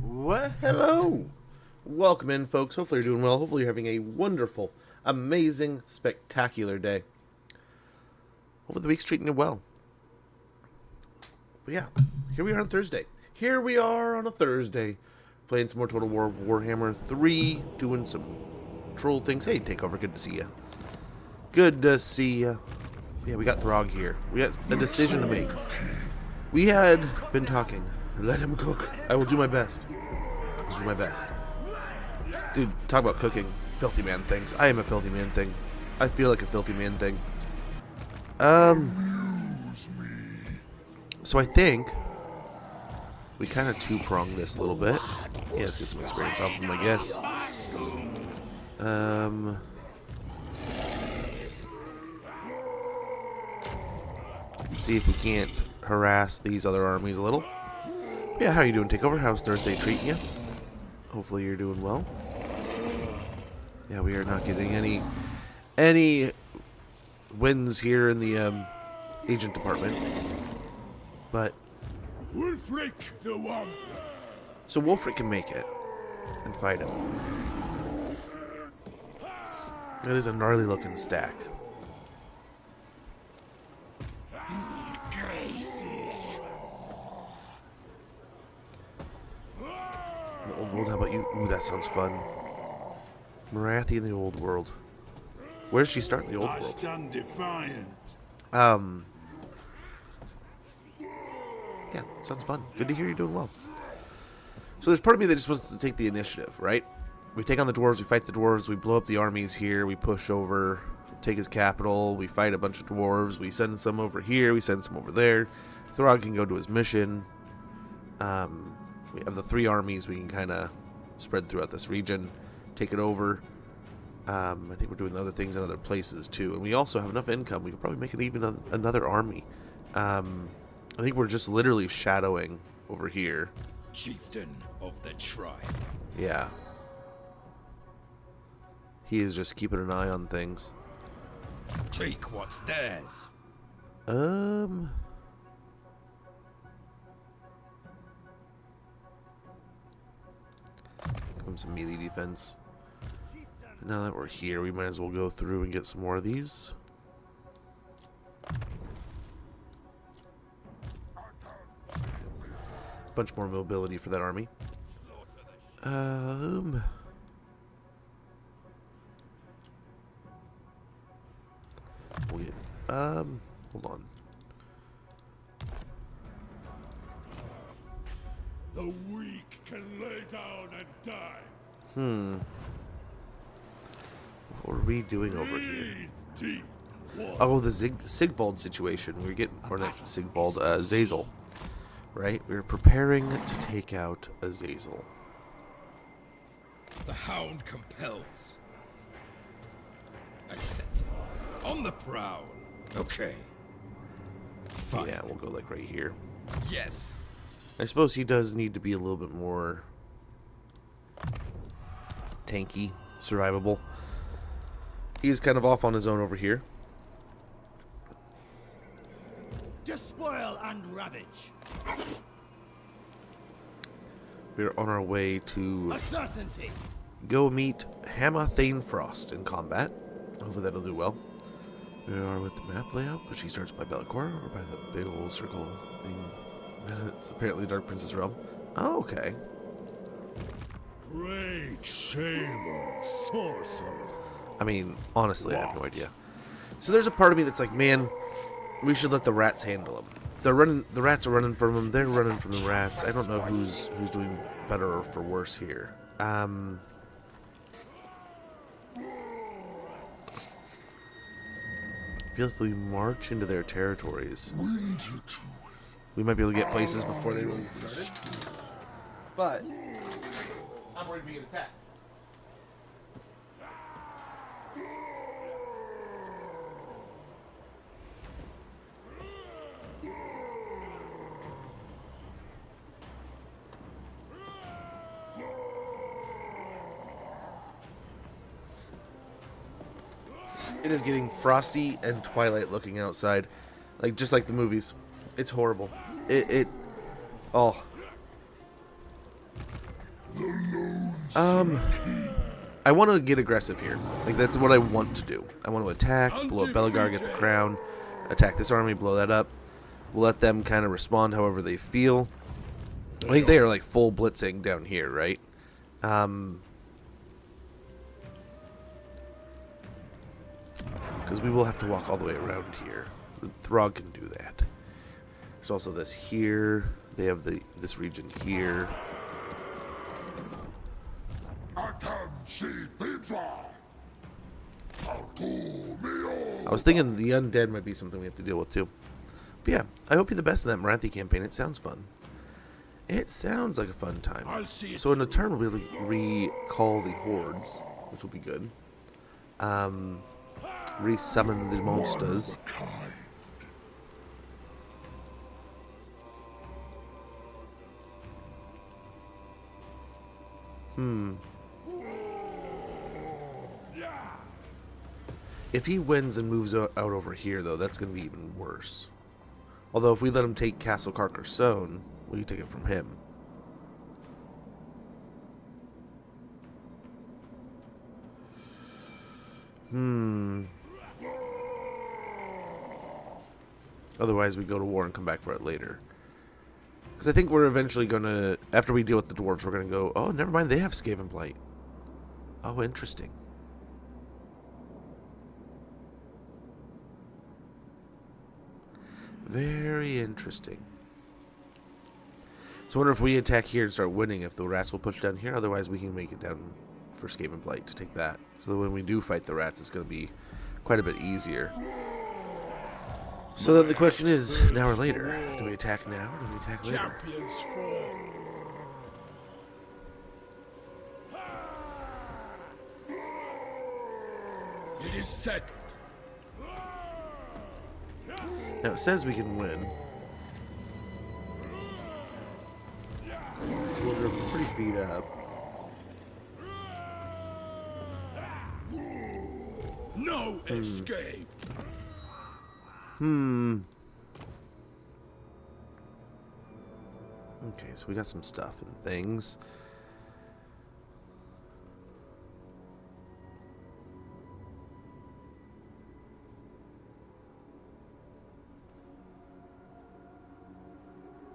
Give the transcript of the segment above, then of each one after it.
What? Hello. Welcome in, folks. Hopefully you're doing well. Hopefully you're having a wonderful, amazing, spectacular day. Hopefully the week's treating you well. But yeah, here we are on Thursday. Here we are on a Thursday, playing some more Total War Warhammer 3, doing some troll things. Hey, Takeover, good to see you. Good to see you. Yeah, we got Throgg here. We got a decision to make. We had been talking. Let him cook. I will do my best. I'll do my best. Dude, talk about cooking. Filthy man things. I am a filthy man thing. I feel like a filthy man thing. So I think we kind of two-prong this a little bit. Yeah, let's get some experience off of him, I guess. See if we can't harass these other armies a little. Yeah, how are you doing, Takeover? How's Thursday treating you? Hopefully you're doing well. Yeah, we are not getting any wins here in the agent department. But so Wolfric can make it and fight him. That is a gnarly looking stack. The old world, how about you? Ooh, that sounds fun. Marathi in the old world. Where does she start in the old world? Stand defiant. Yeah, sounds fun. Good to hear you're doing well. So there's part of me that just wants to take the initiative, right? We take on the dwarves, we fight the dwarves, we blow up the armies here, we push over, take his capital, we fight a bunch of dwarves, we send some over here, we send some over there. Throgg can go to his mission. We have the three armies we can kind of spread throughout this region, take it over. I think we're doing other things in other places too, and we also have enough income. We could probably make it even another army. I think we're just literally shadowing over here. Chieftain of the tribe. Yeah. He is just keeping an eye on things. Take what's theirs. Some melee defense. But now that we're here, we might as well go through and get some more of these. Bunch more mobility for that army. We'll get, hold on. The weak can lay down and die. What are we doing over here? Deep. Oh, the Sigvald situation. We're getting, or not Sigvald, Zazel. Right? We're preparing to take out Azazel. The hound compels. Accepted. On the prowl. Okay. Fine. Yeah, we'll go like right here. Yes. I suppose he does need to be a little bit more tanky, survivable. He's kind of off on his own over here. Despoil and ravage. We're on our way to A certainty. go meet Hamma Thane Frost in combat. Hopefully that'll do well. We are with the map layout, but she starts by Bellicor or by the big old circle thing. It's apparently Dark Princess Realm. Oh, okay. Great shame, sorcerer. I mean, honestly, I have no idea. So there's a part of me that's like, man, we should let the rats handle them. They're running. The rats are running from them. They're running from the rats. I don't know who's doing better or for worse here. I feel if we march into their territories, Wintertooth. we might be able to get places before they really started. But I'm worried we get attacked. It is getting frosty and twilight looking outside. Like, just like the movies. It's horrible. Oh. I want to get aggressive here. Like, that's what I want to do. I want to attack, blow up Belagar, get the crown, attack this army, blow that up. We'll let them kind of respond however they feel. I think they are, like, full blitzing down here, right? Because we will have to walk all the way around here. Throgg can do that. There's also this here. They have this region here. I was thinking the undead might be something we have to deal with too. But yeah, I hope you the best in that Marathi campaign. It sounds fun. It sounds like a fun time. So in a turn we'll be able to recall the hordes, which will be good. Resummon the monsters. If he wins and moves out over here, though, that's going to be even worse. Although, if we let him take Castle Carcassonne, we can take it from him. Otherwise, we go to war and come back for it later. Because I think we're eventually going to, after we deal with the dwarves, we're going to go, oh, never mind, they have Skaven Blight. Oh, interesting. Very interesting. So I wonder if we attack here and start winning, if the rats will push down here. Otherwise, we can make it down for Skaven Blight to take that. So that when we do fight the rats, it's going to be quite a bit easier. So then the question is, now or later? Do we attack now or do we attack later? It is set. Now it says we can win. We're pretty beat up. No escape. Okay, so we got some stuff and things.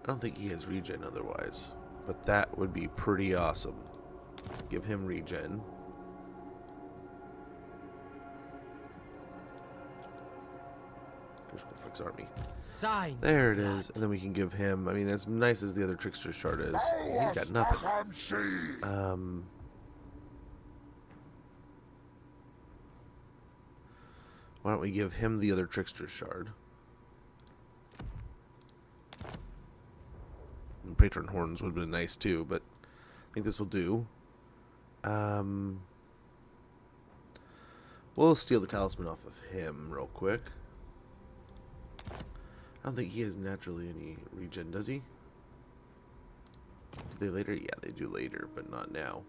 I don't think he has regen otherwise, but that would be pretty awesome. Give him regen. There's Wolfrick's army. There it is, and then we can give him, I mean, as nice as the other Trickster's chart is, he's got nothing. Why don't we give him the other Trickster's shard? And Patron Horns would have been nice too, but I think this will do. We'll steal the talisman off of him real quick. I don't think he has naturally any regen, does he? Do they later? Yeah, they do later, but not now.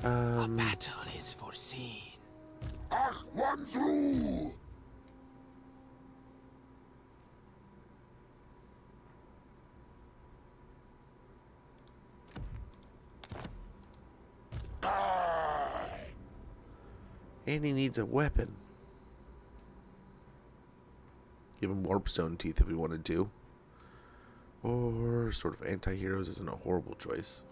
A battle is foreseen. Ach, one through. And he needs a weapon. Give him Warpstone Teeth if we wanted to. Or sort of anti-heroes isn't a horrible choice.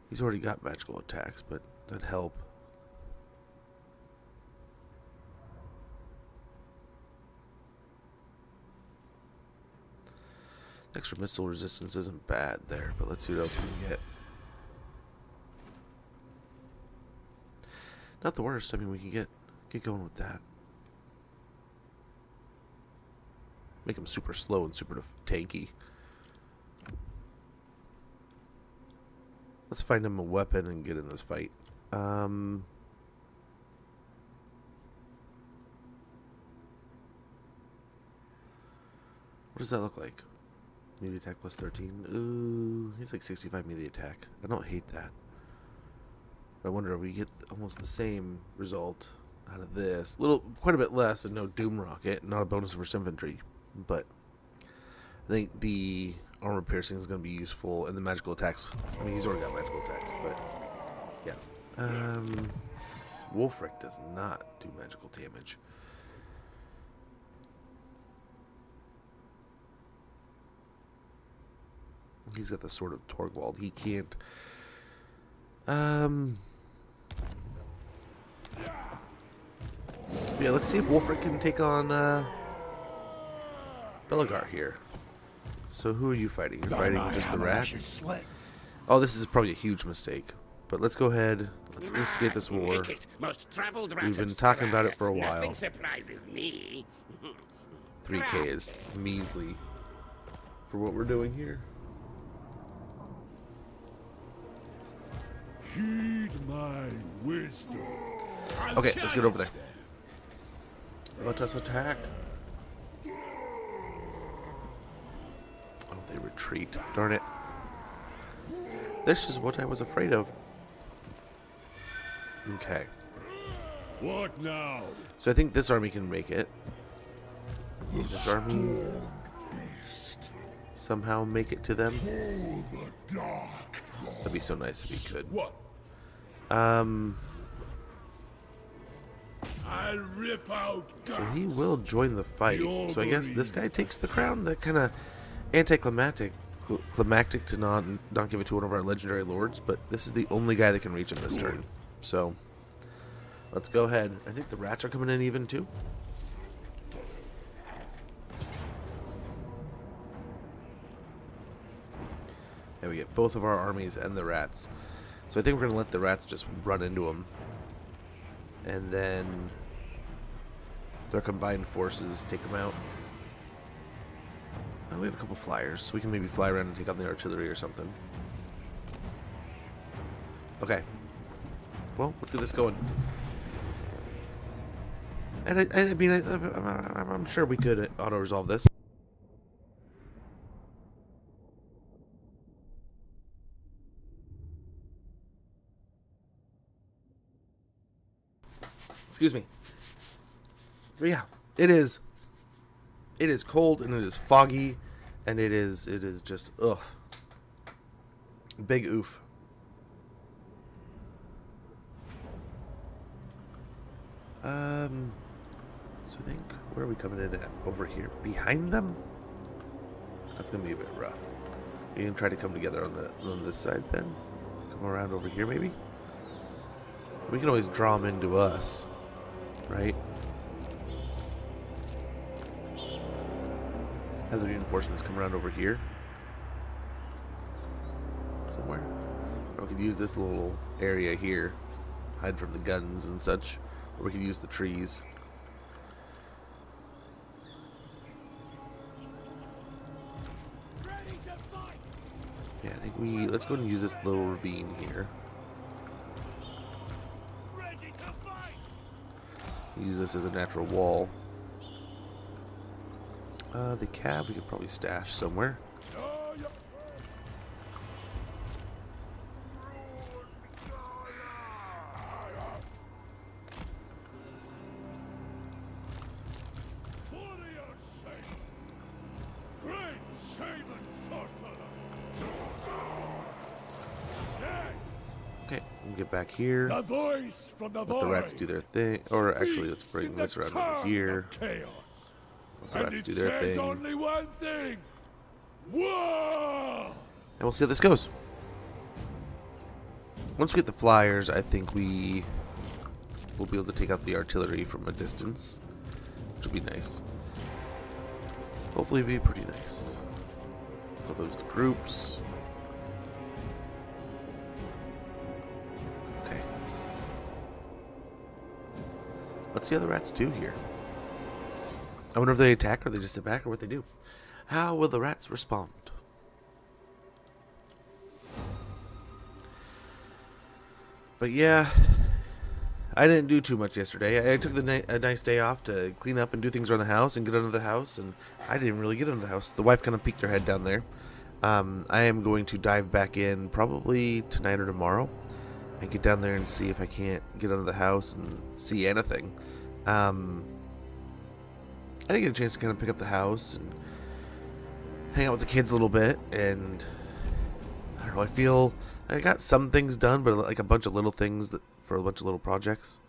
He's already got magical attacks, but that'd help. Extra missile resistance isn't bad there, but let's see what else we can get. Not the worst. I mean, we can get going with that. Make him super slow and super tanky. Let's find him a weapon and get in this fight. What does that look like? Melee attack plus 13. Ooh, he's like 65 melee attack. I don't hate that. I wonder if we get almost the same result out of this. Quite a bit less and no Doom Rocket. Not a bonus for infantry. But I think the armor piercing is going to be useful, and the magical attacks. I mean, he's already got magical attacks, but yeah. Wolfric does not do magical damage. He's got the Sword of Torgwald. He can't. Yeah, let's see if Wolfric can take on Belagar here. So who are you fighting? You're fighting just the rats? Oh, this is probably a huge mistake. But let's go ahead. Let's instigate this war. We've been talking about it for a while. Nothing surprises me. 3K is measly for what we're doing here. Heed my wisdom. Okay, let's get over there. Let us attack. Oh, they retreat. Darn it. This is what I was afraid of. Okay. What now? So I think this army can make it. This army somehow make it to them. That'd be so nice if he could. What? I'll rip out So he will join the fight. So I guess this guy takes the crown. That kind of anticlimactic to not give it to one of our legendary lords. But this is the only guy that can reach him this turn. So let's go ahead. I think the rats are coming in even too. Yeah, we get both of our armies and the rats. So I think we're going to let the rats just run into them. And then their combined forces take them out. We have a couple flyers, so we can maybe fly around and take on the artillery or something. Okay. Well, let's get this going. And I mean, I'm sure we could auto-resolve this. Excuse me. But yeah, it is cold and it is foggy and it is just ugh. Big oof. So I think where are we coming in at? Over here. Behind them? That's gonna be a bit rough. You can try to come together on this side then? Come around over here maybe? We can always draw them into us. Right? Have the reinforcements come around over here. Somewhere. Or we could use this little area here. Hide from the guns and such. Or we could use the trees. Yeah, I think let's go and use this little ravine here. Use this as a natural wall. The cab we could probably stash somewhere. Okay, we'll get back here. The voice from the Let the rats do their thing. Or actually, let's bring this around over here. Let the rats do their thing. Only one thing. Whoa! And we'll see how this goes. Once we get the flyers, I think we will be able to take out the artillery from a distance, which will be nice. Hopefully it'll be pretty nice. Call those the groups. Okay. Let's see how the rats do here. I wonder if they attack or they just sit back or what they do. How will the rats respond? But yeah, I didn't do too much yesterday. I took a nice day off to clean up and do things around the house and get under the house, and I didn't really get under the house. The wife kind of peeked her head down there. I am going to dive back in probably tonight or tomorrow and get down there and see if I can't get under the house and see anything. I didn't get a chance to kind of pick up the house and hang out with the kids a little bit, and I don't know, I feel I got some things done, but like a bunch of little things that for a bunch of little projects.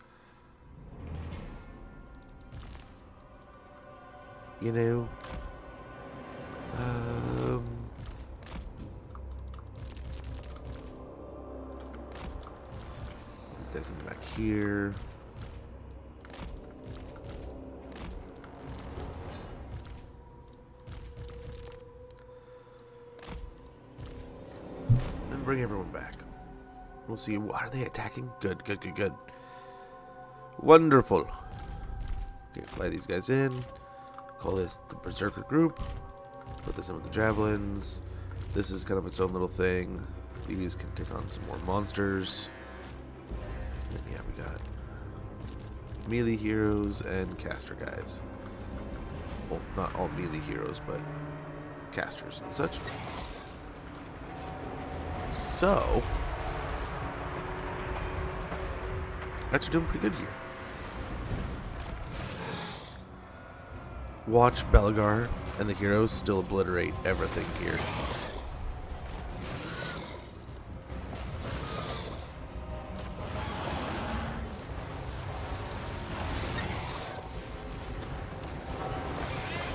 You know, these guys come back here. And bring everyone back. We'll see. Are they attacking? Good, good, good, good. Wonderful. Okay, fly these guys in. Call this the Berserker group. Put this in with the javelins. This is kind of its own little thing. These can take on some more monsters. And yeah, we got melee heroes and caster guys. Well, not all melee heroes, but casters and such. So, actually doing pretty good here. Watch Belgar and the heroes still obliterate everything here.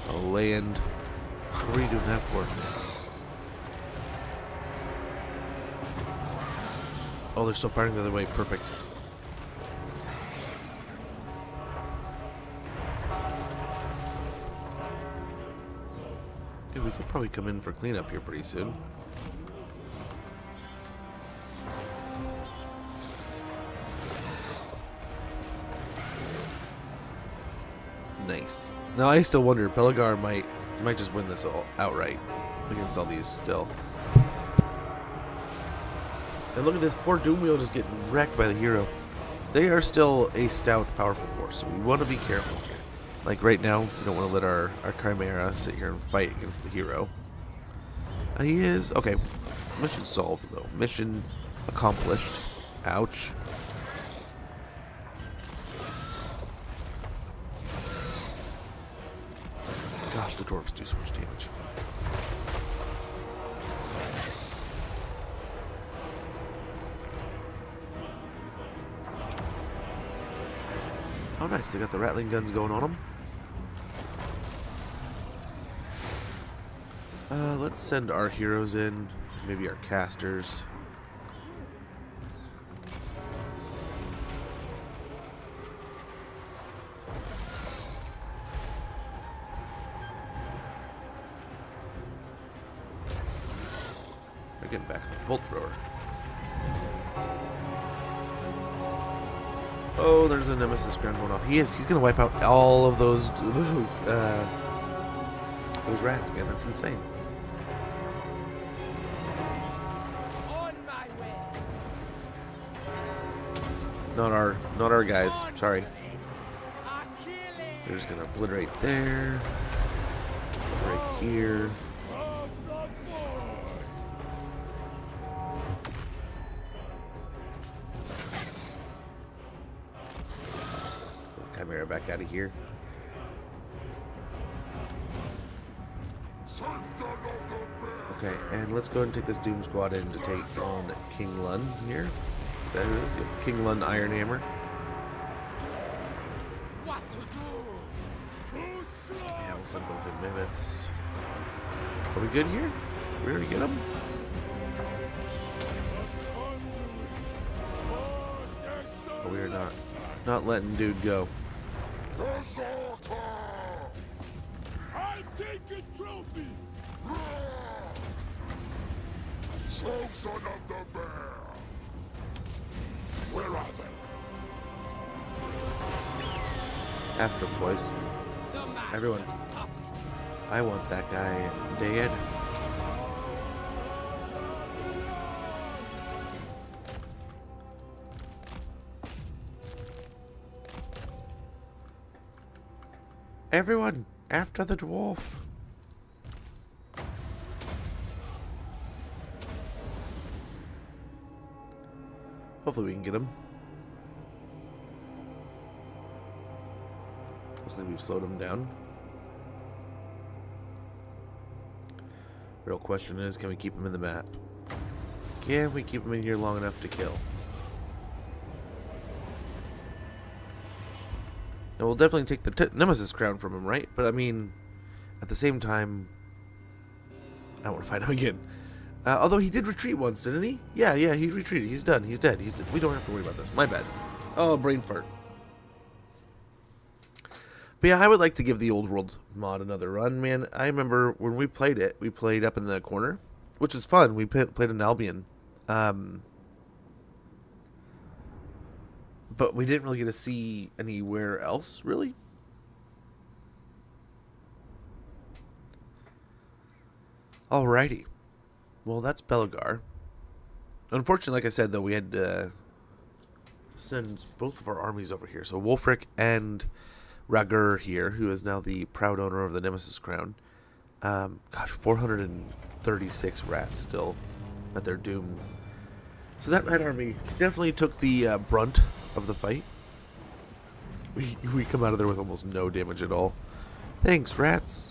A land. What are you doing that for? Oh, they're still firing the other way. Perfect. Dude, we could probably come in for cleanup here pretty soon. Nice. Now I still wonder, Belgar might just win this all outright against all these still. And look at this poor Doomwheel just getting wrecked by the hero. They are still a stout, powerful force, so we want to be careful here. Like right now, we don't want to let our Chimera sit here and fight against the hero. He is... Okay, mission solved though. Mission accomplished. Ouch. Gosh, the dwarves do so much damage. Oh nice, they got the rattling guns going on them. Let's send our heroes in, maybe our casters. We're getting back on the bolt thrower. Oh, there's a nemesis ground going off. He's gonna wipe out all of those rats, man. That's insane. On my way. Not our guys. Sorry. Achilles. They're just gonna obliterate there. Right here. Put the Chimera back out of here. Okay, and let's go ahead and take this Doom Squad in to take on King Lun here. Is that who it is? Yeah, King Lun Ironhammer. What to do? Too slow. Yeah, we'll send both in mammoths. Are we good here? We already get them? Oh, we are not letting dude go. I'm taking trophy! So, son of the bear! Where are they? After him, boys. The master's Everyone. puppet. I want that guy dead. Everyone, after the dwarf. Hopefully we can get him. Looks like we've slowed him down. Real question is, can we keep him in the map? Can we keep him in here long enough to kill? And we'll definitely take the Nemesis crown from him, right? But I mean, at the same time, I don't want to fight him again. Although he did retreat once, didn't he? Yeah, he retreated. He's done. He's dead. He's dead. We don't have to worry about this. My bad. Oh, brain fart. But yeah, I would like to give the Old World mod another run, man. I remember when we played it, we played up in the corner, which was fun. We played in Albion. But we didn't really get to see anywhere else, really. Alrighty. Well, that's Belagar. Unfortunately, like I said, though, we had to send both of our armies over here. So Wolfric and Ragur here, who is now the proud owner of the Nemesis crown. Gosh, 436 rats still at their doom. So that rat army definitely took the brunt of the fight. We come out of there with almost no damage at all. Thanks, rats.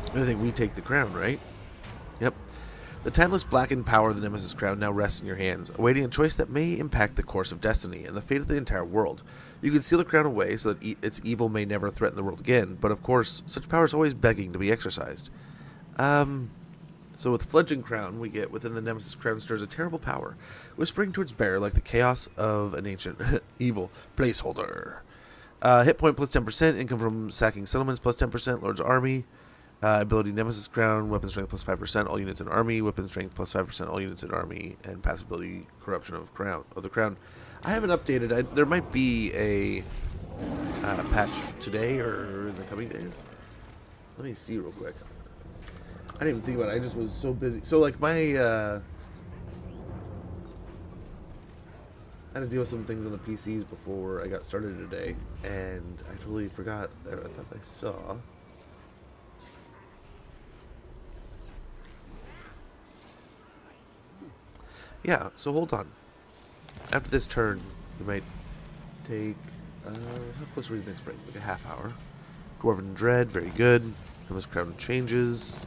I think we take the crown, right? Yep. The timeless blackened power of the Nemesis crown now rests in your hands, awaiting a choice that may impact the course of destiny and the fate of the entire world. You can seal the crown away so that its evil may never threaten the world again, but of course, such power is always begging to be exercised. So with Fledgling Crown, we get within the Nemesis crown stirs a terrible power, whispering towards bearer like the chaos of an ancient evil placeholder. Hit point plus 10%, income from sacking settlements plus 10%, Lord's Army. Ability Nemesis Crown, weapon strength plus 5%, all units in army, weapon strength plus 5%, all units in army, and passive ability corruption of the crown. I haven't updated. There might be a patch today or in the coming days. Let me see real quick. I didn't even think about it. I just was so busy. So like my I had to deal with some things on the PCs before I got started today, and I totally forgot that I thought I saw. Yeah, so hold on. After this turn, we might take, how close are we to the next break? Like a half hour. Dwarven Dread, very good. Nemesis Crown changes.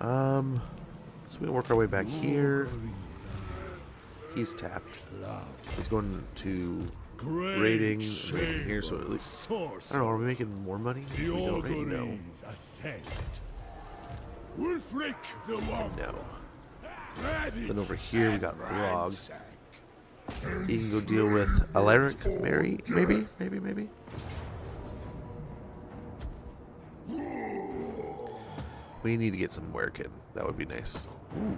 So we work our way back here. He's tapped. He's going to raiding here, so at least, I don't know, are we making more money? We don't really know. Wolfric the Womp. No. Then over here we got Throgg. He can go deal with Alaric, maybe. We need to get some Werkin. That would be nice. Ooh.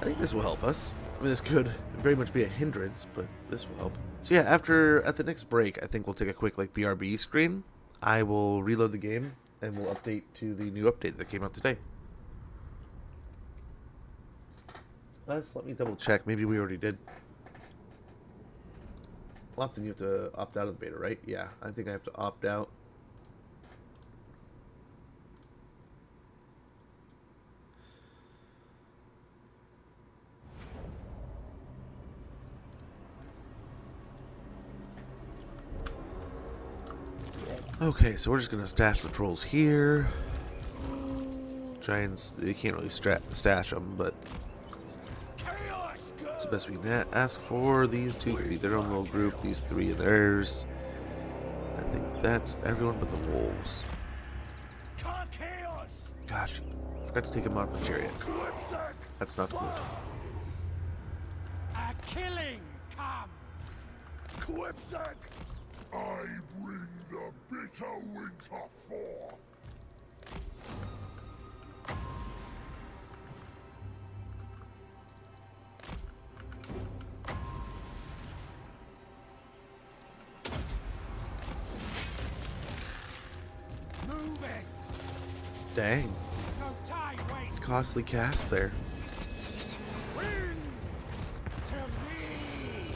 I think this will help us. I mean, this could very much be a hindrance, but this will help. So yeah, at the next break, I think we'll take a quick like BRB screen. I will reload the game and we'll update to the new update that came out today. Let me double check. Maybe we already did. Often you have to opt out of the beta, right? Yeah, I think I have to opt out. Okay, so we're just going to stash the trolls here. Giants, they can't really stash them, but it's the best we can ask for. These two could be their own little group, these three are theirs. I think that's everyone but the wolves. Gosh, I forgot to take them out of the chariot. That's not good. A killing comes. Quipsack, I bring the bitter winter forth. Moving. Dang, No time waste. costly cast there. Wins to me.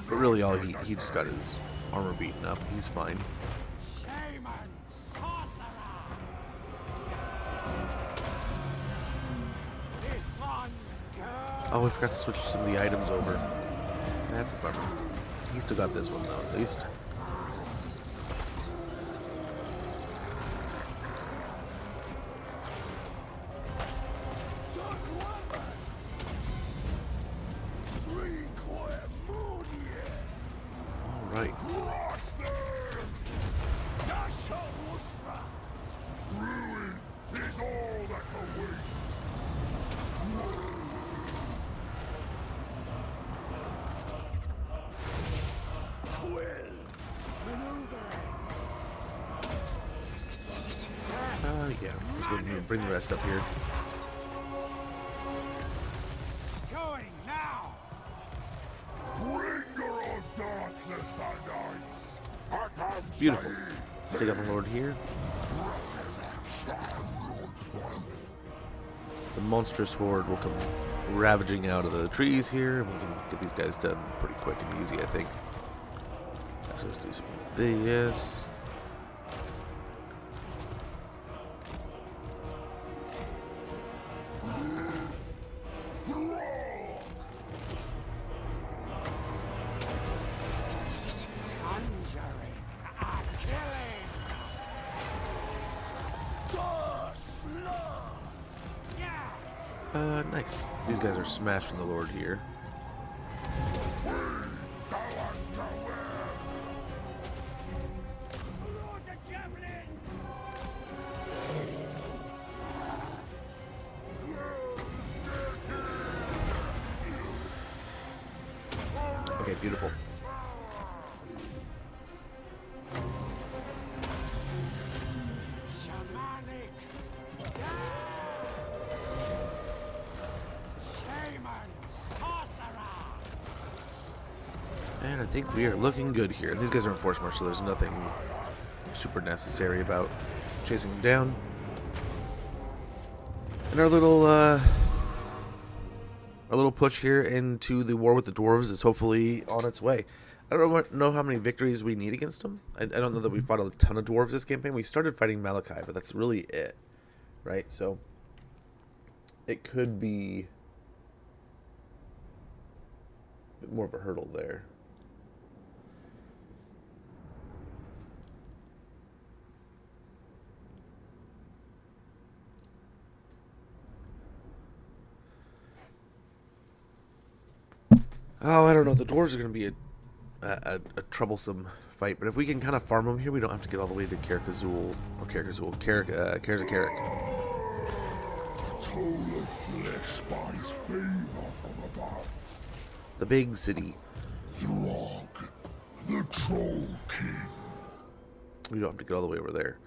But really, all he just got his armor beaten up. He's fine. Shaman sorcerer. This Oh, I forgot to switch some of the items over. That's a bummer. He still got this one, though, at least. All right. Ruin is all that awaits. Yeah. Let's go ahead and bring the rest up here. Going now. Bringer of darkness and ice. Beautiful. Let's take out the Lord here. The monstrous horde will come ravaging out of the trees here, and we can get these guys done pretty quick and easy, I think. Actually, let's do some of this. Conjuring and killing. Yes. Nice. These guys are smashing the Lord here. Okay, beautiful. Shamanic. Shaman sorcerer. And I think we are looking good here. These guys are in force march, so there's nothing super necessary about chasing them down. And our little push here into the war with the dwarves is hopefully on its way. I don't know how many victories we need against them. I don't know that we fought a ton of dwarves this campaign. We started fighting Malachi, but that's really it, right? So it could be a bit more of a hurdle there. Oh, I don't know. The dwarves are going to be a troublesome fight, but if we can kind of farm them here, we don't have to get all the way to Karakazul or Karazakarik. Toll of flesh buys favor from above. The big city. Throgg, the Troll King. We don't have to get all the way over there.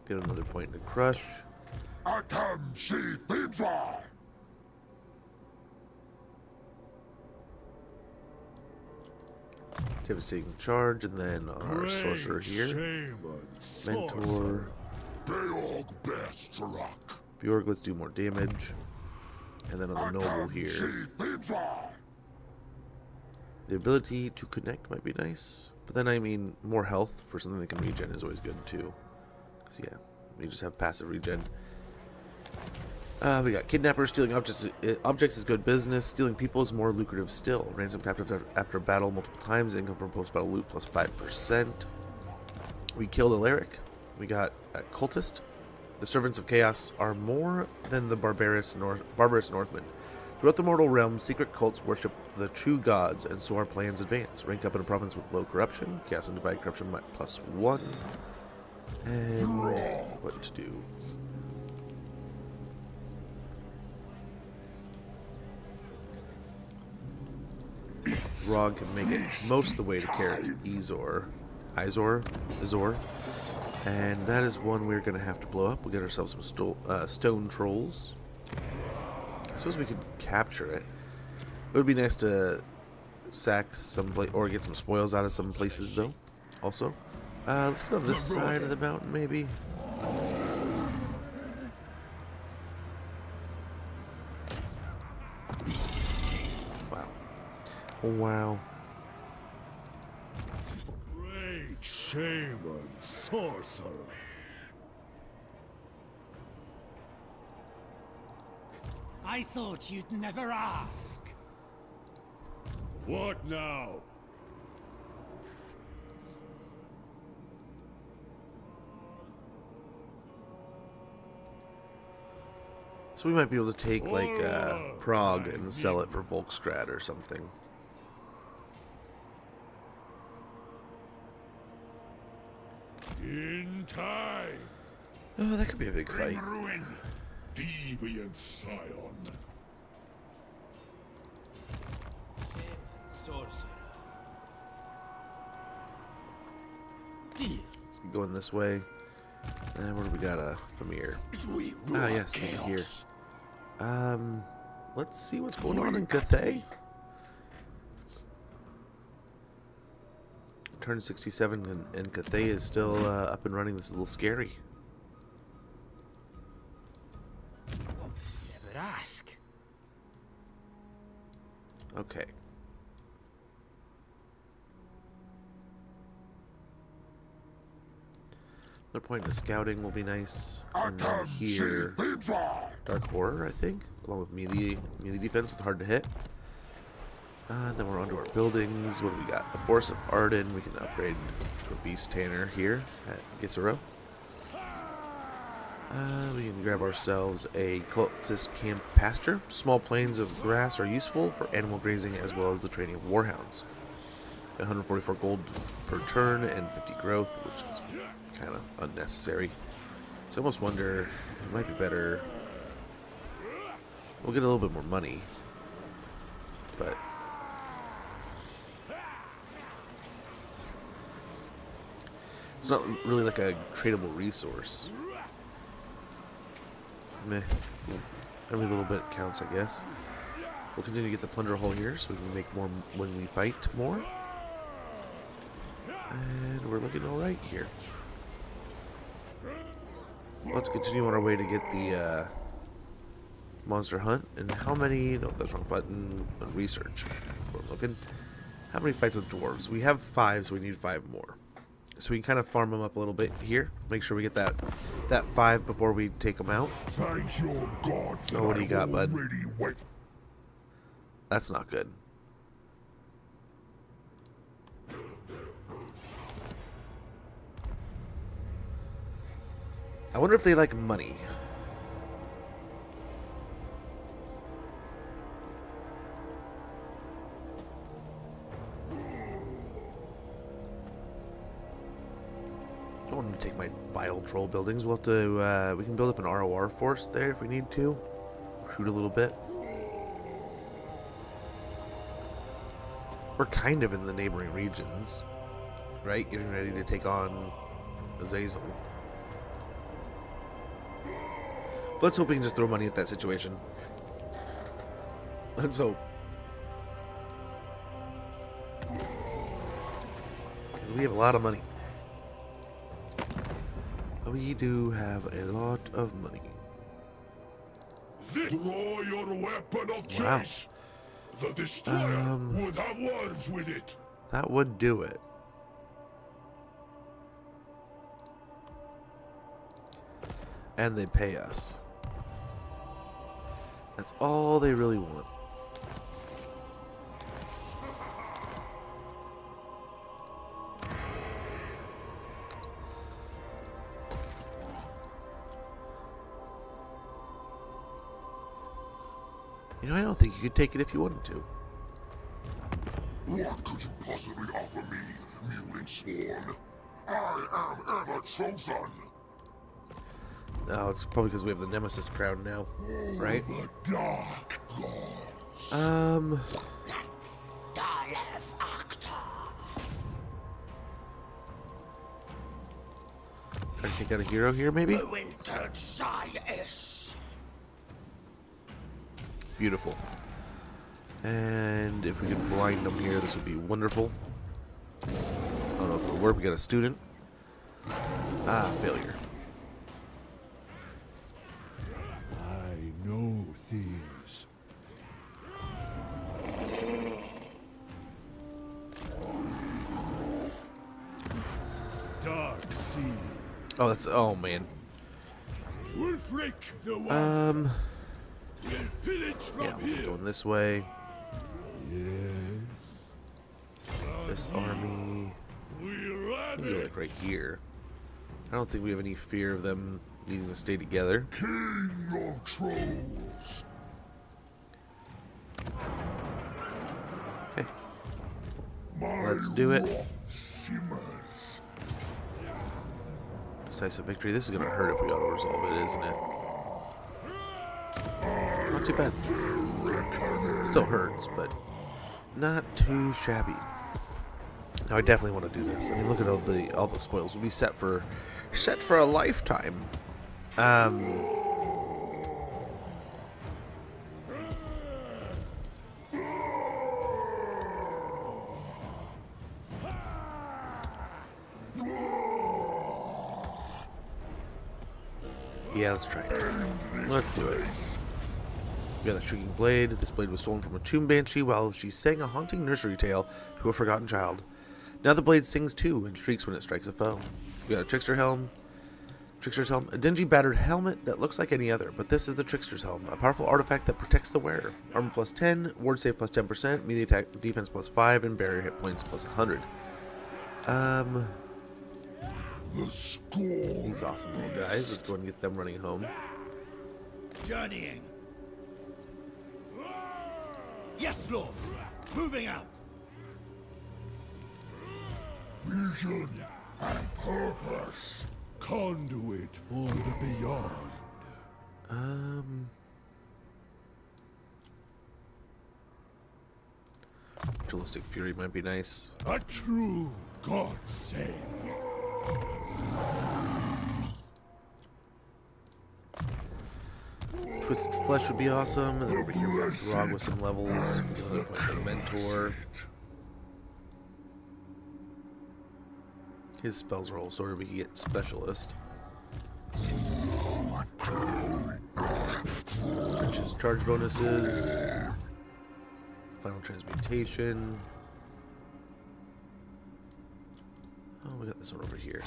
Get another point to crush. Atam she Thimsar. Devastating charge, and then our sorcerer here. Mentor. Beorg best luck. Bjorg, let's do more damage. And then on the noble here. The ability to connect might be nice. But then, I mean, more health for something that can regen is always good, too. Because, yeah, we just have passive regen. We got kidnappers. Stealing objects is good business. Stealing people is more lucrative still. Ransom captives after battle multiple times. Income from post-battle loot plus 5%. We killed Alaric. We got a cultist. The servants of chaos are more than the barbarous Northmen. Throughout the mortal realm, secret cults worship the true gods, and so our plans advance. Rank up in a province with low corruption. Chaos and divide corruption +1. And what to do? Throgg can make it most of the way to Izor. And that is one we're going to have to blow up. We'll get ourselves some stone trolls. I suppose we could capture it. It would be nice to sack some or get some spoils out of some places, though. Also, let's get on this side of the mountain, maybe. Wow. Wow. Great shaman sorcerer. I thought you'd never ask. What now? So we might be able to take like Throgg and sell it for Volkstrad or something. In time. Oh, that could be a big Bring fight. ruin. Deviant scion. Sorcerer. Deal. Let's get going this way. And where do we got a Famir? We Ah, yes, over here. Let's see what's going on in Cathay. Turn 67 and Cathay is still up and running. This is a little scary. Never ask. Okay. Another point of scouting will be nice. And then here, Dark Horror, I think, along with melee defense with hard to hit. Then we're onto our buildings. What do we got? The Force of Arden. We can upgrade to a Beast Tanner here at Gitsuro. We can grab ourselves a Cultist Camp Pasture. Small plains of grass are useful for animal grazing as well as the training of warhounds. 144 gold per turn and 50 growth, which is kind of unnecessary. So I almost wonder, it might be better. We'll get a little bit more money, but it's not really like a tradable resource. Meh. Every little bit counts, I guess. We'll continue to get the plunder hole here so we can make more when we fight more. And we're looking alright here. We'll have to continue on our way to get the monster hunt. And how many... No, that's wrong button. Research. We're looking. How many fights with dwarves? We have 5, so we need 5 more. So we can kind of farm them up a little bit here. Make sure we get that 5 before we take them out. Thank your gods that Oh, what do you got, bud? wait. That's not good. I wonder if they like money. I don't want to take my bile troll buildings. We'll have to, we can build up an ROR force there if we need to. Shoot a little bit. We're kind of in the neighboring regions, right? Getting ready to take on Azazel. Let's hope we can just throw money at that situation. Let's hope. Because we have a lot of money. We do have a lot of money. Draw your weapon of choice. The destroyer would have words with it. That would do it. And they pay us. That's all they really want. You know, I don't think you could take it if you wanted to. What could you possibly offer me, mewling sworn? I am ever chosen. No, it's probably because we have the Nemesis crown now, right? The dark god. Try to take out a hero here, maybe? Beautiful. And if we can blind them here, this would be wonderful. I don't know if it'll work. We got a student. Ah, failure. I know things. Dark sea. Oh, that's... Oh, man. Wulfric the one. Yeah, going this way. Yes. This army. We're Maybe like right here. I don't think we have any fear of them needing to stay together. King of Trolls. Okay. Let's do it. Wrath simmers. Decisive victory. This is going to hurt if we auto-resolve it, isn't it? Not too bad. Still hurts, but not too shabby. Now I definitely want to do this. I mean, look at all the spoils. We'll be set for a lifetime. Yeah, let's try it. Let's do it. We got the Shrieking Blade. This blade was stolen from a tomb banshee while she sang a haunting nursery tale to a forgotten child. Now the blade sings too and shrieks when it strikes a foe. We got a Trickster's Helm, a dingy battered helmet that looks like any other, but this is the Trickster's Helm, a powerful artifact that protects the wearer. Armor plus 10, ward save plus 10%, melee attack defense plus 5, and barrier hit points plus 100. The score. These awesome little guys. Let's go ahead and get them running home. Journeying. Yes, Lord. Moving out. Vision and purpose. Conduit for the beyond. Dualistic Fury might be nice. A true God save. Twisted Flesh would be awesome. And then over here we got Throgg with some levels. Another point for the Mentor. His spells are all sorted. We can get Specialist. Purchase charge bonuses. Final Transmutation. Oh, we got this one over here.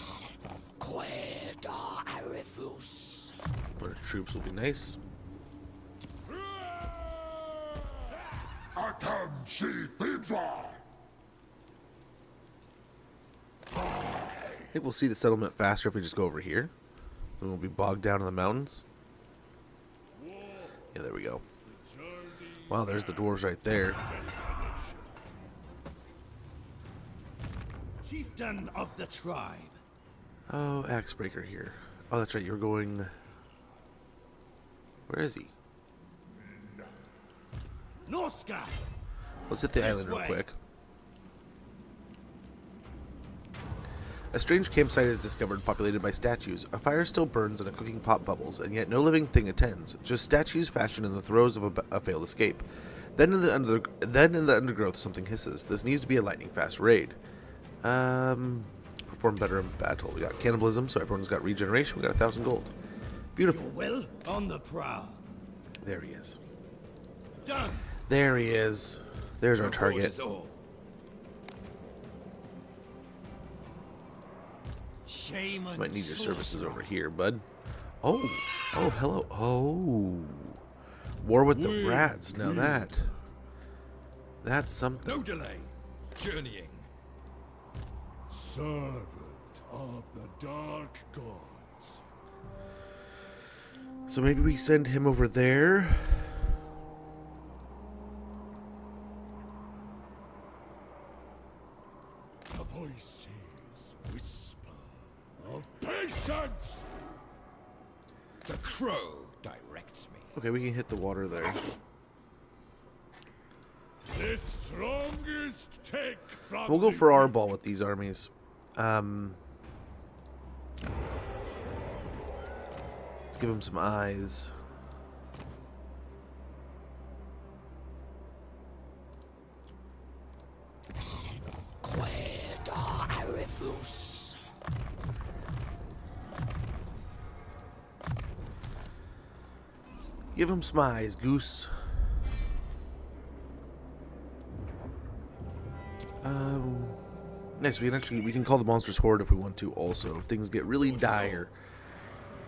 Bunch of troops will be nice. Atam she Thebesar. I think we'll see the settlement faster if we just go over here. Then we'll be bogged down in the mountains. Yeah, there we go. Wow, there's the dwarves right there. Chieftain of the tribe. Oh, Axebreaker here. Oh, that's right, you're going... Where is he? Norsca. Let's hit the This island real way. quick. A strange campsite is discovered populated by statues. A fire still burns and a cooking pot bubbles, and yet no living thing attends. Just statues fashioned in the throes of a failed escape. Then in the undergrowth something hisses. This needs to be a lightning-fast raid. Perform better in battle. We got cannibalism, so everyone's got regeneration. We got 1,000 gold. Beautiful. Will on the prowl. There he is. Done. There he is. There's our target. Shame and Might need your services sorcerer. over here, bud. Oh, hello. Oh, war with the rats. Now that's something. No delay. Journeying. Servant of the dark gods. So maybe we send him over there. The voices whisper of patience. The crow directs me. Okay, we can hit the water there. The strongest take from We'll go the for our ball with these armies. Let's give him some eyes. Give him some eyes, Goose. Next, we can call the monsters horde if we want to. Also, if things get really dire,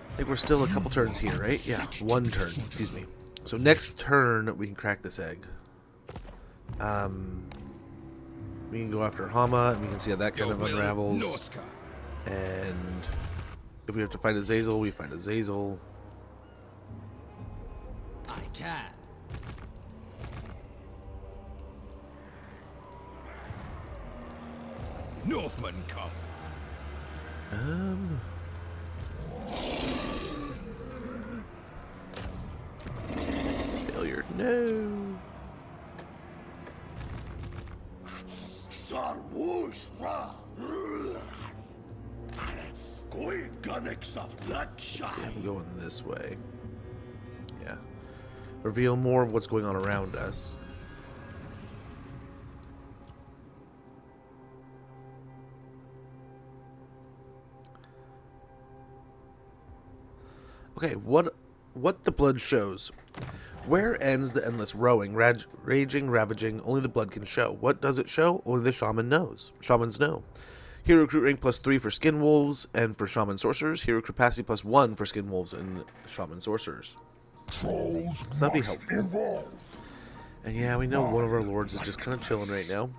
I think we're still a couple turns here, right? Yeah, one turn. Excuse me. So next turn, we can crack this egg. We can go after Hama, and we can see how that kind of unravels. Norsca. And if we have to fight a Zazel, we fight a Zazel. I can. Northmen come. Failure. No. Sarwush Ra. Quick Gunix of Luckshine. I'm going this way. Yeah. Reveal more of what's going on around us. Okay, what the blood shows. Where ends the endless rowing, raging, ravaging, only the blood can show. What does it show? Only the shaman knows. Shamans know. Hero recruit rank +3 for skin wolves and for shaman sorcerers. Hero capacity +1 for skin wolves and shaman sorcerers. Trolls So that'd be must helpful. evolve. And yeah, we know one of our lords is just kind of chilling right now.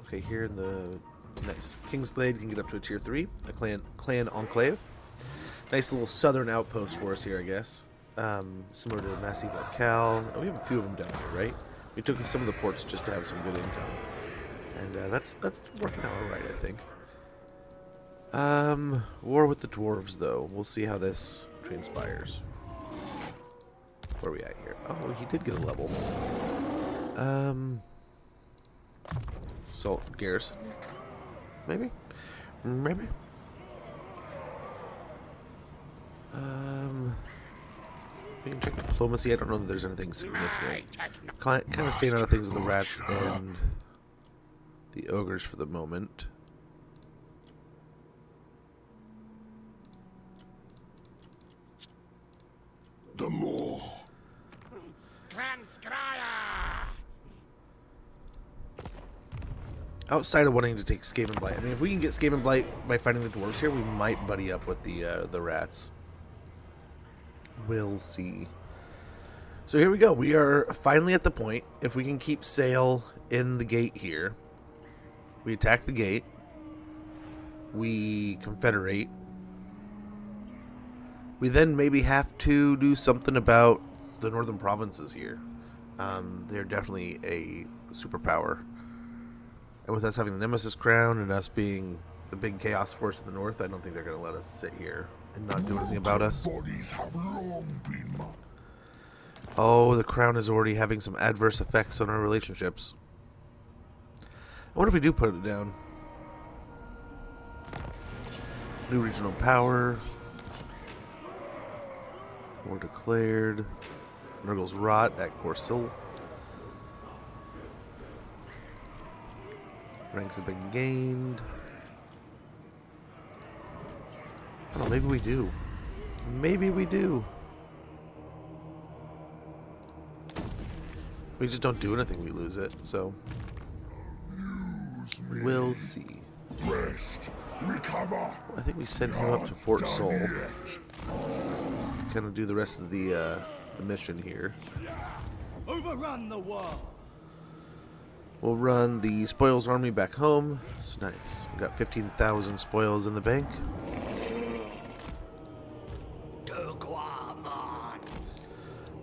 Okay, here in the nice Kingsglade can get up to a tier 3, a clan enclave. Nice little southern outpost for us here, I guess. Similar to Massive Cal. Oh, we have a few of them down here, right? We took some of the ports just to have some good income, and that's working out all right, I think. War with the dwarves, though. We'll see how this transpires. Where are we at here? Oh, he did get a level. Salt Garrison. Maybe? Maybe? We can check diplomacy. I don't know that there's anything significant. Kind of staying out of things with the rats and the ogres for the moment. The more. Outside of wanting to take Skaven Blight, I mean, if we can get Skaven Blight by fighting the dwarves here, we might buddy up with the rats. We'll see. So here we go. We are finally at the point. If we can keep sail in the gate here, we attack the gate. We confederate. We then maybe have to do something about the northern provinces here. They're definitely a superpower. And with us having the Nemesis Crown and us being the big chaos force in the north, I don't think they're going to let us sit here and not do anything about us. Bodies have long been Oh, the crown is already having some adverse effects on our relationships. I wonder if we do put it down. New regional power. War declared. Nurgle's Rot at Corsil. Ranks have been gained. Oh, maybe we do. Maybe we do. We just don't do anything, we lose it, so we'll see. rest. Recover. I think we sent him up to Fort Sol to Yet. kind of do the rest of the mission here. Overrun the wall. We'll run the spoils army back home. It's nice. We got 15,000 spoils in the bank.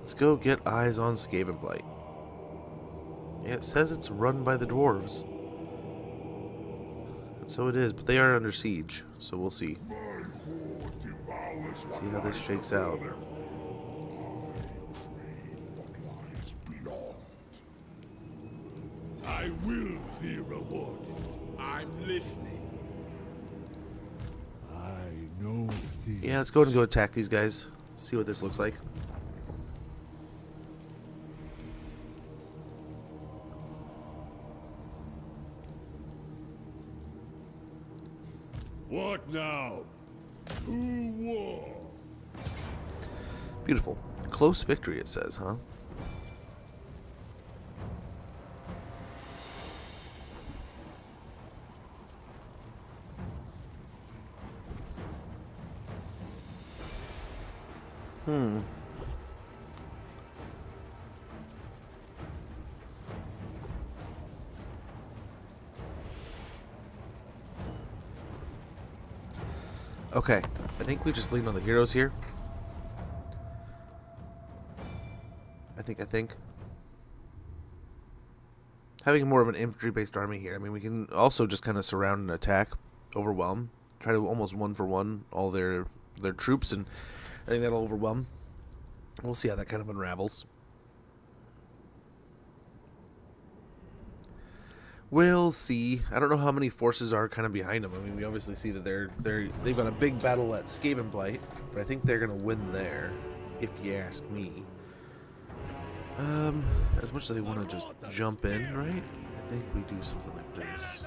Let's go get eyes on Skaven Blight. Yeah, it says it's run by the dwarves. And so it is, but they are under siege, so we'll see. See how this shakes out. I will be rewarded. I'm listening. I know thee. Yeah, let's go ahead and go attack these guys. See what this looks like. What now? To war. Beautiful. Close victory, it says, huh? Okay, I think we just lean on the heroes here. I think. Having more of an infantry-based army here. I mean, we can also just kind of surround and attack, overwhelm, try to almost one-for-one all their troops, and I think that'll overwhelm. We'll see how that kind of unravels. We'll see. I don't know how many forces are kind of behind them. I mean, we obviously see that they've got a big battle at Skavenblight, but I think they're going to win there, if you ask me. As much as they want to just jump in, right? I think we do something like this.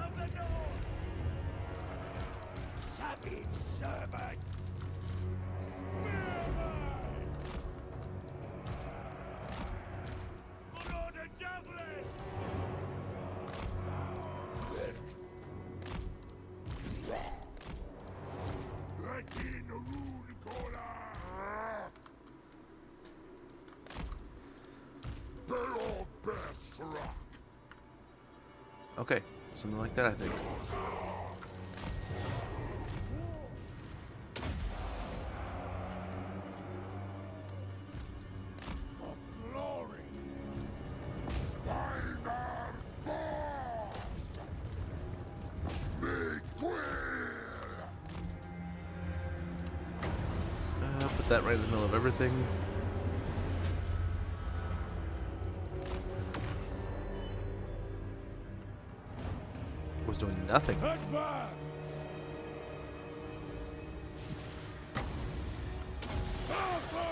Okay, something like that, I think. Put that right in the middle of everything. Was doing nothing. Advance! Suffer!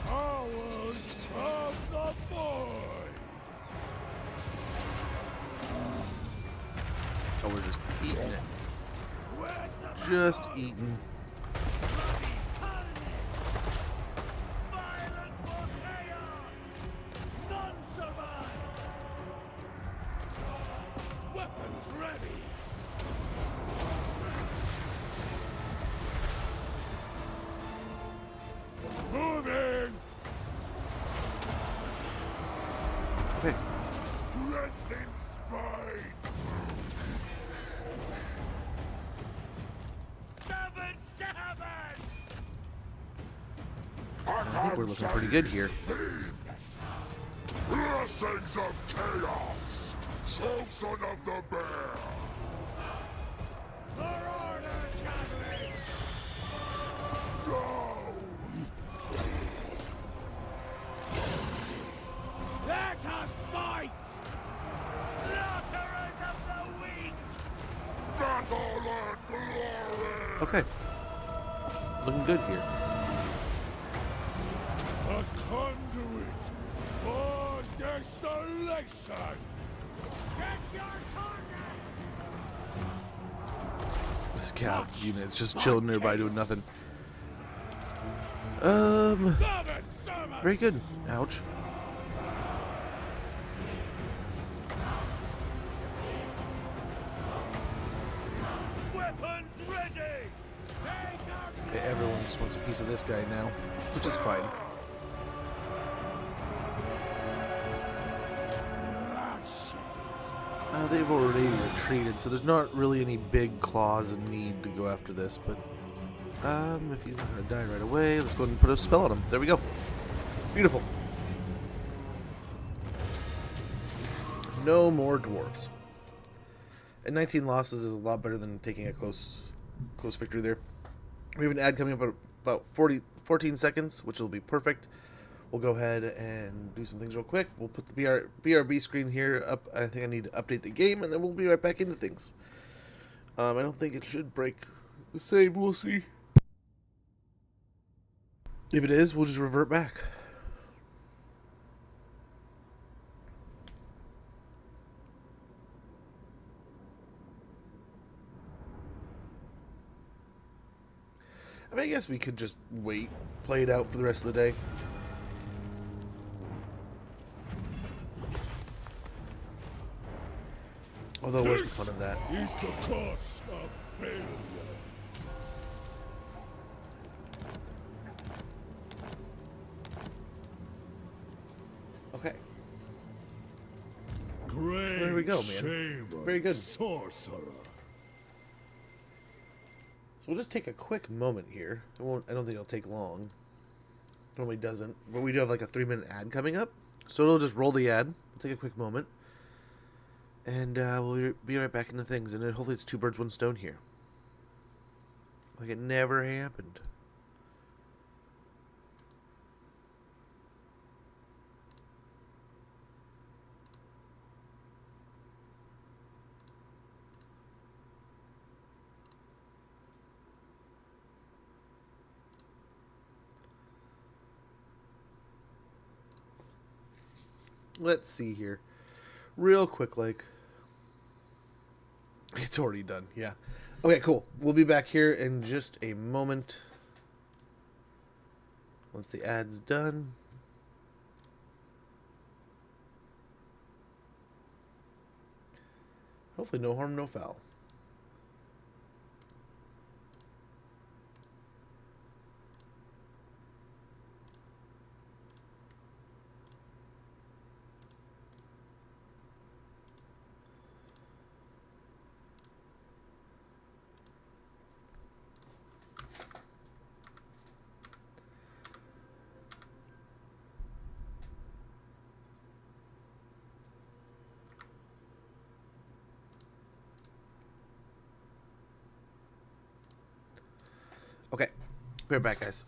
Powers of the void! Oh, we're just eating it. Just eating. Moving! Okay. Strength in spite! Seven sevens! I think we're looking pretty good here. Blessings of chaos! Son of the bear! For order, Chadwick! Go! Let us fight! Slaughterers of the weak! Battle and glory! Okay. Looking good here. A conduit for desolation! Get your target! This cow unit's just chilling nearby doing nothing. Very good. Ouch. Weapons ready! Okay, everyone just wants a piece of this guy now, which is fine. They've already retreated, so there's not really any big claws and need to go after this, but if he's not going to die right away, let's go ahead and put a spell on him. There we go. Beautiful. No more dwarves. And 19 losses is a lot better than taking a close victory there. We have an ad coming up at about 14 seconds, which will be perfect. We'll go ahead and do some things real quick. We'll put the BRB screen here up. I think I need to update the game, and then we'll be right back into things. I don't think it should break the save. We'll see. If it is, we'll just revert back. I mean, I guess we could just wait, play it out for the rest of the day. Although, where's the fun of that? Is the cost of failure. Okay. strange There we go, man. chamber, Very good. sorcerer. So we'll just take a quick moment here. I don't think it'll take long. Normally doesn't. But we do have like a 3-minute ad coming up. So it'll just roll the ad. We'll take a quick moment. And we'll be right back into things. And then hopefully it's 2 birds, 1 stone here. Like it never happened. Let's see here. Real quick, like. It's already done, yeah. Okay, cool. We'll be back here in just a moment. Once the ad's done. Hopefully no harm, no foul. Okay, be right back, guys.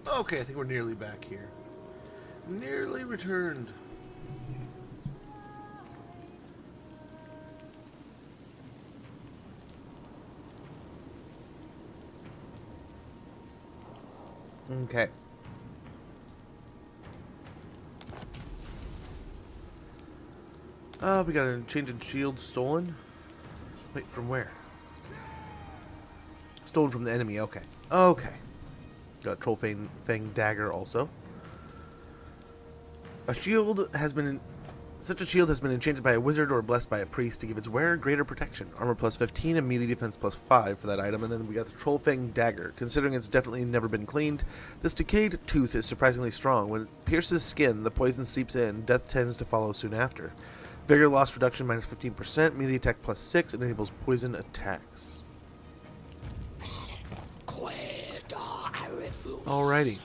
Okay, I think we're nearly back here. Nearly returned. Okay. We got a change in shield stolen. Wait, from where? Stolen from the enemy, okay. Okay. Got a Troll Fang dagger also. Such a shield has been enchanted by a wizard or blessed by a priest to give its wearer greater protection. Armor plus 15 and melee defense plus 5 for that item. And then we got the Troll Fang dagger. Considering it's definitely never been cleaned, this decayed tooth is surprisingly strong. When it pierces skin, the poison seeps in. Death tends to follow soon after. Vigor loss reduction minus 15%. Melee attack plus 6. It enables poison attacks. Alrighty.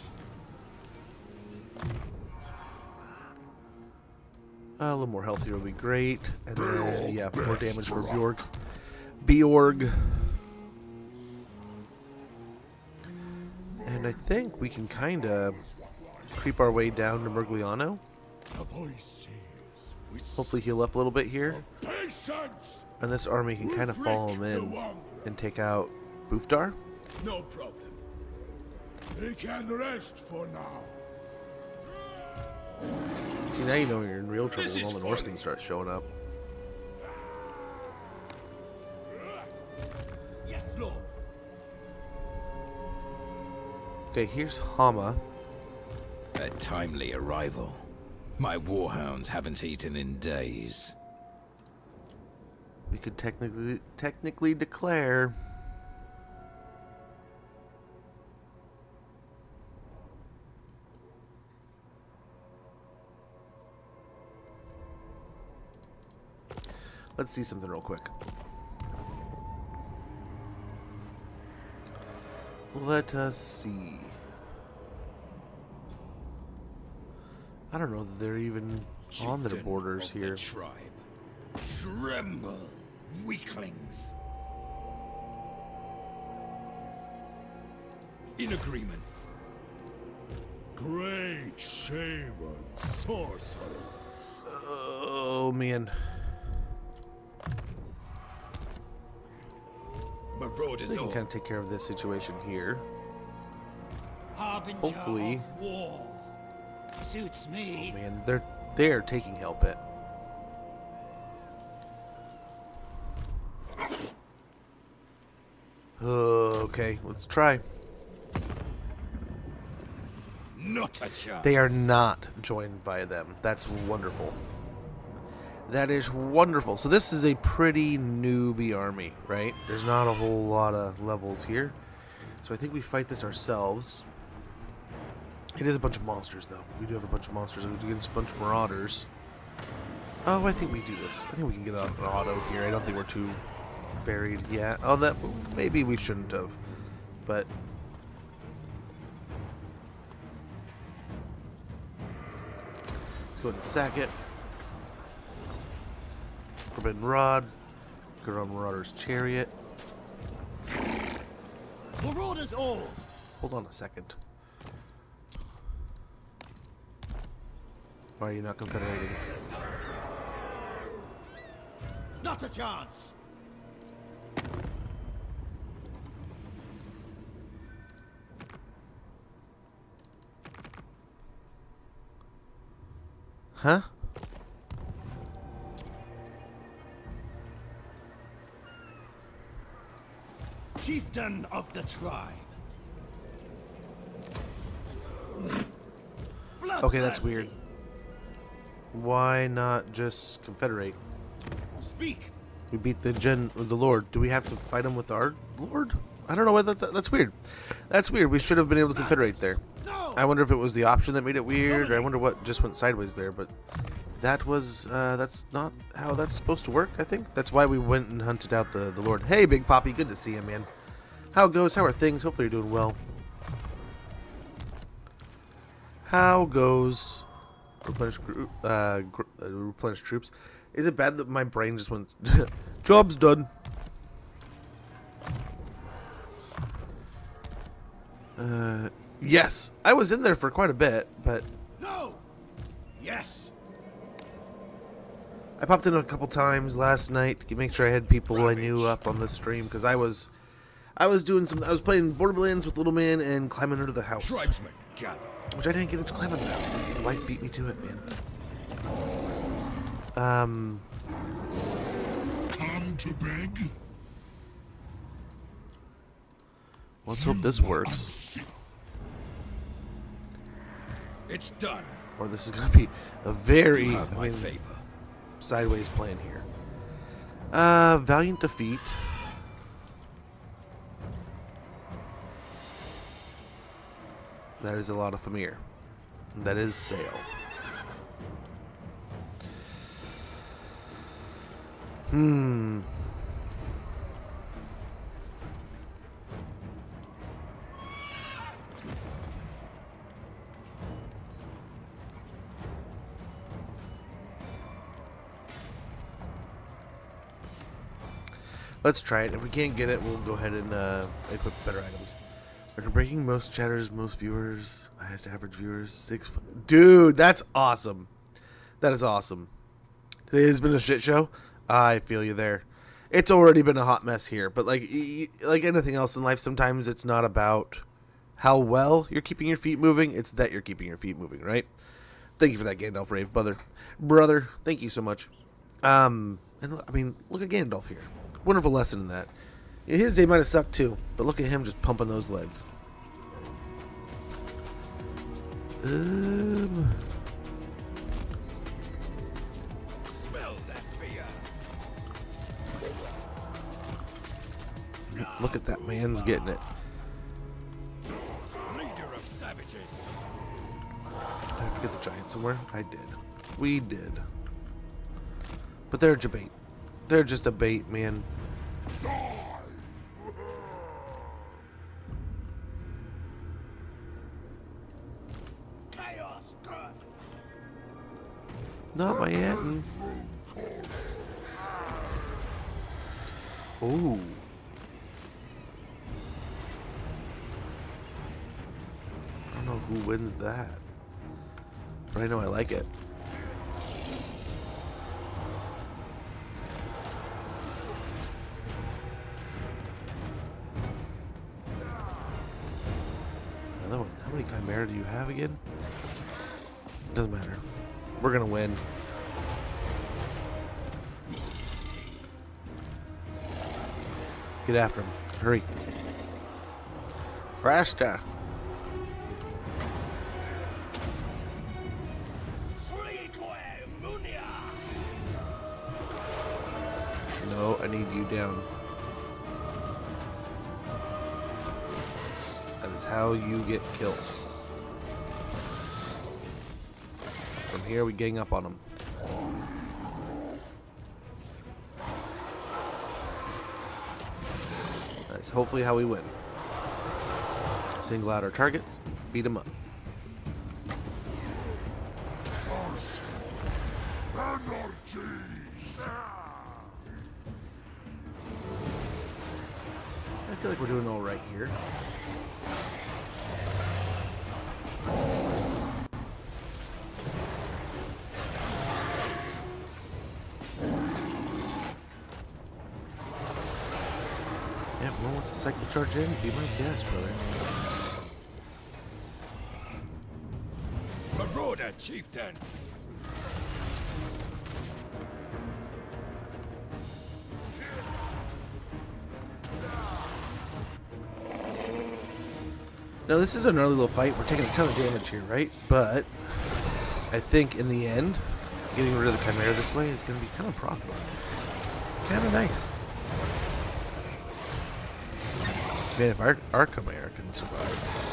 A little more health here would be great. And then, yeah, more damage for Bjorg. And I think we can kind of creep our way down to Mergliano. Hopefully heal up a little bit here. And this army can kind of follow him in and take out Boofdar. No problem. They can rest for now. See, now you know you're in real trouble when all the Norskins start showing up. Yes, Lord. Okay, here's Hama. A timely arrival. My warhounds haven't eaten in days. We could technically declare. Let's see something real quick. Let us see. I don't know that they're even on their Chieftain borders of the here. tribe. Tremble, weaklings. In agreement. Great shame and sorcery. Oh man. Marauders They can all. kind of take care of this situation here. Harbinger Hopefully. of war. Suits me. Man, they're taking help it. Okay, let's try. Not a chance. They are not joined by them. That's wonderful. That is wonderful. So this is a pretty newbie army, right? There's not a whole lot of levels here. So I think we fight this ourselves. It is a bunch of monsters, though. We do have a bunch of monsters against a bunch of marauders. Oh, I think we do this. I think we can get an auto here. I don't think we're too buried yet. Oh, that maybe we shouldn't have. But let's go ahead and sack it. Forbidden Rod. Go on Marauder's Chariot. Marauders all. Hold on a second. Why are you not confederating? Not a chance. Huh? Chieftain of the tribe. Okay, that's Bloodthirsty. weird. Why not just confederate? Speak. We beat the Lord. Do we have to fight him with our Lord? I don't know why that's weird. That's weird. We should have been able to confederate there. No. I wonder if it was the option that made it weird, or I wonder what just went sideways there, but that was, that's not how that's supposed to work, I think. That's why we went and hunted out the Lord. Hey, Big Poppy, good to see you, man. How goes? How are things? Hopefully you're doing well. How goes replenish troops? Is it bad that my brain just went, job's done? Yes, I was in there for quite a bit, but No. Yes. I popped in a couple times last night to make sure I had people I knew up on the stream because I was playing Borderlands with Little Man and climbing under the house, Tribesmen, gather. which I didn't get to climb under the house. The wife beat me to it, man. Come to beg? Let's hope this works, It's done. or this is gonna be a very You have my favor. sideways plan here. Valiant defeat. That is a lot of Famir. That is Sail. Let's try it. If we can't get it, we'll go ahead and equip better items. Record breaking, most chatters, most viewers, highest average viewers, 6. Dude, that's awesome. That is awesome. Today has been a shit show. I feel you there. It's already been a hot mess here, but like anything else in life, sometimes it's not about how well you're keeping your feet moving. It's that you're keeping your feet moving, right? Thank you for that, Gandalf Rave, brother. Thank you so much. And I mean, look at Gandalf here. Wonderful lesson in that. His day might have sucked too, but look at him just pumping those legs. Smell that fear. Look at that man's getting it. Leader of savages. Did I forget the giant somewhere? I did. We did. But they're a bait. They're just a bait, man. Not my Anton. Ooh. I don't know who wins that, but I know I like it. Another one. How many Chimera do you have again? Doesn't matter. We're gonna win. Get after him. Hurry. Faster. No, I need you down. That is how you get killed. From here, we gang up on them. That's hopefully how we win. Single out our targets, beat them up. I feel like we're doing all right here. Yeah, if no one wants to cycle charge in, be my guest, brother. Marauder chieftain. Now this is an early little fight. We're taking a ton of damage here, right? But I think in the end, getting rid of the Chimera this way is going to be kind of profitable. Kind of nice. Man, if our Chimera can survive.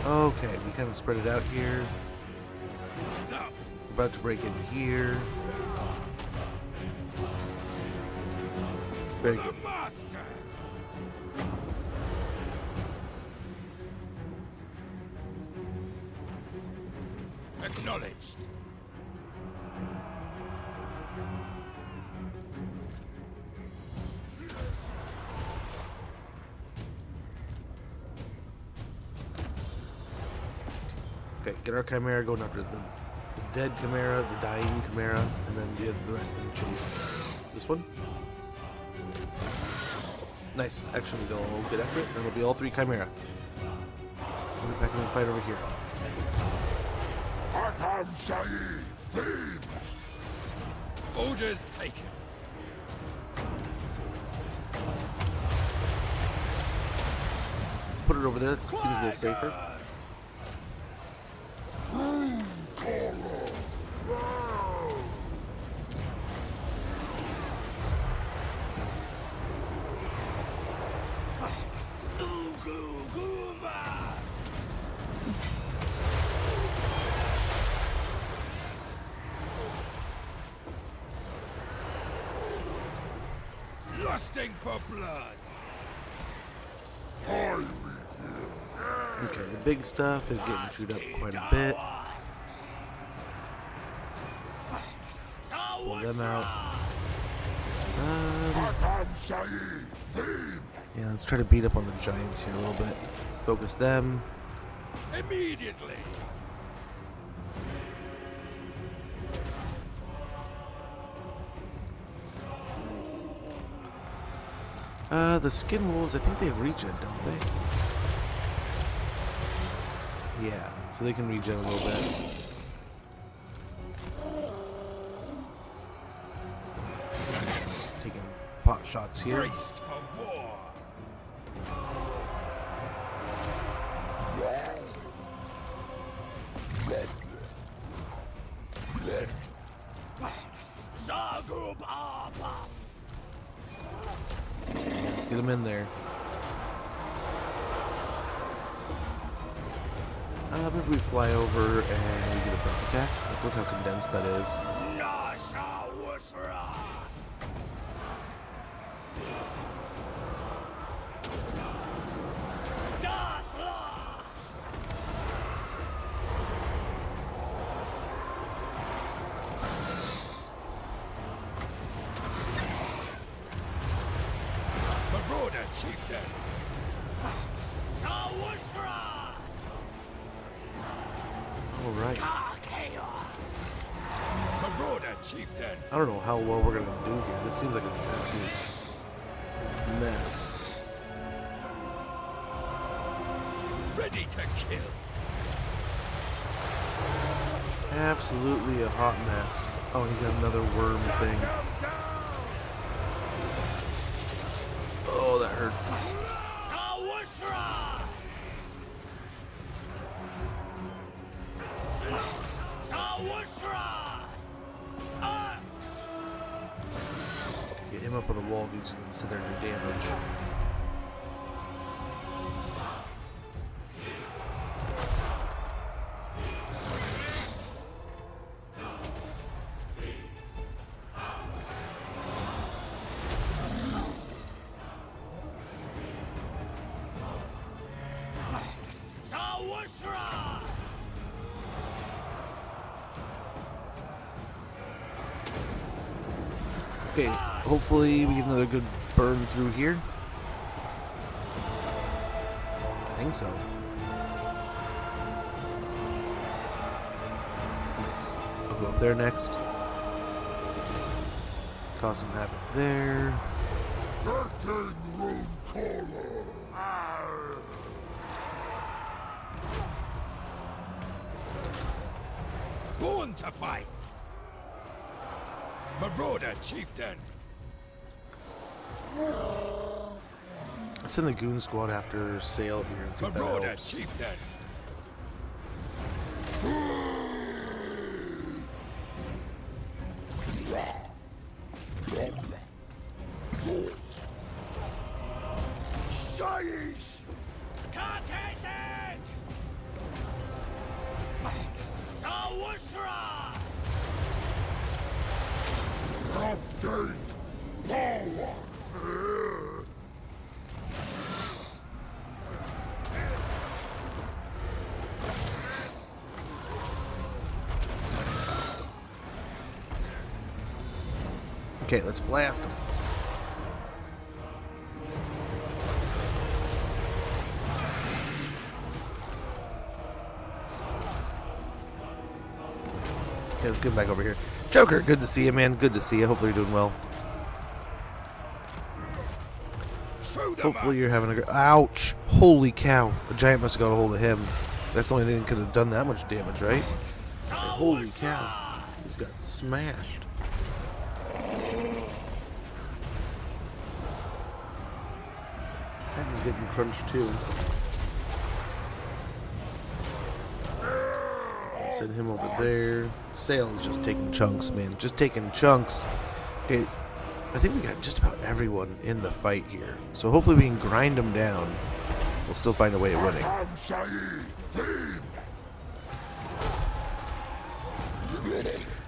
Okay, we kind of spread it out here. We're about to break in here. Very good. Acknowledged. Okay, get our Chimera going after the dead Chimera, the dying Chimera, and then the rest in chase. This one. Nice. Actually, they'll get after it. Then it'll be all three Chimera. We'll be back in the fight over here. Orders taken. Put it over there. That seems a little safer. Lusting for blood. Okay, the big stuff is getting chewed up quite a bit. Pull them out. Yeah, let's try to beat up on the giants here a little bit. Focus them. Immediately. The skin wolves, I think they have regen, don't they? Yeah, so they can regen a little bit. Taking pot shots here. Braced for war. Let's get him in there. Maybe we fly over and we get a breath attack. Look how condensed that is. Marauder chieftain. Alright. Marauder chieftain. I don't know how well we're going to do here. This seems like an absolute mess. Ready to kill. Absolutely a hot mess. Oh, he's got another worm thing. Oh, that hurts. Get him up on the wall if he's going to sit there and do damage. Okay, hopefully we get another good burn through here. I think so. Nice. I'll go up there next. Cause some havoc there. Curtain room caller. Born to fight. Marauder chieftain. Let's send the goon squad after Sail here and see if that Marauder helps. chieftain. Shaiish. Update power. Okay, let's blast him. Okay, let's get him back over here. Joker, good to see you, man. Good to see you. Hopefully you're doing well. Hopefully you're having a good... Ouch! Holy cow. The giant must have got a hold of him. That's the only thing that could have done that much damage, right? Like, holy cow. He's got smashed. And he's getting crunched too. Send him over there. Sail is just taking chunks, man. Just taking chunks. Okay, I think we got just about everyone in the fight here. So hopefully we can grind them down. We'll still find a way of winning.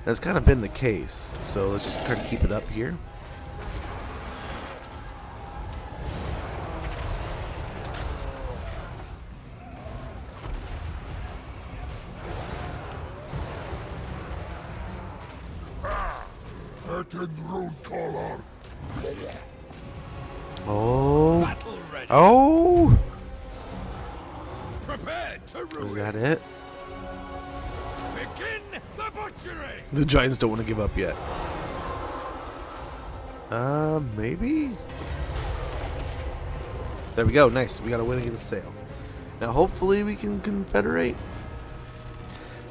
That's kind of been the case. So let's just try to keep it up here. Oh. Oh. Prepared to ruin. Is that it? Begin the butchery. The Giants don't want to give up yet. Maybe? There we go. Nice. We got a win against Sale. Now, hopefully, we can confederate.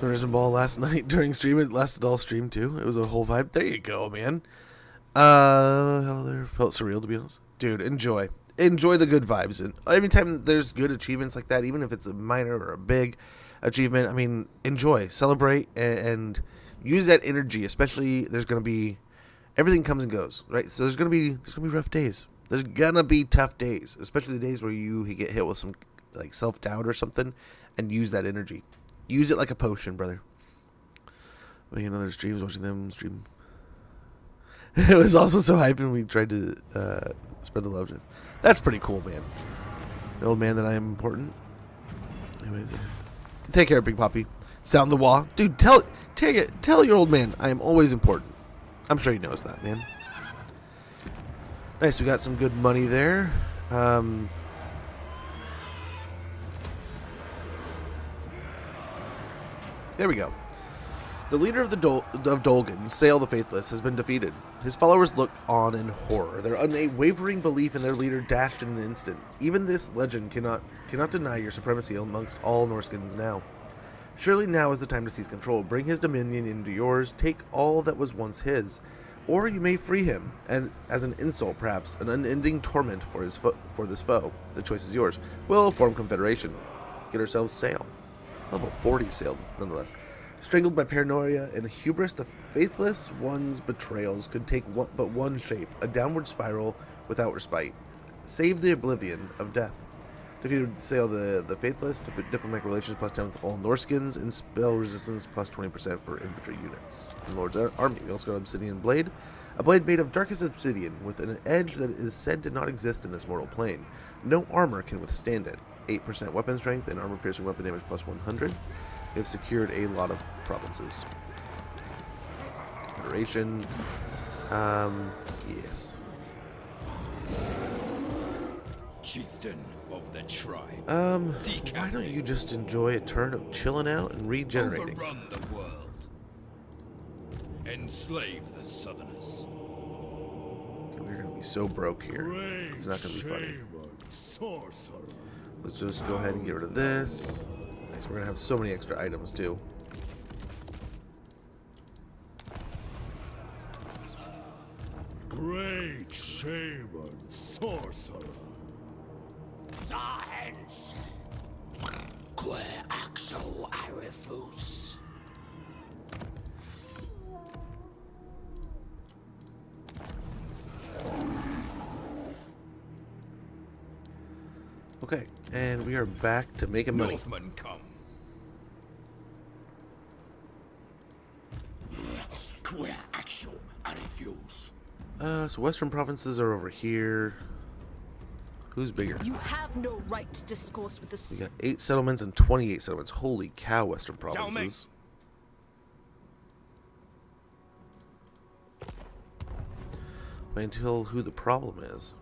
Tourism Ball last night during stream. It lasted all stream, too. It was a whole vibe. There you go, man. There felt surreal, to be honest. Dude, enjoy. Enjoy the good vibes. And every time there's good achievements like that, even if it's a minor or a big achievement, I mean, enjoy. Celebrate and use that energy. Especially, there's going to be... Everything comes and goes, right? So there's going to be rough days. There's going to be tough days. Especially the days where you get hit with some like self-doubt or something, and use that energy. Use it like a potion, brother. Well, you know, there's streams, watching them stream. It was also so hype, and we tried to spread the love. That's pretty cool, man. The old man that I am important. Anyways, take care, Big Poppy. Sound the wall, dude. Tell your old man I am always important. I'm sure he knows that, man. Nice, we got some good money there. There we go. The leader of the Dolgan, Sale the Faithless, has been defeated. His followers look on in horror. Their unwavering belief in their leader dashed in an instant. Even this legend cannot deny your supremacy amongst all Norskins now. Surely now is the time to seize control. Bring his dominion into yours. Take all that was once his. Or you may free him, and as an insult, perhaps, an unending torment for this foe. The choice is yours. We'll form confederation. Get ourselves Sale. Level 40 Sale, nonetheless. Strangled by paranoia and hubris, the Faithless One's betrayals could take but one shape, a downward spiral without respite. Save the oblivion of death. Defeated Sale the Faithless, diplomatic relations plus 10 with all Norskins, and spell resistance plus 20% for infantry units. In Lord's army, we also got Obsidian Blade, a blade made of darkest obsidian with an edge that is said to not exist in this mortal plane. No armor can withstand it. 8% weapon strength and armor piercing weapon damage plus 100. We have secured a lot of provinces. Federation. Yes. Chieftain of the tribe. Why don't you just enjoy a turn of chilling out and regenerating? Overrun the world. Enslave the Southerners. Okay, we're gonna be so broke here. It's not gonna be funny. Let's just go ahead and get rid of this. Nice, we're gonna have so many extra items too. Great shaman sorcerer. Zahens. Que axo arifus. Okay, and we are back to making money. Northmen come. Que axo arifus. So western provinces are over here. Who's bigger? You have no right to discourse with the... We got 8 settlements and 28 settlements. Holy cow, western provinces. Wait until who the problem is.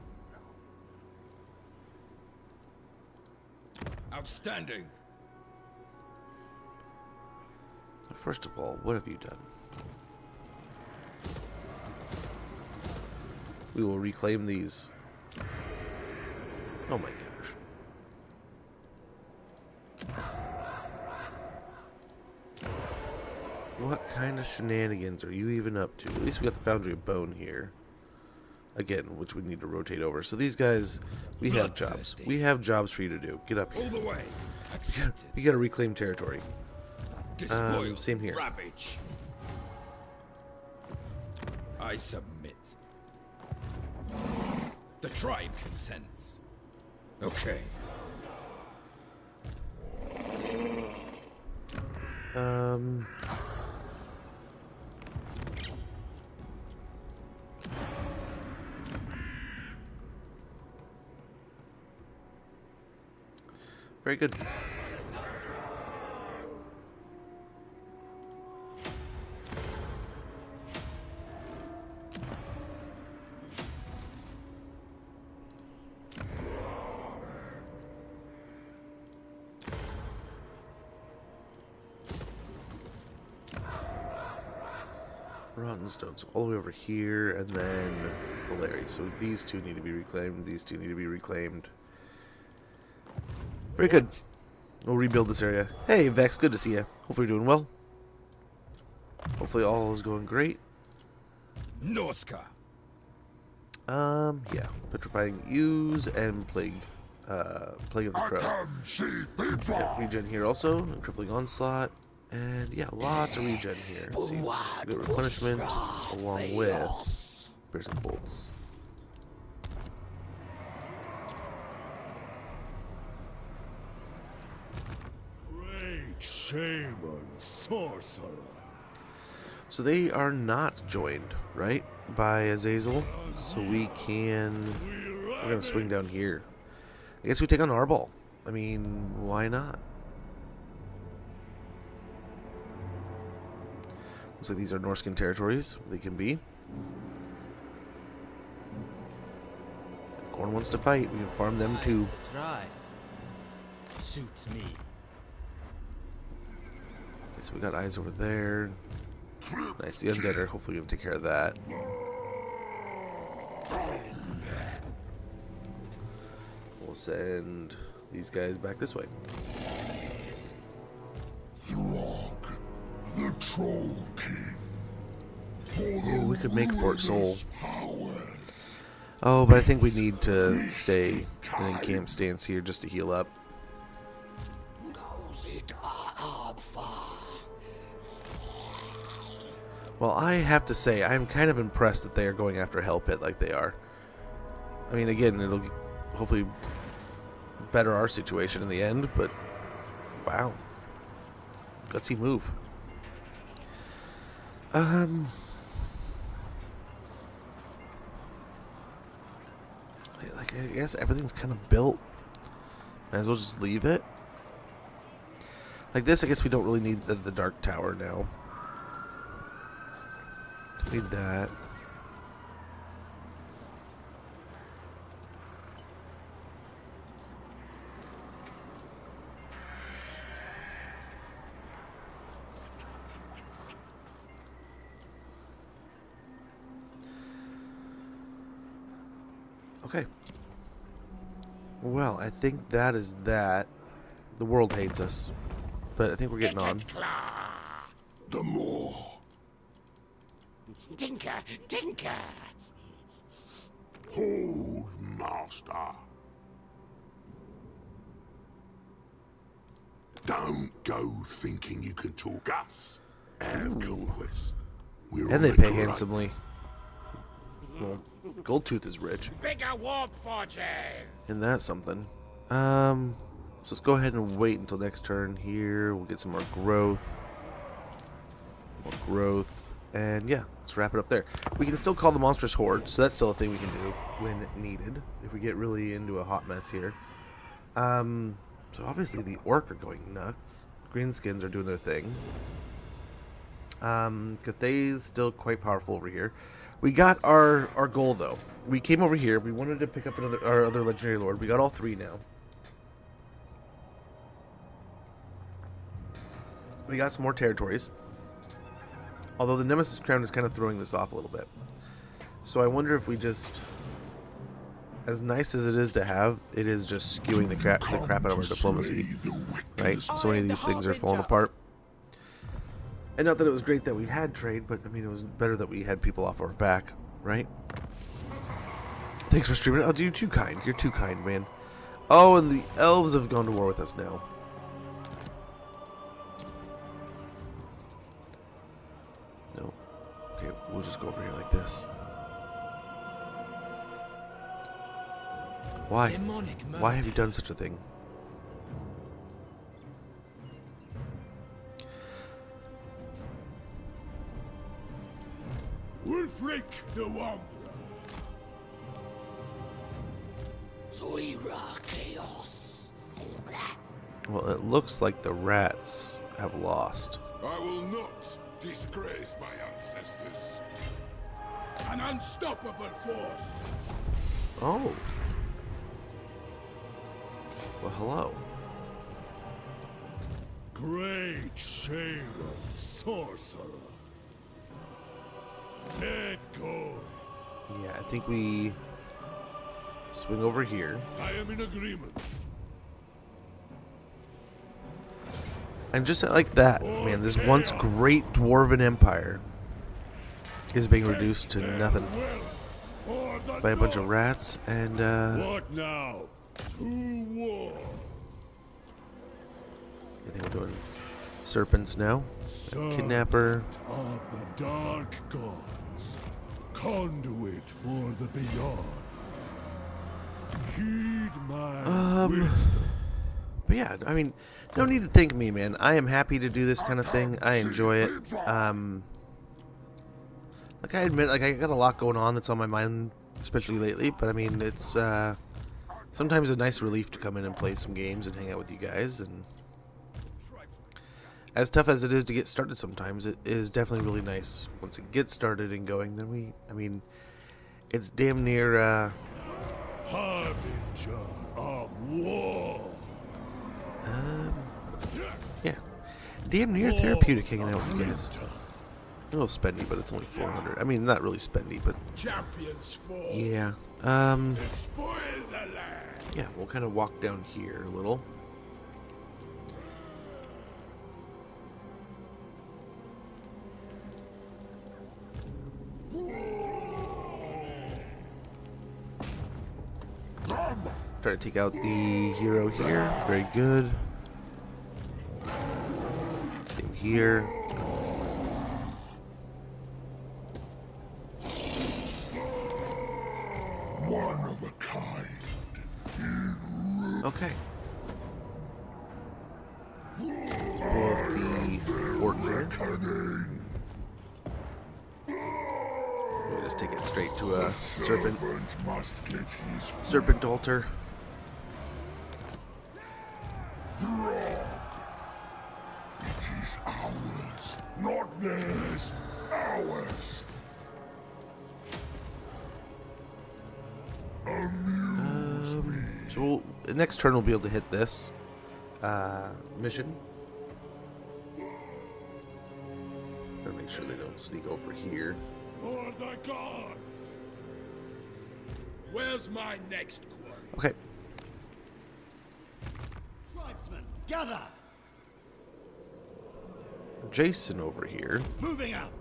Outstanding. First of all, what have you done? We will reclaim these. Oh my gosh. What kind of shenanigans are you even up to? At least we got the Foundry of Bone here. Again, which we need to rotate over. So these guys, we have jobs. We have jobs for you to do. Get up here. All the way. You gotta reclaim territory. Despoil. Same here. Ravage. I submit. The tribe consents. Okay. Very good. Rotten Stone, so all the way over here, and then Valeri. So these two need to be reclaimed. These two need to be reclaimed. Very good. We'll rebuild this area. Hey, Vex, good to see you. Hopefully you're doing well. Hopefully all is going great. Norsca. Yeah. Petrifying Ooze and Plague. Plague of the Crow. Yeah, regen here also. And crippling Onslaught. And yeah, lots of regen here. It seems. Good replenishment along with piercing bolts. Great shaman, sorcerer. So they are not joined, right, by Azazel. So we can. We're gonna swing down here. I guess we take on Arbol. I mean, why not? Looks like these are Norscan territories. They can be. If Khorne wants to fight, we can farm them too. Tride. Suits me. Okay, so we got eyes over there. Nice, the undead are hopefully going to take care of that. We'll send these guys back this way. Throgg, the Troll King. Ooh, we could make Fort Soul. Oh, but I think we need to stay in a camp stance here just to heal up. Well, I have to say, I'm kind of impressed that they are going after Hell Pit like they are. I mean, again, it'll hopefully better our situation in the end, but wow. Gutsy move. Like, I guess everything's kind of built. Might as well just leave it. Like this, I guess we don't really need the Dark Tower now. Need that. Okay. Well, I think that is that. The world hates us, but I think we're getting on. The more. Tinker, tinker. Hold, master. Don't go thinking you can talk us out of conquest. We're And on they the pay grind. handsomely. Well, Goldtooth is rich. Bigger warp forges. And that's something. So let's go ahead and wait until next turn here. We'll get some more growth. More growth. And yeah, let's wrap it up there. We can still call the Monstrous Horde, so that's still a thing we can do when needed. If we get really into a hot mess here. So obviously the Orc are going nuts. Greenskins are doing their thing. Cathay's still quite powerful over here. We got our goal though. We came over here. We wanted to pick up our other legendary lord. We got all three now. We got some more territories. Although the Nemesis Crown is kind of throwing this off a little bit. So I wonder if we just, as nice as it is to have, it is just skewing the crap out of our diplomacy. Right? So many of these things are falling apart. And not that it was great that we had trade, but I mean, it was better that we had people off our back, right? Thanks for streaming. Oh, you're too kind. You're too kind, man. Oh, and the elves have gone to war with us now. No. Okay, we'll just go over here like this. Why? Why have you done such a thing? Wulfric the Wanderer. Zoira chaos. Well, it looks like the rats have lost. I will not disgrace my ancestors. An unstoppable force. Oh. Well, hello. Great shaman, sorcerer. Let go. Yeah, I think we swing over here. I am in agreement. And just like that, man, this once great dwarven empire is being reduced to nothing by a bunch of rats and What now? To war. I think we're doing serpents now. Kidnapper. Of the dark gods, conduit for the beyond. Heed my wisdom. But yeah, I mean, no need to thank me, man. I am happy to do this kind of thing. I enjoy it. Like I admit, like I got a lot going on that's on my mind, especially lately. But I mean, it's sometimes a nice relief to come in and play some games and hang out with you guys. And as tough as it is to get started, sometimes it is definitely really nice once it gets started and going. Then I mean, it's damn near. Harbinger of war. Yeah, damn near therapeutic hanging out with you guys. A little spendy, but it's only 400. I mean, not really spendy, but Champions fall. yeah. Spoil the land. Yeah, we'll kind of walk down here a little. Try to take out the hero here. Very good. Same here. One of a kind. Okay. Pull up the fort here. We'll just take it straight to a serpent Must get his serpent altar. Throgg. It is ours, not theirs. Ours. So the next turn we'll be able to hit this mission. Gotta make sure they don't sneak over here. For the gods. Where's my next quarry? Okay. Tribesmen, gather! Jason over here. Moving out!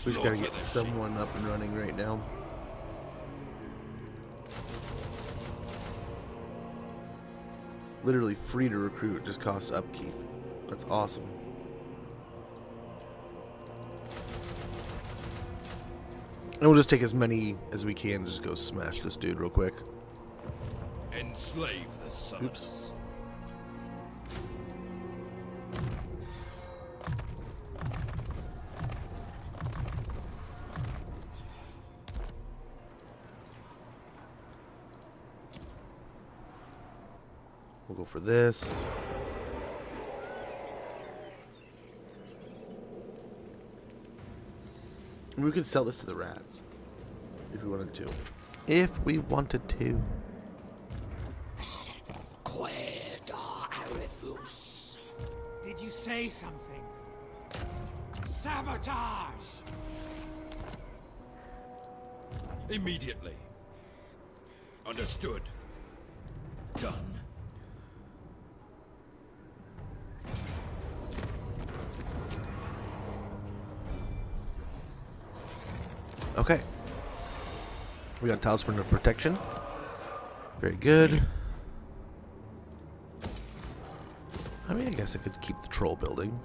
We just gotta get someone up and running right now. Literally free to recruit, just costs upkeep. That's awesome. And we'll just take as many as we can, just go smash this dude real quick. Enslave the sons. Oops. We'll go for this. And we could sell this to the rats. If we wanted to. If we wanted to. Queda Arifus. Did you say something? Sabotage! Immediately. Understood. Done. Okay. We got Talisman of Protection. Very good. I mean, I guess I could keep the troll building.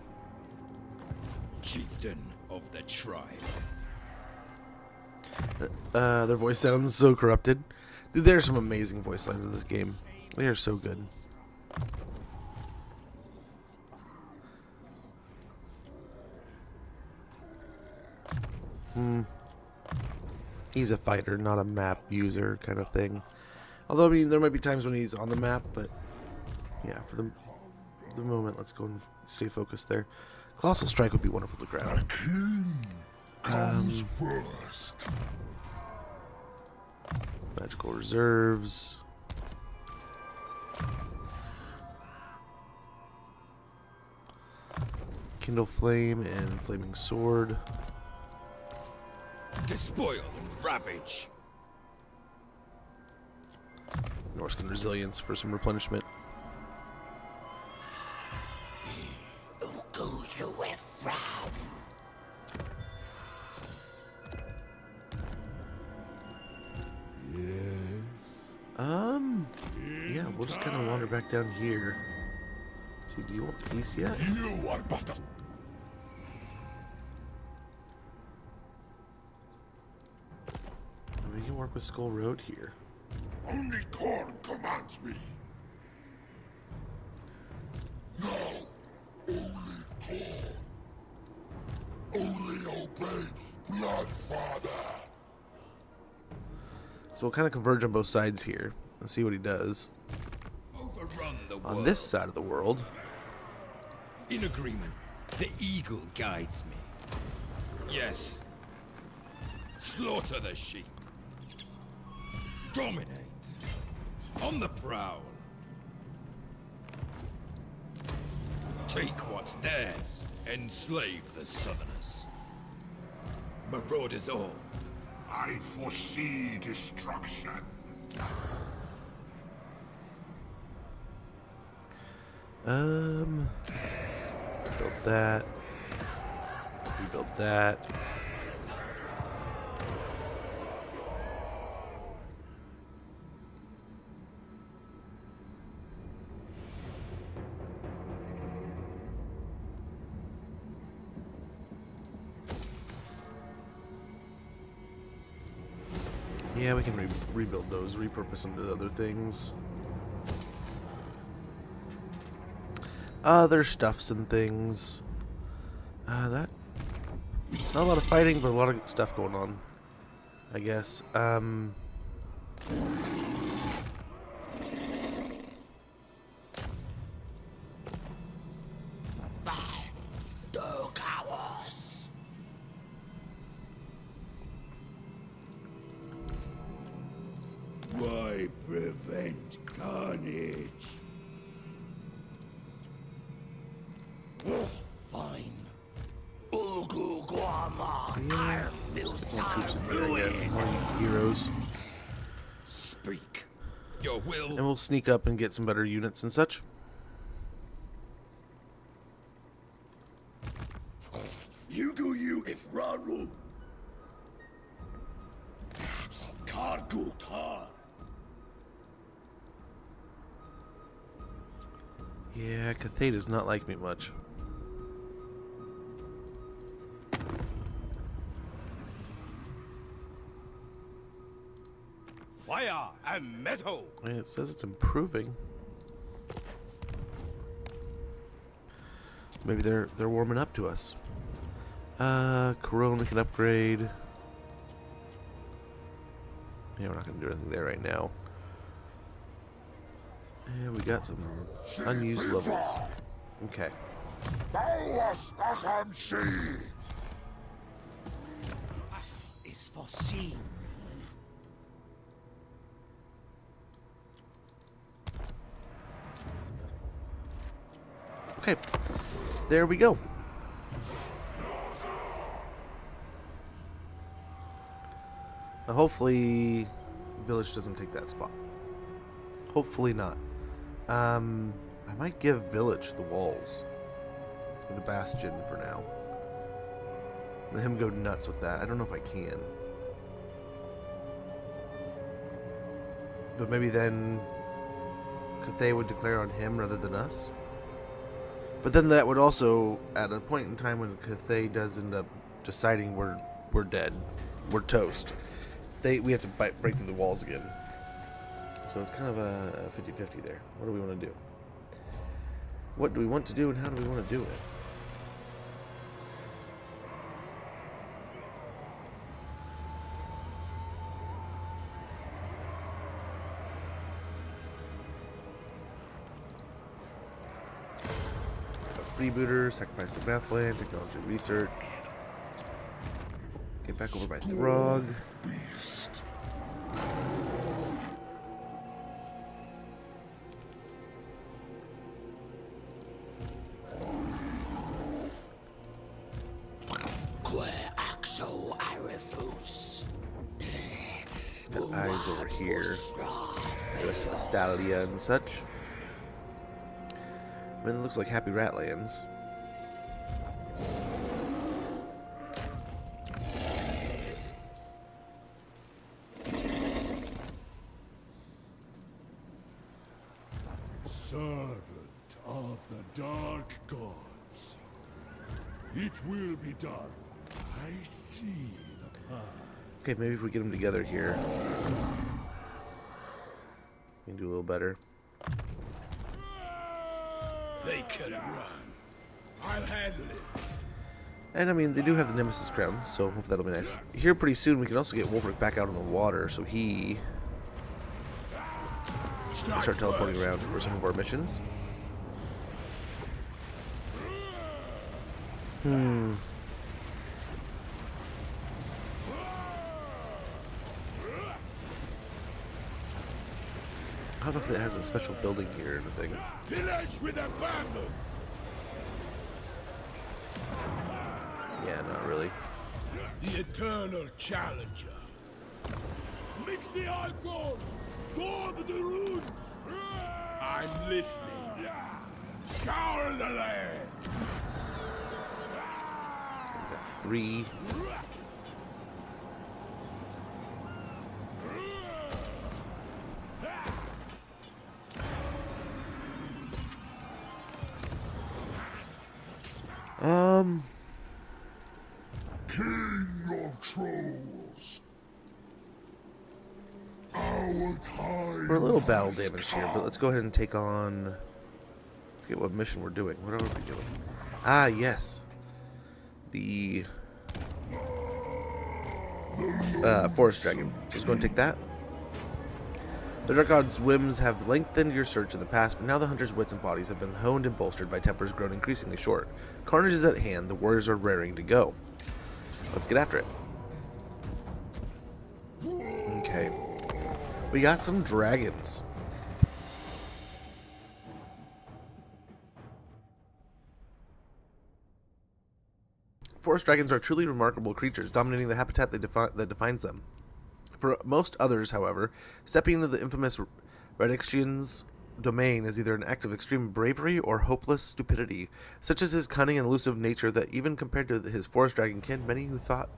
Chieftain of the tribe. Their voice sounds so corrupted. Dude, there are some amazing voice lines in this game. They are so good. He's a fighter, not a map user kind of thing. Although, I mean, there might be times when he's on the map, but yeah, for the moment, let's go and stay focused there. Colossal Strike would be wonderful to grab. King comes first. Magical Reserves. Kindle Flame and Flaming Sword. Despoil and ravage. Norscan Resilience for some replenishment. Yeah, we'll just kind of wander back down here. See, do you want peace yet? You are but a We can work with Skull Road here. only corn commands me. No, only corn. Only obey Bloodfather. So we'll kind of converge on both sides here and see what he does. Overrun the world. On this side of the world, In agreement. The eagle guides me. Yes. Slaughter the sheep. Dominate. On the prowl. Take what's theirs. Enslave the southerners. Marauders all. I foresee destruction. build that. Rebuild that. Yeah, we can rebuild those, repurpose them to other things. Other stuffs and things. That not a lot of fighting, but a lot of stuff going on, I guess. Why prevent carnage? Fine. Ugu Guama, Yeah, let's get more troops in here, I guess. More heroes. Speak. Your will. And we'll sneak up and get some better units and such. You do you if Raru. Kargu Tar. Yeah, Cathay does not like me much. Fire and metal. And it says it's improving. Maybe they're warming up to us. Corona can upgrade. Yeah, we're not gonna do anything there right now. And we got some unused levels. Okay. Bawas Ahamshi. Is foreseen. Okay. There we go. Now hopefully village doesn't take that spot. Hopefully not. I might give village the walls. Or the bastion for now. Let him go nuts with that. I don't know if I can. But maybe then Cathay would declare on him rather than us. But then that would also, at a point in time when Cathay does end up deciding we're dead, we're toast, we have to break through the walls again. So it's kind of a 50-50 there. What do we want to do? What do we want to do and how do we want to do it? Freebooter, sacrifice to Mathland, technology research. Get back over by Throgg. Beast. guys over here. The rest of the Stalia and such. I mean, it looks like Happy Ratlands. Servant of the Dark Gods. It will be done. I see the path. Okay, maybe if we get them together here, we can do a little better. They can run. I'll handle it. And I mean, they do have the Nemesis crown, so hopefully that'll be nice. Here pretty soon we can also get Wolfric back out on the water, so he can start teleporting around for some of our missions. I don't know if it has a special building here or anything. Pillage with abandon. Yeah, not really. The eternal challenger. Mix the icons. Guard the runes. I'm listening. Scour the land. We got 3. King of Trolls. Our time. We're a little battle damaged here, but let's go ahead and take on. I forget what mission we're doing. What are we doing? Ah, yes. The Forest Dragon. So let's go and take that. The Dark God's whims have lengthened your search in the past, but now the hunter's wits and bodies have been honed and bolstered by tempers grown increasingly short. Carnage is at hand. The warriors are raring to go. Let's get after it. Okay. We got some dragons. Forest dragons are truly remarkable creatures, dominating the habitat that defines them. For most others, however, stepping into the infamous Redixian's domain is either an act of extreme bravery or hopeless stupidity. Such is his cunning and elusive nature that even compared to his forest dragon kin, many who thought...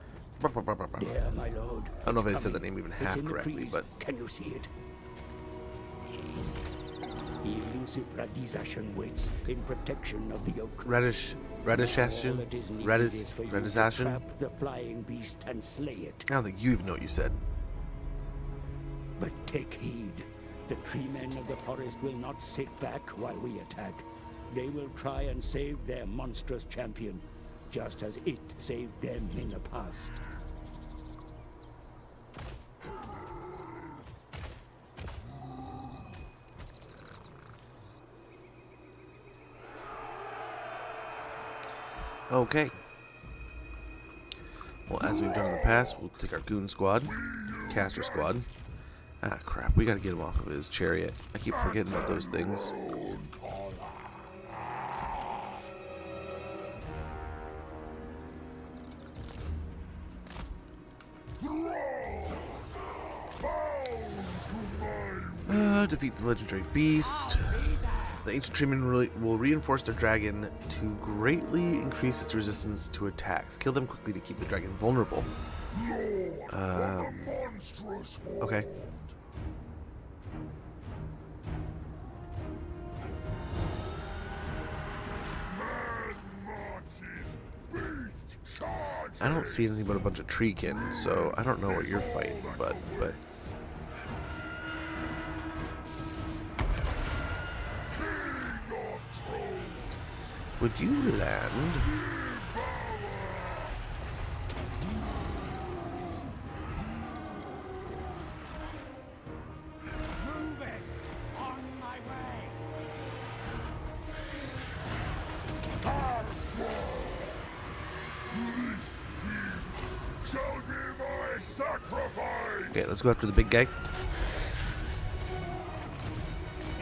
There, my lord. I don't know if I said that name even half correctly, but... Can you see it? The elusive Radizashan waits in protection of the oak. Radizashan? Radizashan? Trap the flying beast and slay it. I don't think you even know what you said. But take heed. The tree men of the forest will not sit back while we attack. They will try and save their monstrous champion, just as it saved them in the past. Okay. Well, as we've done in the past, we'll take our goon squad, caster squad. Ah, crap. We gotta get him off of his chariot. I keep forgetting about those things. Defeat the legendary beast. The ancient treemen will reinforce their dragon to greatly increase its resistance to attacks. Kill them quickly to keep the dragon vulnerable. Okay. I don't see anything but a bunch of treekin, so I don't know what you're fighting, but would you land? Move it. On my way. Shall be my sacrifice. Okay, let's go after the big guy.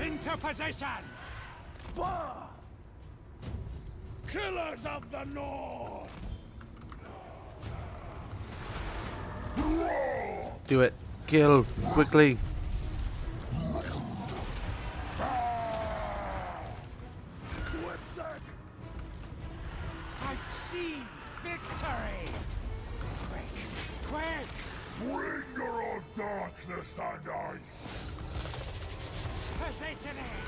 Into position. Bah! Killers of the North. Do it. Kill quickly. I've seen victory! Quick! Quick! Bringer of darkness and ice! Positioning!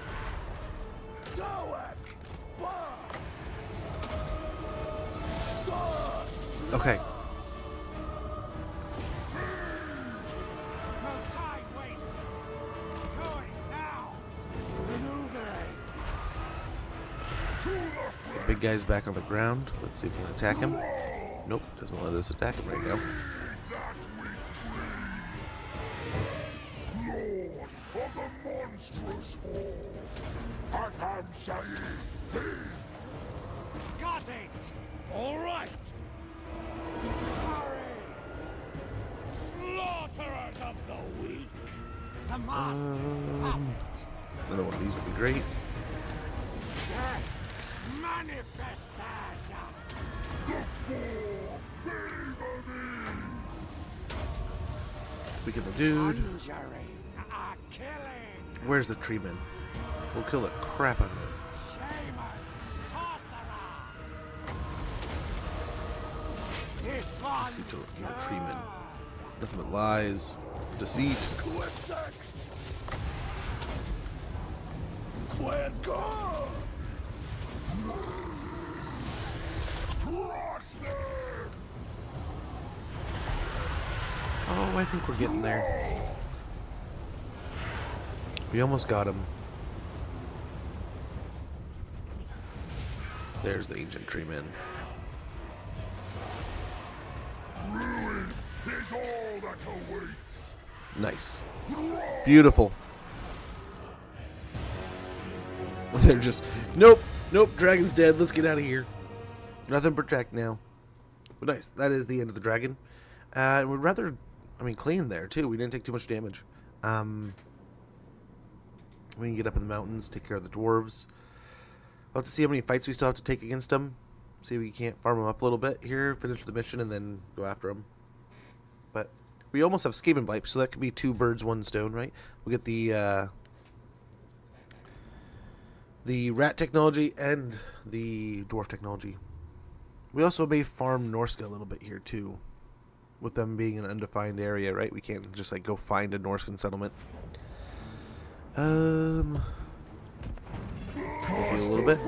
Doak! Bark! Okay. No time wasted! Going now! Maneuvering! The big guy's back on the ground. Let's see if we can attack him. Nope, doesn't let us attack him right now. That which breathes! Lord of the monstrous horde! Atham Saeed! Got it! All right! Hurry! Slaughterers of the weak! The master's puppet! Another one of these would be great. Death manifested! The four favor me! Weaken the dude. Conjuring a killing! Where's the treeman? We'll kill the crap out of him. Shaman sorcerer! This one! See to no treeman. Nothing but lies, deceit. Quetzak! Quengar! Crush them! Oh, I think we're getting there. We almost got him. There's the ancient treeman. Ruin is all that awaits! Nice. Beautiful. They're just, nope, dragon's dead. Let's get out of here. Nothing to protect now. But nice. That is the end of the dragon. And we'd rather, clean there too. We didn't take too much damage. We can get up in the mountains, take care of the dwarves. We'll have to see how many fights we still have to take against them. See if we can't farm them up a little bit here, finish the mission, and then go after them. But we almost have Skaven Blight, so that could be 2 birds, 1 stone, right? We'll get the rat technology and the dwarf technology. We also may farm Norsca a little bit here too, with them being an undefined area, right? We can't just like go find a Norscan settlement. Maybe a little bit.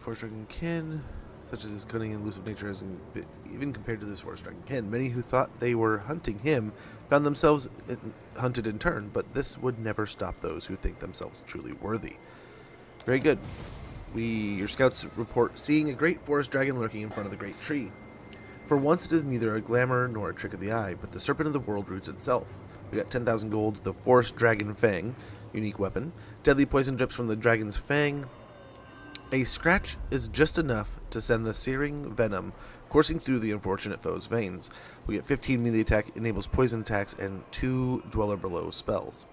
Forest Dragon kin, such as his cunning and elusive nature, has even compared to this Forest Dragon kin. Many who thought they were hunting him found themselves hunted in turn, but this would never stop those who think themselves truly worthy. Very good. Your scouts report seeing a great forest dragon lurking in front of the great tree. For once, it is neither a glamour nor a trick of the eye, but the serpent of the world roots itself. We got 10,000 gold, the Forest Dragon Fang, unique weapon. Deadly poison drips from the dragon's fang. A scratch is just enough to send the searing venom coursing through the unfortunate foe's veins. We get 15 melee attack, enables poison attacks, and 2 Dweller Below spells.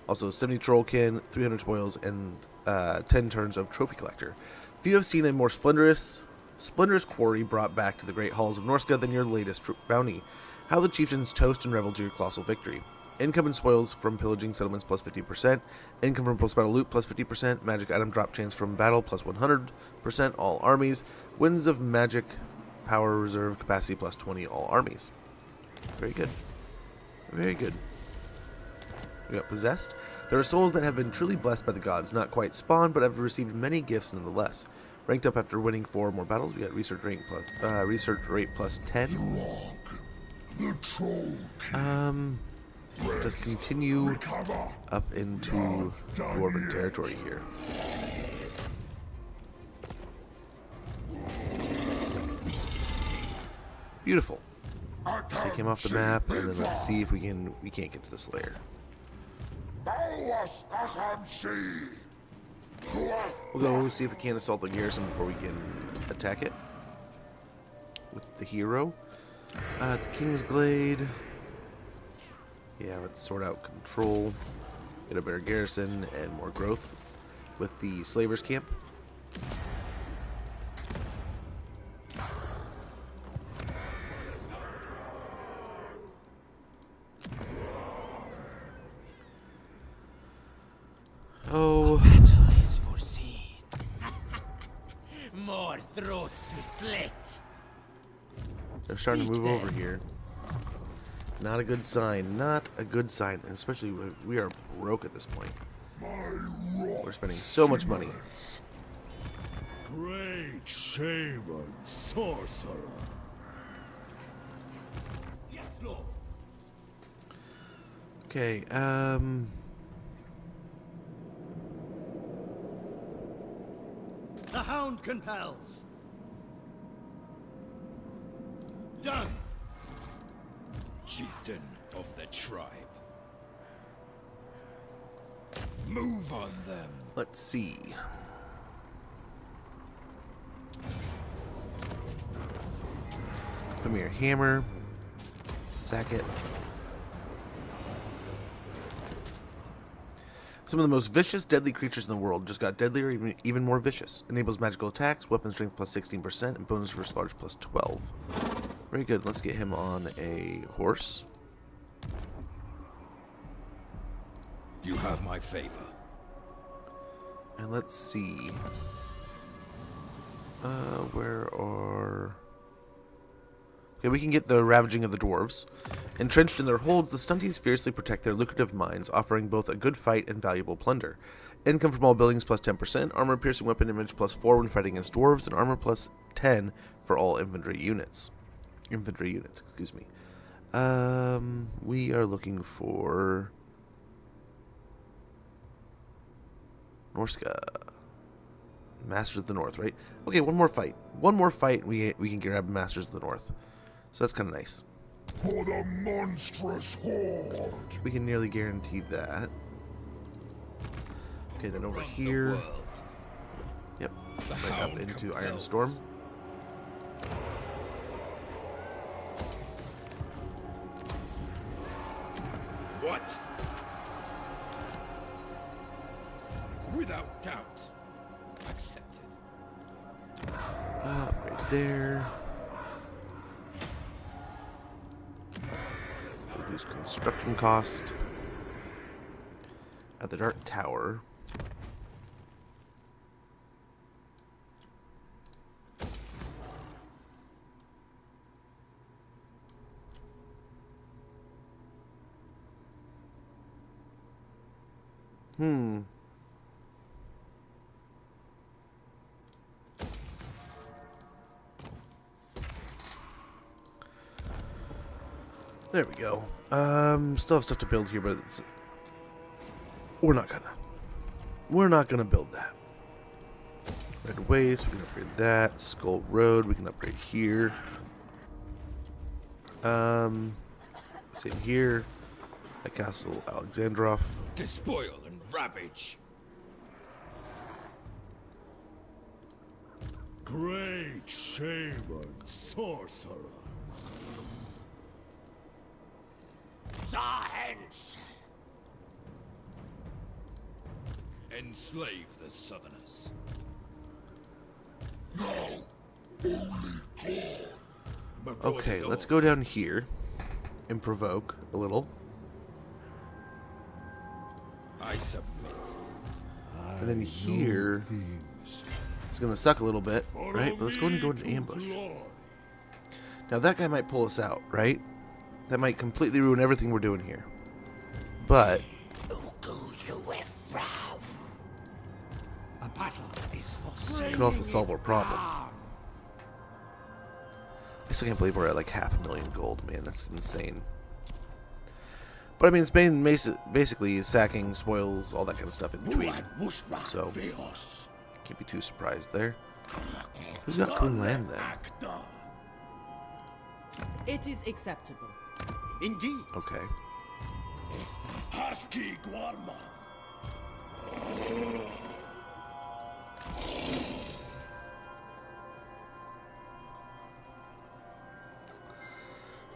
Also 70 Trollkin, 300 spoils, and 10 turns of Trophy Collector. If you have seen a more splendorous quarry brought back to the great halls of Norsca than your latest bounty, how the chieftains toast and revel to your colossal victory. Income and spoils from pillaging settlements plus 50%, income from post-battle loot plus 50%, magic item drop chance from battle plus 100%, all armies, winds of magic power reserve capacity plus 20, all armies. Very good. Very good. We got possessed. There are souls that have been truly blessed by the gods, not quite spawned, but have received many gifts nonetheless. Ranked up after winning 4 more battles, we got research rate plus 10. Throgg, the troll Just continue up into dwarven territory here. Beautiful. Take him off the map, and then let's see if we can't get to the Slayer. We'll go see if we can assault the garrison before we can attack it with the hero. The King's Glade. Yeah, let's sort out control, get a better garrison, and more growth with the Slavers Camp. Oh, Battle is foreseen. More throats to slit. they're starting to Speak move over then. here. Not a good sign. Not a good sign. And especially we are broke at this point. We're spending so much money. Great shaman sorcerer. Yes, Lord. Okay, The hound compels. Done. Chieftain of the tribe. Move on them. let's see. Familiar hammer. Sack it. Some of the most vicious, deadly creatures in the world just got deadlier, even more vicious. Enables magical attacks, weapon strength plus 16%, and bonus for large plus 12. Very good. Let's get him on a horse. You have my favor. And let's see. Where are... Okay, we can get the Ravaging of the Dwarves. Entrenched in their holds, the Stunties fiercely protect their lucrative mines, offering both a good fight and valuable plunder. Income from all buildings plus 10%, armor-piercing weapon damage plus 4 when fighting against dwarves, and armor plus 10 for all infantry units. Excuse me. We are looking for... Norsca. Masters of the North, right? Okay, one more fight. One more fight, we can grab Masters of the North. So that's kind of nice. For the monstrous horde. We can nearly guarantee that. Okay, then over Run the here. world. Yep. The Back up hound into compels. Iron Storm. What? Without doubt. Accepted. Right there. Reduce construction cost. At the Dark Tower. There we go. Still have stuff to build here, but it's... We're not gonna build that. Red Waste, we can upgrade that. Skull Road, we can upgrade here. Same here. At Castle Alexandrov. Despoil and ravage. Great shaman sorcerer. Hence. Enslave the Southerners. Okay, let's go down here and provoke a little. I submit. And then here, it's going to suck a little bit, right? But let's go ahead and go into ambush. Now that guy might pull us out, right? That might completely ruin everything we're doing here. But A battle is foreseen. it can also solve our problem. I still can't believe we're at like 500,000 gold, man. That's insane. But I mean, it's been basically sacking, spoils, all that kind of stuff in between. So, can't be too surprised there. Who's got Kun Land then? It is acceptable. Indeed. Okay. Husky Guarma.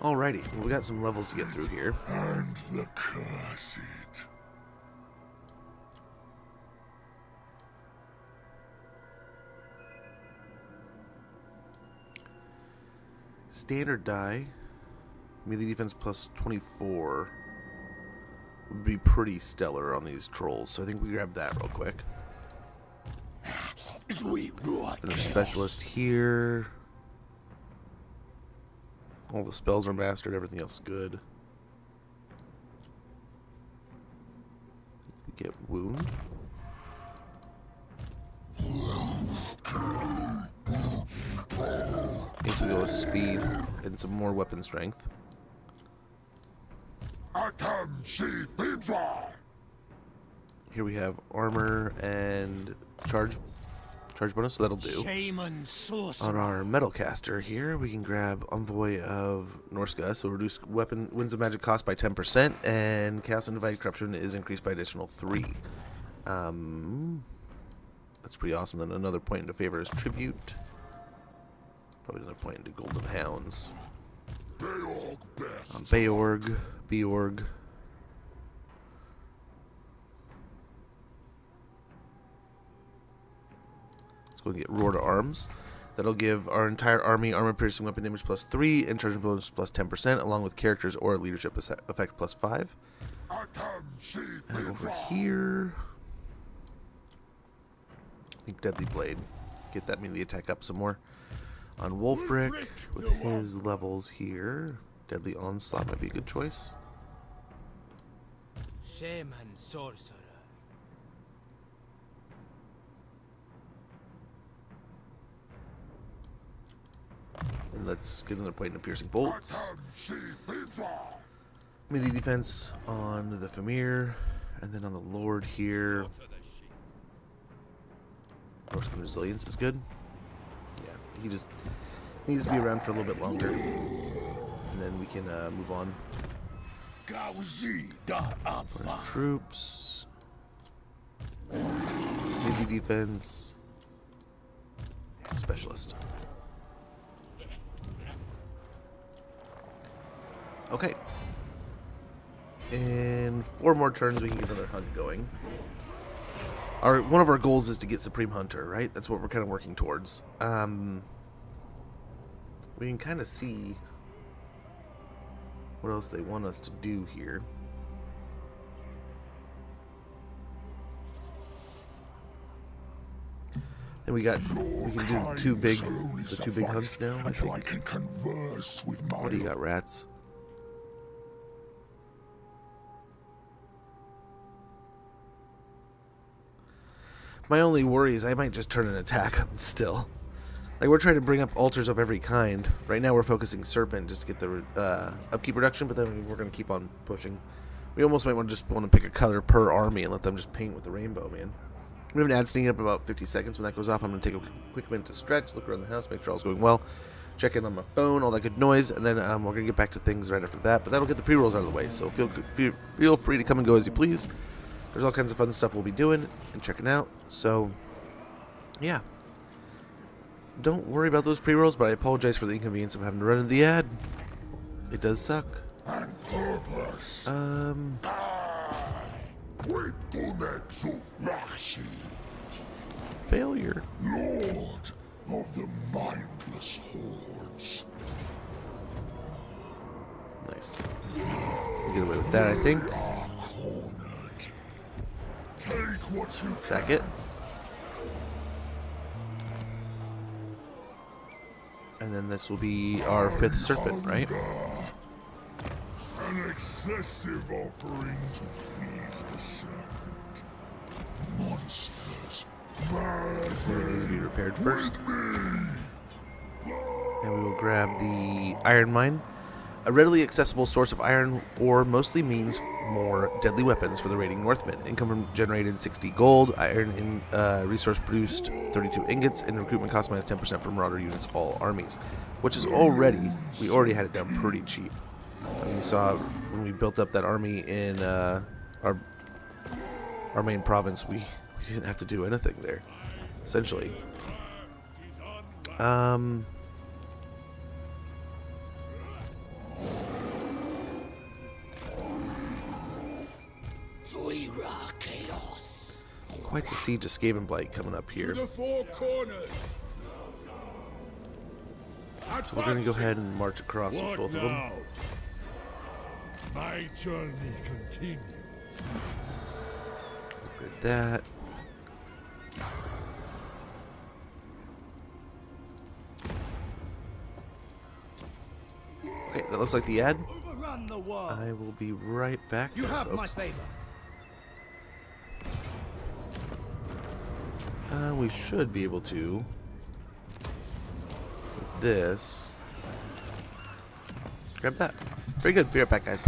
Alrighty, well, we got some levels to get through here. And the cursed. Standard die. Melee defense plus 24. would be pretty stellar on these trolls. So I think we grab that real quick. Finish specialist here. All the spells are mastered. Everything else is good. We get wound. Needs to go with speed and some more weapon strength. Here we have armor and charge bonus, so that'll do. On our metal caster here, we can grab Envoy of Norsca, so reduce weapon winds of magic cost by 10%, and Chaos and Divided Corruption is increased by additional 3. That's pretty awesome. Then another point into favor is Tribute. Probably another point into Golden Hounds. Beorg. Let's go and get Roar to Arms. That'll give our entire army armor piercing weapon damage plus 3 and charging bonus plus 10%, along with characters or leadership effect plus 5. And over here, I think Deadly Blade. Get that melee attack up some more. On Wolfric, with his levels here, Deadly Onslaught might be a good choice. Shaman Sorcerer. And let's get another point into Piercing Bolts. Melee defense on the Famir, and then on the Lord here. Norscan Resilience is good. Yeah, he just needs to be around for a little bit longer, and then we can move on. Troops. Melee defense. And specialist. Okay. In 4 more turns, we can get another hunt going. One of our goals is to get Supreme Hunter, right? That's what we're kind of working towards. We can kind of see what else they want us to do here. And we can do the two big hunts now. I think. What do you got, rats? My only worry is I might just turn an attack up still. Like, we're trying to bring up altars of every kind. Right now we're focusing Serpent just to get the upkeep reduction, but then we're going to keep on pushing. We almost might want to pick a color per army and let them just paint with the rainbow, man. We have an ad sneaking up about 50 seconds. When that goes off, I'm going to take a quick minute to stretch, look around the house, make sure all's going well, check in on my phone, all that good noise, and then we're going to get back to things right after that. But that'll get the pre-rolls out of the way, so feel free to come and go as you please. There's all kinds of fun stuff we'll be doing and checking out. So, yeah. Don't worry about those pre-rolls, but I apologize for the inconvenience of having to run into the ad. It does suck. Failure. Lord of the mindless hordes. Nice. Get away with that, I think. Sack it. And then this will be our 5th serpent, right? An excessive offering to feed the serpent. Monsters. This maybe needs to be repaired first. And we will grab the Iron Mine. A readily accessible source of iron ore mostly means more deadly weapons for the raiding Northmen. Income from generated 60 gold, iron in resource produced 32 ingots, and recruitment cost minus 10% for marauder units all armies. Which is we already had it down pretty cheap. You saw when we built up that army in our main province, we didn't have to do anything there, essentially. Quite the siege of Skavenblight coming up here. To the 4 corners. So we're going to go ahead and march across with both of them. My journey continues. Upgrade that. Okay, that looks like the ad. Overrun the wall. I will be right back. You have my folks. favor. We should be able to. With this. Grab that. Very good. Be right back, guys.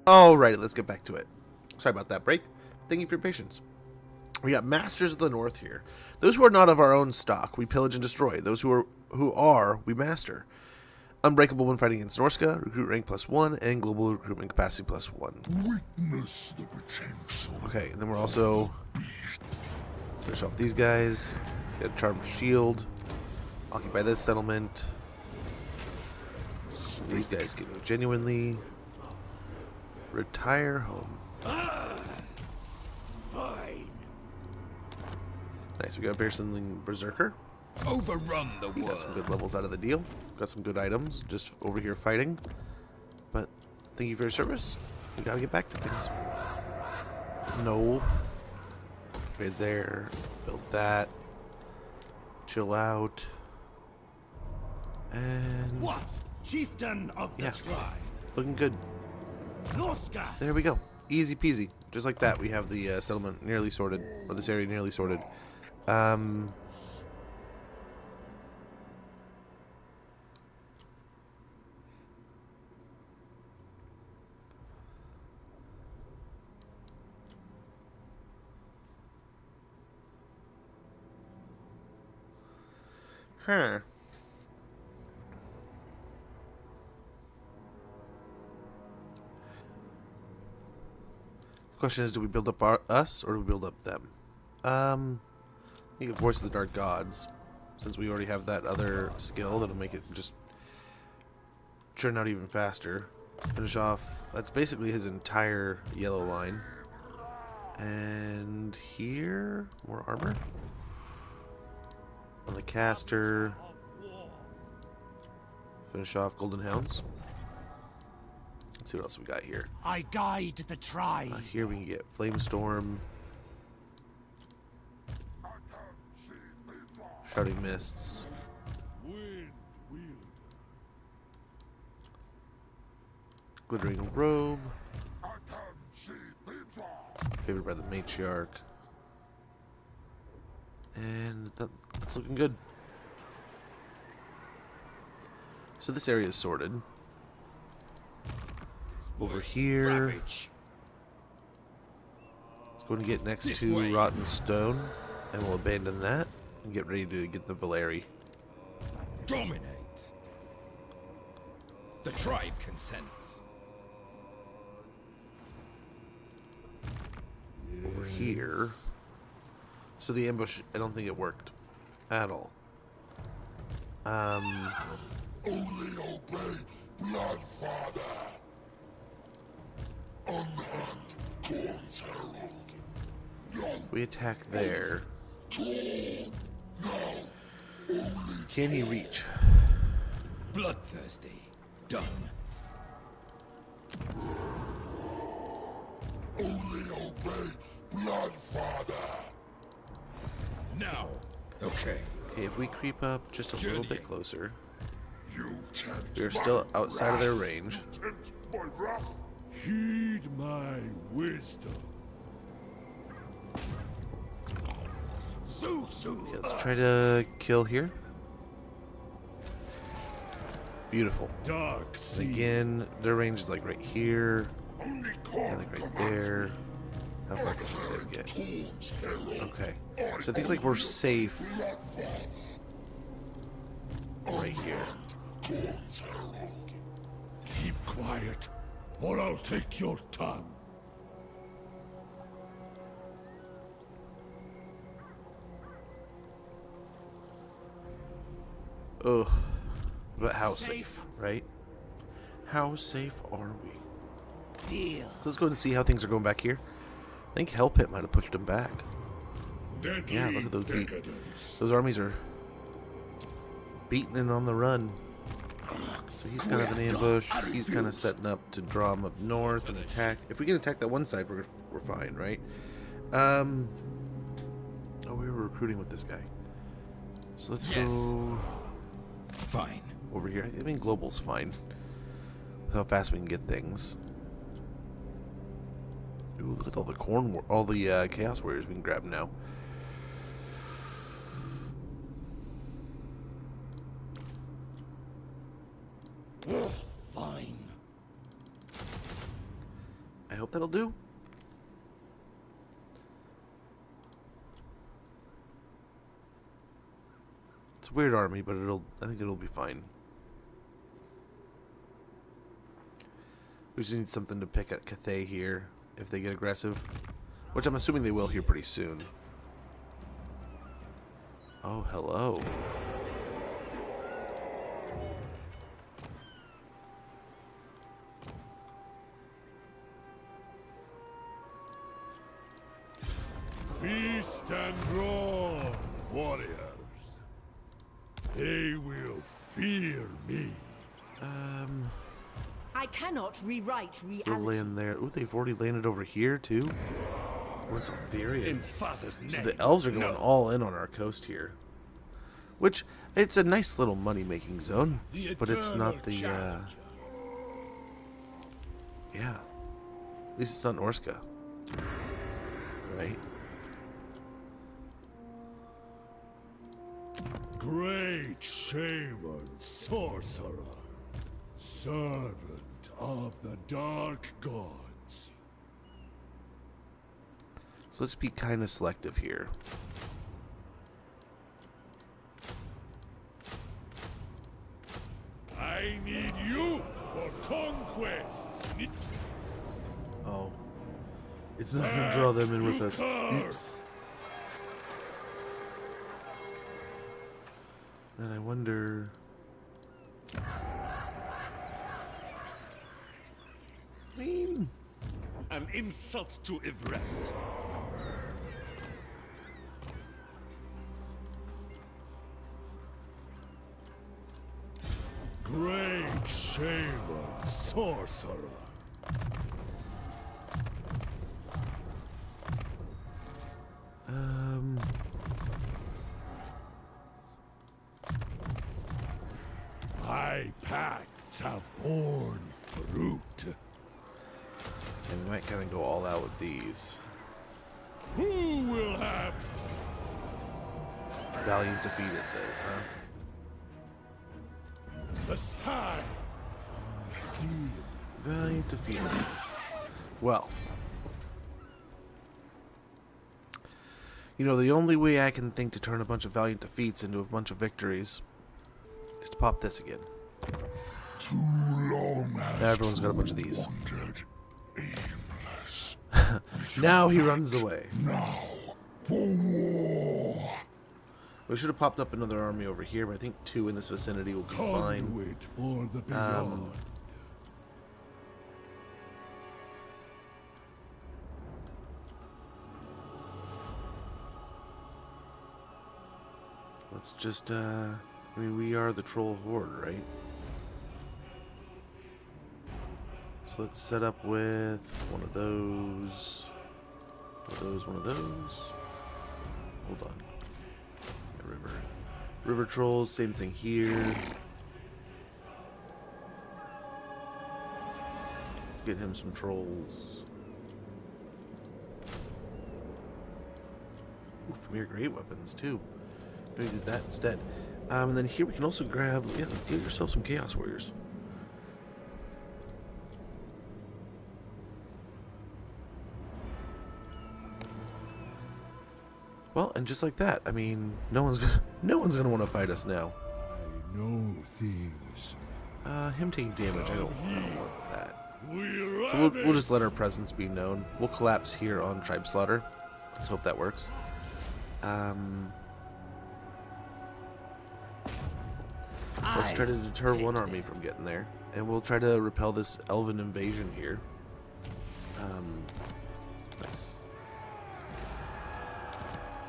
Alrighty, let's get back to it. Sorry about that break. Thank you for your patience. We got Masters of the North here. Those who are not of our own stock, we pillage and destroy. Those who are, we master. Unbreakable when fighting against Norsca, recruit rank +1, and global recruitment capacity +1. Witness the potential. Okay, and then we're also finish off these guys. Get a charmed shield. Occupy this settlement. These guys can genuinely retire home. Fine. Nice, we got something Berserker. Overrun the Got some world. good levels out of the deal. Got some good items just over here fighting. But thank you for your service. We gotta get back to things. No. Upgrade there. Build that. Chill out. And What? Chieftain of the Yeah. tribe. looking good. Norsca. There we go. Easy peasy. Just like that, we have the settlement nearly sorted, or this area nearly sorted. Huh. The question is, do we build up us, or do we build up them? You can Voice of the Dark Gods, since we already have that other skill that'll make it just churn out even faster. Finish off. That's basically his entire yellow line. And here, more armor. On the caster. Finish off Golden Hounds. Let's see what else we got here. I guide the tribe. Here we can get Flamestorm. Shouting Mists. Wind wielder. Glittering Robe. Favored by the Matriarch. And that's looking good. So this area is sorted. Over here. Ravage. Let's go and get next This to way. Rotten Stone. And we'll abandon that. And get ready to get the Valeri. Dominate. The tribe consents. Over here. So the ambush, I don't think it worked. At all. Only obey Bloodfather. Unhand Corn's Herald. We attack there. Can he reach? Bloodthirsty. Done. Only obey Bloodfather. Now. Okay. Okay, if we creep up just a little bit closer. You tempt We are my still outside of their wrath. range. You tempt my wrath. Heed my wisdom. Okay, let's try to kill here. Beautiful. Dark sea. Again, their range is like right here. Only And Corn like right there. How far can these guys get? Corn's Herald. Okay. So I think like we're safe right here. Corn's Herald. Keep quiet, or I'll take your tongue. Ugh. But how safe, right? How safe are we? Deal. So let's go and see how things are going back here. I think Hell Pit might have pushed them back. Deadly Yeah, look at those decadence. Those armies are beating and on the run. So he's kind of an ambush. He's kind of setting up to draw him up north and attack. If we can attack that one side, we're fine, right? Oh, we were recruiting with this guy. So let's Yes. go Fine. over here. I mean, global's fine. With how fast we can get things. Ooh, look at all the all the Chaos Warriors we can grab now. Fine. I hope that'll do. It's a weird army, but I think it'll be fine. We just need something to pick at Cathay here if they get aggressive, which I'm assuming they will here pretty soon. Oh, hello. Feast and roar, warriors. They will fear me. I cannot rewrite They'll reality. land there. Ooh, they've already landed over here too. What's Altheria? In father's name. So the elves are going No. all in on our coast here. Which, it's a nice little money-making zone. The But it's not eternal the, challenger. yeah. At least it's not Norsca. Right? Great shaman, sorcerer, servant of the dark gods. So let's be kind of selective here. I need you for conquests. Oh. It's not going to draw them in with us. Oops. And I wonder... I mean... An insult to Ivrest. Great shaman, sorcerer. My pacts have borne fruit. And we might kind of go all out with these. Who will have Valiant defeat, it says, huh? the signs are deep? Valiant defeat, it says. Well. You know, the only way I can think to turn a bunch of valiant defeats into a bunch of victories is to pop this again. Too long has Now everyone's got a bunch of these. wandered, aimless. Now he runs away. Now for war. We should have popped up another army over here, but I think 2 in this vicinity will be fine. Conduit for the beyond. Let's just, I mean, we are the troll horde, right? So let's set up with one of those. One of those. Hold on. Yeah, river trolls, same thing here. Let's get him some trolls. Ooh, Familiar great weapons too. Maybe do that instead. And then here we can also grab, yeah, get yourself some Chaos Warriors. Well, and just like that, I mean, no one's gonna want to fight us now. I know things. Him taking damage, I don't want that. We So we'll just let our presence be known. We'll collapse here on Tribe Slaughter. Let's hope that works. Let's try to deter one army from getting there. And we'll try to repel this elven invasion here. Nice.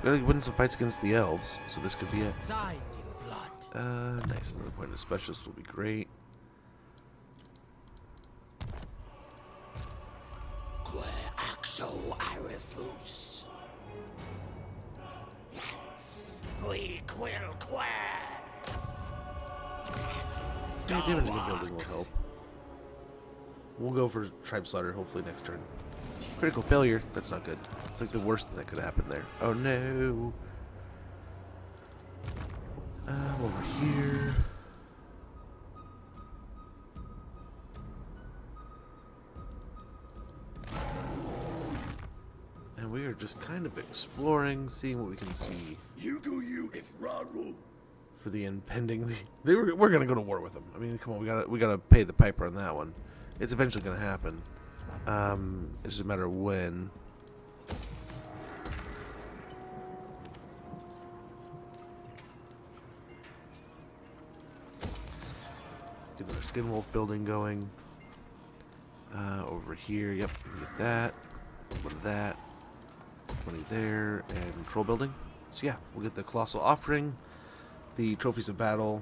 We're gonna win some fights against the elves, so this could be it. Signed in blood. Nice. Another point of specialist will be great. Que axo arifus. We quill quair. Yeah, damage against building will help. We'll go for Tribe Slaughter hopefully next turn. Critical failure, that's not good. It's like the worst thing that could happen there. Oh no. Over here. And we are just kind of exploring, seeing what we can see You do you if Raru. for the impending. We're gonna go to war with them. I mean, come on, we gotta pay the piper on that one. It's eventually gonna happen. It's just a matter of when. Get another skin wolf building going. Over here, yep, we can get that. A little bit of that. Money there, and troll building. So yeah, we'll get the colossal offering, the trophies of battle,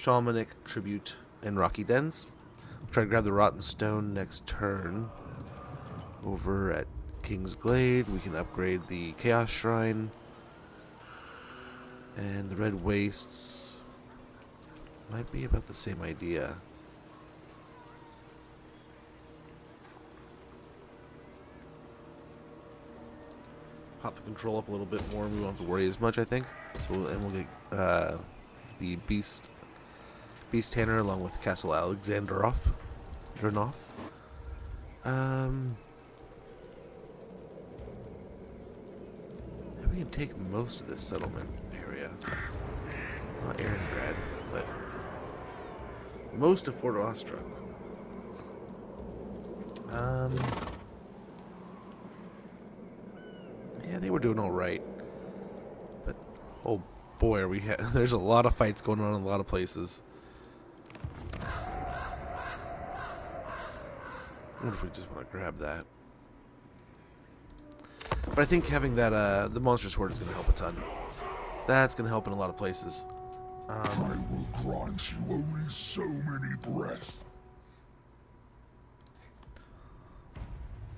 shamanic tribute, and rocky dens. Try to grab the rotten stone next turn over at King's Glade. We can upgrade the Chaos Shrine. And the Red Wastes might be about the same idea. Pop the control up a little bit more, and we won't have to worry as much, I think. So we'll get the Beast Tanner along with Castle Alexandrov. We can take most of this settlement area. Not Erengrad, but most of Fort Ostrog. Yeah, they were doing all right, but oh boy, are we? There's a lot of fights going on in a lot of places. I wonder if we just want to grab that. But I think having that the monster sword is going to help a ton. That's going to help in a lot of places. I will grant you only so many breaths.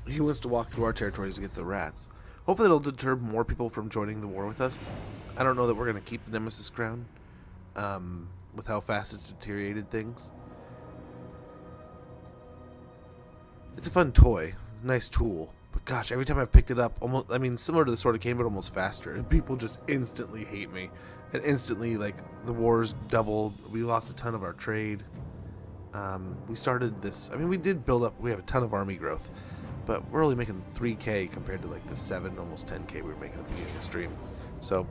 He wants to walk through our territories to get to the rats. Hopefully it'll deter more people from joining the war with us. I don't know that we're going to keep the Nemesis crown with how fast it's deteriorated things. It's a fun toy, nice tool, but gosh, every time I've picked it up, almost, I mean, similar to the Sword of Cain, but almost faster. And people just instantly hate me, and instantly, like, the wars doubled. We lost a ton of our trade. We started this. I mean, we did build up. We have a ton of army growth, but we're only making 3K compared to like the 7, almost 10K we were making at the beginning of the stream. So,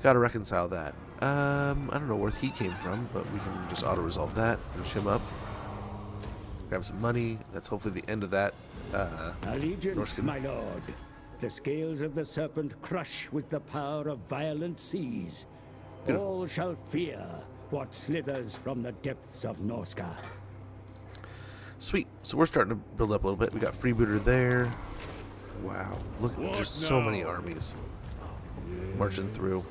gotta reconcile that. I don't know where he came from, but we can just auto resolve that and shim up. Grab some money. That's hopefully the end of that. Allegiance, Norsca. my lord. The scales of the serpent crush with the power of violent seas. Beautiful. All shall fear what slithers from the depths of Norsca. Sweet. So we're starting to build up a little bit. We got freebooter there. Wow. Look, just so many armies marching through.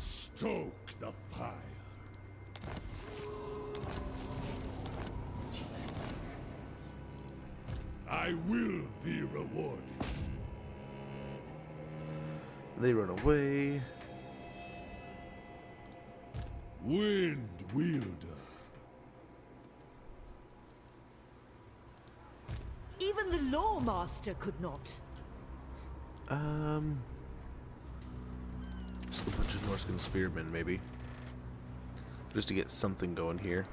Stoke the fire. I will be rewarded. They run away. Wind wielder. Even the Lawmaster could not. Just a bunch of Norscan spearmen, maybe. Just to get something going here.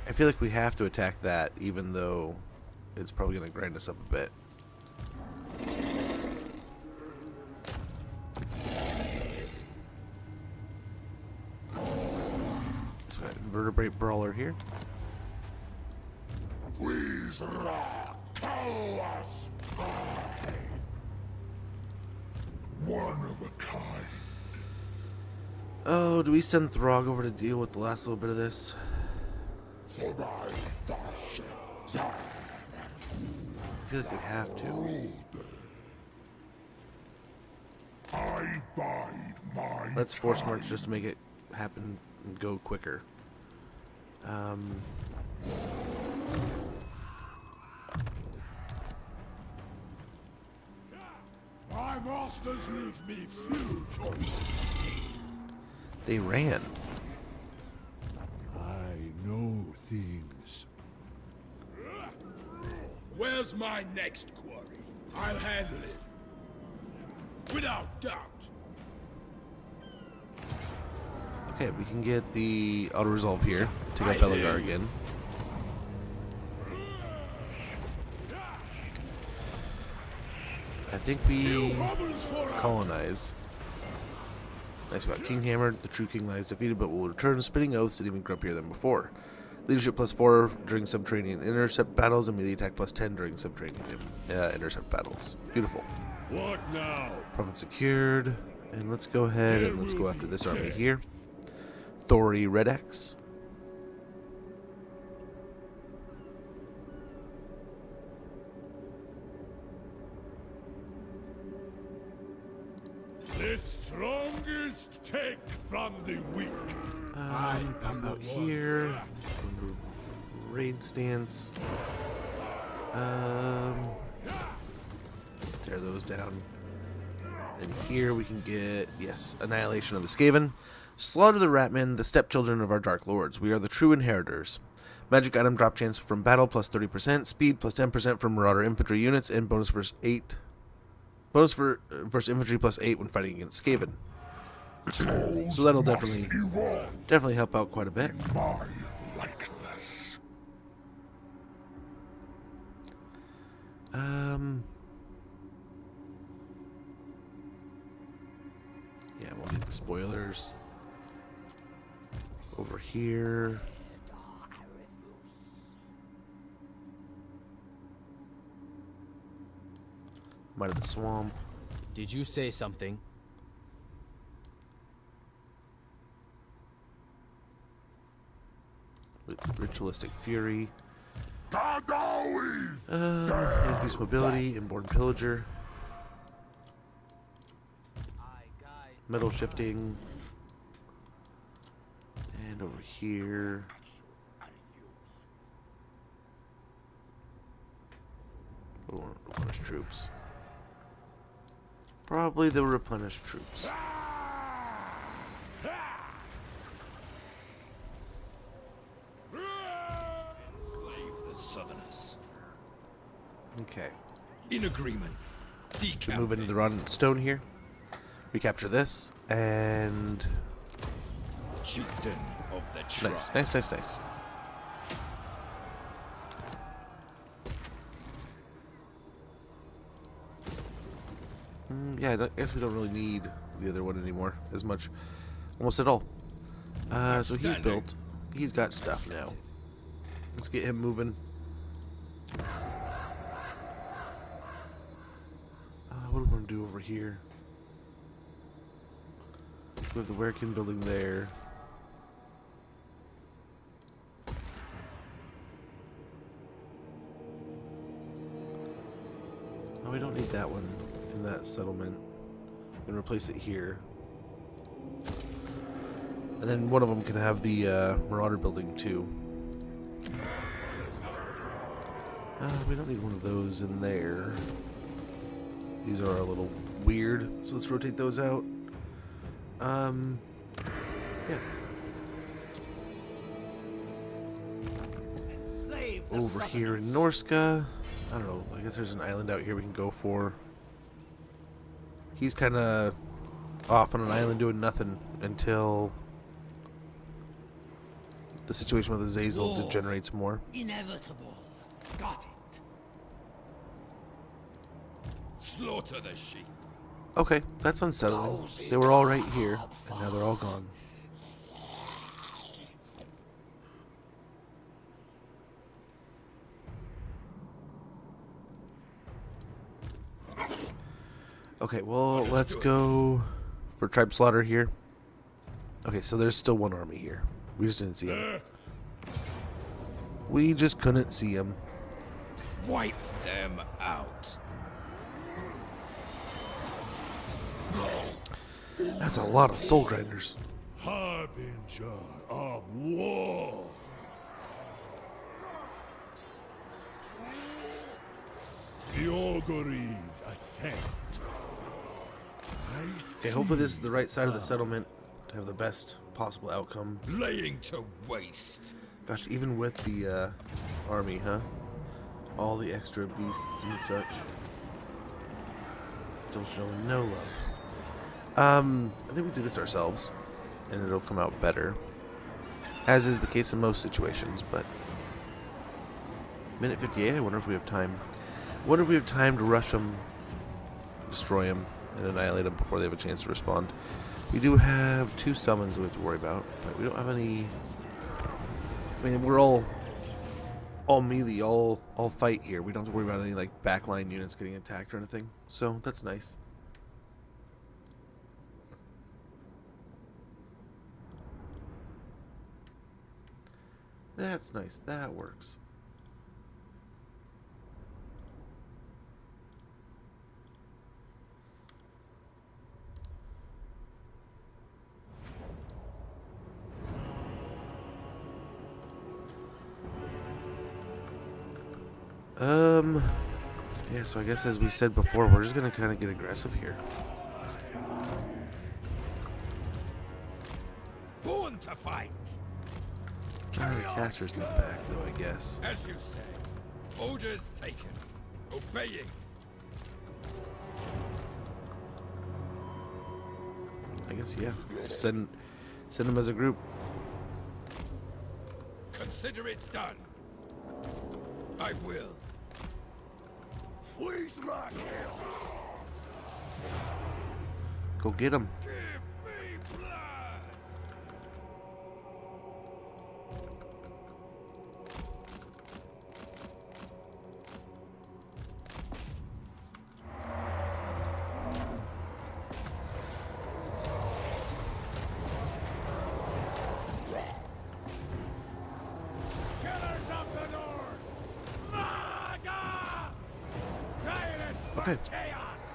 I feel like we have to attack that, even though it's probably going to grind us up a bit. Let's go ahead and vertebrate brawler here. Please, tell us one of a kind. Oh, do we send Throgg over to deal with the last little bit of this? I feel like we have to. I bide my Let's force march just to make it happen and go quicker. My masters leave me few choices. They ran. I know things. Where's my next quarry? I'll handle it. Without doubt. Okay, we can get the auto-resolve here. Take out Belagar again. I think we colonize. Nice, we got Kinghammer. The true king lies defeated, but will return spitting oaths and even grumpier than before. Leadership +4 during subterranean intercept battles, and melee attack +10 during subterranean intercept battles. Beautiful. What now? Province secured. And let's go ahead and let's go after this army here. Thori Red X. The strongest take from the weak. Out here. raid stance. Tear those down. And here we can get, yes, Annihilation of the Skaven. Slaughter the Ratmen, the stepchildren of our Dark Lords. We are the true inheritors. Magic item drop chance from battle plus 30%, speed plus 10% from Marauder infantry units, and bonus versus infantry plus 8 when fighting against Skaven. So that'll definitely help out quite a bit. My likeness. Yeah, we'll need the spoilers over here. Might of the Swamp. Did you say something? Ritualistic Fury. Increased Increased mobility, Inborn Pillager. Metal Shifting. And over here. Replenish troops. Probably the replenish troops. The Southerners. Okay. In agreement. We move into the Rotten Stone here. Recapture this. And Chieftain of the tribe. nice. Yeah, I guess we don't really need the other one anymore as much. Almost at all. So he's built. He's got stuff now. Let's get him moving. What do we want to do over here? We have the Werkin building there. Oh, we don't need that one in that settlement. We can replace it here. And then one of them can have the Marauder building too. We don't need one of those in there. These are a little weird, so let's rotate those out. Yeah. Over here in Norsca, I don't know, I guess there's an island out here we can go for. He's kind of off on an island doing nothing until the situation with Azazel degenerates more. Inevitable. Got it. Slaughter the sheep. Okay, that's unsettling. They were all right here, and now they're all gone. Okay, well, let's go for tribe slaughter here. Okay, so there's still one army here. We just didn't see him. We just couldn't see him. Wipe them out. That's a lot of soul grinders. Harbinger of war. The auguries ascend. Okay, hopefully this is the right side of the settlement to have the best possible outcome. Laying to waste. Gosh, even with the army, huh? All the extra beasts and such. Still showing no love. I think we do this ourselves, and it'll come out better. As is the case in most situations, but... Minute 58, I wonder if we have time. I wonder if we have time to rush them, destroy them, and annihilate them before they have a chance to respond. We do have 2 summons that we have to worry about, but we don't have any... I mean, we're all melee, all fight here. We don't have to worry about any, like, backline units getting attacked or anything. So, that's nice. That's nice. That works. Yeah, so I guess as we said before, we're just gonna kind of get aggressive here. Born to fight. The caster's not back, though, I guess. As you say. Orders taken. Obeying. I guess, yeah. Just send them as a group. Consider it done. I will. Freeze my hands. Go get them. Give me blood. Killers of the North! Maga! Violence for Okay. chaos!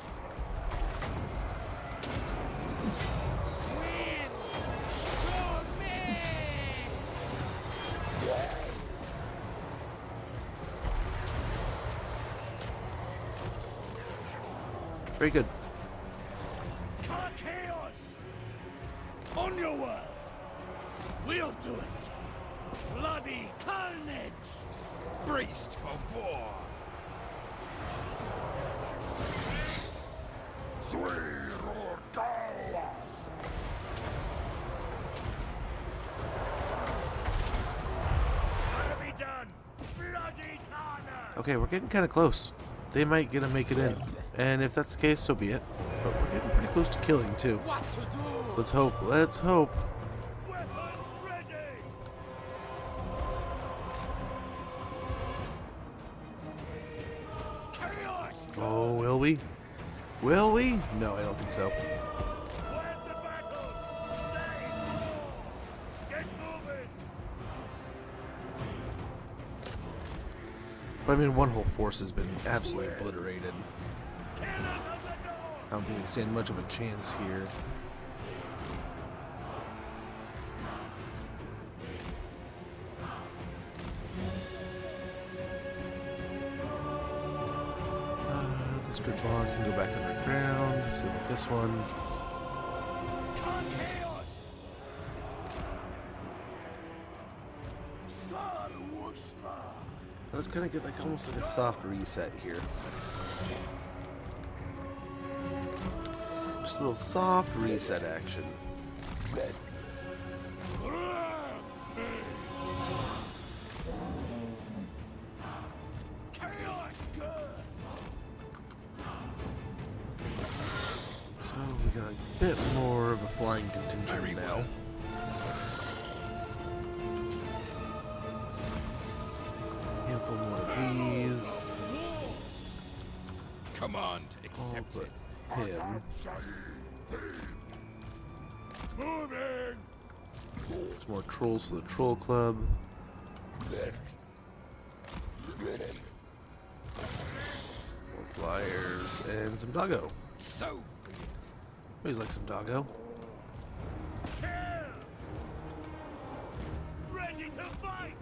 Winds to me! Very good. Chaos! On your word! We'll do it! Bloody carnage! Braced for war! Gotta be done! Bloody carnage! Okay, we're getting kind of close. They might get to make it in. And if that's the case, so be it. But we're getting pretty close to killing, too. What to do? So let's hope. Let's hope. Weapons ready! Chaos! Oh, will we? Will we? No, I don't think so. Where's the battle? Stay! Get moving! But I mean, one whole force has been absolutely obliterated. Killers of the North! I don't think they stand much of a chance here. This Stribon can go back underground. Same with this one. Chaos! Sal Wushra! Let's kind of get like almost like a soft reset here. Just a little soft reset action. Chaos good! So we got a bit more of a flying contingent now. Handful more of these. Command I'll accepted. put him. Moving! Some more trolls for the troll club. More flyers and some doggo. So be it. Always like some doggo. Kill! Ready to fight!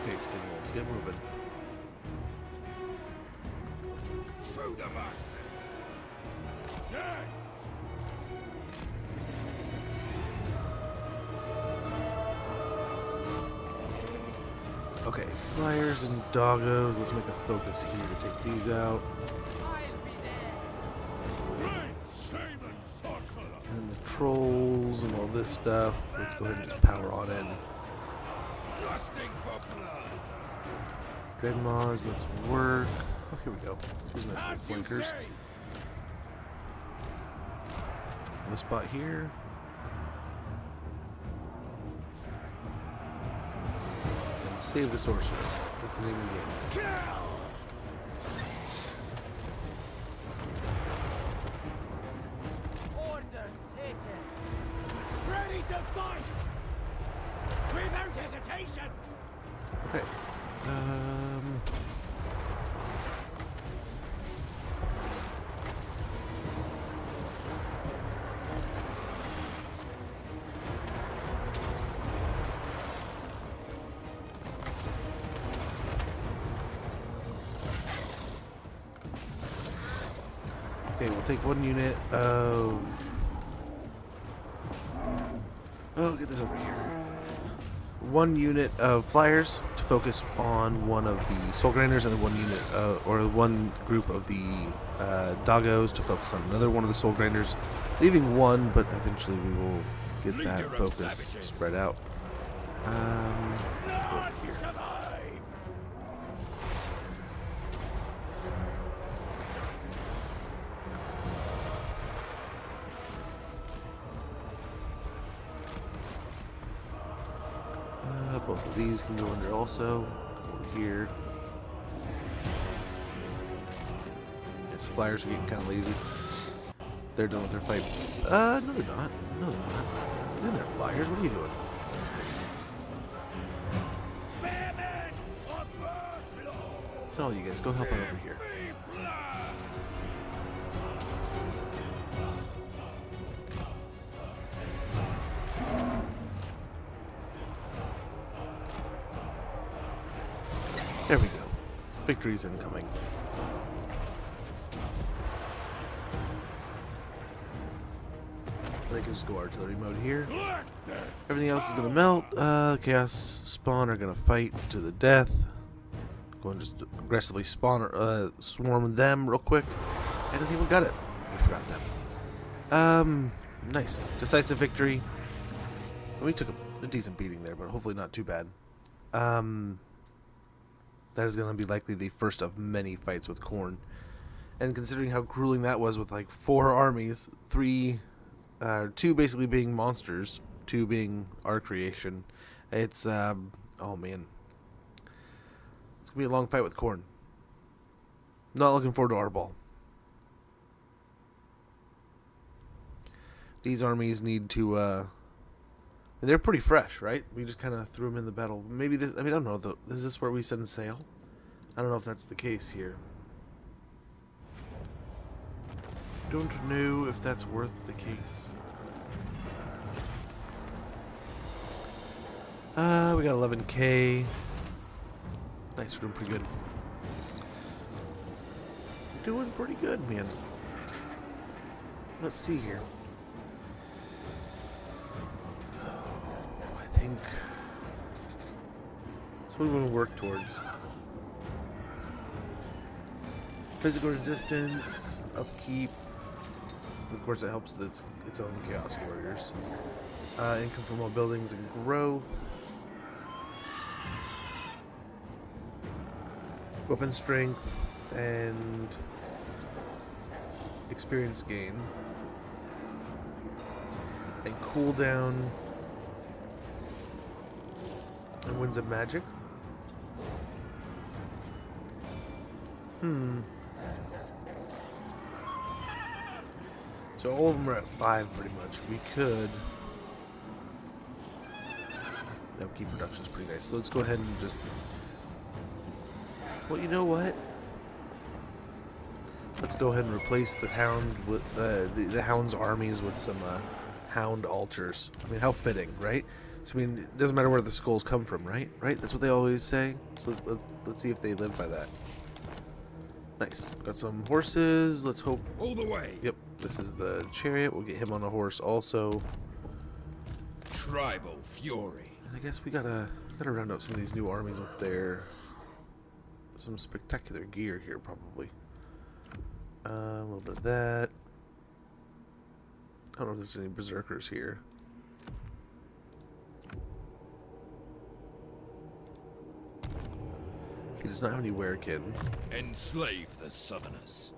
Okay, skin wolves, get moving. Through the masters! Yes! Okay, flyers and doggos. Let's make a focus here to take these out. Great shaman sorcerer! And the trolls and all this stuff. Let's go ahead and just power on in. Lusting for blood! Dreadmaws, let's work. Oh, here we go. Here's nice As little you flankers. say! On the spot here. And save the sorcerer. That's the name of the game. Kill! Order taken. Ready to fight! Without hesitation! Okay. Okay, we'll take 1 unit of... Oh, get this over here. 1 unit of flyers to focus on one of the soul grinders, and then 1 unit, or 1 group of the doggos to focus on another one of the soul grinders. Leaving 1, but eventually we will get that focus spread out. Over here. Both of these can go under also. Over here. Yes, flyers are getting kind of lazy. They're done with their fight. No they're not. No they're not. Get in there, flyers. What are you doing? No, you guys go help out over here. There we go. Victory's incoming. I can just go artillery mode here. Everything else is going to melt. Chaos Spawn are going to fight to the death. Go and just aggressively spawn, swarm them real quick. And I think we got it. We forgot them. Nice. Decisive victory. We took a decent beating there, but hopefully not too bad. That is going to be likely the first of many fights with Khorne. And considering how grueling that was with like 4 armies, 2 basically being monsters, 2 being our creation, it's, oh man. It's going to be a long fight with Khorne. Not looking forward to our ball. These armies need to, they're pretty fresh, right? We just kind of threw them in the battle. Maybe this, I mean, I don't know. Is this where we send sail? I don't know if that's the case here. Don't know if that's worth the case. We got 11k. Nice, we're doing pretty good. Doing pretty good, man. Let's see here. I think that's what we want to work towards. Physical resistance, upkeep. Of course, it helps that its own Chaos Warriors. Income from all buildings and growth. Weapon strength and experience gain. And cooldown. And Winds of Magic. So all of them are at 5 pretty much. We could... Upkeep production's pretty nice. So let's go ahead and just... Well, you know what? Let's go ahead and replace the Hound with the Hound's armies with some Hound altars. I mean, how fitting, right? So, I mean, it doesn't matter where the skulls come from, right? Right? That's what they always say. So let's see if they live by that. Nice. Got some horses. Let's hope. All the way. Yep. This is the chariot. We'll get him on a horse also. Tribal fury. And I guess we gotta round out some of these new armies with their some spectacular gear here, probably. A little bit of that. I don't know if there's any berserkers here. He does not have any werekin. Enslave the Southerners.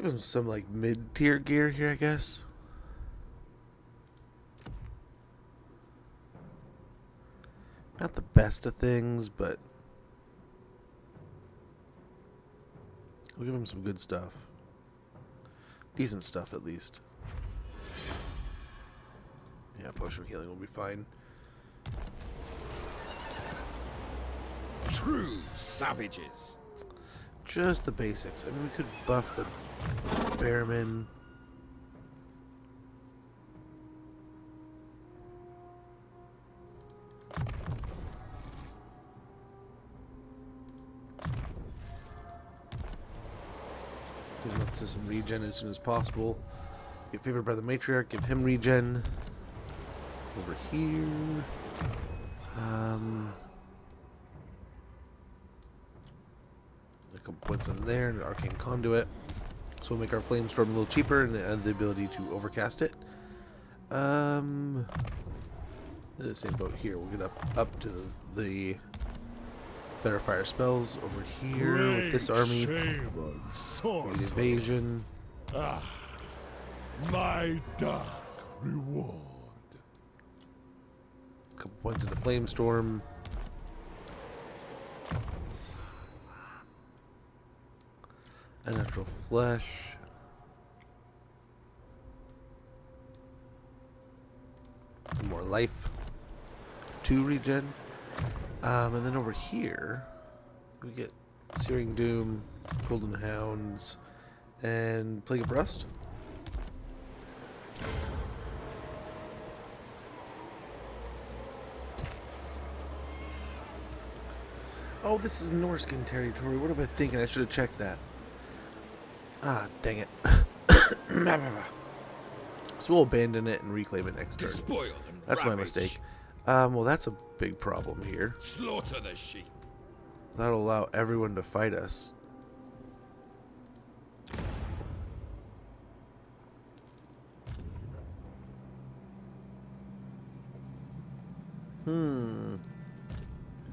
give him some like mid-tier gear here, I guess. Not the best of things, but we'll give him some good stuff. Decent stuff, at least. Yeah, potion healing will be fine. True savages. Just the basics. I mean, we could buff the Bearman. Get him up to some regen as soon as possible. Get favored by the matriarch. Give him regen. Over here. A couple points in there and an arcane conduit. So we'll make our flame storm a little cheaper and add the ability to overcast it. The same boat here. We'll get up to the better fire spells over here with this army. The evasion. My dark reward. Couple points into flame storm. Unnatural flesh. More life. 2 regen. And then over here, we get Searing Doom, Golden Hounds, and Plague of Rust. Oh, this is Norscan territory. What am I thinking? I should have checked that. Ah, dang it. So we'll abandon it and reclaim it next turn. Despoil and That's my ravage. mistake. Well, that's a big problem here. Slaughter the sheep. That'll allow everyone to fight us.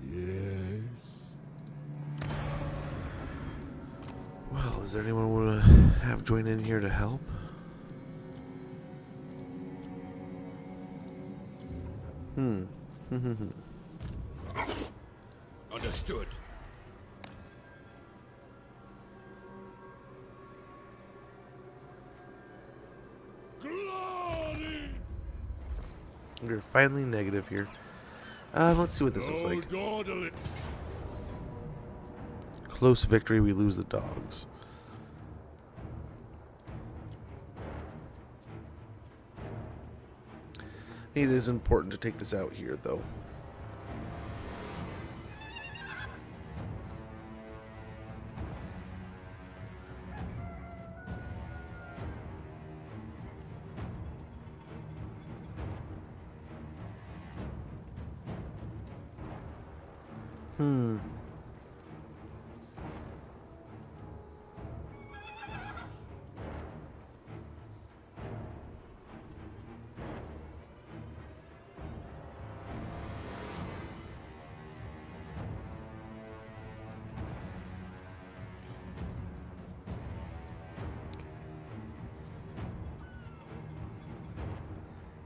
Yes. Well, is there anyone want to have join in here to help? Understood. Glory. We're finally negative here. Let's see what this looks like. Orderly. Close victory, we lose the dogs. It is important to take this out here, though.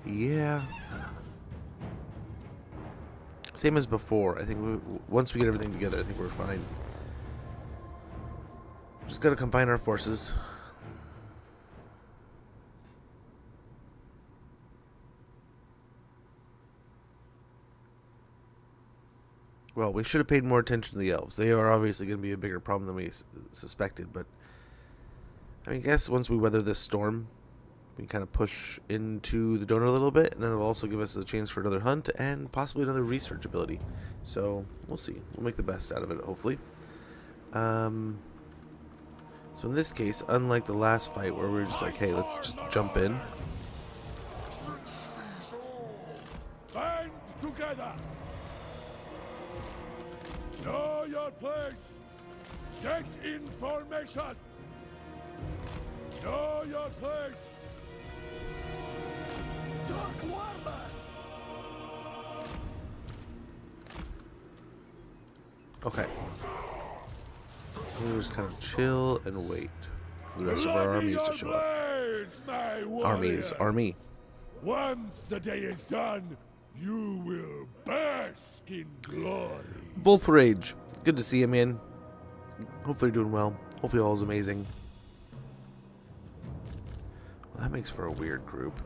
Yeah. Same as before. I think once we get everything together, I think we're fine. Just gotta combine our forces. Well, we should have paid more attention to the elves. They are obviously going to be a bigger problem than we suspected, but I mean, I guess once we weather this storm, we kind of push into the donor a little bit, and then it'll also give us a chance for another hunt and possibly another research ability. So we'll see. We'll make the best out of it, hopefully. So in this case, unlike the last fight where we were just like, hey, let's just jump in. Band together. Know your place. Get in formation. Know your place. Dark Warman. Okay. We'll just kind of chill and wait for the rest of our armies to show up. Blades, my Armies, army. Once the day is done, you will bask in glory. Wolf Rage. Good to see you, man. Hopefully you're doing well. Hopefully all is amazing. Well, that makes for a weird group.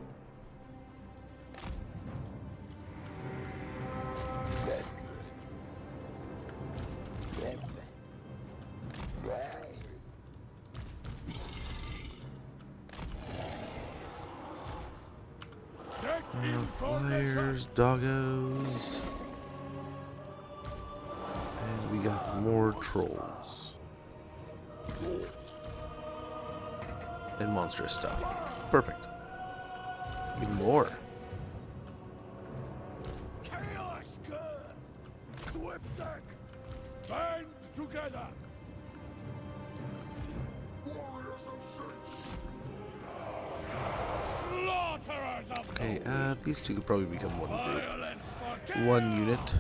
Flyers, doggos. And we got more trolls. And monstrous stuff. Perfect. Even more. Chaos Quipsack, band together. Slaughterers of Okay, these two could probably become one group. violence for One unit.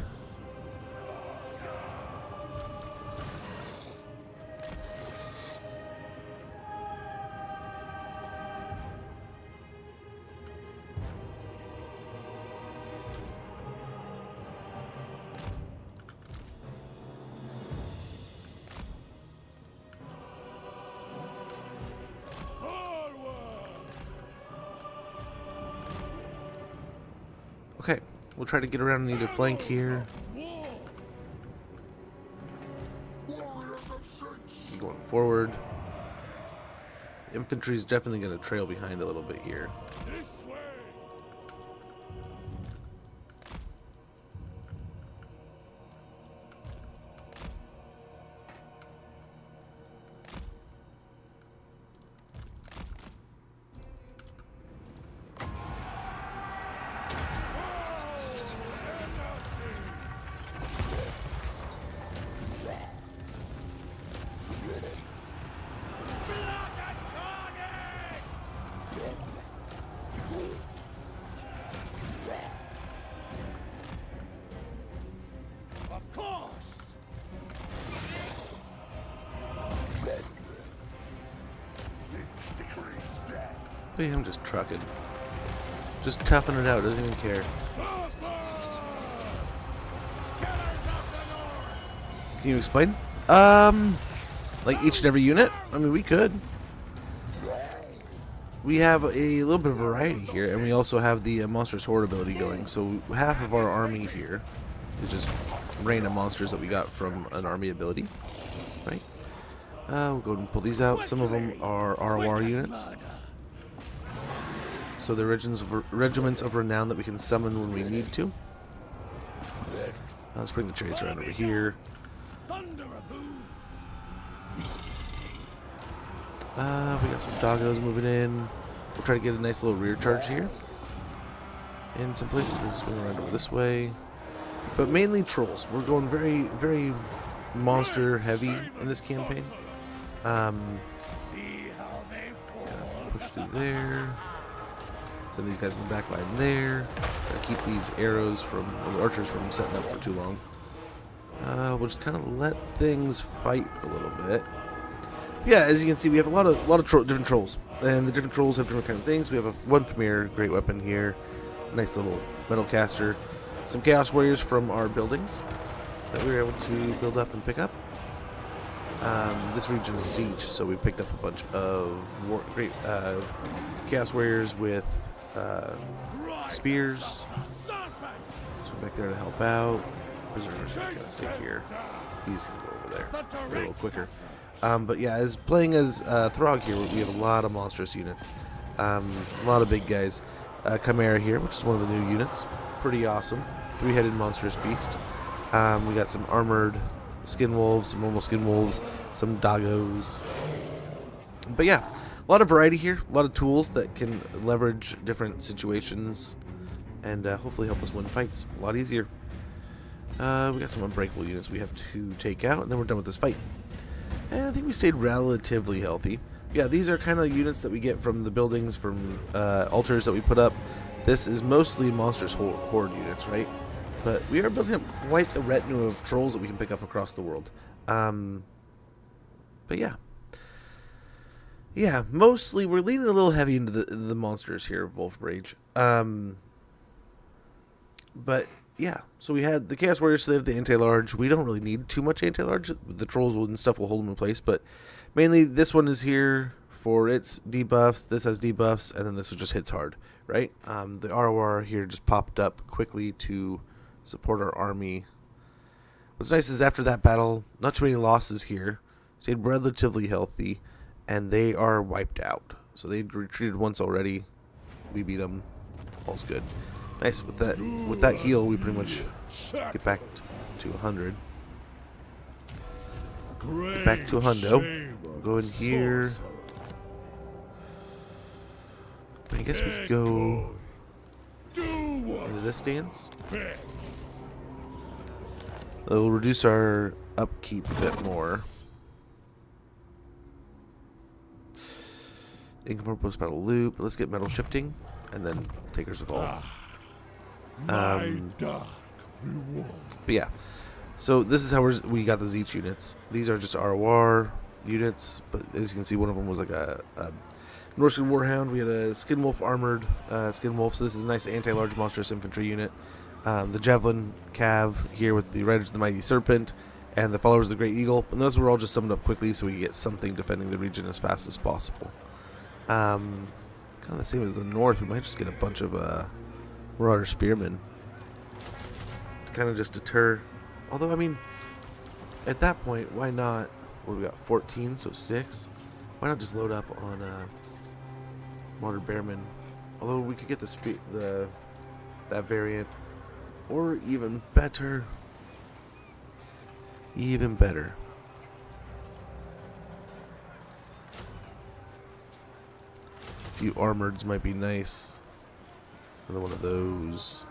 Okay, we'll try to get around on either flank here. Going forward. Infantry's definitely going to trail behind a little bit here. this way. Of course. Hey, I'm just trucking. Just toughing it out, doesn't even care. Can you explain? Like each and every unit? I mean, we could. We have a little bit of variety here, and we also have the monstrous horde ability going. So half of our army here is just random monsters that we got from an army ability, right? We'll go and pull these out. Some of them are ROR units. So the regiments of renown that we can summon when we need to. Let's bring the chariots around over here. Thunder of hooves. We got some doggos moving in. We'll try to get a nice little rear charge here. In some places we'll swing around over this way. But mainly trolls. We're going very, very monster heavy in this campaign. See how they fall. Push through there. Send these guys in the back line there. Keep these arrows from, or the archers from setting up for too long. We'll just kind of let things fight for a little bit. Yeah, as you can see, we have a lot of different trolls, and the different trolls have different kind of things. We have one familiar great weapon here, nice little metal caster, some chaos warriors from our buildings that we were able to build up and pick up. This region is siege, so we picked up a bunch of great chaos warriors with spears. So we're back there to help out. Preservers are going to stay here. These can go over there. They're a little quicker. But yeah, as playing as Throgg here, we have a lot of monstrous units. A lot of big guys. Chimera here, which is one of the new units. Pretty awesome. 3-headed monstrous beast. We got some armored skin wolves, some normal skin wolves, some doggos. But yeah, a lot of variety here. A lot of tools that can leverage different situations and hopefully help us win fights a lot easier. We got some unbreakable units we have to take out, and then we're done with this fight. And I think we stayed relatively healthy. Yeah, these are kind of units that we get from the buildings, from altars that we put up. This is mostly monstrous horde units, right? But we are building up quite the retinue of trolls that we can pick up across the world. But yeah. Yeah, mostly we're leaning a little heavy into the monsters here of Wolfrage. But yeah, so we had the Chaos Warriors, so they have the anti-large. We don't really need too much anti-large. The trolls and stuff will hold them in place, but mainly this one is here for its debuffs. This has debuffs, and then this one just hits hard, right? The ROR here just popped up quickly to support our army. What's nice is after that battle, not too many losses here. Stayed relatively healthy, and they are wiped out. So they retreated once already. We beat them. All's good. Nice. With that heal, we pretty much get back to 100. Get back to a hundo. Go in here. I guess we could go into this stance. It'll reduce our upkeep a bit more. Inconform post battle loop. Let's get metal shifting and then takers of all. But yeah, so this is how we got the Zeech units. These are just ROR units, but as you can see, one of them was like a Norsca Warhound. We had a Skinwolf armored Skinwolf, so this is a nice anti-large monstrous infantry unit. The Javelin Cav here with the Riders of the Mighty Serpent and the Followers of the Great Eagle, and those were all just summoned up quickly so we can get something defending the region as fast as possible. Kind of the same as the north. We might just get a bunch of Marauder Spearmen to kind of just deter. Although, I mean, at that point, why not? What, we got 14, so 6. Why not just load up on Marauder Bearmen? Although we could get that variant, or even better, a few armoreds might be nice. Another one of those.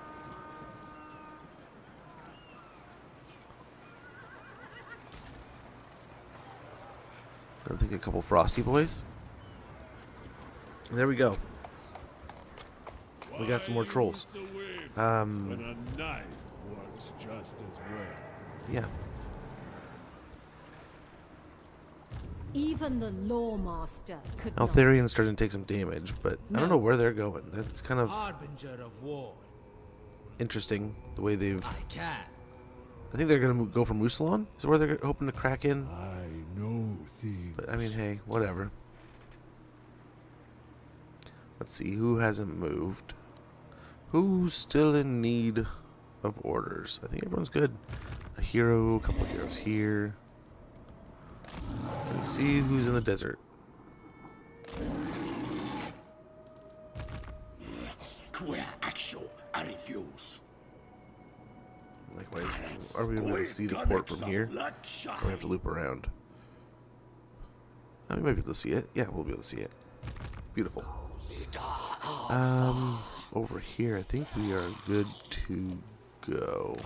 I'm thinking a couple Frosty Boys. And there we go. We got some more trolls. When a knife works just as well. Yeah. Even the Lawmaster could not. Altharian's starting to take some damage, but I don't know where they're going. That's kind of Harbinger of war. interesting, the way they've... I can. I think they're going to go for Musalon. Is where they're hoping to crack in. I know things. But, I mean, hey, whatever. Let's see, who hasn't moved? Who's still in need of orders? I think everyone's good. A hero, a couple of heroes here. Let me see who's in the desert. Queer actual, I refuse. Likewise, are we able to see the port from here? Or we have to loop around? We might be able to see it. Yeah, we'll be able to see it. Beautiful. Over here, I think we are good to go.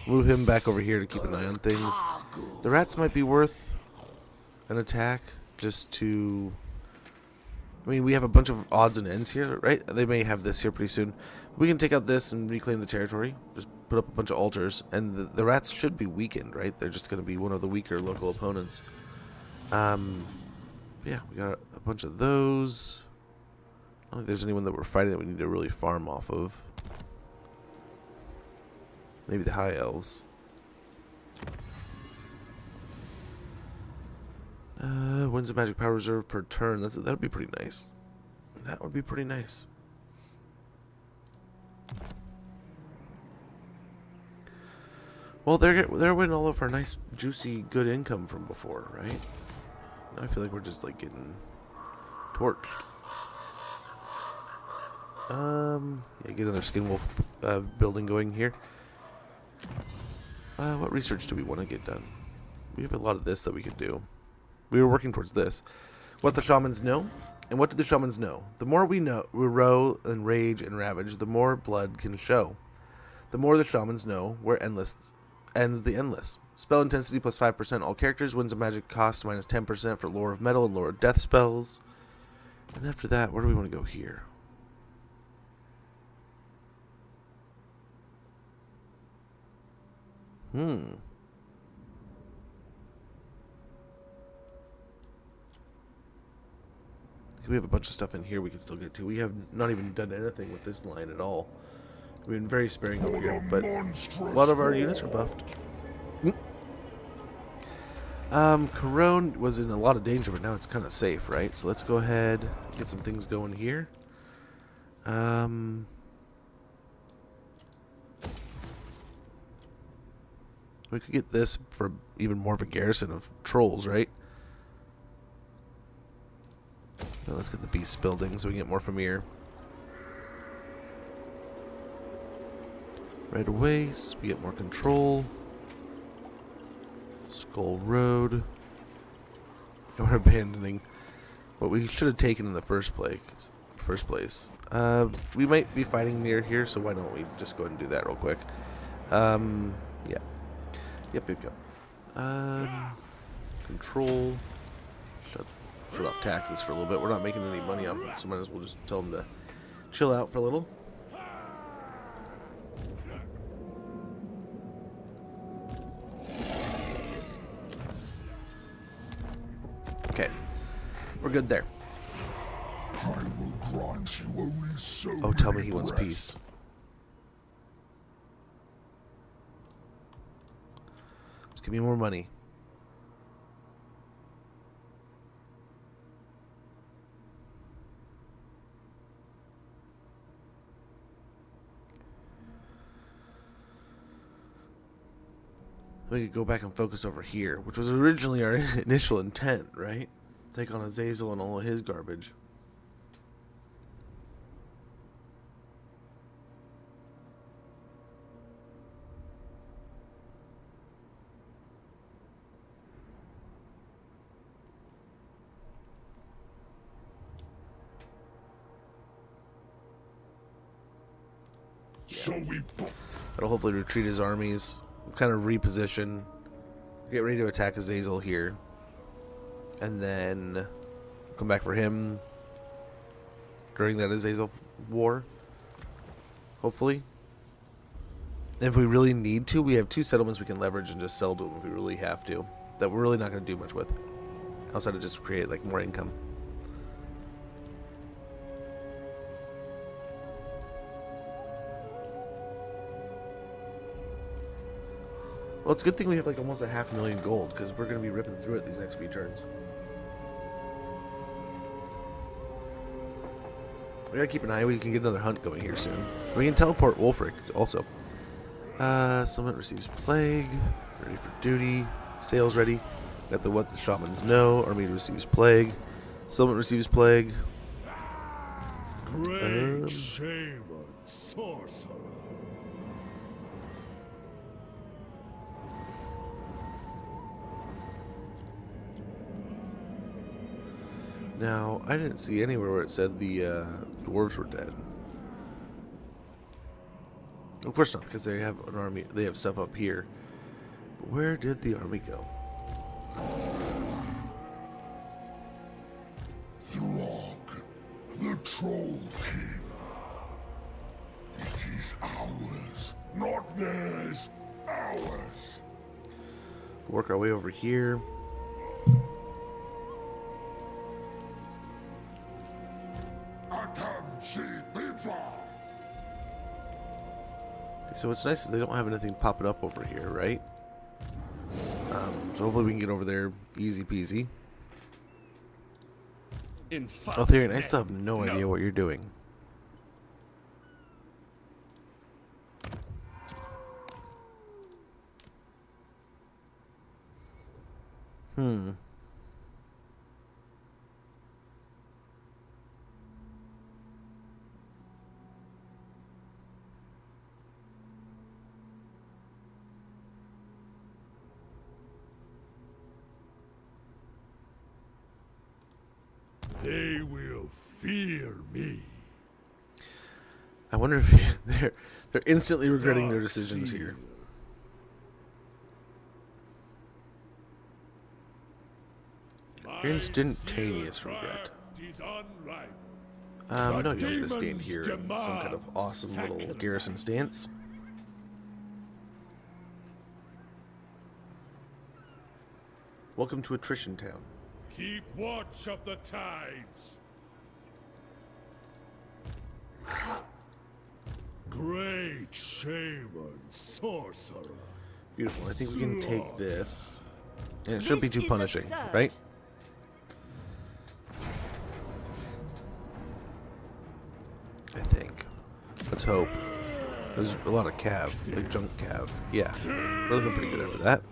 Move him back over here to keep an eye on things. The rats might be worth an attack just to... I mean, we have a bunch of odds and ends here, right? They may have this here pretty soon. We can take out this and reclaim the territory. Just put up a bunch of altars. And the rats should be weakened, right? They're just going to be one of the weaker local opponents. Yeah, we got a bunch of those. I don't think there's anyone that we're fighting that we need to really farm off of. Maybe the High Elves. Wins a magic power reserve per turn. That would be pretty nice. That would be pretty nice. Well, they're winning all of our nice, juicy, good income from before, right? Now I feel like we're just like getting torched. Yeah, get another Skinwolf building going here. What research do we want to get done? We have a lot of this that we could do. We were working towards this. What the shamans know? And what do the shamans know? The more we know, we row and rage and ravage, the more blood can show. The more the shamans know, where endless ends the endless. Spell intensity plus 5%. All characters wins a magic cost minus 10% for lore of metal and lore of death spells. And after that, where do we want to go here? We have a bunch of stuff in here we can still get to. We have not even done anything with this line at all. We've been very sparing over here, but a lot of our units are buffed. Corone was in a lot of danger, but now it's kind of safe, right? So let's go ahead, get some things going here. We could get this for even more of a garrison of trolls, right? Now let's get the beast building so we can get more from here. Right away, so we get more control. Skull Road. And we're abandoning what we should have taken in the first place. We might be fighting near here, so why don't we just go ahead and do that real quick? Yeah. Yep. Control. Shut off taxes for a little bit. We're not making any money off it, so might as well just tell them to chill out for a little. Okay. We're good there. I will grant you only so Oh, tell me many he wants breaths. peace. Just give me more money. We could go back and focus over here, which was originally our initial intent, right? Take on Azazel and all of his garbage. So we That'll hopefully retreat his armies, kind of reposition, get ready to attack Azazel here, and then come back for him during that Azazel war, hopefully. If we really need to, we have 2 settlements we can leverage and just sell to them if we really have to, that we're really not going to do much with, outside of just create like more income. Well, it's a good thing we have like almost 500,000 gold, because we're going to be ripping through it these next few turns. We gotta keep an eye. We can get another hunt going here soon. We can teleport Wolfric also. Settlement receives plague. Ready for duty. Sales ready. Got the what the shamans know. Army receives plague. Settlement receives plague. great shaman, sorcerer. Now, I didn't see anywhere where it said the dwarves were dead. Of course not, because they have an army. They have stuff up here. But where did the army go? Throgg, the Troll King. It is ours, not theirs. Ours. Work our way over here. So what's nice is they don't have anything popping up over here, right? So hopefully we can get over there easy peasy. Oh, Therian, I still have no idea what you're doing. They will fear me. I wonder if they're instantly regretting their decisions here. Instantaneous regret. No, you're not gonna stand here in some kind of awesome little garrison stance. Welcome to Attrition Town. Keep watch of the tides. Great shaman, sorcerer. Beautiful. I think we can take Slaughter. this. And it shouldn't be This too is punishing, absurd. right? I think. Let's hope. There's a lot of cav, like junk cav. Yeah, we're looking pretty good after that.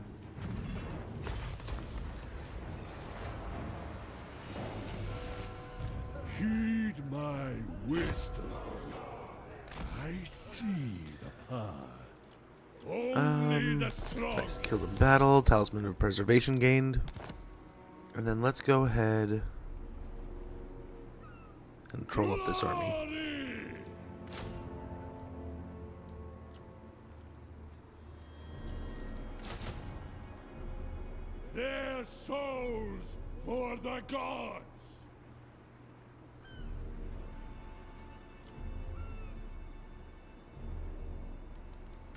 Heed my wisdom. I see the path. Only the strong. Nice, killed in battle, talisman of preservation gained. And then let's go ahead and troll up this army. Glory! Their souls for the gods.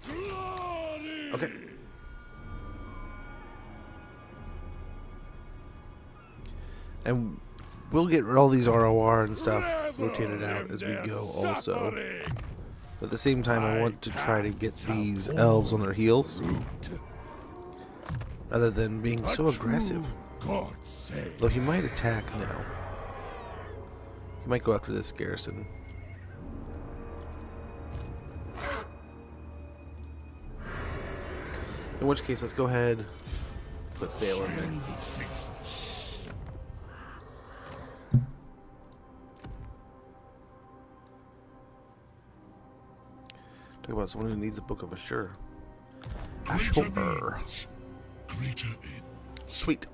Glory! Okay. And we'll get all these ROR and stuff rotated out as we go also. But at the same time, I want to try to get these elves on their heels rather than being so aggressive. God save. Though he might attack now. He might go after this garrison. In which case, let's go ahead, put sail in there. Talk about someone who needs a book of Ashur. Ashur. Sweet.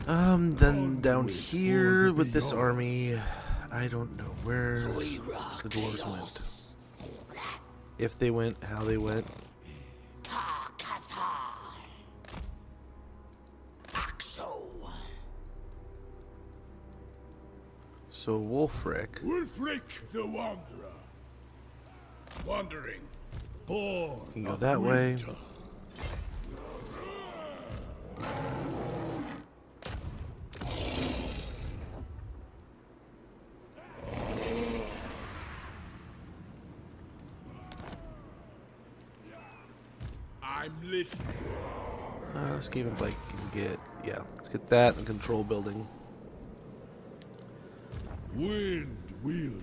Then down here with this army, I don't know where the dwarves went. If they went, how they went. So Wulfric. Wulfric the Wanderer. Wandering. Born Can go of that way. winter. I'm listening. Skaven Blake can get, yeah, let's get that and control building. Wind wielder.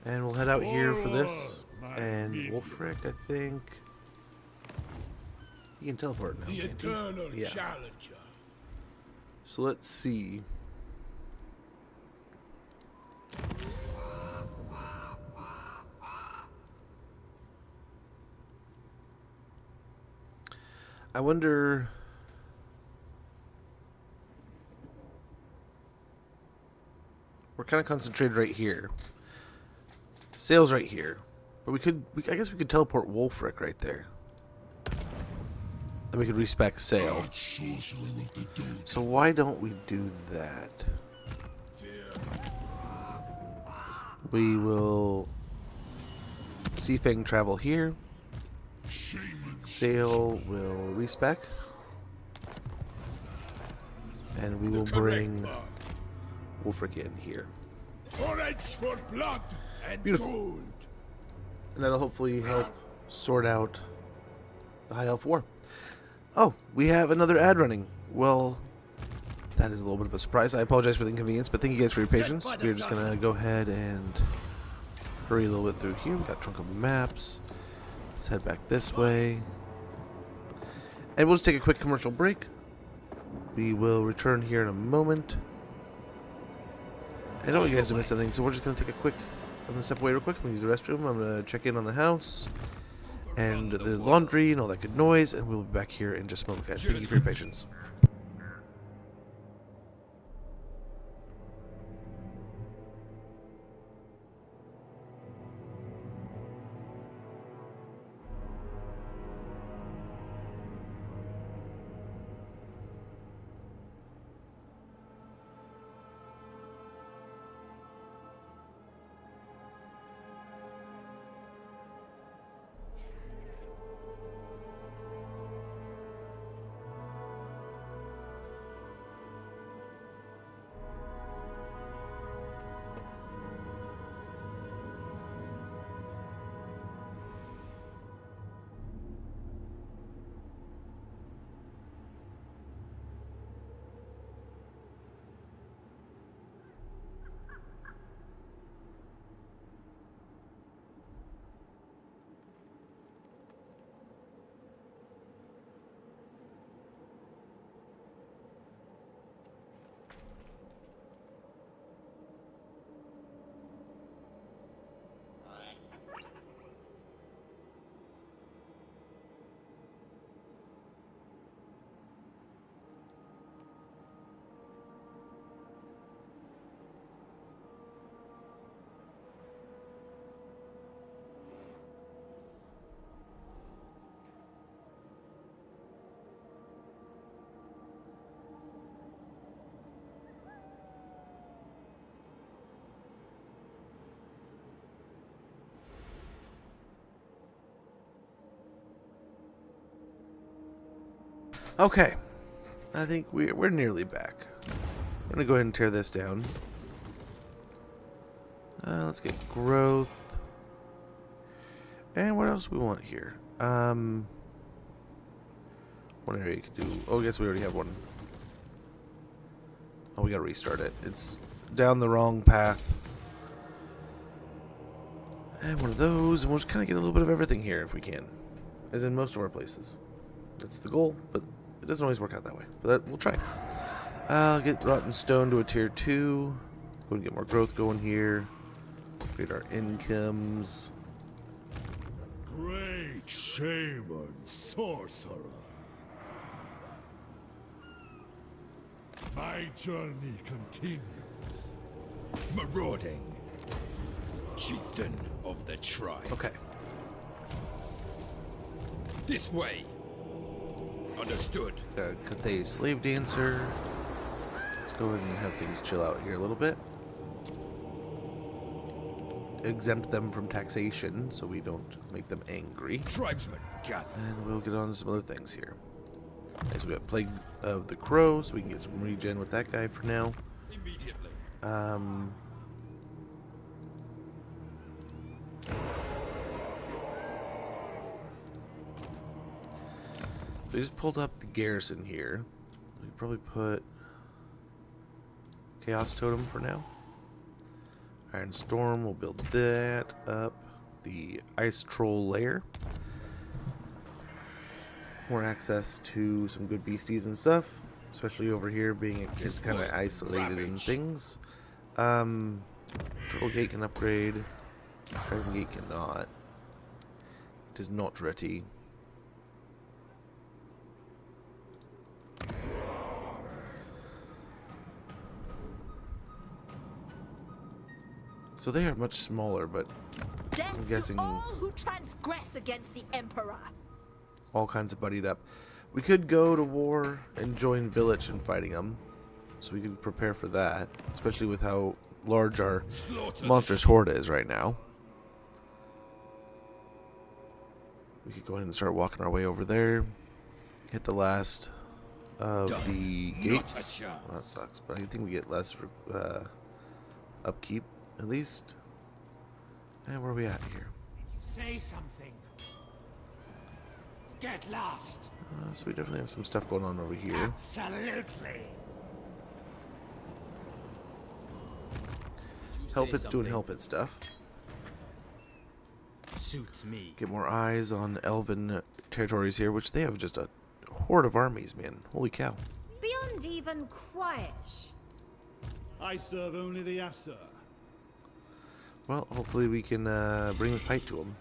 And we'll head out here for this. And Wulfric, I think. He can teleport now. The can't he? eternal Yeah. challenger. So let's see. I wonder. We're kind of concentrated right here. Sail's right here. But I guess we could teleport Wulfric right there. Then we could respec Sail. So why don't we do that? We will Seafang travel here. Sail will respec. And we will bring Wulfric in here. Forage for blood and Beautiful. gold. And that'll hopefully help sort out the High Elf War. Oh, we have another ad running. Well, that is a little bit of a surprise. I apologize for the inconvenience, but thank you guys for your patience. We're just going to go ahead and hurry a little bit through here. We've got trunk of maps. Let's head back this way. And we'll just take a quick commercial break. We will return here in a moment. I know you guys have missed anything, so we're just going to take a quick... I'm going to step away real quick. I'm going to use the restroom. I'm going to check in on the house and the laundry and all that good noise, and we'll be back here in just a moment, guys. Thank you for your patience. Okay. I think we're nearly back. We're going to go ahead and tear this down. Let's get growth. And what else we want here? One area you could do. Oh, I guess we already have one. Oh, we gotta restart it. It's down the wrong path. And one of those, and we'll just kind of get a little bit of everything here if we can. As in most of our places. That's the goal, but it doesn't always work out that way. But we'll try. I'll get rotten stone to a tier 2. Go and get more growth going here. Upgrade our incomes. Great shaman, sorcerer. My journey continues. Marauding. Chieftain of the tribe. Okay. This way. Understood. Cathay slave dancer. Let's go ahead and have things chill out here a little bit. Exempt them from taxation so we don't make them angry. Tribesmen, gather. And we'll get on to some other things here. Nice, we got Plague of the Crow, so we can get some regen with that guy for now. Immediately. So we just pulled up the garrison here. We probably put Chaos Totem for now. Iron Storm, we'll build that up. The Ice Troll Lair. More access to some good beasties and stuff. Especially over here being it's kind of isolated in things. Turtle Gate can upgrade. Dragon Gate cannot. It is not ready. So they are much smaller, but Death I'm guessing to all who transgress against the Emperor. all kinds of buddied up. We could go to war and join Village in fighting them, so we could prepare for that, especially with how large our monstrous horde is right now. We could go ahead and start walking our way over there, hit the last of the gates. Well, that sucks, but I think we get less upkeep, at least. And where are we at here? Say something. Get lost. So we definitely have some stuff going on over here. Absolutely. Help It's doing Help It stuff. Suits me. Get more eyes on elven territories here, which they have just a horde of armies, man. Holy cow. Beyond even quiet. I serve only the Asa. Well, hopefully we can bring the fight to them.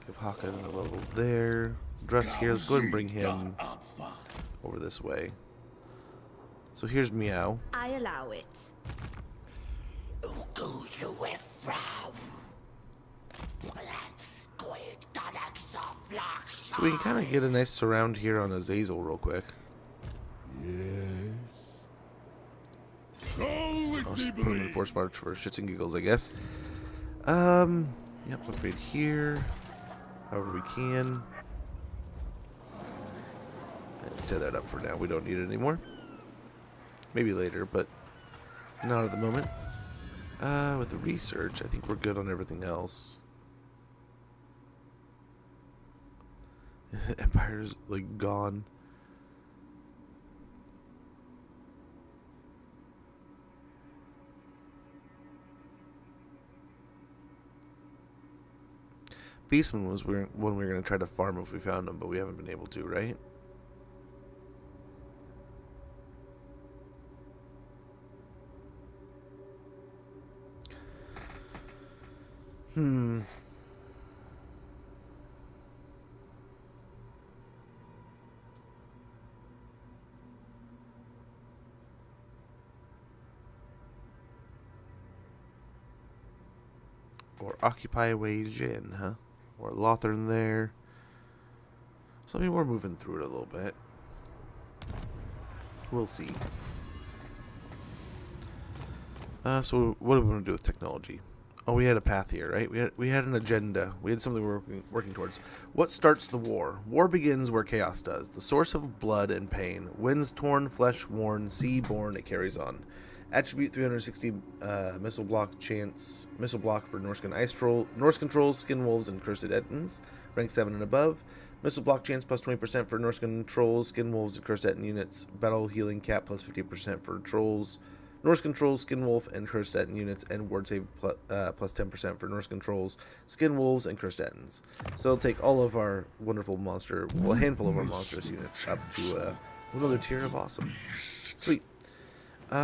Give Haka a level there. Dress here. Let's go ahead and bring him over this way. So here's Meow. I allow it. So we can kind of get a nice surround here on Azazel real quick. Yes. I'll just put him in force march for shits and giggles, I guess. Yep, upgrade here. However we can. And tear that up for now. We don't need it anymore. Maybe later, but not at the moment. With the research, I think we're good on everything else. Empire's like gone. Beastman was one we were going to try to farm if we found him, but we haven't been able to, right? Or occupy wage in, huh? Or Lothern there. So I mean, we're moving through it a little bit. We'll see. So what do we want to do with technology? Oh, we had a path here, right? We had an agenda. We had something we were working towards. What starts the war? War begins where chaos does. The source of blood and pain. Winds torn, flesh worn, sea born, it carries on. Attribute 360 missile block for Norsca and Ice Troll. Norse controls, Skin Wolves, and Cursed Ettins. Rank 7 and above. Missile block chance plus 20% for Norscan trolls, Skin Wolves, and Cursed Ettin units. Battle healing cap plus 50% for trolls. Norse controls, Skin Wolf, and Cursed Ettin units, and ward save plus 10% for Norse controls, Skin Wolves, and Cursed Ettins. So it'll take all of our wonderful monster, well, a handful of our monstrous units up to another tier of awesome. Sweet. So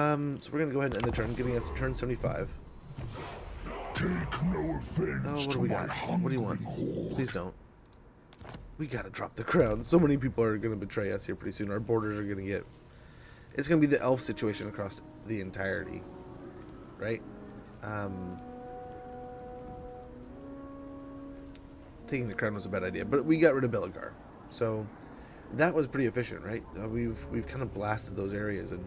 we're gonna go ahead and end the turn, giving us turn 75. Take no offense. Oh, what do we got? What do you want? Please don't. We gotta drop the crown. So many people are gonna betray us here pretty soon. Our borders are gonna get... It's gonna be the elf situation across the entirety, right? Taking the crown was a bad idea, but we got rid of Belagar, so that was pretty efficient, right? We've kind of blasted those areas and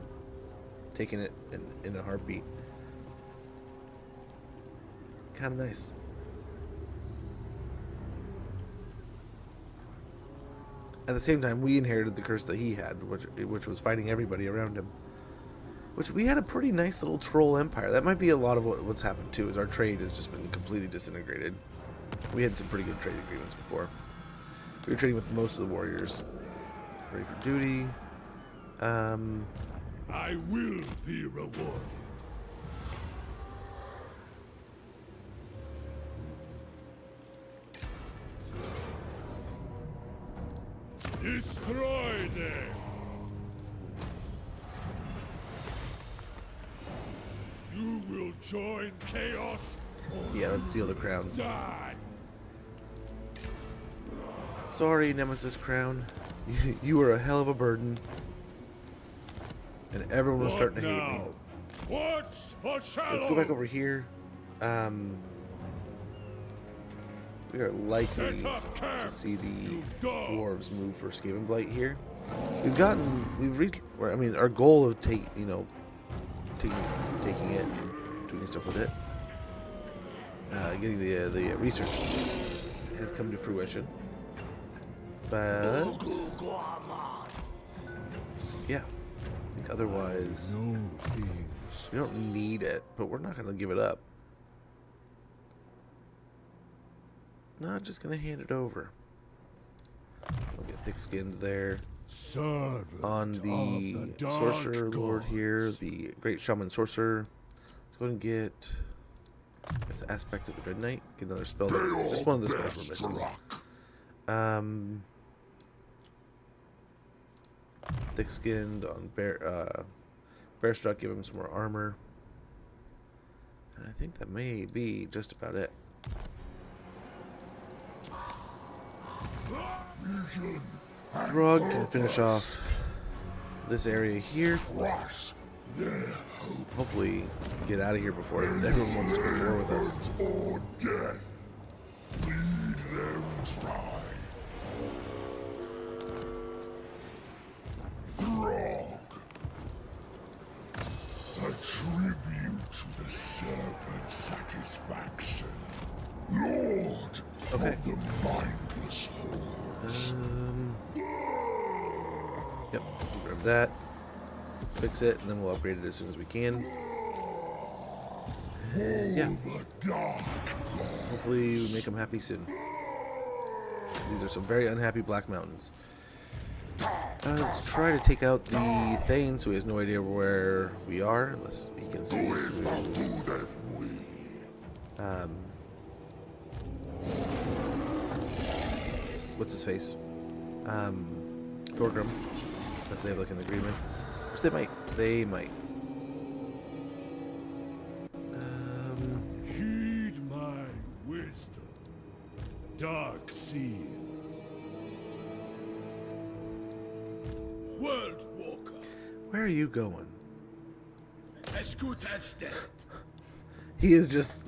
taken it in a heartbeat. Kind of nice. At the same time, we inherited the curse that he had, which was fighting everybody around him. Which we had a pretty nice little troll empire. That might be a lot of what's happened too, is our trade has just been completely disintegrated. We had some pretty good trade agreements before. We were trading with most of the warriors. Ready for duty. I will be rewarded. Destroy them. You will join chaos. Yeah, let's seal the crown. Die. Sorry, Nemesis Crown. You were a hell of a burden. And everyone was starting to hate me. Watch for shadows. Let's go back over here. We are likely to see the dwarves move for Skaven Blight here. We've reached, I mean, our goal of taking it and doing stuff with it, getting the research has come to fruition. But yeah, I think otherwise we don't need it, but we're not going to give it up. Not just gonna hand it over. We'll get thick-skinned there. Servant on the sorcerer lord here, the great shaman sorcerer. Let's go ahead and get this aspect of the Dread Knight. Get another spell there. Just one of the spells we're missing. Thick-skinned on bear struck. Give him some more armor. And I think that may be just about it. Throgg can finish off this area here. Hopefully get out of here before everyone wants to go to war with us. or death. Lead them try. Throgg. A tribute to the serpent satisfaction. Lord of the mindless hordes. Yep, grab that, fix it, and then we'll upgrade it as soon as we can. Yeah, hopefully we make them happy soon. These are some very unhappy Black Mountains. Let's try to take out the Thane so he has no idea where we are, unless he can see. What's his face? Thorgrim. Unless they have like an agreement. Which they might. They might. Heed my wisdom. Dark Seal. World Walker, Where are you going? as good as dead. He is just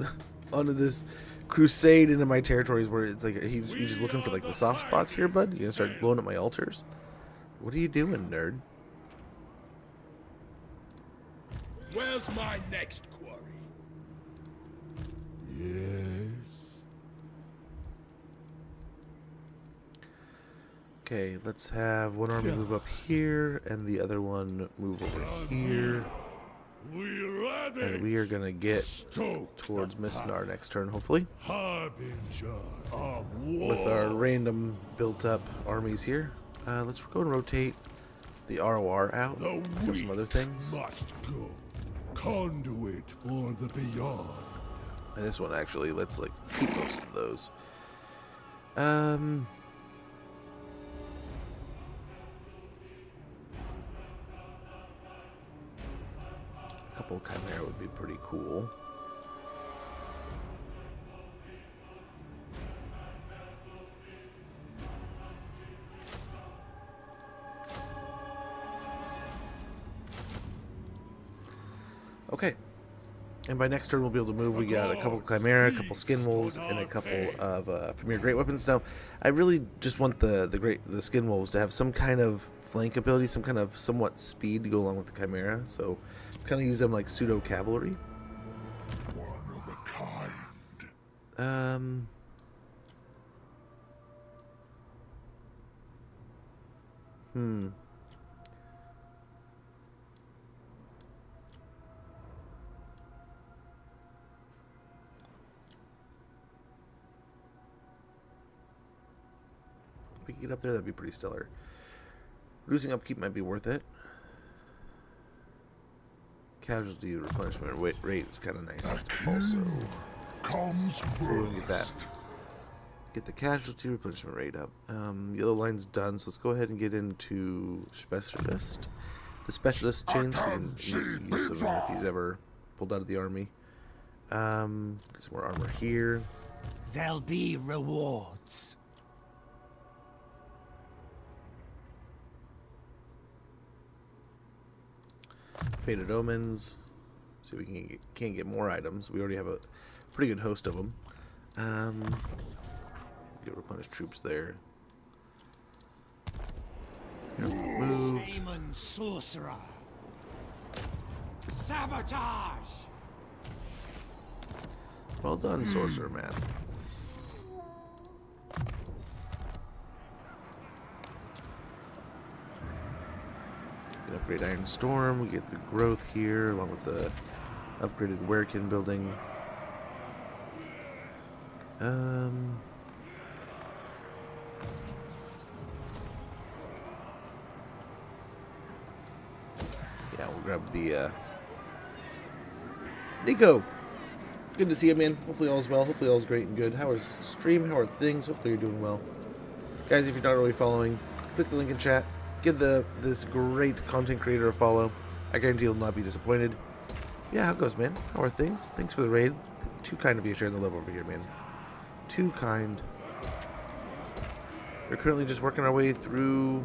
onto this crusade into my territories where it's like he's just looking for like the soft spots here, bud. You gonna start blowing up my altars? What are you doing, nerd? Where's my next quarry? Yes. Okay, let's have one army move up here and the other one move over here. And we are going to get towards Mistnar next turn, hopefully. Harbinger of war. With our random built-up armies here. Let's go and rotate the ROR out for some other things. Must go. Conduit for the beyond. And this one, actually, let's like keep most of those. A couple Chimera would be pretty cool. Okay. And by next turn we'll be able to move. We got a couple Chimera, a couple Skin Wolves, and a couple of Premier Great Weapons. Now, I really just want the Skin Wolves to have some kind of flank ability, some kind of somewhat speed to go along with the Chimera. So, kind of use them like pseudo cavalry. One of a kind. If we can get up there, that'd be pretty stellar. Reducing upkeep might be worth it. Casualty replenishment rate is kind of nice also. Comes So we're gonna get that. Get the casualty replenishment rate up. Yellow line's done, so let's go ahead and get into specialist. The specialist chains, we can use them if he's ever pulled out of the army. Get some more armor here. There'll be rewards. Faded Omens. See if we can get more items. We already have a pretty good host of them. Get replenished troops there. Move. Demon sorcerer. Sabotage. Well done, sorcerer man. Get upgrade Iron Storm. We get the growth here, along with the upgraded Werekin building. Yeah, we'll grab the Nico. Good to see you, man. Hopefully all's well. Hopefully all's great and good. How is stream? How are things? Hopefully you're doing well. Guys, if you're not already following, click the link in chat. Give this great content creator a follow. I guarantee you'll not be disappointed. Yeah, how it goes, man? How are things? Thanks for the raid. Too kind of you sharing the love over here, man. Too kind. We're currently just working our way through...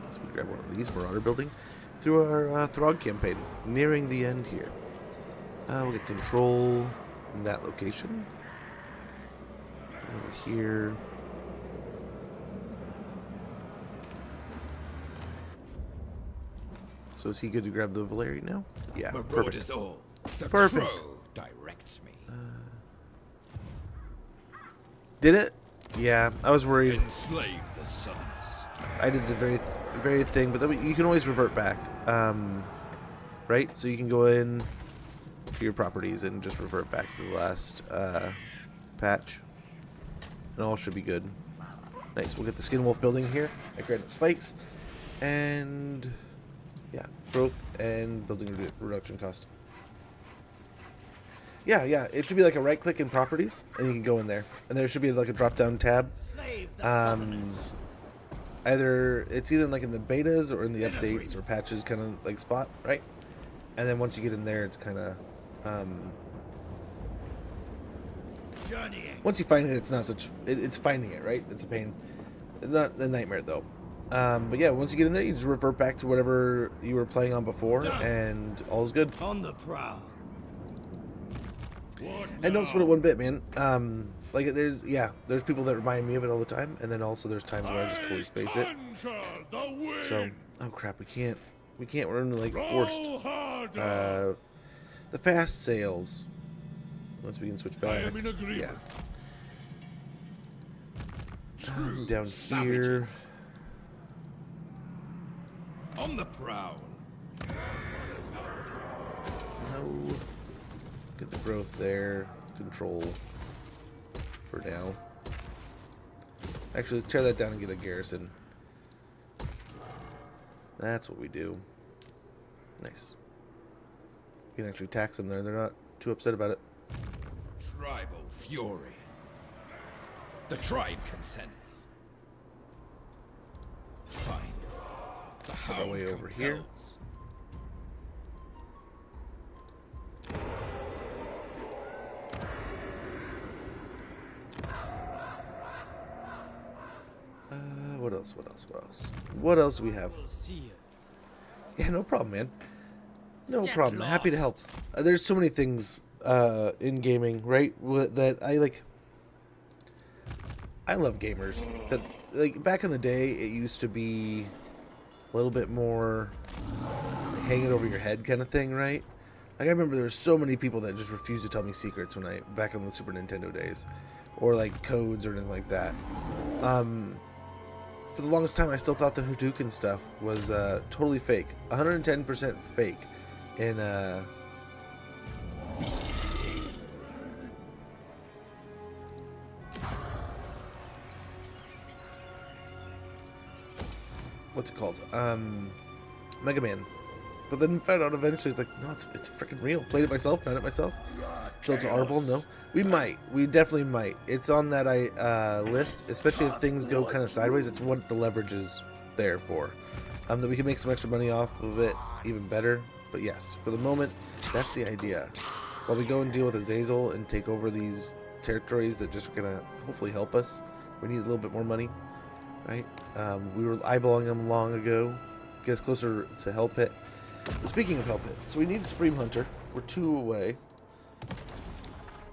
Let's grab one of these, Marauder building. Through our Throgg campaign. Nearing the end here. We'll get control in that location. Over here. So is he good to grab the Valeri now? Yeah, My road perfect. is all. The Perfect. crow directs me. Did it? Yeah, I was worried. Enslave the summoners. I did the very thing, but then you can always revert back, right? So you can go in to your properties and just revert back to the last patch, and all should be good. Nice. We'll get the Skin Wolf building here. I granted spikes, and yeah, growth and building reduction cost. Yeah, it should be like a right click in properties, and you can go in there, and there should be like a drop down tab. Either it's either like in the betas or in the updates or patches kind of like spot, right? And then once you get in there, it's kind of once you find it, it's not such it's finding it, right? It's a pain. It's not a nightmare though. But yeah, once you get in there, you just revert back to whatever you were playing on before, and all's good. On the prowl. And don't sweat it one bit, man. Like there's people that remind me of it all the time, and then also there's times where I just totally space it. So, oh crap, we can't We can't run like forced. Roll harder. The fast sails. Once we can switch I back. am in agreement. Yeah. Down here. Savages. On the prowl. No. Get the growth there. Control. For now. Actually, let's tear that down and get a garrison. That's what we do. Nice. You can actually tax them there. They're not too upset about it. Tribal fury. The tribe consents. Fine. The Our hound way over here. compels. What else? What else? What else? What else do we have? We'll see you. Yeah, no problem, man. No Get problem. Happy to help. There's so many things in gaming, right? That I like. I love gamers. That like back in the day, it used to be a little bit more hang it over your head kind of thing, right? Like I remember there were so many people that just refused to tell me secrets when I back on the Super Nintendo days, or like codes or anything like that. For the longest time, I still thought the Hadouken stuff was totally fake, 110% fake. And what's it called? Mega Man. But then found out eventually it's like, no, it's freaking real. Played it myself, found it myself. So it's honorable. No, we might. We definitely might. It's on that list, especially if things go kind of sideways. It's what the leverage is there for. That we can make some extra money off of it, even better. But yes, for the moment, that's the idea. While we go and deal with Azazel and take over these territories that just are gonna hopefully help us, we need a little bit more money, right? We were eyeballing them long ago. Get us closer to Hell Pit. Speaking of Hell Pit, so we need Supreme Hunter. We're 2 away.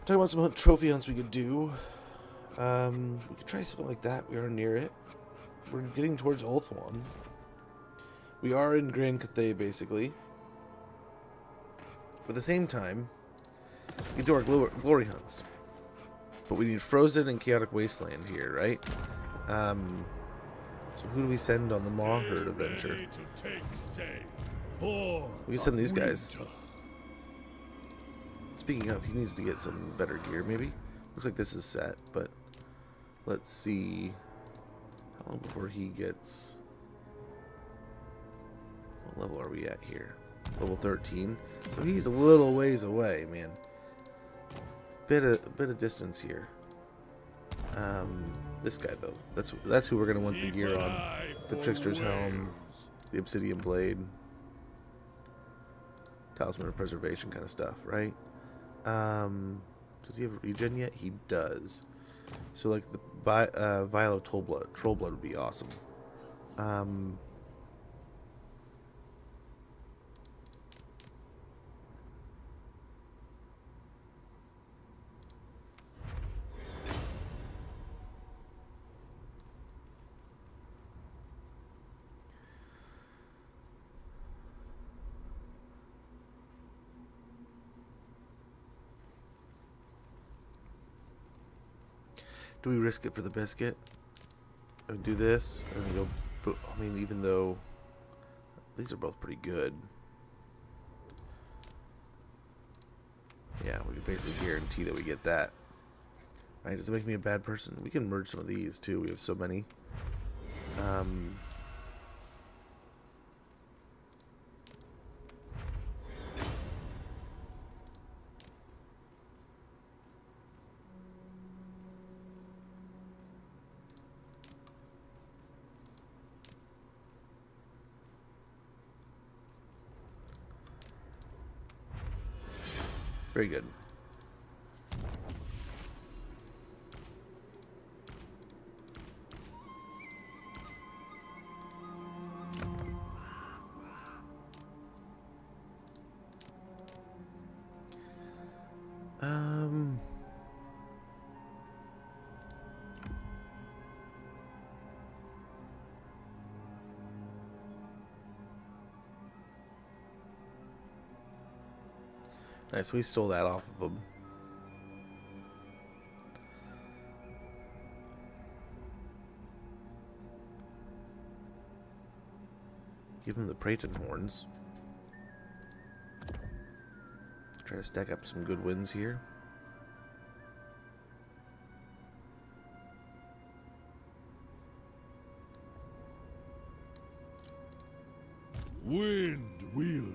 Talking about some trophy hunts we could do. We could try something like that. We are near it. We're getting towards Ulthuan. We are in Grand Cathay, basically. But at the same time, we do our glory hunts. But we need Frozen and Chaotic Wasteland here, right? So who do we send on the Maw Herd adventure? Ready to take sail. Born We can send of these guys. winter. Speaking of, he needs to get some better gear, maybe. Looks like this is set, but let's see how long before he gets. What level are we at here? Level 13. So he's a little ways away, man. Bit of distance here. This guy though. That's who we're gonna want the Keep gear an on. eye The for Trickster's Helm, whales. the Obsidian Blade, Talisman of Preservation kind of stuff, right? Does he have regen yet? He does. So like the Vial of Trollblood would be awesome. Do we risk it for the biscuit? And do this and then go. I mean, even though these are both pretty good. Yeah, we can basically guarantee that we get that. Right? Does it make me a bad person? We can merge some of these too. We have so many. Very good. Nice, we stole that off of them. Give him the Praeton horns. Try to stack up some good wins here. Wind Wielder.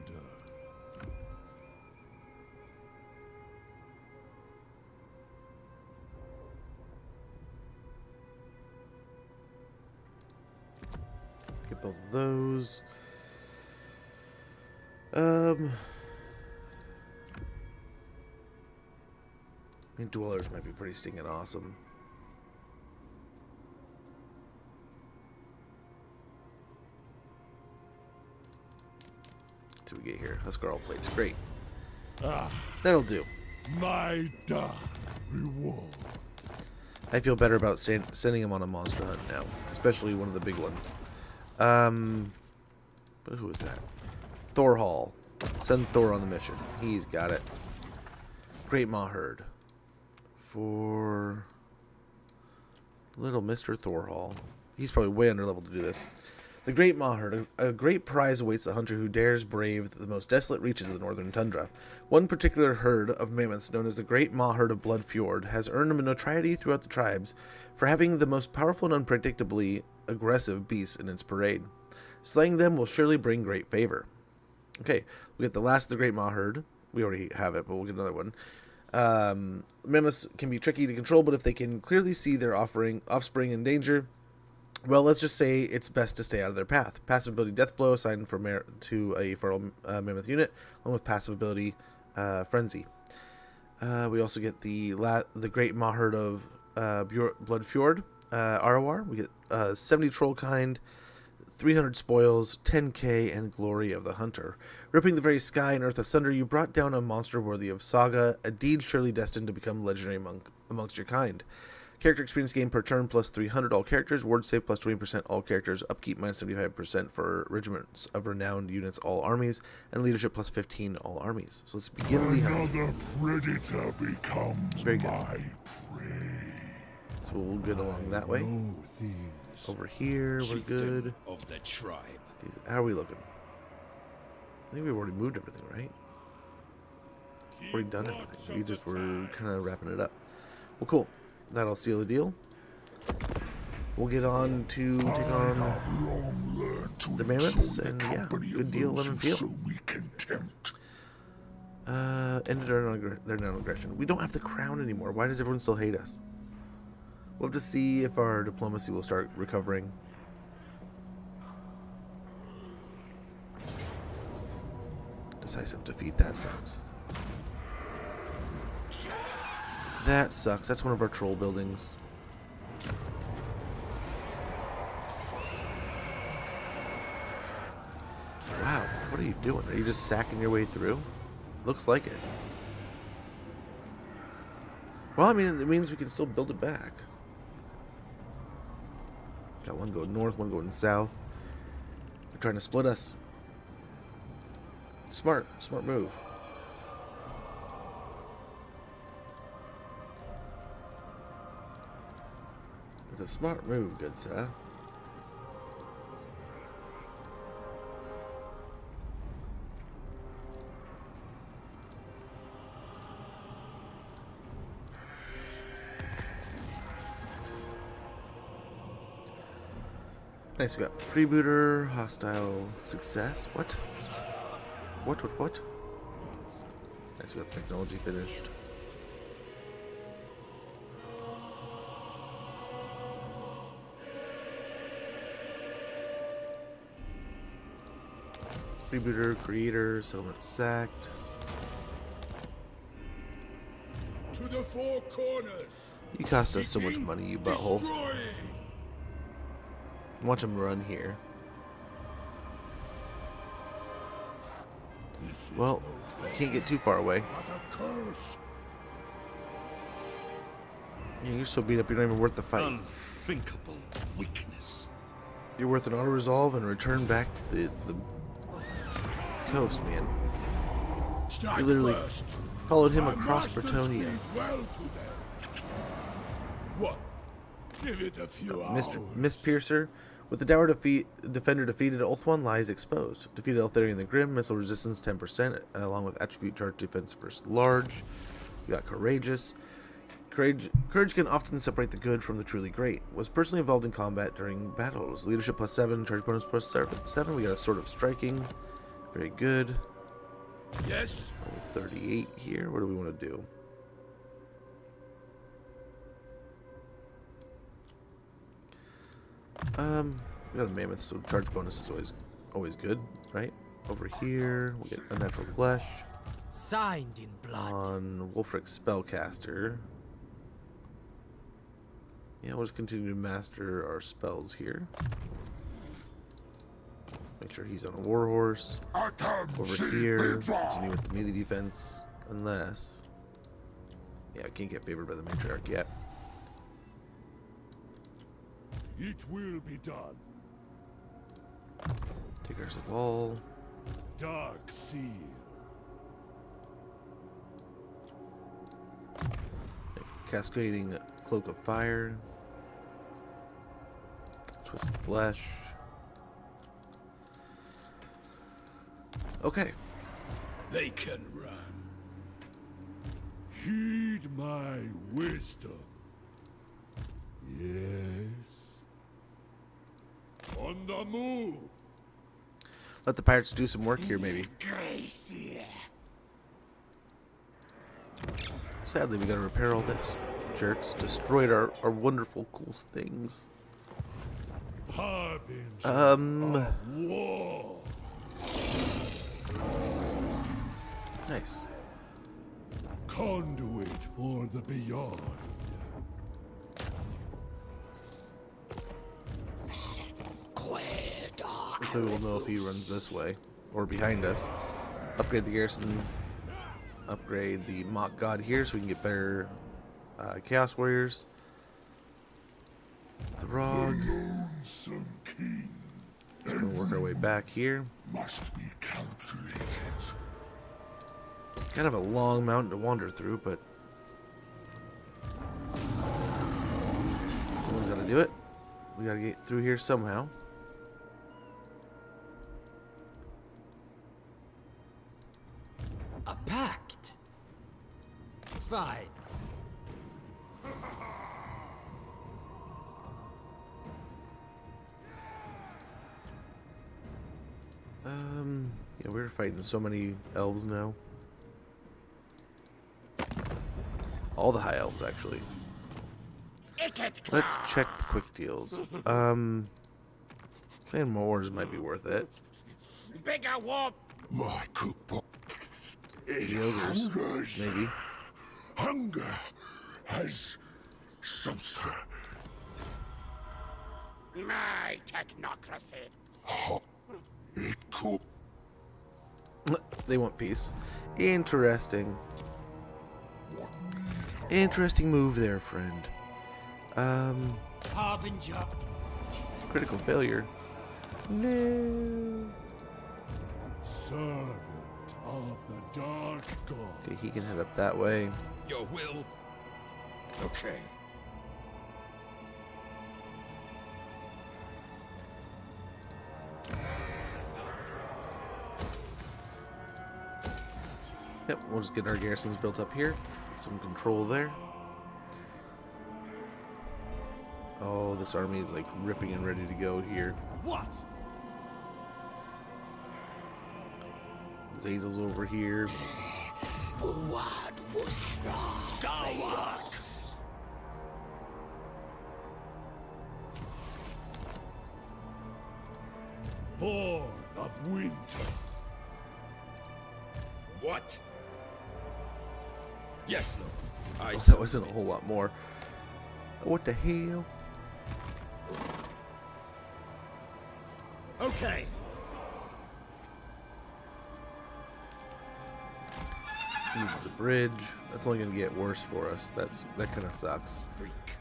Get both of those. I mean, dwellers might be pretty stinking awesome. What do we get here? Huskarl plates, great. That'll do. My dark reward. I feel better about sending him on a monster hunt now, especially one of the big ones. But who is that? Thor Hall. Send Thor on the mission. He's got it. Great Maw Herd. For little Mr. Thor Hall. He's probably way under level to do this. The Great Maw Herd. A great prize awaits the hunter who dares brave the most desolate reaches of the northern tundra. One particular herd of mammoths, known as the Great Maw Herd of Blood Fjord, has earned a notoriety throughout the tribes for having the most powerful and unpredictably aggressive beasts in its parade. Slaying them will surely bring great favor. Okay, we get the last of the Great Maw Herd. We already have it, but we'll get another one. Mammoths can be tricky to control, but if they can clearly see their offspring in danger, well, let's just say it's best to stay out of their path. Passive ability Death Blow assigned to a fertile mammoth unit, along with passive ability Frenzy. We also get the Great Maw Herd of Blood Fjord, Arawar. We get 70 Trollkind, 300 spoils, 10k, and glory of the hunter. Ripping the very sky and earth asunder, you brought down a monster worthy of saga, a deed surely destined to become legendary amongst your kind. Character experience gain per turn plus 300 all characters, ward save plus 20% all characters, upkeep minus 75% for regiments of renowned units all armies, and leadership plus 15 all armies. So let's begin the hunt. Another predator becomes Very good. my prey. So we'll get along that way. No things. Over here, we're Chieftain good. of the tribe. How are we looking? I think we've already moved everything, right? Already done everything. We just were kind of wrapping it up. Well, cool. That'll seal the deal. We'll get on to take on Long learned to the mammoths, enjoy the and yeah, company good of deal, those let 'em who feel. show me contempt. Ended their non-aggression. We don't have the crown anymore. Why does everyone still hate us? We'll have to see if our diplomacy will start recovering. Decisive defeat. That sucks. That sucks. That's one of our troll buildings. Wow, what are you doing? Are you just sacking your way through? Looks like it. Well, I mean, it means we can still build it back. Got one going north, one going south. They're trying to split us. Smart move. It's a smart move, good sir. Nice, we got freebooter, hostile success. What? What? Nice, we got technology finished. Freebooter, creator, settlement sacked. To the four corners. You cost us so much money, you butthole. Destroy. Watch him run here. Well, you can't get too far away. What a curse. Yeah, you're so beat up, you're not even worth the fight. Unthinkable weakness. You're worth an auto-resolve and return back to the coast, man. Strike We literally first. followed him My across masters Bretonia. lead well today. What? Give it a few hours. Miss Piercer, with the Dour Defender defeated, Ulthuan lies exposed. Defeated Eltharion the Grim, missile resistance 10%, along with attribute charge defense versus large. We got Courageous. Courage can often separate the good from the truly great. Was personally involved in combat during battles. Leadership +7, charge bonus +7. We got a Sword of Striking. Very good. Yes. 38 here. What do we want to do? We got a Mammoth, so charge bonus is always good, right? Over here, we get Unnatural Flesh. Signed in blood. On Wolfric Spellcaster. Yeah, we'll just continue to master our spells here. Make sure he's on a Warhorse. Over here, continue with the melee defense. Unless... yeah, I can't get favored by the Matriarch yet. It will be done. Take our Wall. Dark Seal. Cascading Cloak of Fire. Twisted Flesh. Okay. They can run. Heed my wisdom. Yes. On the move. Let the pirates do some work here, maybe. Gracie. Sadly, we gotta repair all this. Jerks destroyed our wonderful, cool things. Harbinger Um. of war. Nice. Conduit for the beyond. So we'll know if he runs this way or behind us. Upgrade the garrison. Upgrade the Mock God here so we can get better Chaos Warriors. Throgg. Lonesome king We'll work our way back here. must be calculated. Kind of a long mountain to wander through, but someone's got to do it. We got to get through here somehow. A pact. Fine. Yeah, we're fighting so many elves now. All the high elves, actually. Let's check the quick deals. Clan Wars might be worth it. Bigger whoop. My cookbook. The ogres, maybe. Hunger has substance. My technocracy. It could. They want peace. Interesting. Interesting move there, friend. Harbinger. Critical failure. No. Servant of the Dark God. Okay, he can head up that way. Your will. Okay. Yep, we'll just get our garrisons built up here. Some control there. Oh, this army is like ripping and ready to go here. What? Zazel's over here. What was Born of winter. What? Yes, Lord. I That wasn't a submit. whole lot more. What the hell? Okay. Use the bridge. That's only gonna get worse for us. That kind of sucks.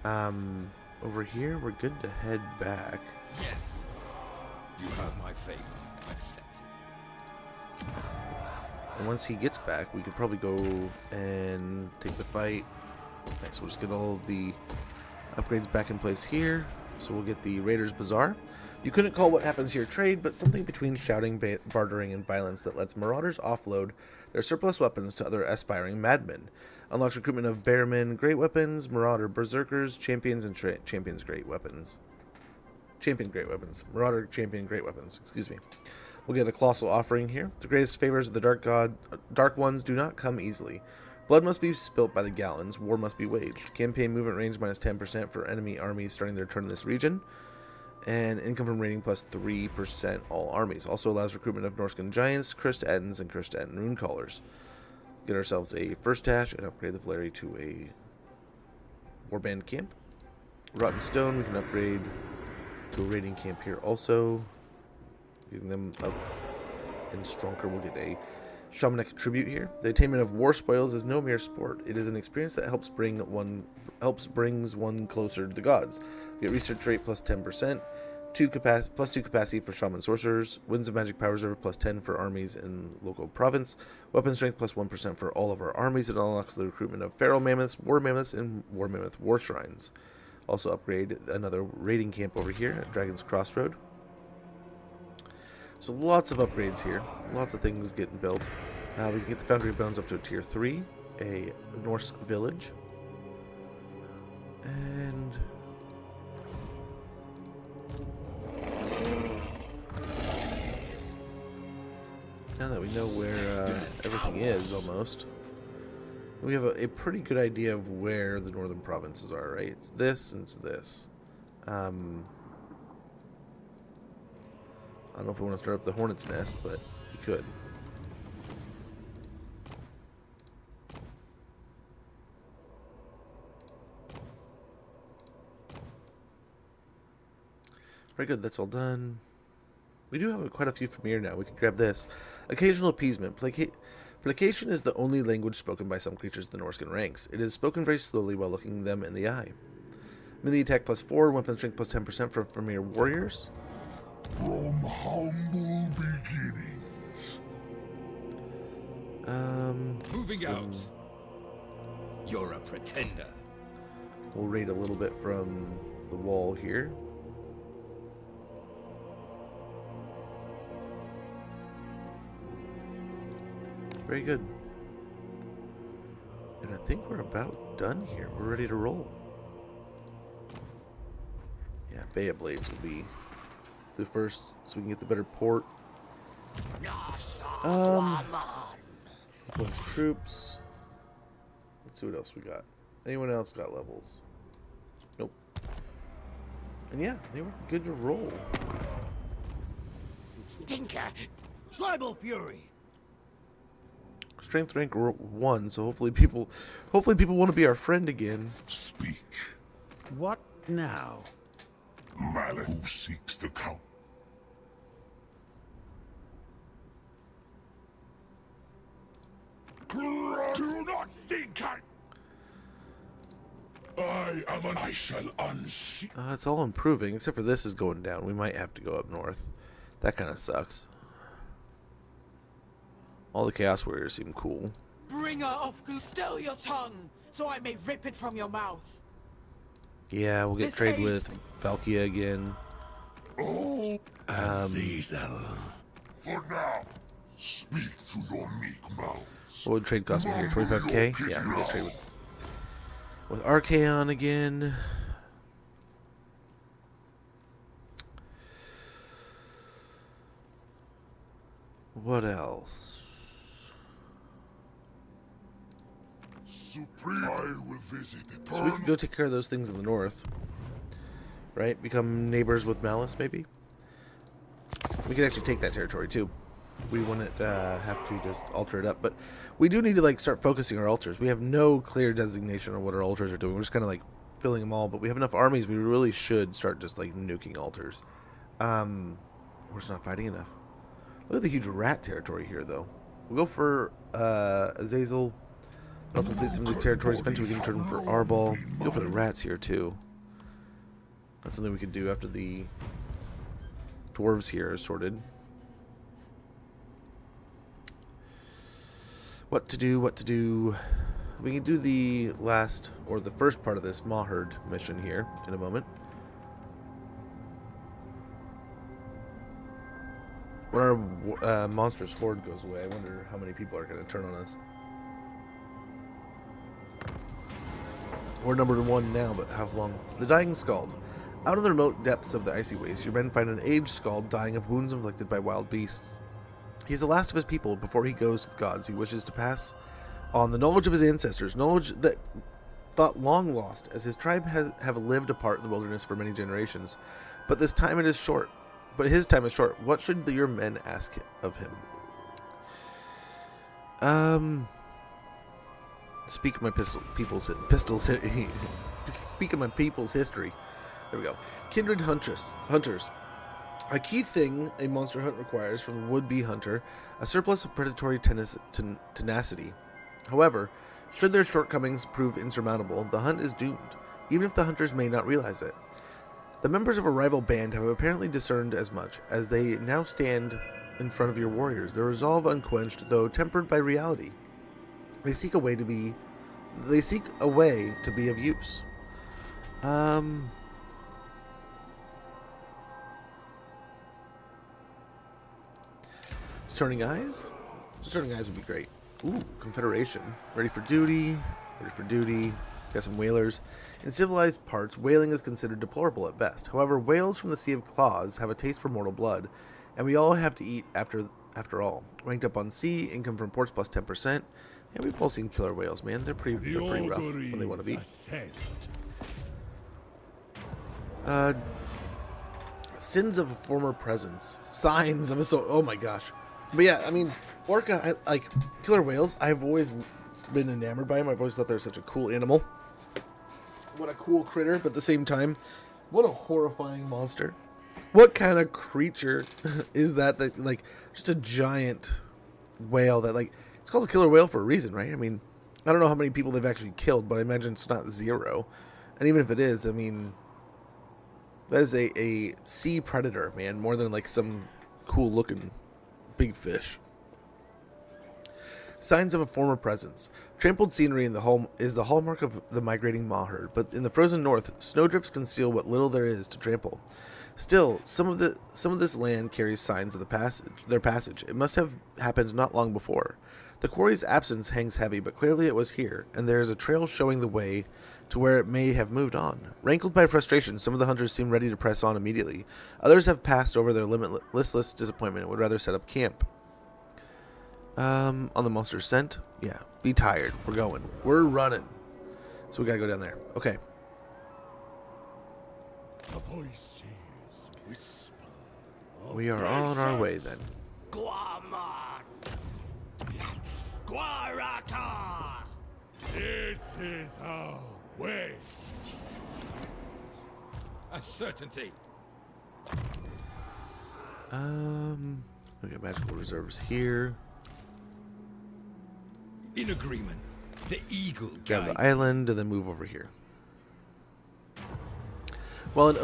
Over here, we're good to head back. Yes. You have my favor. Accept it. And once he gets back, we could probably go and take the fight. Nice, we'll just get all of the upgrades back in place here. So we'll get the Raiders Bazaar. You couldn't call what happens here trade, but something between shouting, bartering, and violence that lets marauders offload their surplus weapons to other aspiring madmen. Unlocks recruitment of bearmen, great weapons, marauder berserkers, champions, and champions great weapons. Champion great weapons. Marauder, champion, great weapons. Excuse me. We'll get a colossal offering here. The greatest favors of the dark ones do not come easily. Blood must be spilt by the gallons. War must be waged. Campaign movement range minus 10% for enemy armies starting their turn in this region. And income from raiding plus 3% all armies. Also allows recruitment of Norscan giants, cursed Ettins, and cursed Ettin rune callers. Get ourselves a first dash and upgrade the Valeri to a warband camp. Rotten stone we can upgrade to a raiding camp here also. Getting them up and stronger, we'll get a shamanic tribute here. The attainment of war spoils is no mere sport. It is an experience that helps brings one closer to the gods. Get research rate plus 10%, plus 2 capacity for shaman sorcerers, winds of magic power reserve plus 10 for armies in local province, weapon strength plus 1% for all of our armies. It unlocks the recruitment of feral mammoths, and war mammoth war shrines. Also upgrade another raiding camp over here at Dragon's Crossroad. So lots of upgrades here, lots of things getting built. We can get the Foundry of Bones up to a tier 3, a Norse village, and now that we know where everything is almost, we have a pretty good idea of where the northern provinces are, right? It's this and it's this. I don't know if we want to start up the Hornet's Nest, but we could. Very good, that's all done. We do have quite a few from here now. We can grab this. Occasional appeasement. Placation is the only language spoken by some creatures in the Norscan ranks. It is spoken very slowly while looking them in the eye. Melee attack plus 4, weapon strength plus 10% for Premier warriors. From humble beginnings. Moving out. You're a pretender. We'll raid a little bit from the wall here. Very good. And I think we're about done here. We're ready to roll. Yeah, Bay of Blades will be the first, so we can get the better port. Plus troops. Let's see what else we got. Anyone else got levels? Nope. And yeah, they were good to roll. Tinker. Tribal fury. Strength rank 1, so hopefully people want to be our friend again. Speak. What now? Mallet who seeks the count. Do not think I shall unsee. It's all improving, except for this is going down. We might have to go up north. That kind of sucks. All the Chaos Warriors seem cool. Bringer of still your tongue, so I may rip it from your mouth. Yeah, we'll get This trade aids. with Valkia again. Oh, Azazel. For now, speak through your meek mouth. What would trade cost me here? 25k? Yeah, we'll get trade with Archaon again. What else? Supreme, I will visit the So we can go take care of those things in the north. Right? Become neighbors with Malice, maybe? We could actually take that territory, too. We wouldn't have to just alter it up. But we do need to, like, start focusing our altars. We have no clear designation on what our altars are doing. We're just kind of, like, filling them all. But we have enough armies, we really should start just, like, nuking altars. We're just not fighting enough. Look at the huge rat territory here, though. We'll go for Azazel. I'll complete some of these territories. Eventually we can turn them for Arbol. Go for the rats here, too. That's something we could do after the dwarves here are sorted. What to do, what to do. We can do the last, or the first part of this Maherd mission here in a moment. When our monstrous horde goes away, I wonder how many people are going to turn on us. We're number 1 now, but how long? The Dying Skald. Out in the remote depths of the icy waste, your men find an aged Skald dying of wounds inflicted by wild beasts. He is the last of his people. Before he goes to the gods, he wishes to pass on the knowledge of his ancestors, knowledge that thought long lost, as his tribe have lived apart in the wilderness for many generations. But his time is short. What should your men ask of him? Speak of my speak of my people's history. There we go. Kindred hunters. A key thing a monster hunt requires from the would-be hunter, a surplus of predatory tenacity. However, should their shortcomings prove insurmountable, the hunt is doomed, even if the hunters may not realize it. The members of a rival band have apparently discerned as much, as they now stand in front of your warriors, their resolve unquenched, though tempered by reality. They seek a way to be of use. Turning eyes? Turning eyes would be great. Ooh, Confederation. Ready for duty. Got some whalers. In civilized parts, whaling is considered deplorable at best. However, whales from the Sea of Claws have a taste for mortal blood, and we all have to eat after all. Ranked up on sea, income from ports plus 10%. Yeah, we've all seen killer whales, man. They're pretty rough when they want to be. Sins of a former presence. Signs of a soul. Oh my gosh. But yeah, I mean, orca, like killer whales, I've always been enamored by them. I've always thought they're such a cool animal. What a cool critter, but at the same time, what a horrifying monster. What kind of creature is that, like, just a giant whale that, like, it's called a killer whale for a reason, right? I mean, I don't know how many people they've actually killed, but I imagine it's not 0. And even if it is, I mean, that is a sea predator, man, more than, like, some cool-looking big fish. Signs of a former presence. Trampled scenery in is the hallmark of the migrating Maherd, but in the frozen north, snowdrifts conceal what little there is to trample. Still, some of this land carries signs of their passage. It must have happened not long before. The quarry's absence hangs heavy, but clearly it was here, and there is a trail showing the way to where it may have moved on. Rankled by frustration, some of the hunters seem ready to press on immediately. Others have passed over their listless disappointment and would rather set up camp. On the monster's scent? Yeah. Be tired. We're going. We're running. So we gotta go down there. Okay. The voices whisper. We are on our way then. Guaman. Guarata. This is our way. A certainty. We got magical reserves here. In agreement. The eagle Grab guides. the island and then move over here. While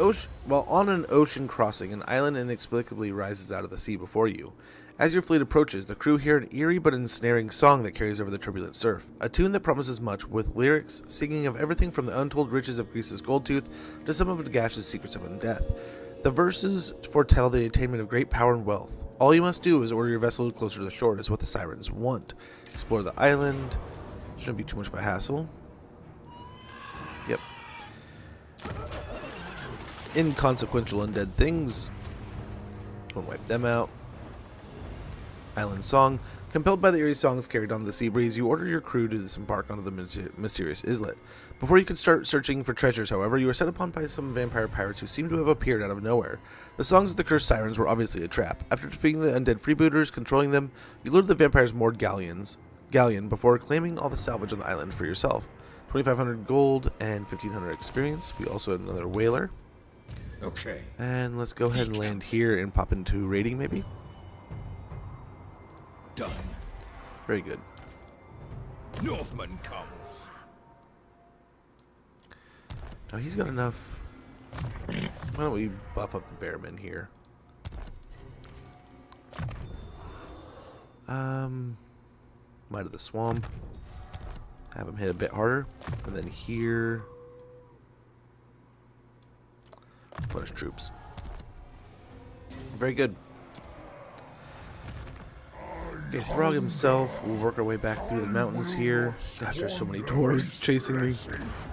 on an ocean crossing, an island inexplicably rises out of the sea before you. As your fleet approaches, the crew hear an eerie but ensnaring song that carries over the turbulent surf. A tune that promises much, with lyrics singing of everything from the untold riches of Greece's gold tooth to some of Nagash's secrets of undeath. The verses foretell the attainment of great power and wealth. All you must do is order your vessel closer to the shore, is what the sirens want. Explore the island. Shouldn't be too much of a hassle. Yep. Inconsequential undead things. Don't wipe them out. Island song. Compelled by the eerie songs carried on the sea breeze, you order your crew to disembark onto the mysterious islet. Before you could start searching for treasures, however, you are set upon by some vampire pirates who seem to have appeared out of nowhere. The songs of the cursed sirens were obviously a trap. After defeating the undead freebooters, controlling them, you lured the vampires' moored galleon before claiming all the salvage on the island for yourself. 2,500 gold and 1,500 experience. We also had another whaler. Okay. And let's go ahead and land here and pop into raiding, maybe. Done. Very good. Northmen come. Now he's got enough. Why don't we buff up the bearmen here? Might of the Swamp. Have him hit a bit harder. And then here, replenish troops. Very good. Okay, Throgg himself. We'll work our way back through the mountains here. Gosh, there's so many dwarves chasing me.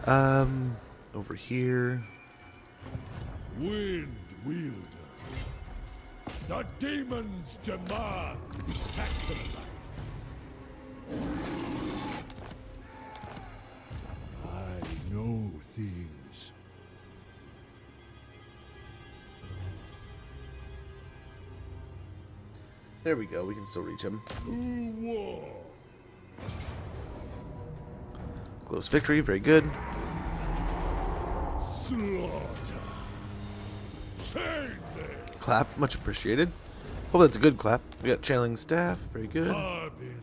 Over here. Wind wielder. The demons demand sacrifice. I know things. There we go. We can still reach him. To war. Close victory. Very good. Slaughter. Chain them. Clap. Much appreciated. Hope that's a good clap. We got channeling staff. Very good. Harbinger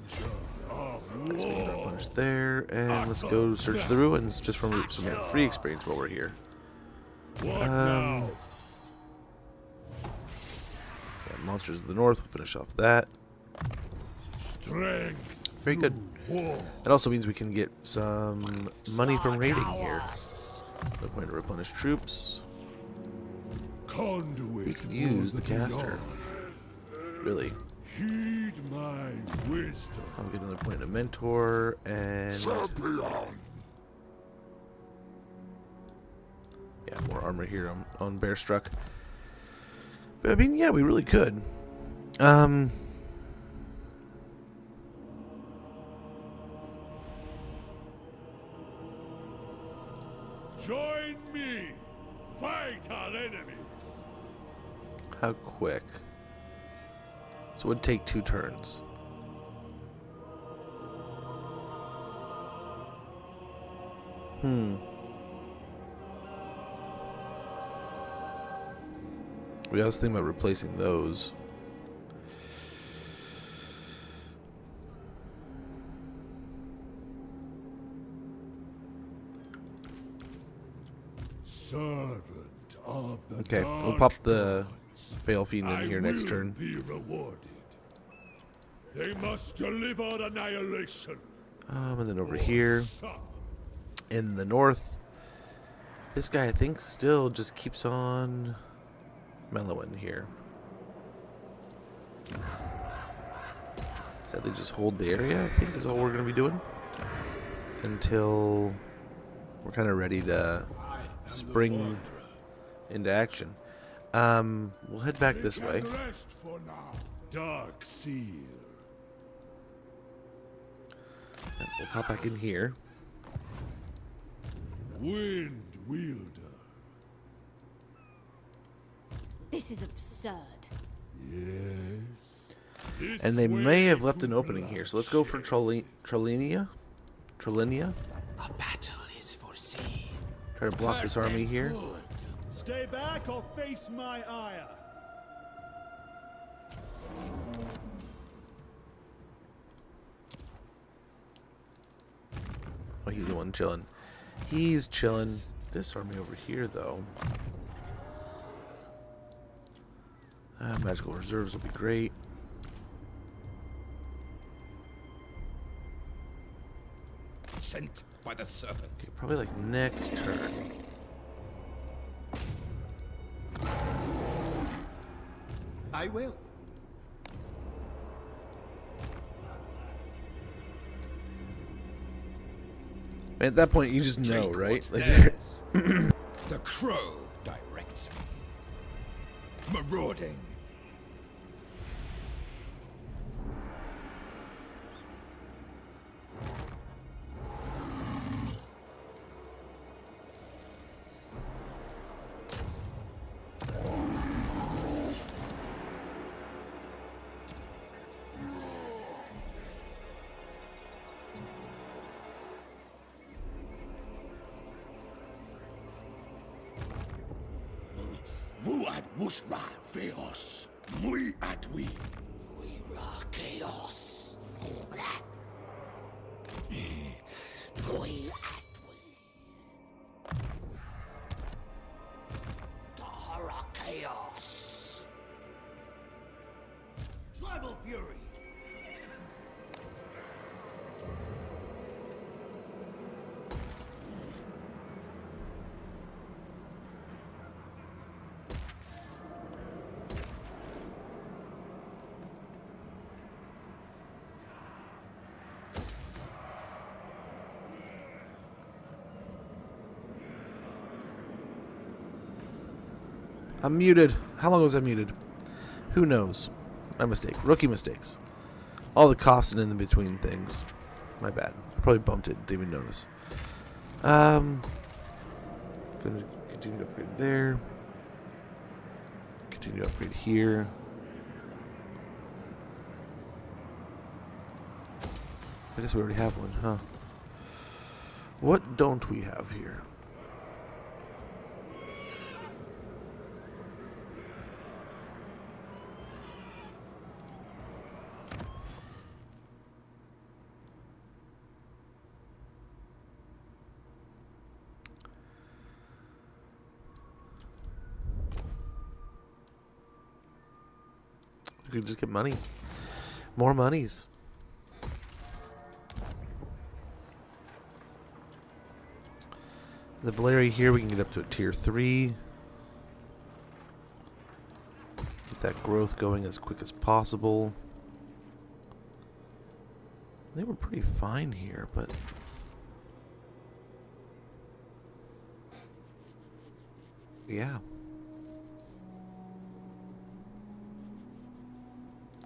of war. Punch there. And let's go search the ruins just for some free experience while we're here. What now? Yeah, monsters of the north. We'll finish off that. Strength. Very good. War. That also means we can get some money from raiding here. No point to replenish troops. Conduit. We can use for the caster. beyond. Really. Heed my wisdom. I'll get another point to mentor and yeah, more armor here on Bearstruck. But I mean, yeah, we really could. Join me. Fight our enemies. How quick? So it would take 2 turns. We also think about replacing those. Servant of the Okay, we'll dark pop the gods. Fail Fiend in here next turn. Be rewarded. They must deliver annihilation. And then over here Stop. in the north, this guy I think still just keeps on mellowing here. Sadly, just hold the area, I think, is all we're going to be doing until we're kind of ready to spring into action. We'll head back this way. Rest for now. Dark Seal. And we'll pop back in here. Wind Wielder. This is absurd. Yes. This And they way may have to left an opening here, so let's go for bloodshed. Trolinia. A battle is foreseen. Try to block this army here. Good. Stay back or face my ire. Oh, he's the one chilling. He's chilling. This army over here, though. Magical reserves will be great. Sent by the serpent. Okay, probably like next turn. I will. At that point, you just know, Take right? what's Like, theirs. The crow directs me. Marauding. Mu at Mushra Veos. Mui at we. We ra chaos. We at we. Dahara chaos. Tribal fury. I'm muted. How long was I muted? Who knows? My mistake. Rookie mistakes. All the coughs and in between things. My bad. Probably bumped it. Didn't even notice. Going to continue to upgrade there. Continue to upgrade here. I guess we already have one, huh? What don't we have here? We could just get money. More monies. The Valeri here, we can get up to a tier 3. Get that growth going as quick as possible. They were pretty fine here, but... yeah.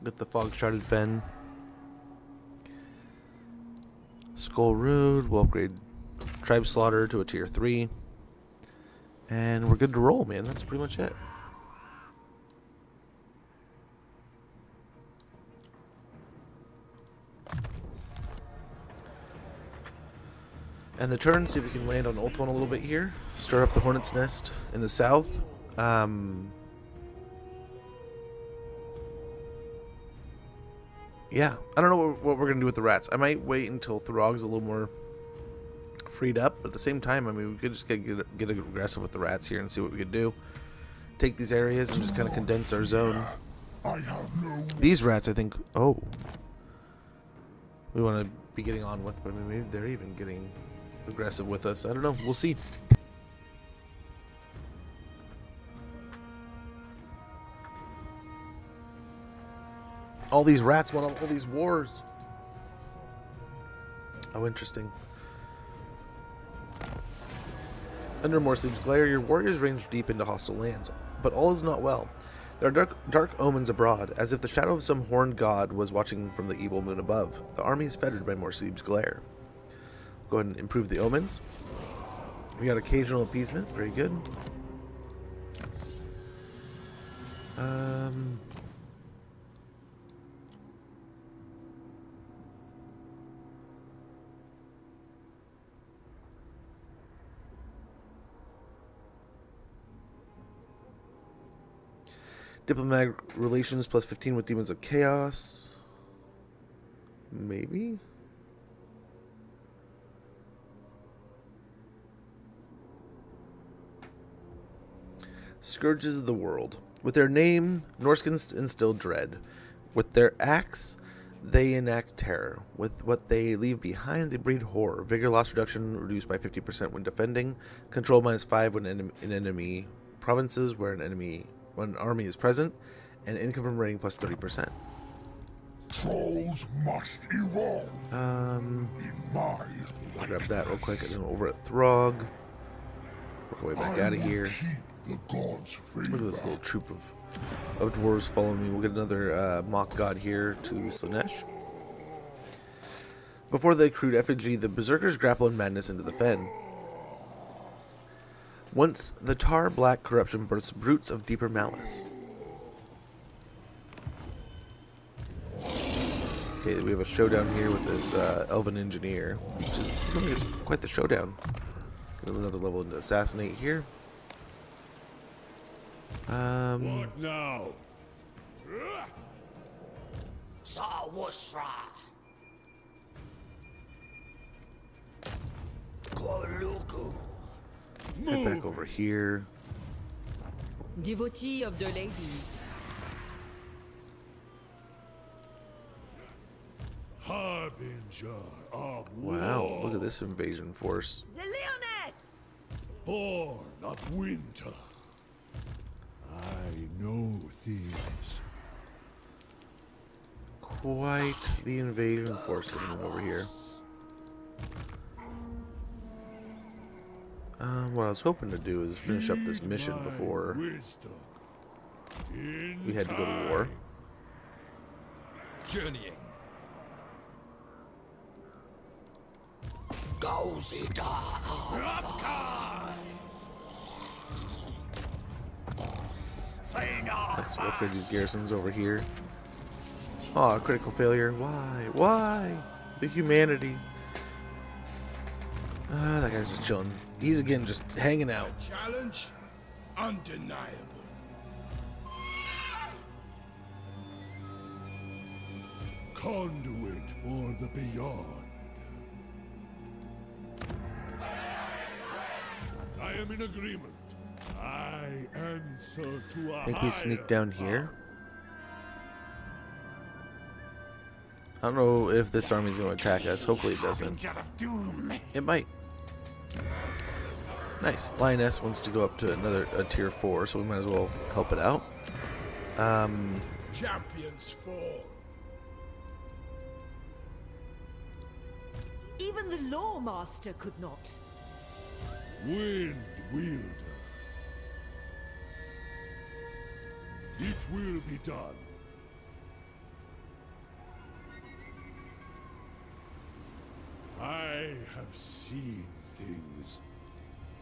Get the Fog Sharded Fen. Skull Road. We'll upgrade Tribe Slaughter to a tier 3. And we're good to roll, man. That's pretty much it. And the turn, see if we can land on Ultron a little bit here. Stir up the Hornet's Nest in the south. Yeah, I don't know what we're going to do with the rats. I might wait until Throgg's a little more freed up. But at the same time, I mean, we could just get aggressive with the rats here and see what we could do. Take these areas and just kind of condense our zone. These rats, I think... oh. We want to be getting on with, but I mean, maybe they're even getting aggressive with us. I don't know. We'll see. All these rats want all these wars. Oh, interesting. Under Morseeb's glare, your warriors range deep into hostile lands, but all is not well. There are dark omens abroad, as if the shadow of some horned god was watching from the evil moon above. The army is fettered by Morseeb's glare. Go ahead and improve the omens. We got occasional appeasement. Very good. Diplomatic relations plus 15 with Demons of Chaos. Maybe? Scourges of the world. With their name, Norscans instill dread. With their axe, they enact terror. With what they leave behind, they breed horror. Vigor loss reduction reduced by 50% when defending. Control -5 when in enemy provinces where an army is present, and income from raiding plus 30%. Trolls must evolve. I'll grab that real quick, and then over at Throgg. Work our way back out of here. Look at this little troop of dwarves following me. We'll get another mock god here to Slanesh. Before the accrued effigy, the berserkers grapple in madness into the fen. Once the tar black corruption births brutes of deeper malice. Okay, we have a showdown here with this elven engineer, which is it's quite the showdown. Get another level into assassinate here. What now? Sawashra. Head back over here. Devotee of the lady. Harbinger of Wow, look at this invasion force. The Leoness! Born of winter. I know these. Quite the invasion force coming over here. What I was hoping to do is finish up this mission before we had to go to war. Journeying. Let's upgrade these garrisons over here. Oh, critical failure. Why? Why? The humanity. That guy's just chilling. He's again just hanging out. Challenge undeniable. Conduit for the beyond. I am in agreement. I answer to a I think we sneak down here. I don't know if this army's going to attack us. Hopefully it doesn't. It might. Nice. Lioness wants to go up to a tier 4, so we might as well help it out. Champions fall. Even the Lawmaster could not. Wind wielder. It will be done. I have seen things.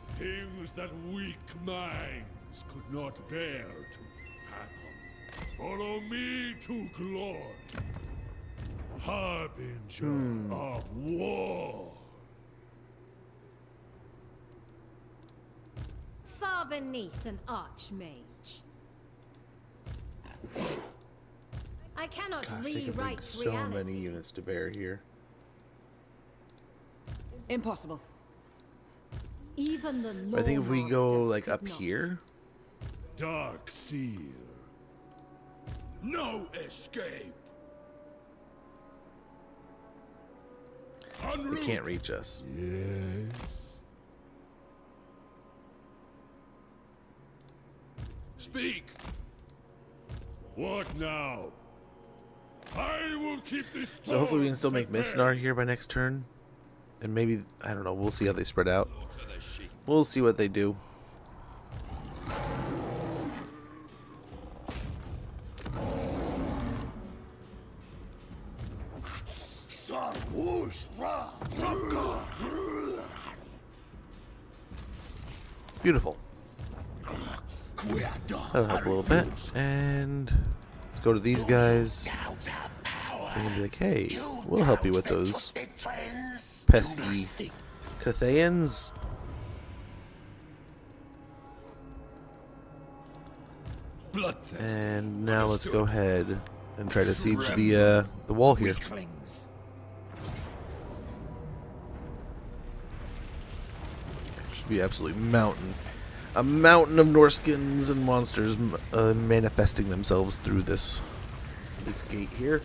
Things that weak minds could not bear to fathom. Follow me to glory. Harbinger of war. Far beneath an archmage. I cannot Gosh, they could bring rewrite so reality. many units to bear here. Impossible. Even the But I think if we go Lawmaster like could up not. here, Dark Seer. No escape. they can't reach us. Yes. Speak. What now? I will keep this. So hopefully we can still throne make prepared. Mistnar here by next turn. And maybe, I don't know, we'll see how they spread out. We'll see what they do. Beautiful. That'll help a little bit. And let's go to these guys. And be like, hey, we'll help you with those pesky Cathayans. And now let's go ahead and try to siege the wall here. Should be absolutely a mountain of Norskins and monsters manifesting themselves through this gate here.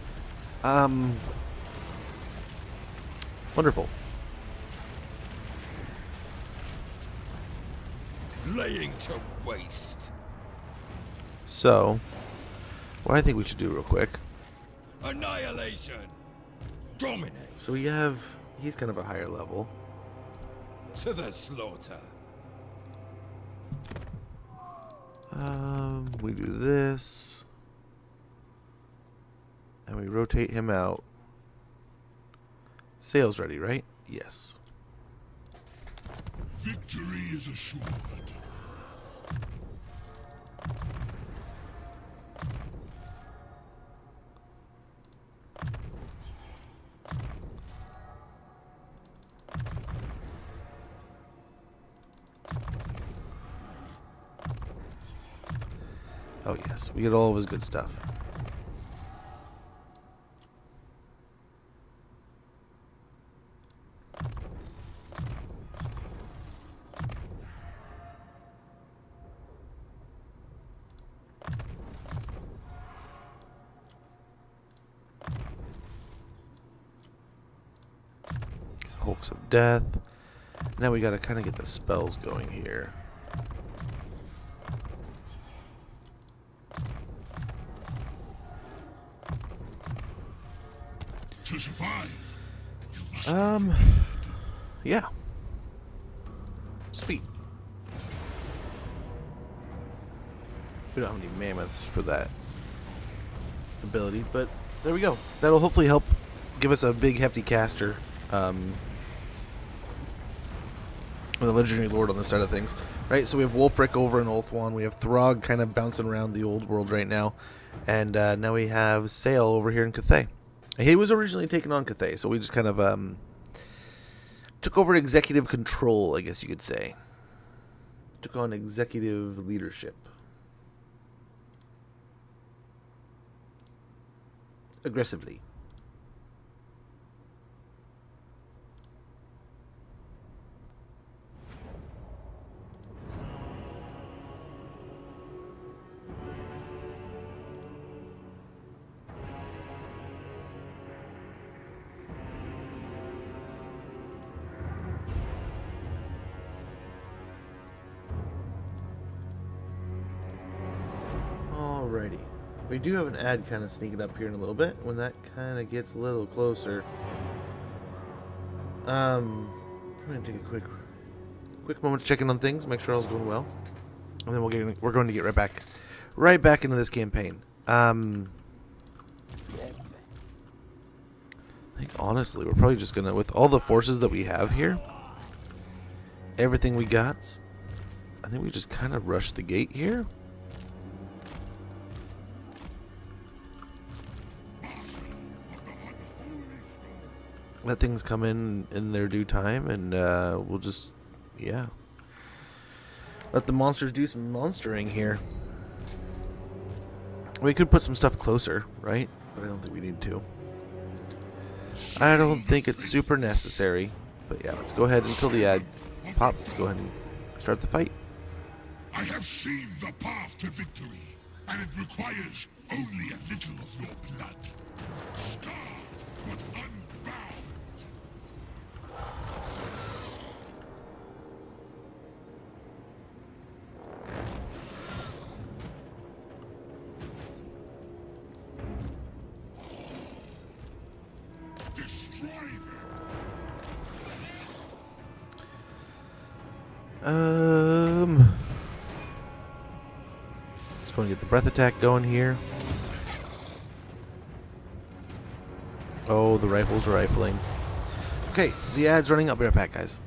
Wonderful. Laying to waste. So, what I think we should do real quick. Annihilation. Dominate. So he's kind of a higher level. To the slaughter. We do this. And we rotate him out. Sail's ready, right? Yes. Victory is assured. Oh yes, we get all of his good stuff. Hulks of Death. Now we gotta kind of get the spells going here. To survive, you must Yeah. Sweet. We don't have any mammoths for that ability, but there we go. That'll hopefully help give us a big hefty caster with a legendary lord on this side of things, right? So we have Wulfric over in Ulthuan. We have Throgg kind of bouncing around the old world right now, and now we have Sail over here in Cathay. He was originally taken on Cathay, so we just kind of took over executive control, I guess you could say. Took on executive leadership. Aggressively. Alrighty. We do have an ad kind of sneaking up here in a little bit. When that kind of gets a little closer, I'm going to take a quick moment to check in on things, make sure all's going well, and then we're going to get right back into this campaign. I think honestly, we're probably just gonna, with all the forces that we have here, everything we got, I think we just kind of rush the gate here. Let things come in their due time, and we'll just, yeah, let the monsters do some monstering here. We could put some stuff closer, right? But I don't think we need to. I don't think it's super necessary. But yeah, let's go ahead until the ad pops. Let's go ahead and start the fight. I have seen the path to victory, and it requires only a little of your blood. Scarred, but unbound. Destroy them. Just going to get the breath attack going here. Oh, the rifles are rifling. Okay, the ad's running. I'll be right back, guys.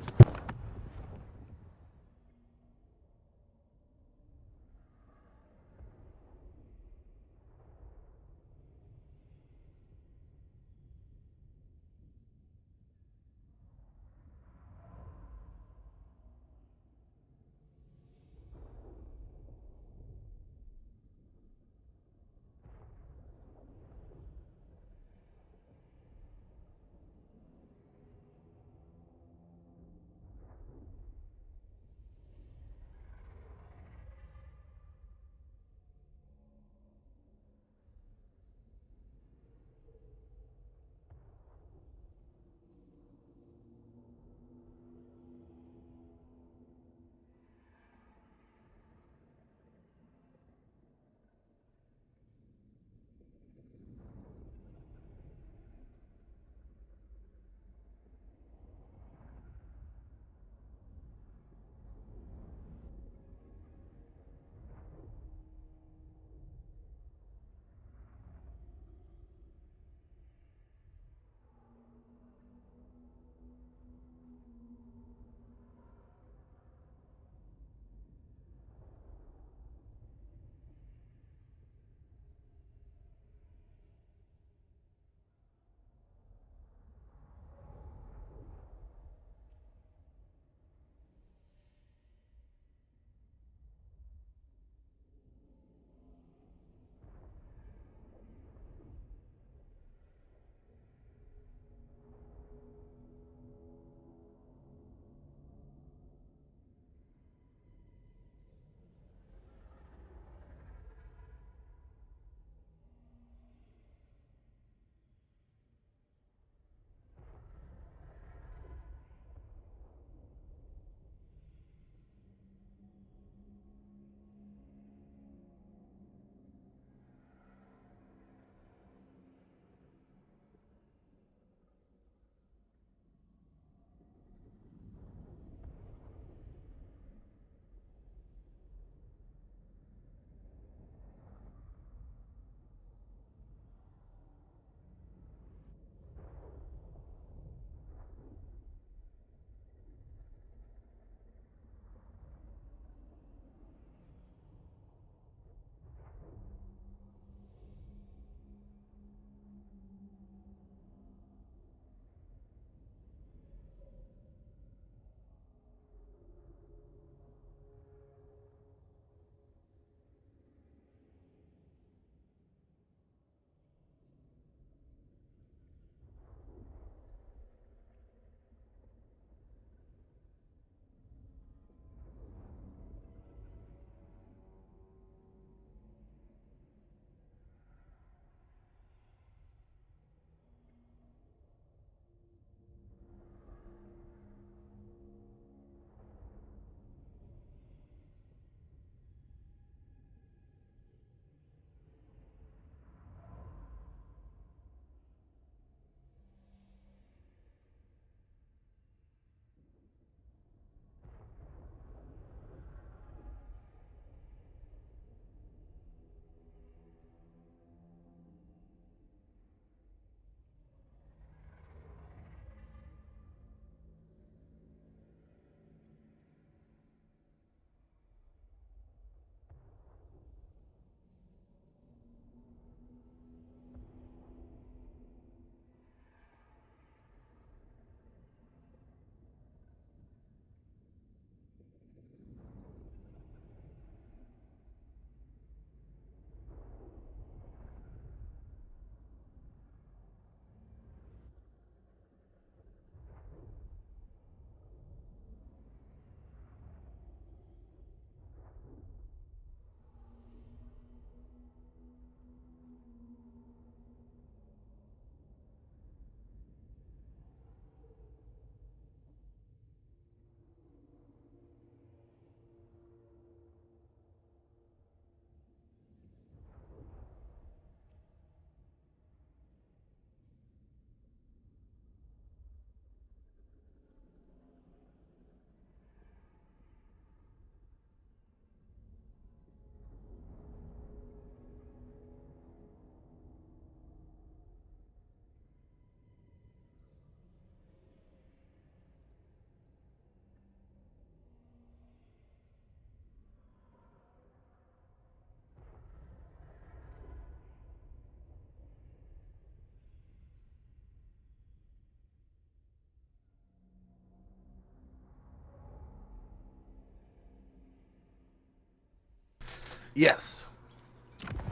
Yes.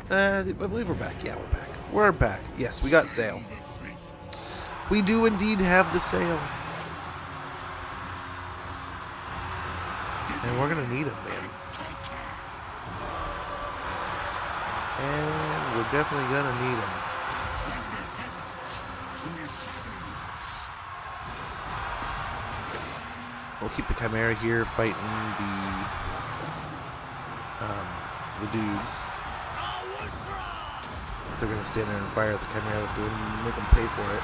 I believe we're back. Yeah, we're back. We're back. Yes, we got sail. We do indeed have the sail. And we're going to need them, man. And we're definitely going to need them. We'll keep the Chimera here fighting the dudes. If they're going to stand there and fire at the Chimera, let's go and make them pay for it.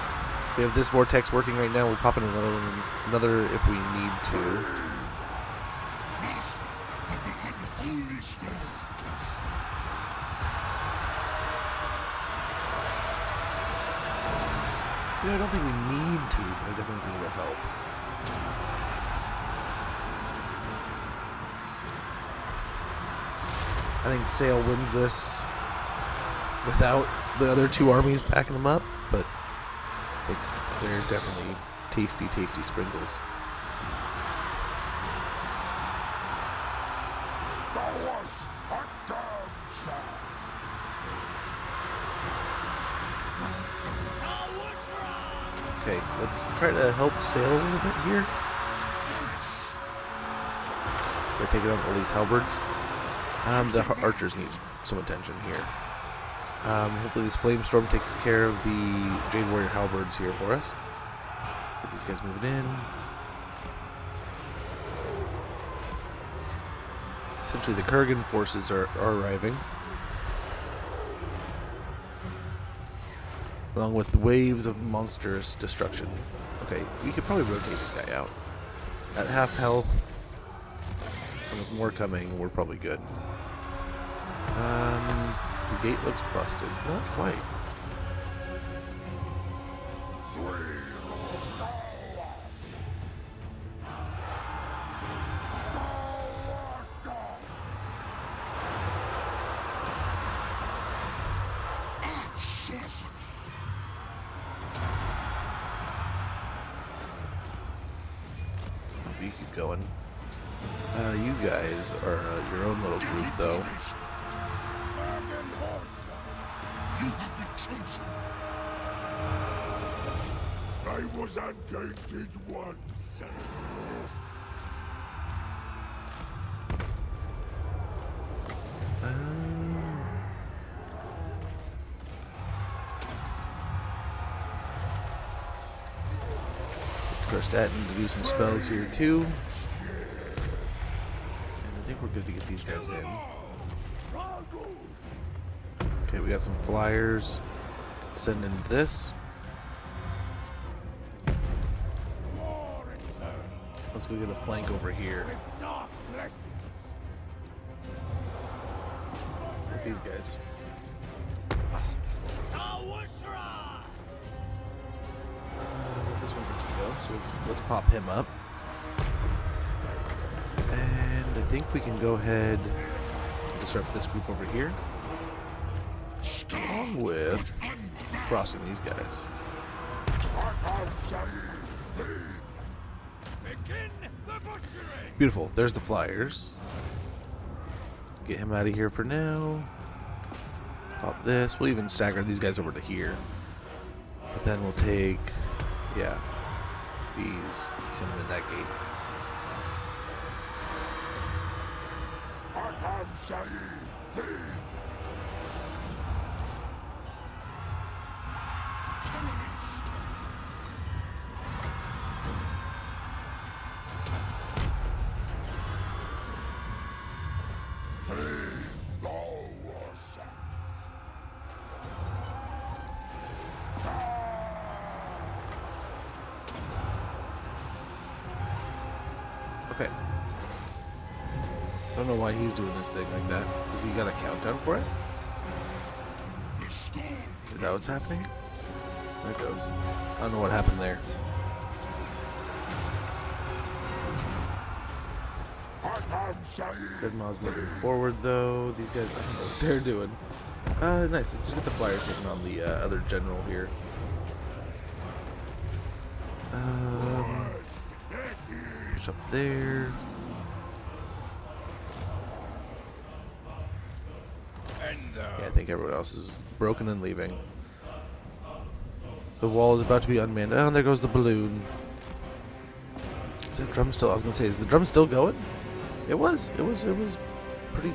We have this vortex working right now. We'll pop in another if we need to. Nice. You know, I don't think we need to, but I definitely think it'll help. I think Sail wins this without the other two armies backing them up, but they're definitely tasty, tasty sprinkles. Okay, let's try to help Sail a little bit here. We're taking on all these halberds. The archers need some attention here. Hopefully this Flamestorm takes care of the Jade Warrior halberds here for us. Let's get these guys moving in. Essentially the Kurgan forces are arriving. Along with the waves of monstrous destruction. Okay, we could probably rotate this guy out. At half health, and with more coming, we're probably good. The gate looks busted. Not quite. We keep going. You guys are your own little group, though. You have been chosen. I was untainted once. Starting to do some spells here too. And I think we're good to get these guys in. Okay, we got some flyers. Send into this. Let's go get a flank over here. With these guys. This one's ready to go, so let's pop him up. And I think we can go ahead and disrupt this group over here. Along with frosting these guys. Beautiful. There's the flyers. Get him out of here for now. Pop this. We'll even stagger these guys over to here. But then we'll take, yeah, these. Send them in that gate. Okay. I don't know why he's doing this thing like that. Does he got a countdown for it? Is that what's happening? There it goes. I don't know what happened there. Dreadmaw's moving forward though. These guys, I don't know what they're doing. Nice. Let's get the flyers taking on the other general here. Push up there. think everyone else is broken and leaving. The wall is about to be unmanned. Oh, and there goes the balloon. Is that drum still? I was gonna say, is the drum still going? It was. It was pretty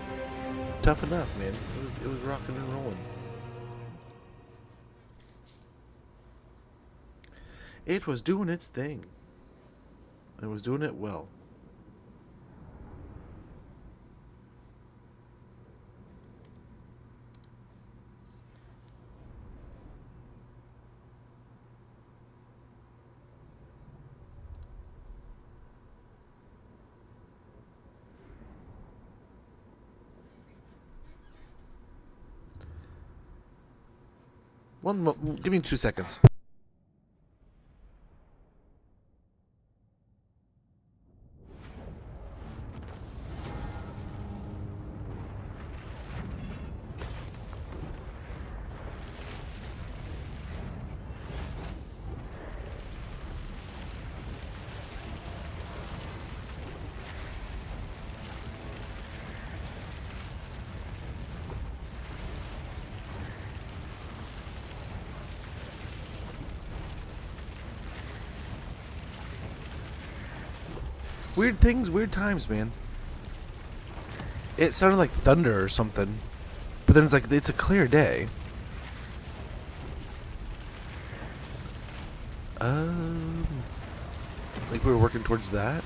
tough enough, man. It was rocking and rolling. It was doing its thing. It was doing it well. Give me 2 seconds. Weird things, weird times, man. It sounded like thunder or something, but then it's like it's a clear day. Like we were working towards that.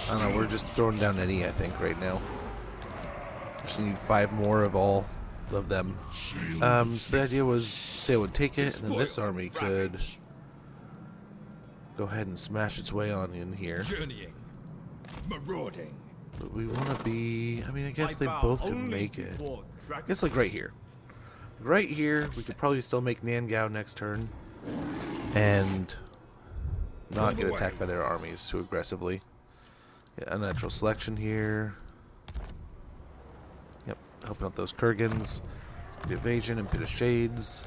I don't know. We're just throwing down any, I think, right now. Just need 5 more of all of them. So the idea was Sail would take it, and then this army could go ahead and smash its way on in here. Journeying. Marauding. But we want to be... I mean, I guess they both could make it. I guess like right here. Right here, we could probably still make Nangao next turn. And not get attacked by their armies too aggressively. Yeah, unnatural selection here. Yep, helping out those Kurgans. The evasion and Pit of Shades.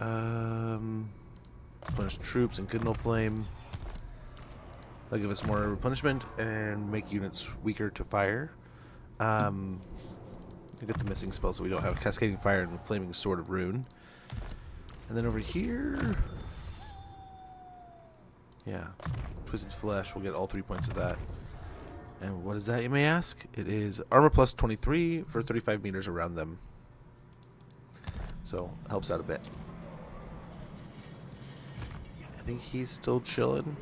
Replenish troops and Kidnal Flame. They'll give us more replenishment and make units weaker to fire. Get the missing spells so we don't have Cascading Fire and Flaming Sword of Rune. And then over here... yeah. Twisted Flesh, we'll get all 3 points of that. And what is that, you may ask? It is armor plus 23 for 35 meters around them. So, helps out a bit. I think he's still chilling.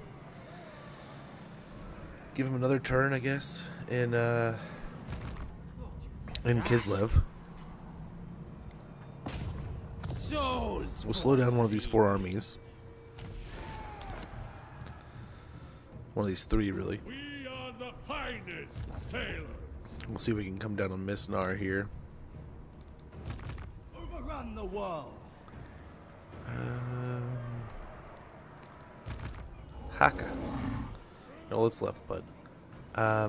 Give him another turn, I guess, in Kislev. We'll slow down one of these 4 armies. One of these 3, really. We are the finest sailors. We'll see if we can come down on Misnar here. Overrun the world. Haka. No, what's left, bud? Yeah,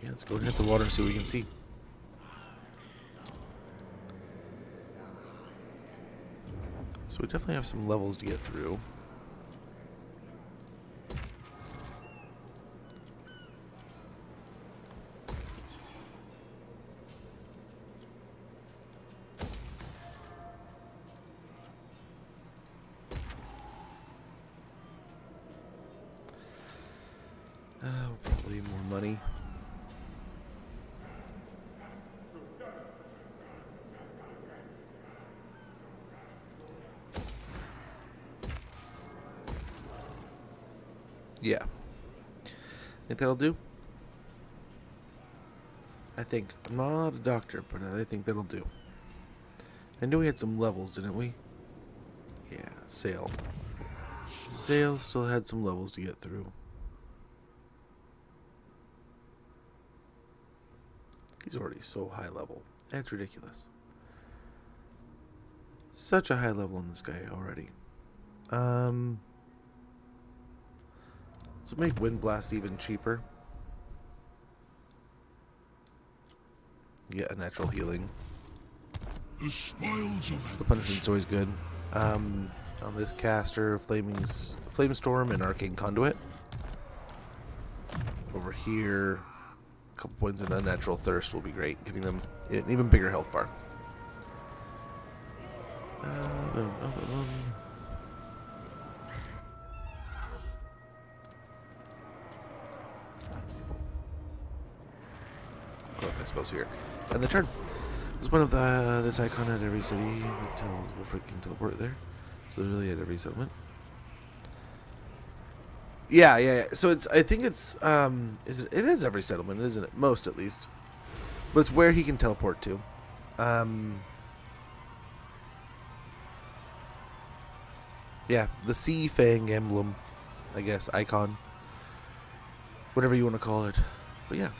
let's go and hit the water and see what we can see. So we definitely have some levels to get through. Probably more money. Yeah. Think that'll do? I think. I'm not a doctor, but I think that'll do. I knew we had some levels, didn't we? Yeah, Sail. Sail still had some levels to get through. He's already so high level. That's ridiculous. Such a high level in this guy already. Let's make Wind Blast even cheaper. Get a natural healing. The spoils of The punishment's always good. On this caster, Flame Storm and Arcane Conduit. Over here. A couple points in unnatural thirst will be great, giving them an even bigger health bar. I suppose here. And the turn. There's one of this icon at every city that tells Wolfric can teleport there. So really at every settlement. Yeah. So it's, I think it's, it is every settlement, isn't it? Most, at least. But it's where he can teleport to. Yeah, the Sea Fang emblem, I guess, icon. Whatever you want to call it. But yeah.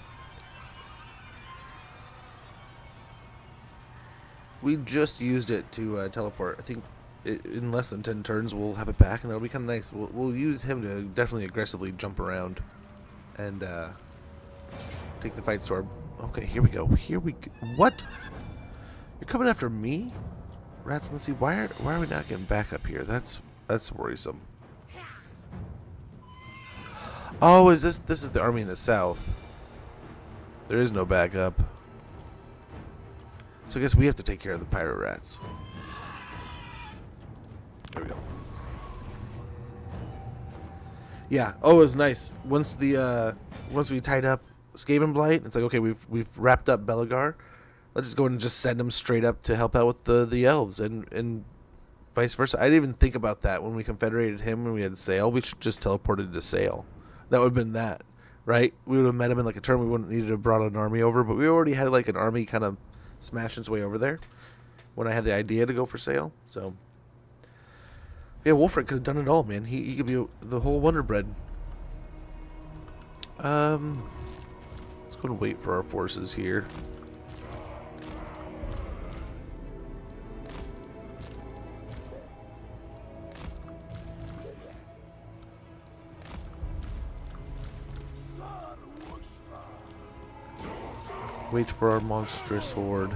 We just used it to teleport. I think in less than 10 turns we'll have it back, and that'll be kind of nice. We'll use him to definitely aggressively jump around and take the fight sword. Okay, here we go. What? You're coming after me? Rats in the sea. Why are we not getting back up here? That's worrisome. Oh, is this is the army in the south? There is no backup. So I guess we have to take care of the pirate rats. There we go. Yeah. Oh, it was nice. Once we tied up Skaven Blight, it's like, okay, we've wrapped up Belagar. Let's just go and just send them straight up to help out with the elves and vice versa. I didn't even think about that when we confederated him when we had Sail. We should just teleported to Sail. That would have been that, right? We would have met him in like a turn. We wouldn't need to have brought an army over, but we already had like an army kind of smash its way over there when I had the idea to go for Sail. So yeah, Wolfric could have done it all, man. He could be the whole Wonder Bread. Let's go and wait for our forces here. Wait for our monstrous horde.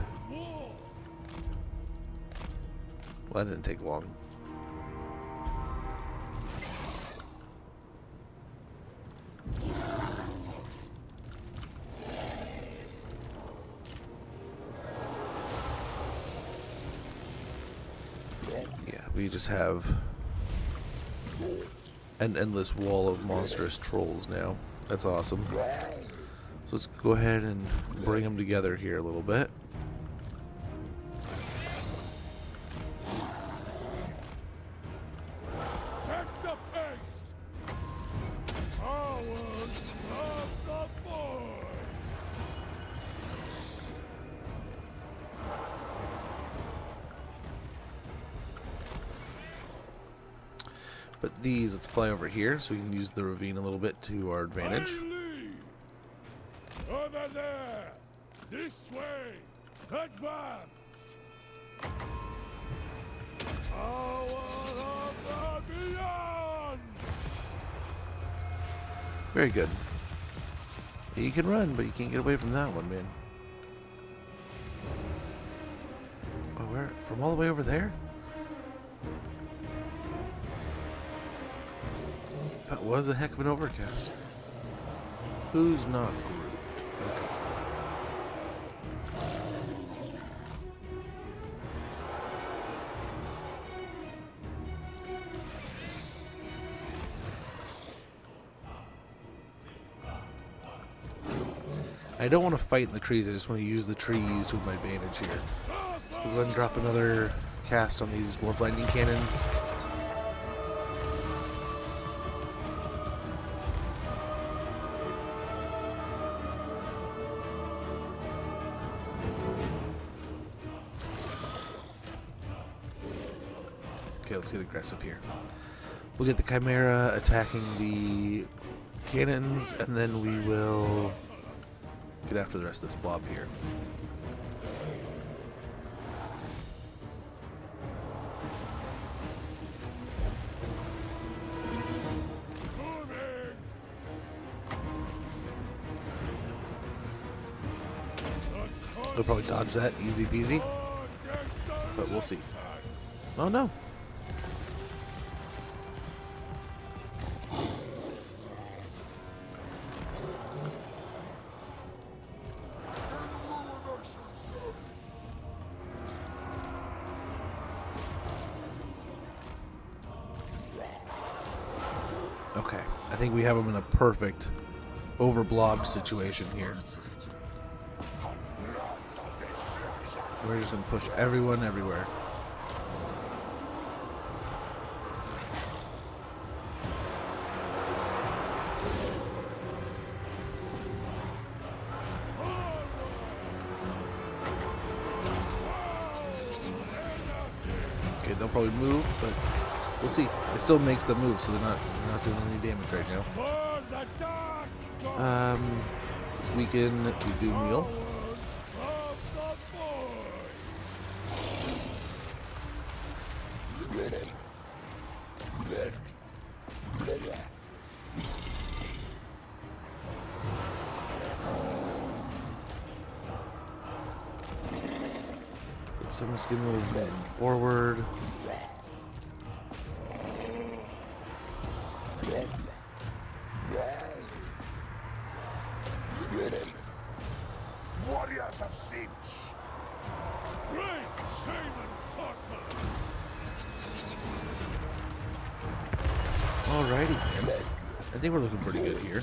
Well, that didn't take long. Yeah, we just have an endless wall of monstrous trolls now. That's awesome. So let's go ahead and bring them together here a little bit. Set the pace! Powers of the void! But these, let's fly over here so we can use the ravine a little bit to our advantage. Over there! This way! Advance! Power of the beyond! Very good. You can run, but you can't get away from that one, man. Oh, where? From all the way over there? That was a heck of an overcast. Who's not Groot? Okay. I don't want to fight in the trees, I just want to use the trees to my advantage here. We'll go ahead and drop another cast on these more blinding cannons. Okay, let's get aggressive here. We'll get the Chimera attacking the cannons, and then we will get after the rest of this blob here. They'll probably dodge that easy peasy, but we'll see. Oh no. I think we have them in a perfect overblob situation here. We're just going to push everyone everywhere. Okay, they'll probably move, but we'll see. It still makes them move, so they're not doing any damage right now. Let's weaken. We do meal. Get some skin move forward. Warriors of Sinch. Great shaman sorcerer. Alrighty. I think we're looking pretty good here.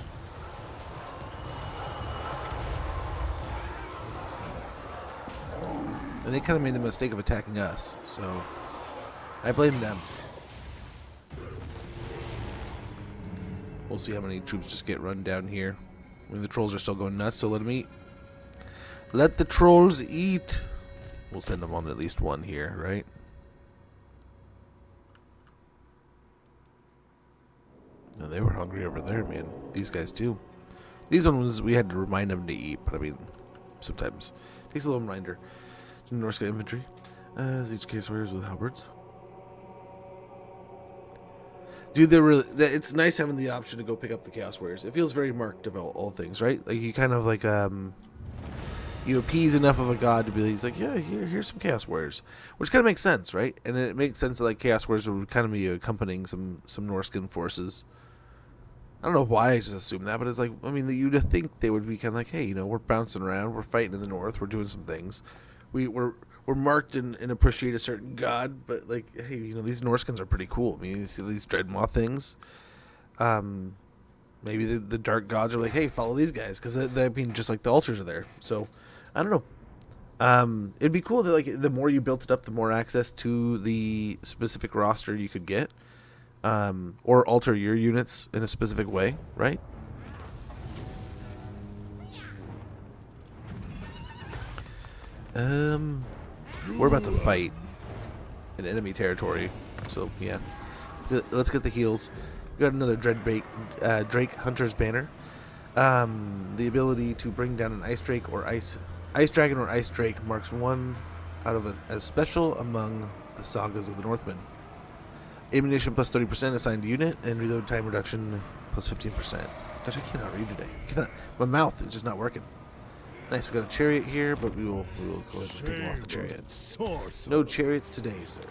And they kind of made the mistake of attacking us, so I blame them. We'll see how many troops just get run down here. I mean, the trolls are still going nuts, so let them eat. Let the trolls eat. We'll send them on at least one here, right? No, they were hungry over there, man. These guys too. These ones we had to remind them to eat, but I mean, sometimes it takes a little reminder. Norsca infantry. Each case warriors with halberds. Dude, they're really. It's nice having the option to go pick up the Chaos Warriors. It feels very marked of all things, right? Like you kind of like you appease enough of a god to be he's like, yeah, here's some Chaos Warriors, which kind of makes sense, right? And it makes sense that like Chaos Warriors would kind of be accompanying some Norscan forces. I don't know why I just assumed that, but it's like, I mean, you'd think they would be kind of like, hey, you know, we're bouncing around, we're fighting in the north, we're doing some things, we're marked and appreciate a certain god, but like, hey, you know, these Norscans are pretty cool. I mean, you see these Dreadmaw things. Maybe the dark gods are like, hey, follow these guys, because I mean, just like the altars are there. So, I don't know. It'd be cool that like the more you built it up, the more access to the specific roster you could get, or alter your units in a specific way, right? We're about to fight in enemy territory, so yeah. Let's get the heals. We got another Drake Hunter's Banner. The ability to bring down an Ice Drake or Ice Dragon or Ice Drake marks one out of a special among the sagas of the Northmen. Ammunition plus 30% assigned unit, and reload time reduction plus 15%. Gosh, I cannot read today. My mouth is just not working. Nice, we got a chariot here, but we will go ahead and take him off the chariot. No chariots today, sir.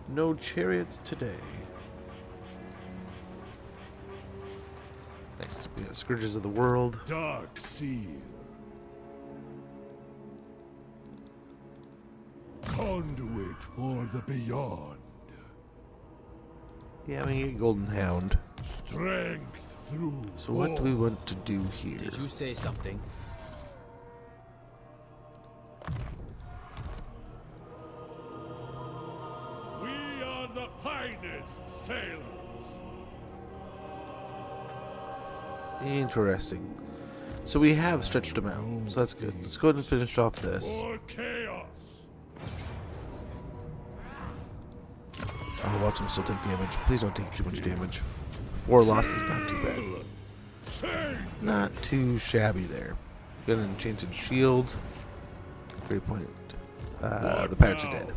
No chariots today. Next, we got Scourges of the World. Dark Seal. Conduit for the beyond. Yeah, I mean, Golden Hound. Strength through. So what do we want to do here? Did you say something? We are the finest sailors. Interesting. So we have stretched them out, so that's good. Let's go ahead and finish off this. For chaos. I'll watch them still take damage. Please don't take too much damage. 4 losses, not too bad. Not too shabby there. Got an enchanted shield. Great point. The pirates are dead.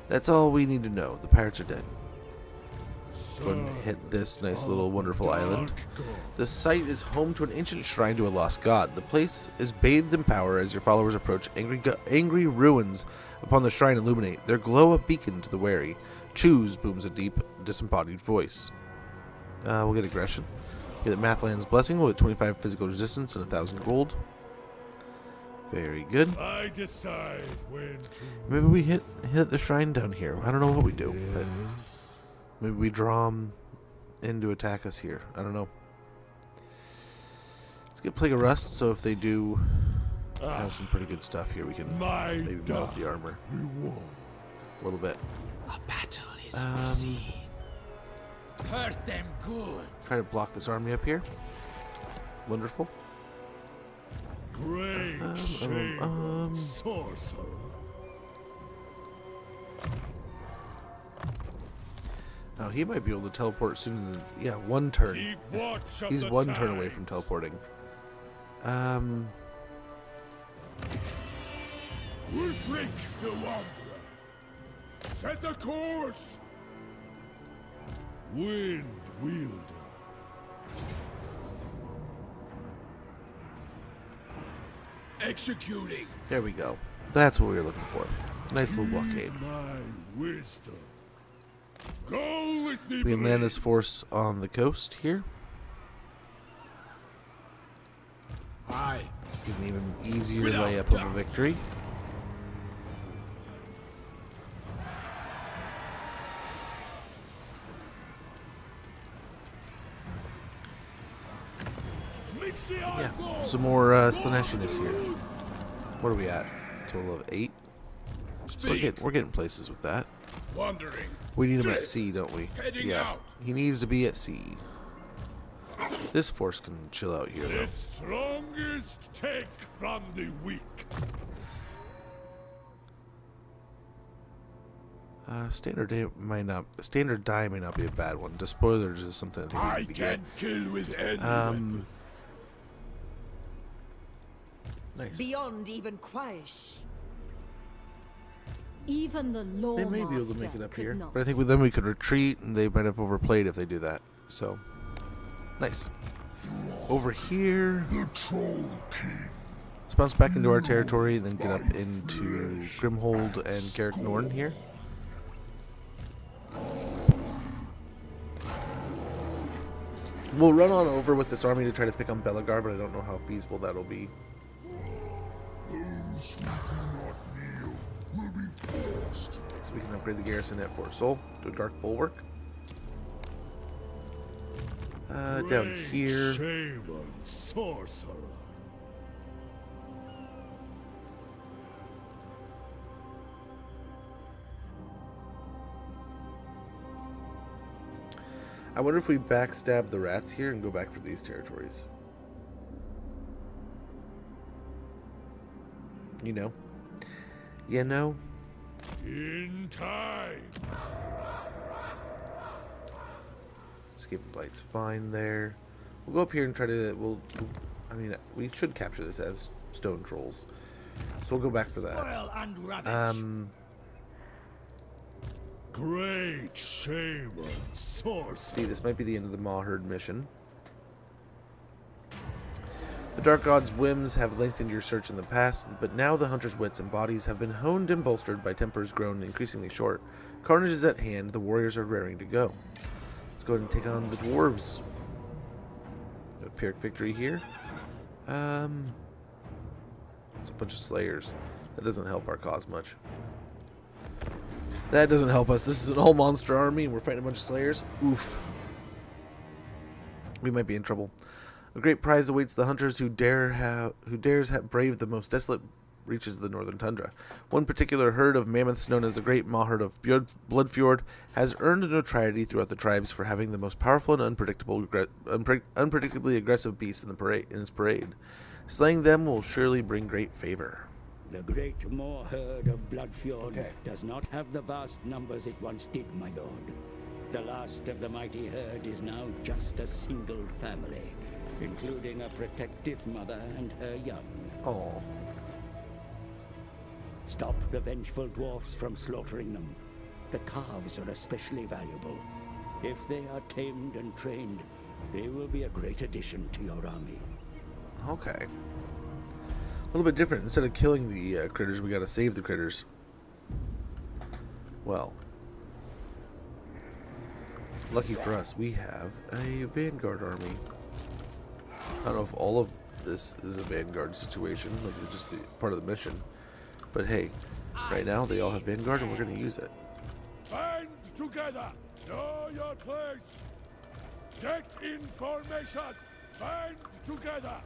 That's all we need to know. The pirates are dead. Go ahead and hit this nice little wonderful island. The site is home to an ancient shrine to a lost god. The place is bathed in power as your followers approach. Angry ruins upon the shrine illuminate. Their glow a beacon to the wary. Choose, booms a deep, disembodied voice. We'll get aggression. Get Mathland's Blessing. We'll get 25 physical resistance and 1,000 gold. Very good. I decide when to. Maybe we hit the shrine down here. I don't know what we do, but maybe we draw them in to attack us here. I don't know. Let's get Plague of Rust, so if they do have some pretty good stuff here, we can maybe melt the armor a little bit. A battle is foreseen. Hurt them good. Try to block this army up here. Wonderful. Great shame, sorcerer. Now he might be able to teleport sooner than one turn. Keep watch of He's the one turn away tides. from teleporting. We'll break the Wanderer. Set the course. Wind wielder. Executing. There we go. That's what we were looking for. Nice little blockade. My wisdom. Go with me. We can land this force on the coast here. Aye. Give an even easier Without layup of a doubt. victory. Mix the Yeah, eyeball. some more Slaneshiness here. What are we at? Total of 8. So we're getting places with that. Wandering. We need him at sea, don't we? Heading Yeah, out. he needs to be at sea. This force can chill out here, The though. strongest take from the weak. Standard die may not be a bad one. Despoilers is something I think we I need to get. can kill with any Nice. Beyond even Quaish. Even the law They may be able to master make it up could here, not. but I think then we could retreat, and they might have overplayed if they do that. So, nice. Over here, the Troll King. let's bounce back into our territory, and then get up into Grimhold and Garrick Norn here. We'll run on over with this army to try to pick on Belagar, but I don't know how feasible that'll be. Those who do not kneel will be forced. So we can upgrade the garrison at Fort Sol to a Dark Bulwark. Down Great here, shame on sorcerer. I wonder if we backstab the rats here and go back for these territories. You know? In time. Escape Blight's fine there. We'll go up here and try to. We should capture this as stone trolls. So we'll go back for that. Spoil and ravage. Great shame on sorcerer. See, this might be the end of the Mawherd mission. The Dark God's whims have lengthened your search in the past, but now the hunter's wits and bodies have been honed and bolstered by tempers grown increasingly short. Carnage is at hand, the warriors are raring to go. Let's go ahead and take on the dwarves. A Pyrrhic victory here. It's a bunch of slayers. That doesn't help our cause much. That doesn't help us. This is an all-monster army, and we're fighting a bunch of slayers. Oof. We might be in trouble. A great prize awaits the hunters who dares brave the most desolate reaches of the northern tundra. One particular herd of mammoths, known as the Great Mawherd of Bloodfjord, has earned a notoriety throughout the tribes for having the most powerful and unpredictably aggressive beasts in its parade. Slaying them will surely bring great favor. The great Moor herd of Bloodfjord does not have the vast numbers it once did, my lord. The last of the mighty herd is now just a single family, including a protective mother and her young. Oh. Stop the vengeful dwarfs from slaughtering them. The calves are especially valuable. If they are tamed and trained, they will be a great addition to your army. Okay. A little bit different. Instead of killing the critters, we gotta save the critters. Well. Lucky for us, we have a vanguard army. I don't know if all of this is a Vanguard situation. Like, it'd just be part of the mission. But hey, right now they all have Vanguard and we're going to use it. Band together! Know your place! Get in formation! Band together!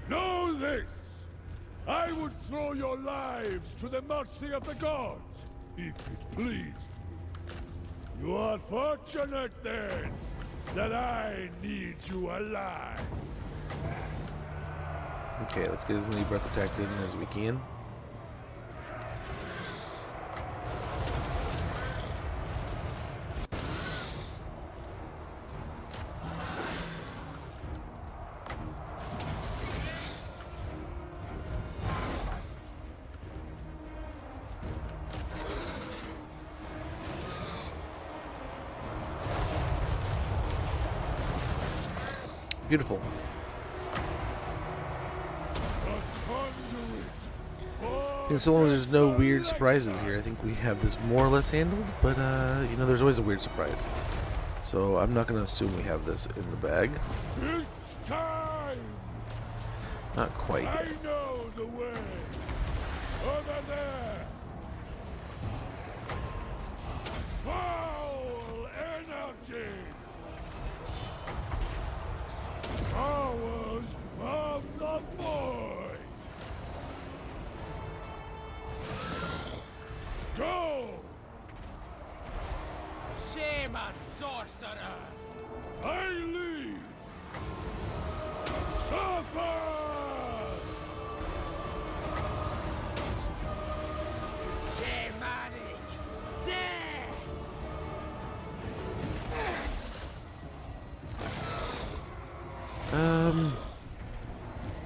Know this! I would throw your lives to the mercy of the gods, if it pleased me. You are fortunate, then, that I need you alive. Okay, let's get as many breath attacks in as we can. Beautiful. And so long as there's no weird surprises here, I think we have this more or less handled, but you know, there's always a weird surprise. So I'm not going to assume we have this in the bag. It's time! Not quite yet. I know the way! Over there! Foul energies! Powers of the void! Go! Shaman sorcerer! I lead! Suffer! Shamanic death!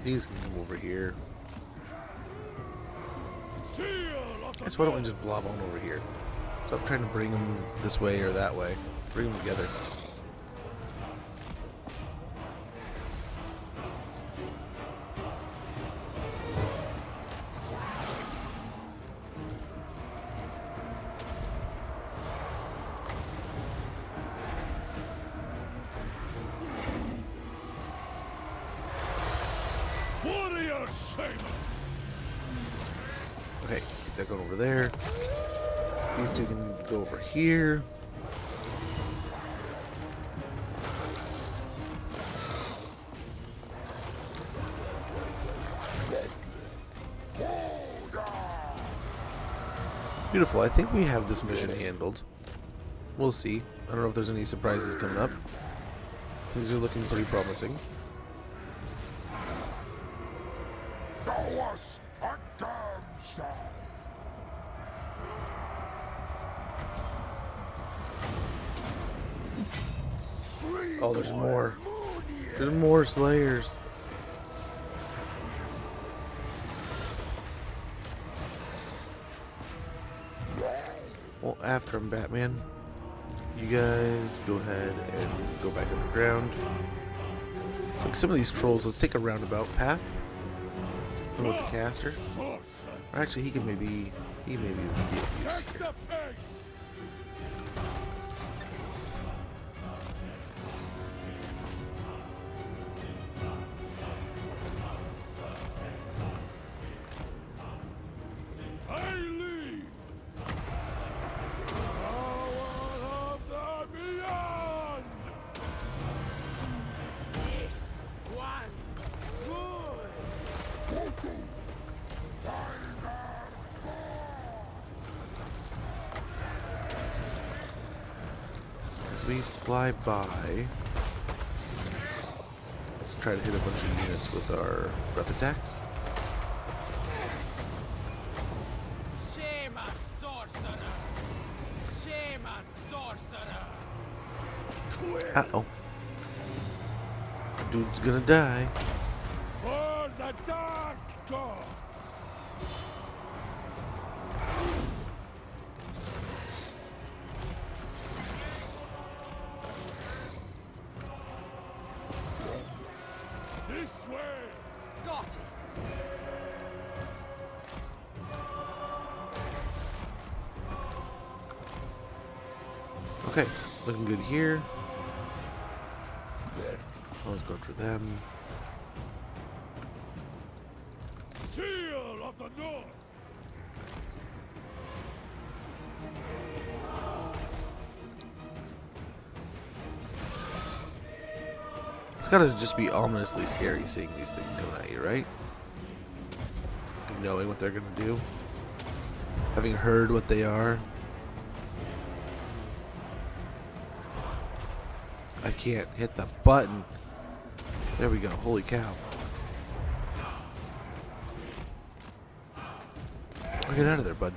These can come over here. Seal of the Guess why don't we just blob on over here? Stop trying to bring them this way or that way. Bring them together. warrior shaman! Okay, keep that going over there. These two can go over here. Beautiful. I think we have this mission handled. We'll see. I don't know if there's any surprises coming up. These are looking pretty promising. Oh, there's more. There's more Slayers. Well, after him, Batman. You guys go ahead and go back underground. Like some of these trolls, let's take a roundabout path. Go with the caster. Or actually, he may be of use here. As we fly by, let's try to hit a bunch of units with our breath attacks. Shaman sorcerer! Shaman sorcerer! Uh-oh. Dude's gonna die. For the dark gods! This way! Got it! Okay, looking good here. Let's go for them. Seal of the North! It's gotta just be ominously scary seeing these things coming at you, right? Knowing what they're gonna do. Having heard what they are. I can't hit the button. There we go. Holy cow. Get out of there, bud.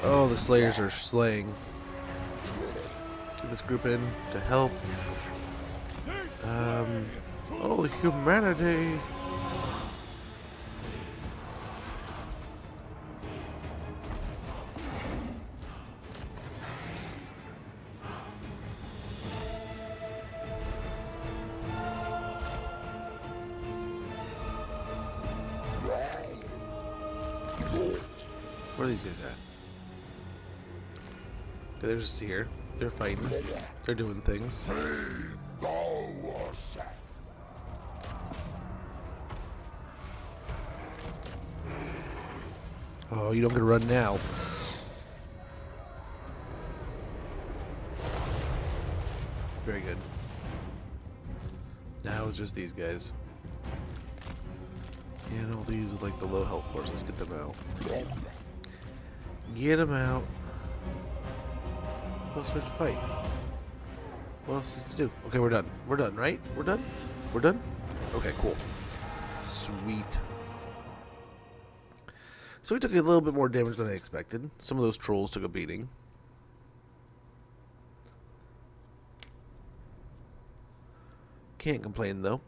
Oh, the Slayers are slaying. Get this group in to help. Oh, the humanity. Where are these guys at? Okay, they're just here. They're fighting. They're doing things. Oh, you don't get to run now. Very good. Now it's just these guys. And all these with like the low health cores. Let's get them out. Get them out. What else we have to fight? What else is to do? Okay, we're done. We're done, right? We're done? We're done? Okay, cool. Sweet. So we took a little bit more damage than I expected. Some of those trolls took a beating. Can't complain though.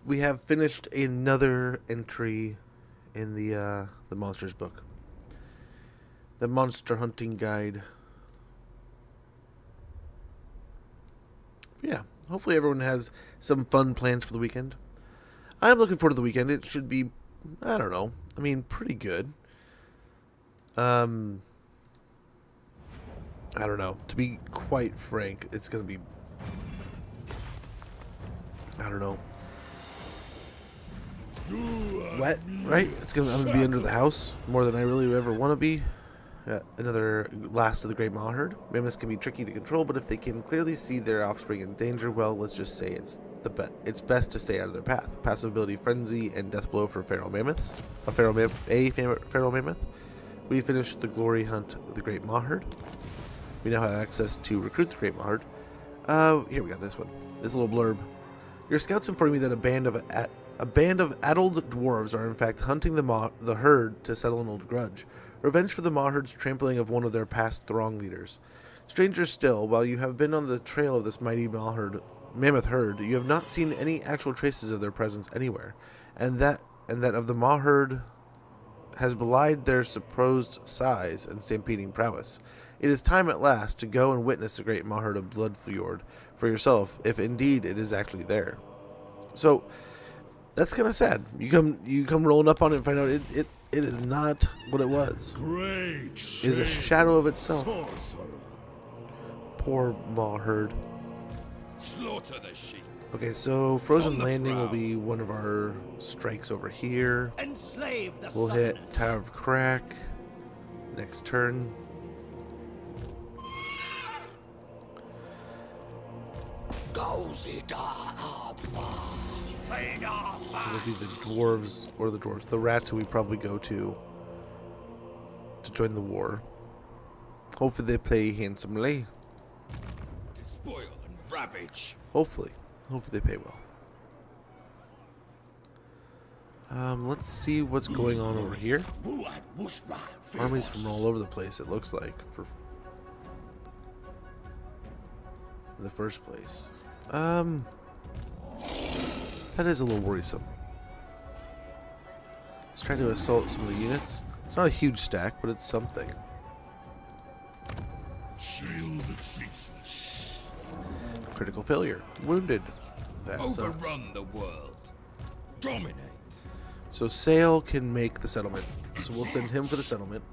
We have finished another entry in the monsters book. The monster hunting guide. Yeah, hopefully everyone has some fun plans for the weekend. I'm looking forward to the weekend. It should be, I don't know, I mean, pretty good. I don't know. To be quite frank, it's going to be, I don't know, wet, right? I'm gonna be under the house more than I really ever want to be. Another last of the great Maw herd. Mammoths can be tricky to control, but if they can clearly see their offspring in danger, well, let's just say it's best to stay out of their path. Passive ability Frenzy and Death Blow for feral mammoths. A feral mammoth. We finished the glory hunt of the great Maw herd. We now have access to recruit the great Maw herd. Here we got this one. This little blurb. Your scouts inform me that a band of addled dwarves are in fact hunting the herd to settle an old grudge. Revenge for the Maw herd's trampling of one of their past throng leaders. Stranger still, while you have been on the trail of this mighty mammoth herd, you have not seen any actual traces of their presence anywhere, and that of the Maw herd has belied their supposed size and stampeding prowess. It is time at last to go and witness the great Maw herd of Bloodfjord for yourself, if indeed it is actually there. So that's kind of sad. You come rolling up on it and find out it is not what it was. Great It is a shadow of itself. sorcerer. Poor Maw herd. Slaughter the sheep. Okay, so Frozen On the Landing will prowl. be one of our strikes over here. Enslave the We'll hit Southerners. Tower of Crack next turn. It'll be the dwarves, the rats who we probably go to join the war. Hopefully they play handsomely. Despoil and ravage. Hopefully they pay well. Let's see what's going on over here. Armies from all over the place, it looks like. in the first place. That is a little worrisome. Let's try to assault some of the units. It's not a huge stack, but it's something. Sail the faithless. Critical failure. Wounded. That sucks. Overrun the world. Dominate. So Sail can make the settlement. So we'll send him for the settlement.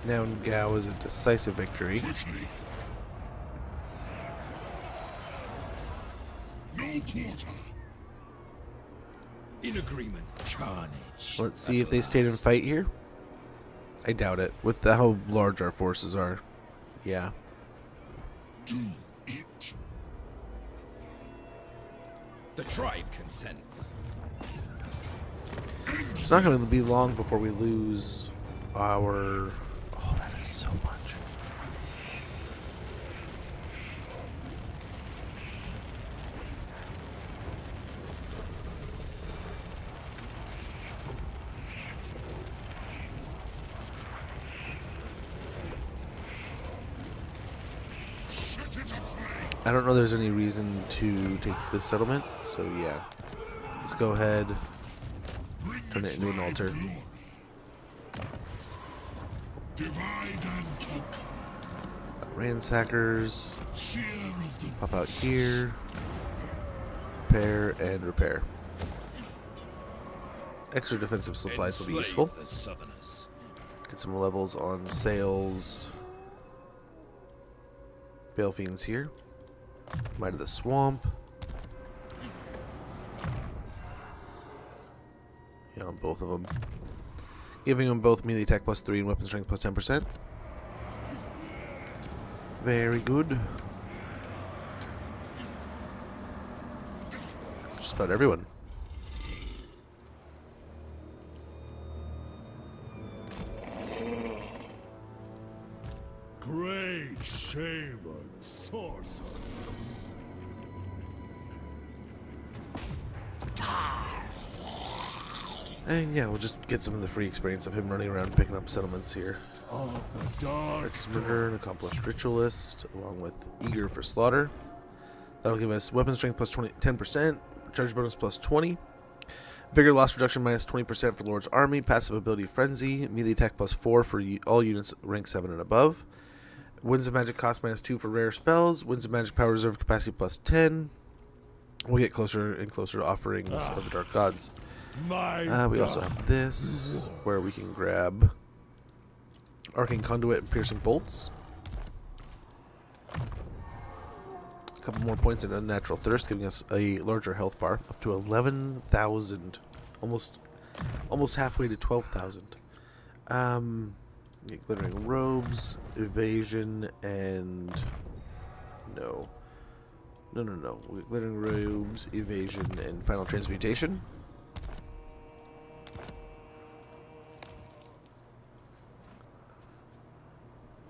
Now Gao is a decisive victory. Quickly. No quarter. In agreement. Carnage. Let's see if they stayed and fight here. I doubt it. With how large our forces are. Yeah. Do it. The tribe consents. It's not going to be long before we lose our... Oh, that is so much. Set it aflame. I don't know there's any reason to take this settlement, so yeah. Let's go ahead, Bring turn the it into an tribe altar. glory. Divide and conquer. Ransackers, Seer of the pop out here, repair, and repair. Extra defensive supplies will be useful. The Southerners. Get some levels on sales. Bale Fiends here. Might of the Swamp. Yeah, on both of them. Giving them both melee attack +3 and weapon strength +10%. Very good. Just about everyone. Great shame on the sorcerer. And yeah, we'll just get some of the free experience of him running around picking up settlements here. Of the dark. Practice Murder, an accomplished ritualist, along with Eager for Slaughter. That'll give us weapon strength plus 10%, charge bonus plus 20, vigor loss reduction minus 20% for Lord's Army, passive ability Frenzy, melee attack plus 4 for all units rank 7 and above, Winds of Magic cost minus 2 for rare spells, Winds of Magic power reserve capacity plus 10. We'll get closer and closer to offerings of the Dark Gods. We also have this, where we can grab Arcane Conduit and Piercing Bolts. A couple more points in Unnatural Thirst, giving us a larger health bar, up to 11,000. Almost halfway to 12,000. Get Glittering Robes, Evasion, and... No. We get Glittering Robes, Evasion, and Final Transmutation.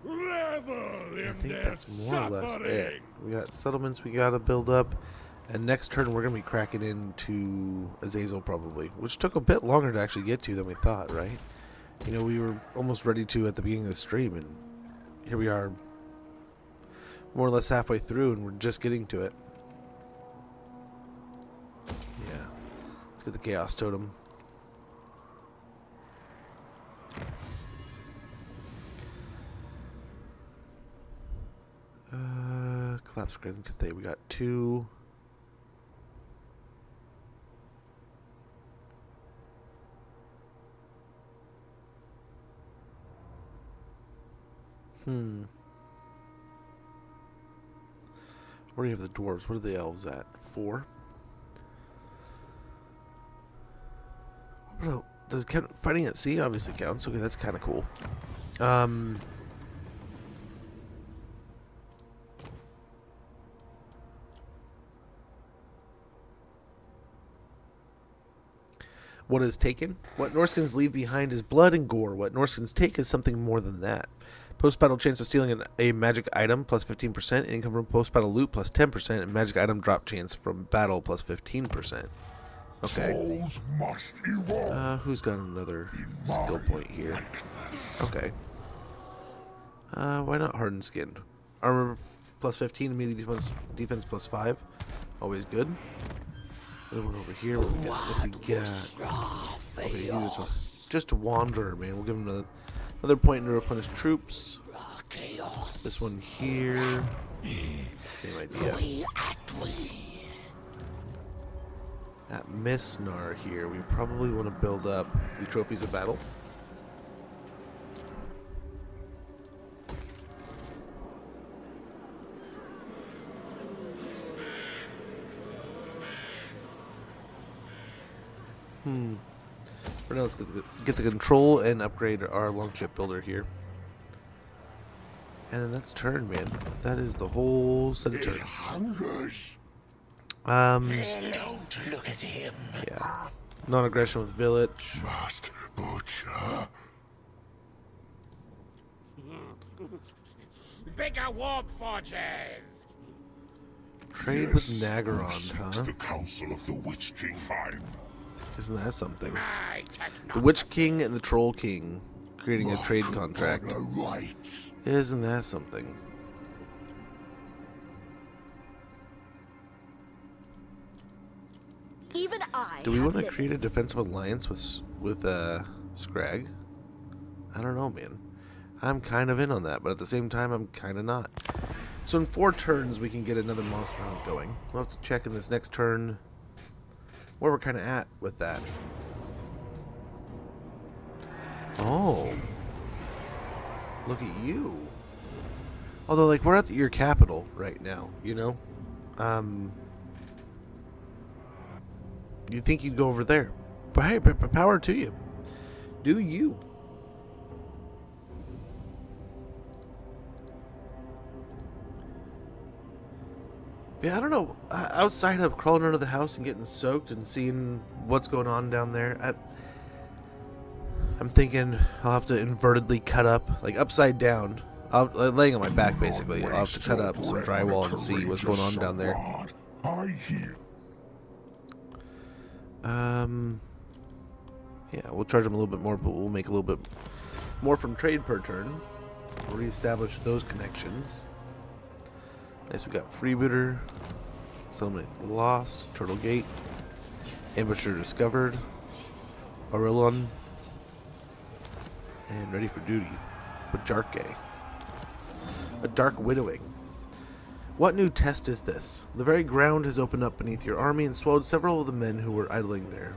Revel in I think their that's more or less suffering. it. We got settlements we gotta build up, and next turn we're gonna be cracking into Azazel probably, which took a bit longer to actually get to than we thought, right? You know, we were almost ready to at the beginning of the stream, and here we are, more or less halfway through, and we're just getting to it. Yeah, let's get the Chaos Totem. Collapse Grand Cathay. We got 2. Where do you have the dwarves? What are the elves at? 4. Does fighting at sea obviously counts? Okay, that's kind of cool. What is taken? What Norskins leave behind is blood and gore. What Norskins take is something more than that. Post-battle chance of stealing a magic item plus 15%, income from post-battle loot plus 10%, and magic item drop chance from battle plus 15%. Okay. Trolls must evolve. Who's got another skill point here? Okay. Why not hardened skinned? Armor plus 15, immediate defense plus 5. Always good. Another one over here. What we got? Okay, use this one. Just a wanderer, man. We'll give him another point to replenish troops. This one here. Same idea. At Misnar here, we probably want to build up the trophies of battle. For now, let's get the control and upgrade our longship builder here. And then that's turn, man. That is the whole set of turn. Hungers. Don't look at him. Yeah. Non-aggression with village. Must butcher. Bigger warp forges! Trade with Nagaron, Seeks huh? the counsel of the Witch King fine. Isn't that something? My The Witch King and the Troll King creating a trade contract. Right. Isn't that something? Even I. Do we have want to create a limits. defensive alliance with Scrag? I don't know, man. I'm kind of in on that, but at the same time, I'm kind of not. So in 4 turns, we can get another monster hunt going. We'll have to check in this next turn where we're kind of at with that. Oh. Look at you. Although, like, we're at your capital right now, you know? You'd think you'd go over there. But hey, power to you. Do you? Yeah, I don't know. Outside of crawling under the house and getting soaked and seeing what's going on down there, I'm thinking I'll have to invertedly cut up, like upside down, laying on my back basically. I'll have to cut up some drywall and see what's going on down there. I hear. Yeah, we'll charge them a little bit more, but we'll make a little bit more from trade per turn. We'll reestablish those connections. Nice, we got Freebooter, Settlement Lost, Turtle Gate, Ambusher Discovered, Aurelon, and Ready for Duty. Bajarke. A Dark Widowing. What new test is this? The very ground has opened up beneath your army and swallowed several of the men who were idling there.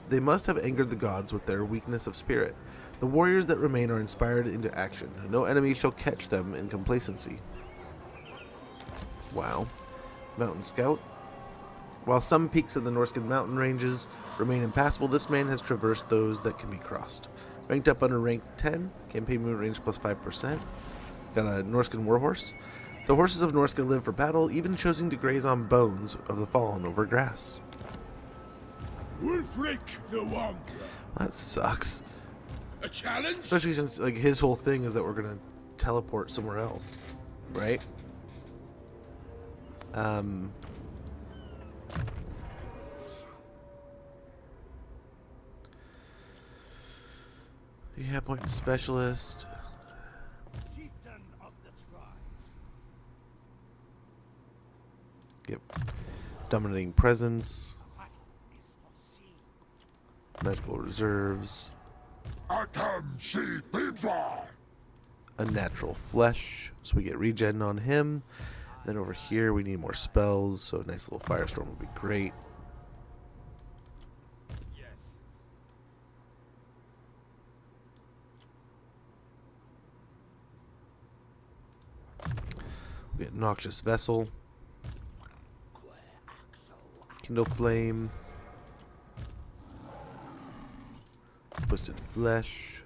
They must have angered the gods with their weakness of spirit. The warriors that remain are inspired into action. No enemy shall catch them in complacency. Wow. Mountain Scout. While some peaks of the Norscan mountain ranges remain impassable, this man has traversed those that can be crossed. Ranked up under rank 10, campaign movement range plus 5%. Got a Norscan warhorse. The horses of Norsca live for battle, even choosing to graze on bones of the fallen over grass. Wulfric the Wanderer. That sucks. A challenge? Especially since like his whole thing is that we're gonna teleport somewhere else, right? Yeah, point to specialist. Chieftain of the tribe. Yep. Dominating presence. Magical reserves. Atom she Petra. Unnatural flesh. So we get regen on him. Then over here we need more spells. So a nice little firestorm would be great. We get Noxious Vessel. Kindle Flame. Twisted Flesh.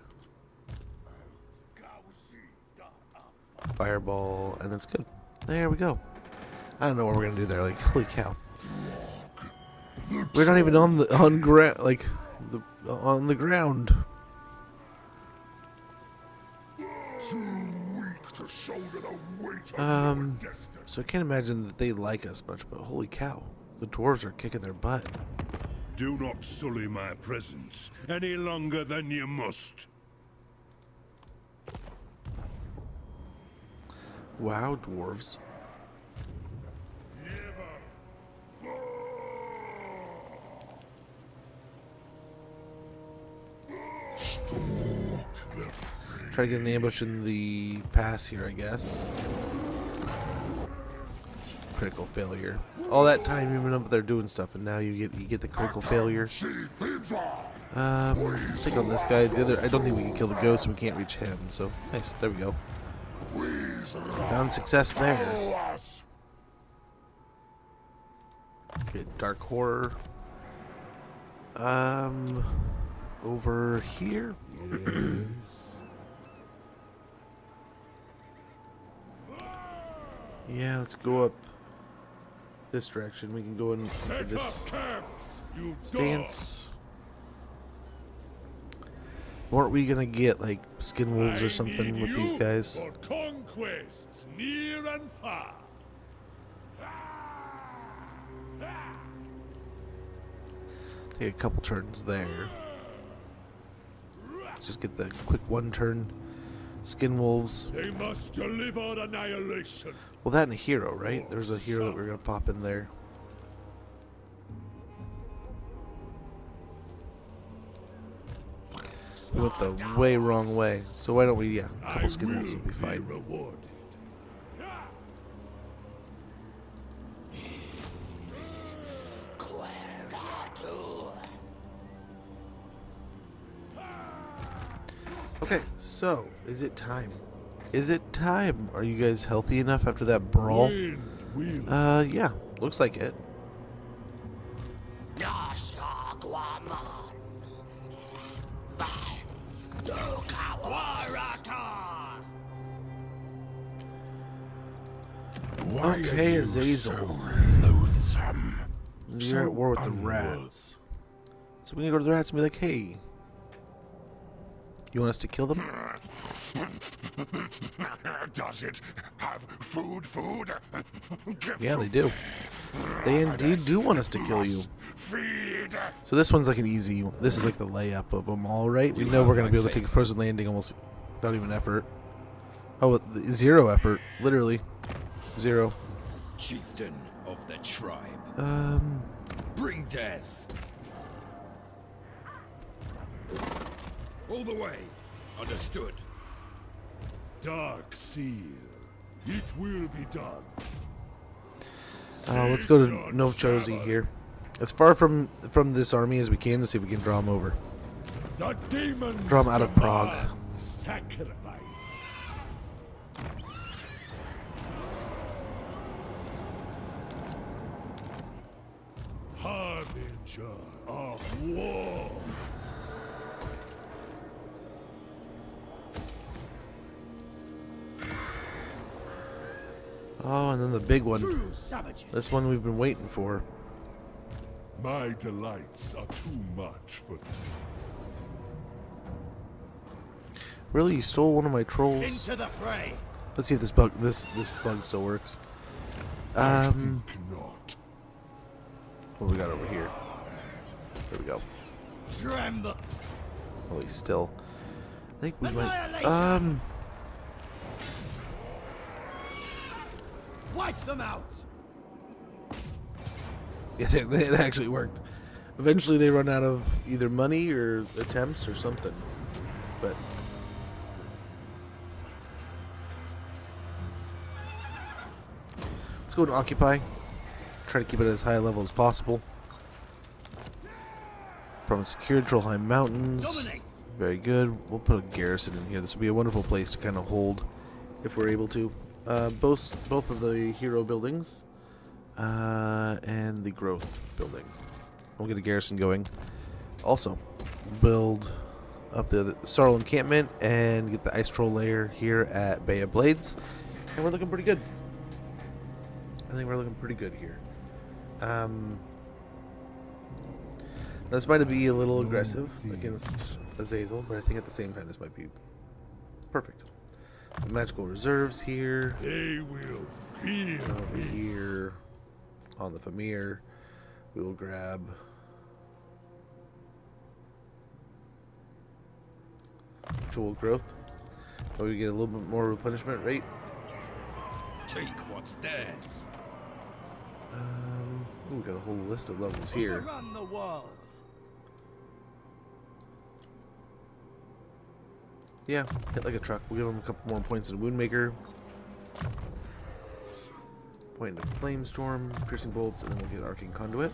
Fireball. And that's good. There we go. I don't know what we're gonna do there. Like, holy cow. We're not even on the on the ground. So I can't imagine that they like us much, but holy cow, the dwarves are kicking their butt. Do not sully my presence any longer than you must. Wow, dwarves. Try to get an ambush in the pass here, I guess. Critical failure. All that time you've been up there doing stuff, and now you get the critical failure. Let's take on this guy. The other, I don't think we can kill the ghost, and we can't reach him. So nice. There we go. Found success there. Get dark horror. Over here. Yeah, let's go up this direction. We can go in for this stance. Weren't we gonna get like skin wolves or something with these guys? For conquests near and far. Take a couple turns there. Just get the quick one turn. Skin wolves. They must deliver annihilation. Well, that and a hero, right? There's a hero that we're gonna pop in there. We went the way wrong way. So why don't we, yeah, a couple skin wolves will be fine. Rewarded. Okay, so is it time? Is it time? Are you guys healthy enough after that brawl? Yeah, looks like it. Okay, Azazel. You're at war with the rats. So we can go to the rats and be like, hey, you want us to kill them? Does it have food? Yeah, they do. They indeed do want us to kill you. Feed. So this one's like an easy. This is like the layup of them all, right? We know we're gonna be able to take a frozen landing almost without even effort. Oh, zero effort, literally, zero. Chieftain of the tribe. Bring death. All the way. Understood. Dark Seer. It will be done. Let's go to Novchozi here. As far from this army as we can to see if we can draw them over. The demons Draw them out of Prague. demand Sacrifice. Harbinger of war. Oh, and then the big one. True savages. This one we've been waiting for. My delights are too much for Really, you stole one of my trolls? Into the fray. Let's see if this bug still works. not. What do we got over here? There we go. Tremble. Oh, he's still. I think we might. Annihilation. Wipe them out. Yeah, it actually worked. Eventually, they run out of either money or attempts or something. But let's go to occupy. Try to keep it at as high a level as possible. From secured Trollheim Mountains. Dominate. Very good. We'll put a garrison in here. This will be a wonderful place to kind of hold, if we're able to. Both of the hero buildings and the growth building. We'll get a garrison going. Also, build up the Sarl encampment and get the ice troll lair here at Bay of Blades, and we're looking pretty good. I think we're looking pretty good here. This might be a little aggressive against Azazel, but I think at the same time this might be perfect. The magical reserves here. They will fear Over me. here on the Famir, we will grab jewel growth. So we get a little bit more replenishment rate. Take what's theirs. Ooh, we got a whole list of levels here. Overrun the world. Yeah, hit like a truck. We'll give him a couple more points in Woundmaker. Point into Flamestorm, Piercing Bolts, and then we'll get Arcane Conduit.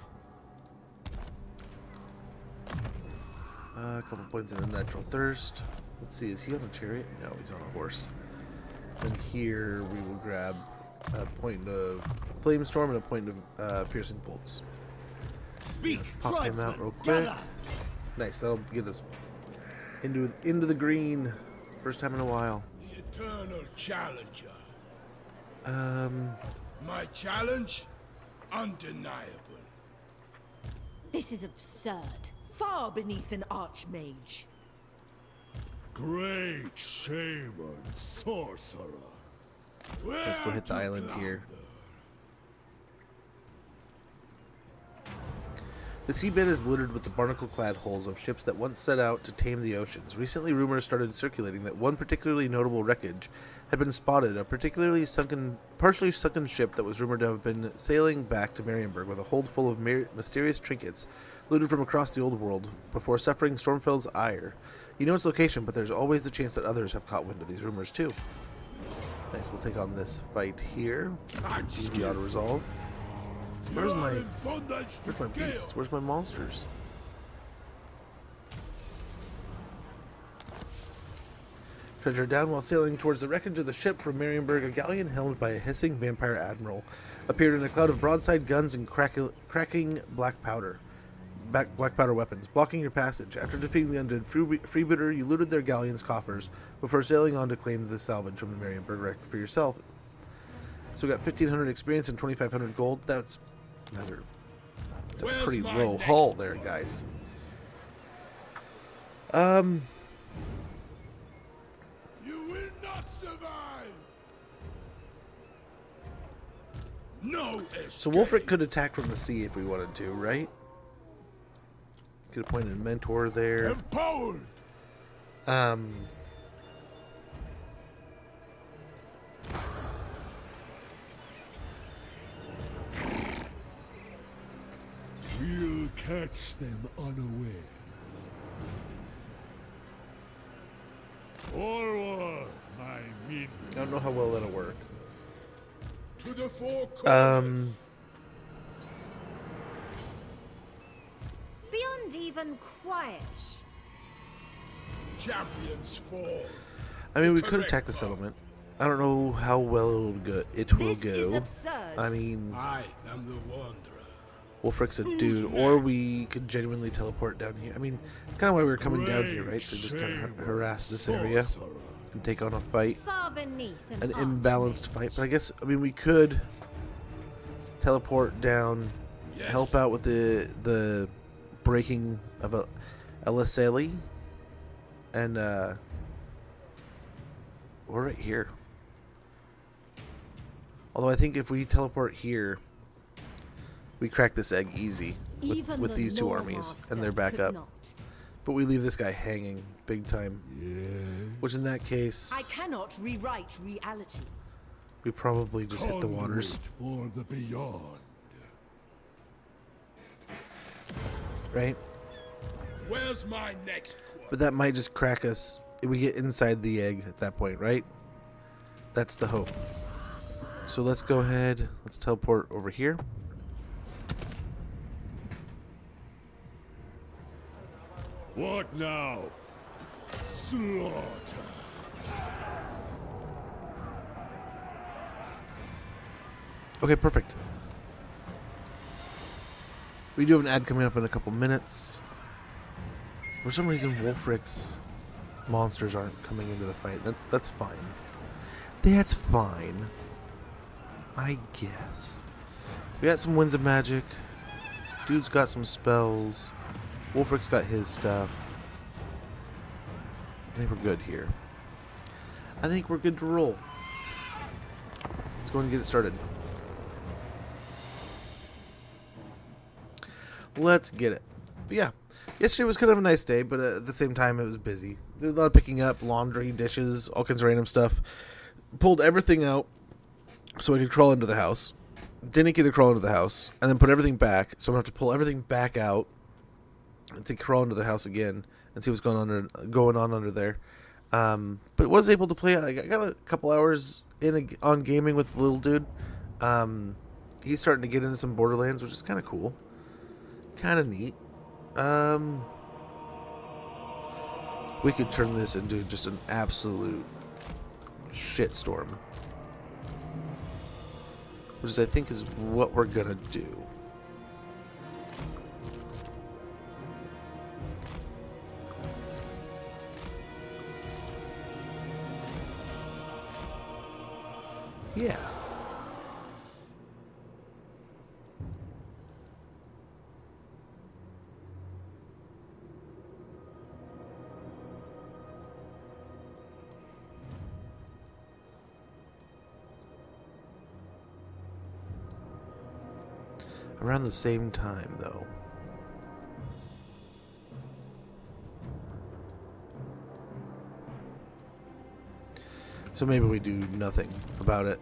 A couple points in Natural Thirst. Let's see, is he on a chariot? No, he's on a horse. And here we will grab a point of Flamestorm and a point of Piercing Bolts. Speak, Pop him out tribesmen, real quick. gather. Nice, that'll get us into the green. First time in a while. The eternal challenger. My challenge? Undeniable. This is absurd. Far beneath an archmage. Great shaman sorcerer. Let's go hit the island here. The seabed is littered with the barnacle-clad hulls of ships that once set out to tame the oceans. Recently, rumors started circulating that one particularly notable wreckage had been spotted, a particularly partially sunken ship that was rumored to have been sailing back to Marienburg with a hold full of mysterious trinkets looted from across the old world before suffering Stormfeld's ire. You know its location, but there's always the chance that others have caught wind of these rumors too. Nice, we'll take on this fight here. Easy auto-resolve. Where's my beasts? Where's my monsters? Treasure down while sailing towards the wreckage of the ship from Marienburg, a galleon helmed by a hissing vampire admiral appeared in a cloud of broadside guns and cracking black powder weapons, blocking your passage. After defeating the undead freebooter, you looted their galleon's coffers before sailing on to claim the salvage from the Marienburg wreck for yourself. So we got 1,500 experience and 2,500 gold. That's a pretty low haul there, guys. You will not survive. No escape. So Wulfric could attack from the sea if we wanted to, right? Could have pointed Mentor there. Empowered. We'll catch them unawares. Forward, my minion. I don't know how well that'll work. To the four corners. Beyond even quiet. Champions fall. I mean, we could attack the settlement. I don't know how well it will This is go. absurd. I mean, I am the wanderer. Wulfric's a dude, or we could genuinely teleport down here. I mean, it's kind of why we were coming down here, right? To just kind of harass this area and take on a fight, Far beneath an imbalanced fight. But I guess, I mean, we could teleport down, help out with the breaking of Eliseli, and we're right here. Although I think if we teleport here, we crack this egg easy with these two armies, and they're back up. But we leave this guy hanging big time. Which in that case, I cannot rewrite reality. we probably just hit the waters. For the beyond. Right? Where's my next quest? But that might just crack us. We get inside the egg at that point, right? That's the hope. So let's go ahead. Let's teleport over here. What now? Slaughter. Okay, perfect. We do have an ad coming up in a couple minutes. For some reason, Wulfric's monsters aren't coming into the fight. That's fine. That's fine. I guess. We got some Winds of Magic. Dude's got some spells. Wulfric's got his stuff. I think we're good here. I think we're good to roll. Let's go and get it started. Let's get it. But yeah, Yesterday was kind of a nice day, but at the same time, it was busy. There was a lot of picking up, laundry, dishes, all kinds of random stuff. Pulled everything out so I could crawl into the house. Didn't get to crawl into the house, and then put everything back, so I'm going to have to pull everything back out to crawl into the house again and see what's going on under there. But was able to play. I got a couple hours on gaming with the little dude. He's starting to get into some Borderlands, which is kind of cool. Kind of neat. We could turn this into just an absolute shitstorm, which I think is what we're gonna do. Yeah. Around the same time, though. So maybe we do nothing about it.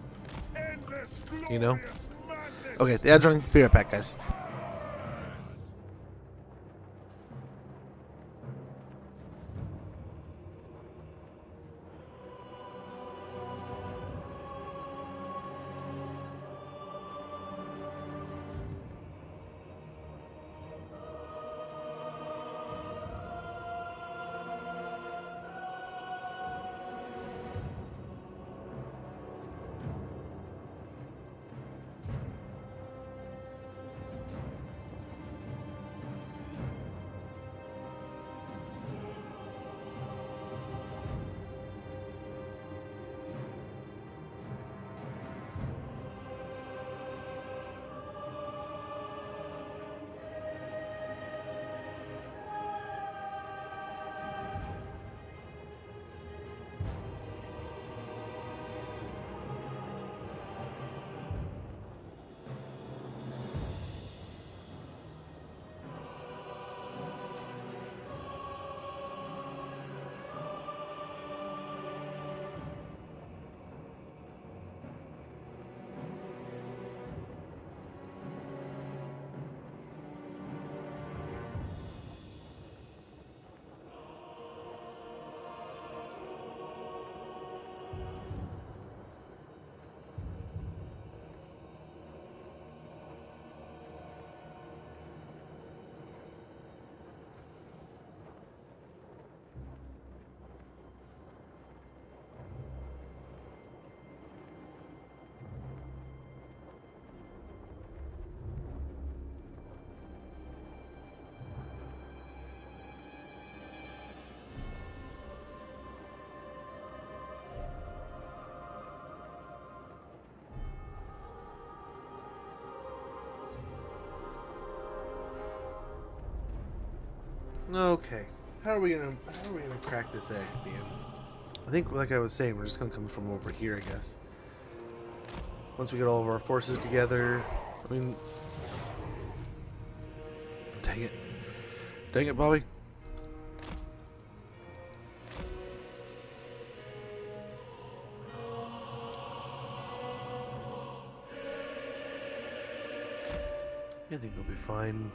You know? Okay, the ads running. Be right back, guys. Okay, how are we gonna crack this egg, man? I think, like I was saying, we're just gonna come from over here, I guess. Once we get all of our forces together, I mean, dang it, Bobby. I think they'll be fine.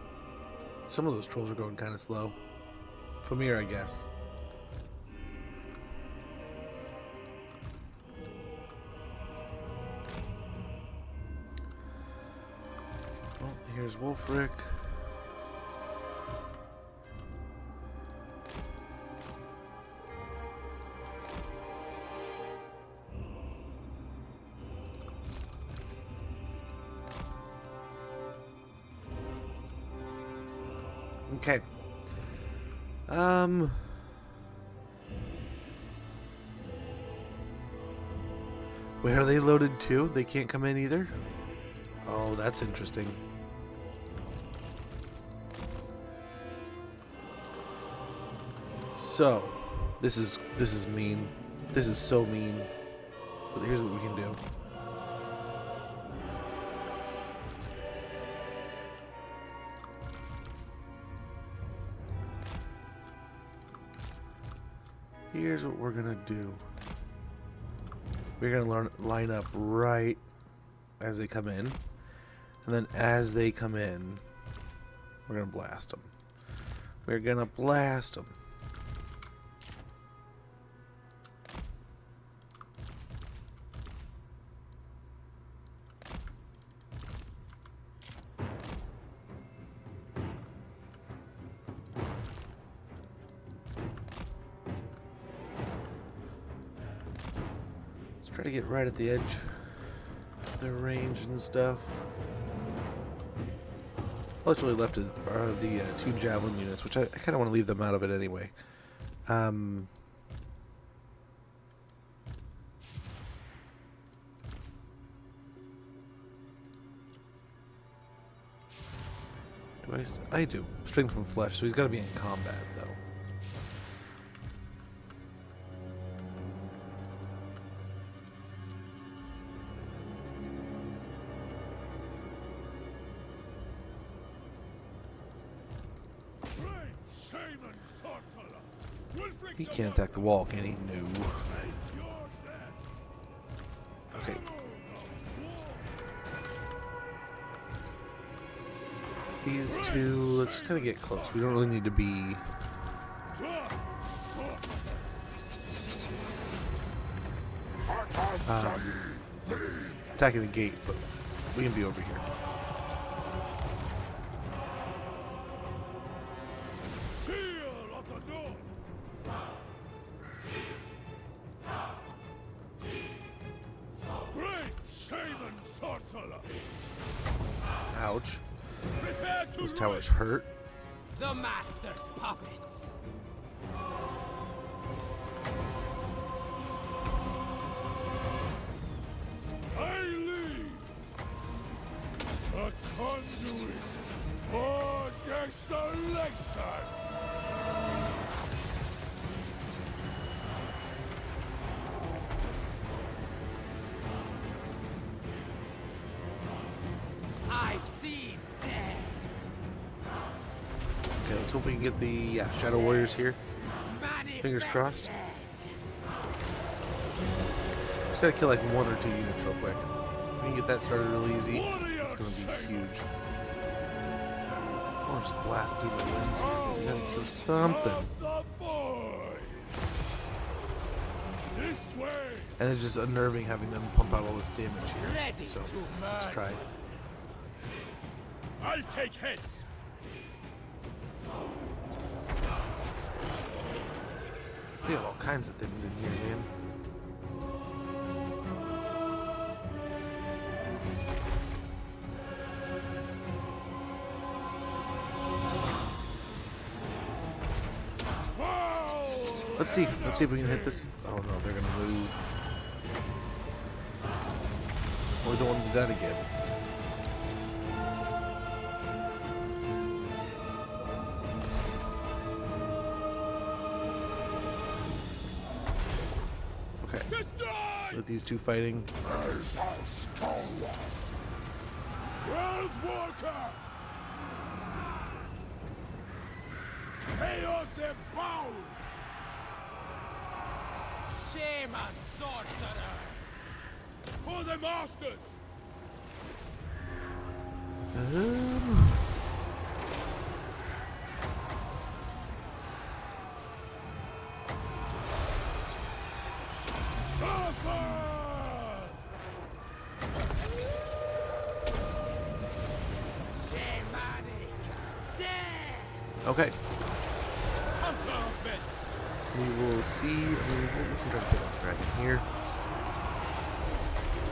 Some of those trolls are going kind of slow. From here, I guess. Well, here's Wolfric. Okay. Where are they loaded to? They can't come in either? Oh, that's interesting. So, this is mean. This is so mean. But here's what we can do. Here's what we're gonna do. We're gonna line up right as they come in, and then as they come in, we're gonna blast them. We're gonna blast them. Try to get right at the edge of their range and stuff. All that's really left are the 2 javelin units, which I kind of want to leave them out of it anyway. Do I do. Strength from flesh, so he's got to be in combat, though. He can't attack the wall, can he? No. Okay. These two, let's kind of get close. We don't really need to be... attacking the gate, but we can be over here. Ouch. Those towers hurt. The master's puppet. I lead a conduit for desolation. I've seen death. Okay, let's hope we can get the Shadow Warriors here. Fingers crossed. Just gotta kill like 1 or 2 units real quick. We can get that started really easy. It's gonna be huge. Or just blast through the winds here. We gotta kill something. And it's just unnerving having them pump out all this damage here. So let's try it. I'll take heads. They got all kinds of things in here, man. Let's see if we can hit this. Oh no, they're gonna move. We don't want to do that again. Okay. With these two fighting. World Walker! Chaos empowered! Shaman sorcerer. For the masters! Okay. We will see. We can try to pick up the dragon here.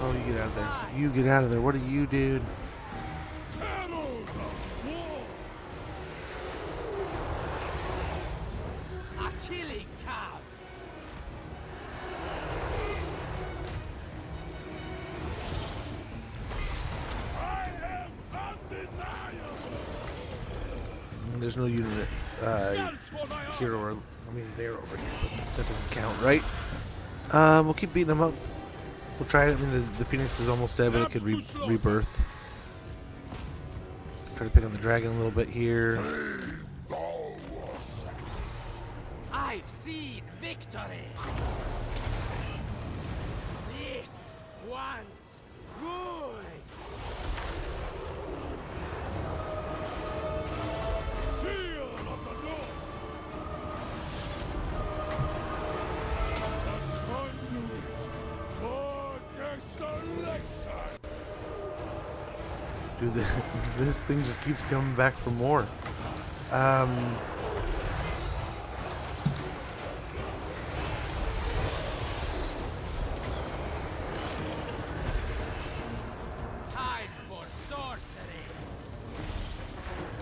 Oh, you get out of there. You get out of there. What are you, dude? A killing cow. I am undeniable! There's no unit here, or I mean, they're over here, but that doesn't count, right? We'll keep beating them up. We'll try it. I mean, the Phoenix is almost dead, but it could rebirth. Try to pick on the dragon a little bit here. I I've seen victory. This one's good. Seal of the North. The conduit for desolation. Dude, this thing just keeps coming back for more. Time for sorcery.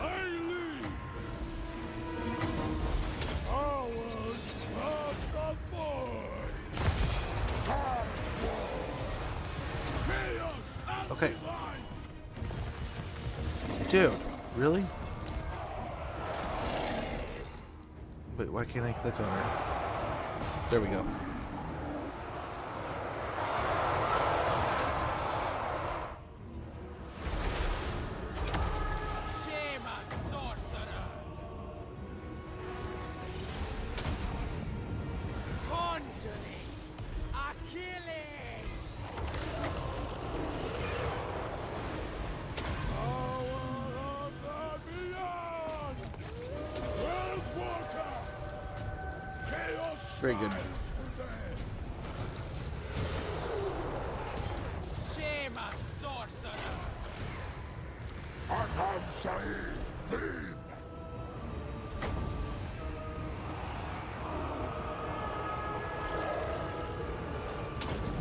I lead. Powers of the void. Chaos and Okay. divine. Dude, really? Wait, why can't I click on it? There we go. Shaman sorcerer. Conjuring. A killing. Power of the beyond. Worldwalker. Chaos. Very good. strives today. Shaman sorcerer. Arkham Sahib, lead!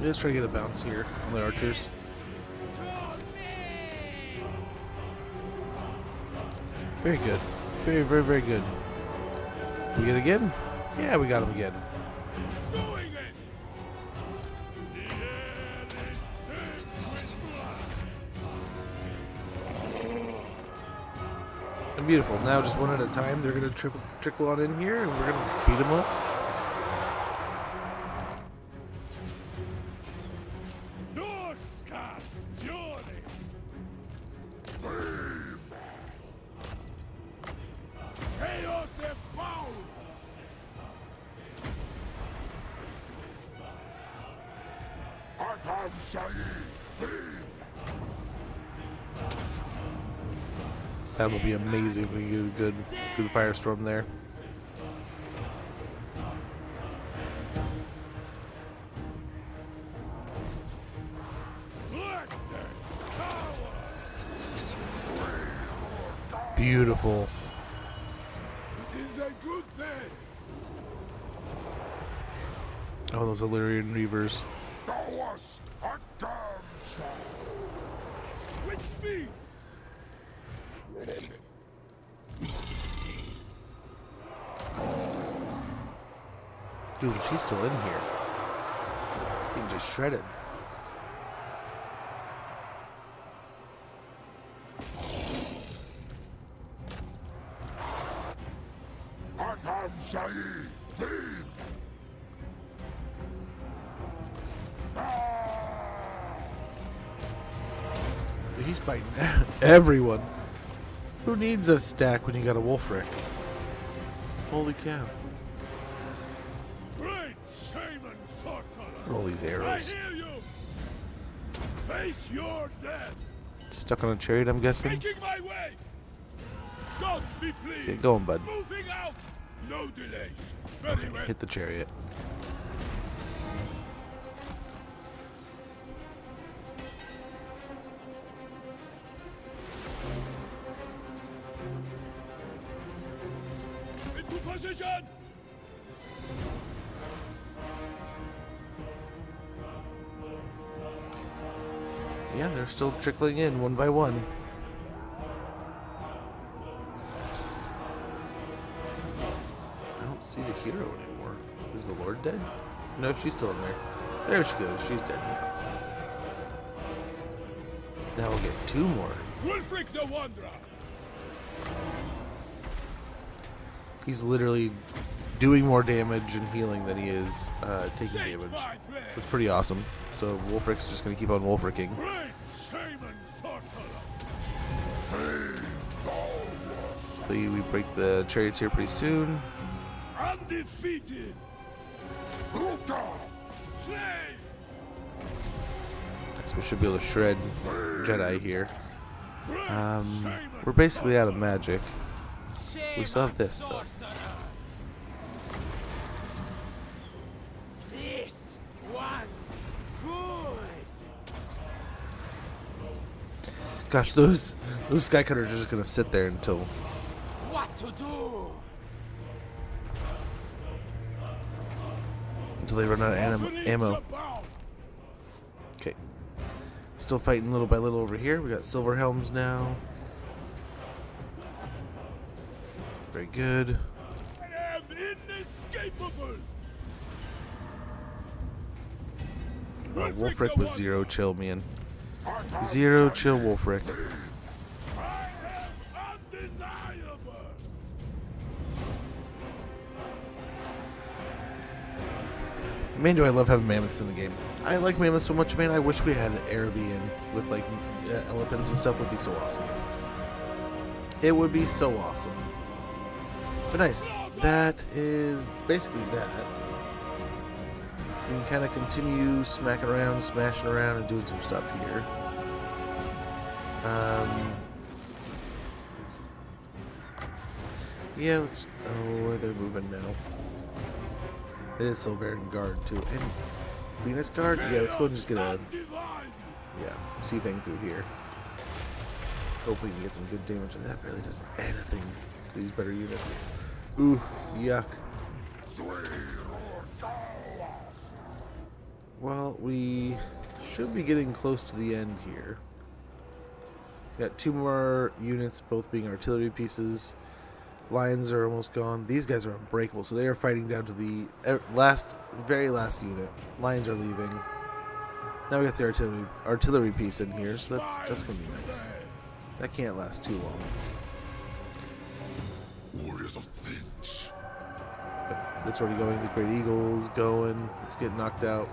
Let's try to get a bounce here on the archers. To me. Very good. Very, very, very good. We get it again? Yeah, we got him again. Doing it. The air is thick with blood. And beautiful. Now, just one at a time, they're going to trickle on in here, and we're going to beat them up. Norsca fury. Chaos empowered. Arkham Sahib, lead! That will be amazing if we get a good firestorm there. Black power. Beautiful. It is a good day. Oh, those Illyrian Reavers. Dawas Arkham Sahib! With speed. Dude, she's still in here. Being just shredded. Arkham Sahib, lead! Dude, he's fighting everyone. Who needs a stack when you got a Wolfric? Holy cow. Great shaman sorcerer. Look at all these I arrows. hear you. Face your death. Stuck on a chariot, I'm guessing. Making my way. Gods be pleased. Get going, bud. Moving out. No delays. Very well. Hit the chariot. Into position. Yeah, they're still trickling in one by one. I don't see the hero anymore. Is the Lord dead? No, she's still in there. There she goes. She's dead now. Now we'll get two more. Wulfric the Wanderer. He's literally doing more damage and healing than he is taking Take damage. my blade. That's pretty awesome. So Wolfric's just going to keep on Wolfricking. Great shaman sorcerer. So we break the chariots here pretty soon. And undefeated. Slay. So we should be able to shred Jedi here. We're basically out of magic. We still have this, though. This one's good. Gosh, those sky cutters are just gonna sit there until What to do? they run out of ammo. Okay. Still fighting little by little over here. We got silver helms now. Very good. I am inescapable. Wolfric with 0 chill, man. 0 chill, Wolfric. I am undeniable. Man, do I love having mammoths in the game. I like mammoths so much, man. I wish we had an Arabian with like elephants and stuff. Would be so awesome. It would be so awesome. But nice. That is basically that. We can kind of continue smacking around, smashing around, and doing some stuff here. Yeah, let's... Oh, they're moving now. It is Silverian Guard, too. And Venus Guard? Yeah, let's go and just get a... Yeah, see thing through here. Hope we can get some good damage. And that barely does anything to these better units. Ooh, yuck. Well, we should be getting close to the end here. We got 2 more units, both being artillery pieces. Lions are almost gone. These guys are unbreakable, so they are fighting down to the very last unit. Lions are leaving. Now we got the artillery piece in here, so that's gonna be nice. That can't last too long. Warriors of Finch. That's already going. The Great Eagle's going. It's getting knocked out.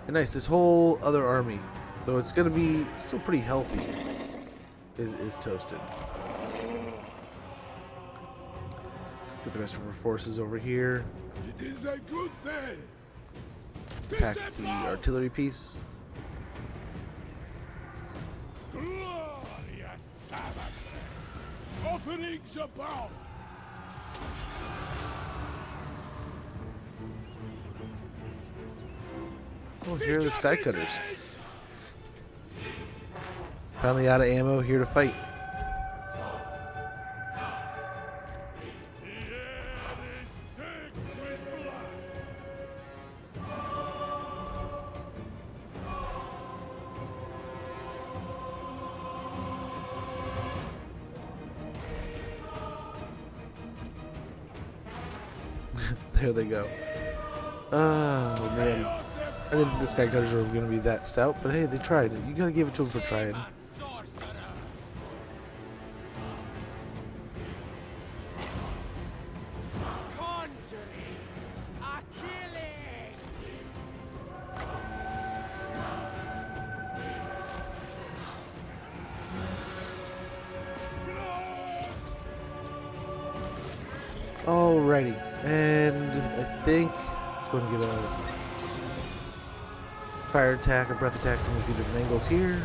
And nice, this whole other army, though it's gonna be still pretty healthy, is toasted. Get the rest of our forces over here. It is a good day. Attack the artillery piece. Glorious Sabbath. Offerings abound. Oh, here are the sky cutters. Finally out of ammo, here to fight. There they go. Oh man, I didn't think the sky cutters were going to be that stout, but hey, they tried. You gotta give it to them for trying. Conjuring. A killing. Alrighty, and I think let's go and get a fire attack or breath attack from a few different angles here.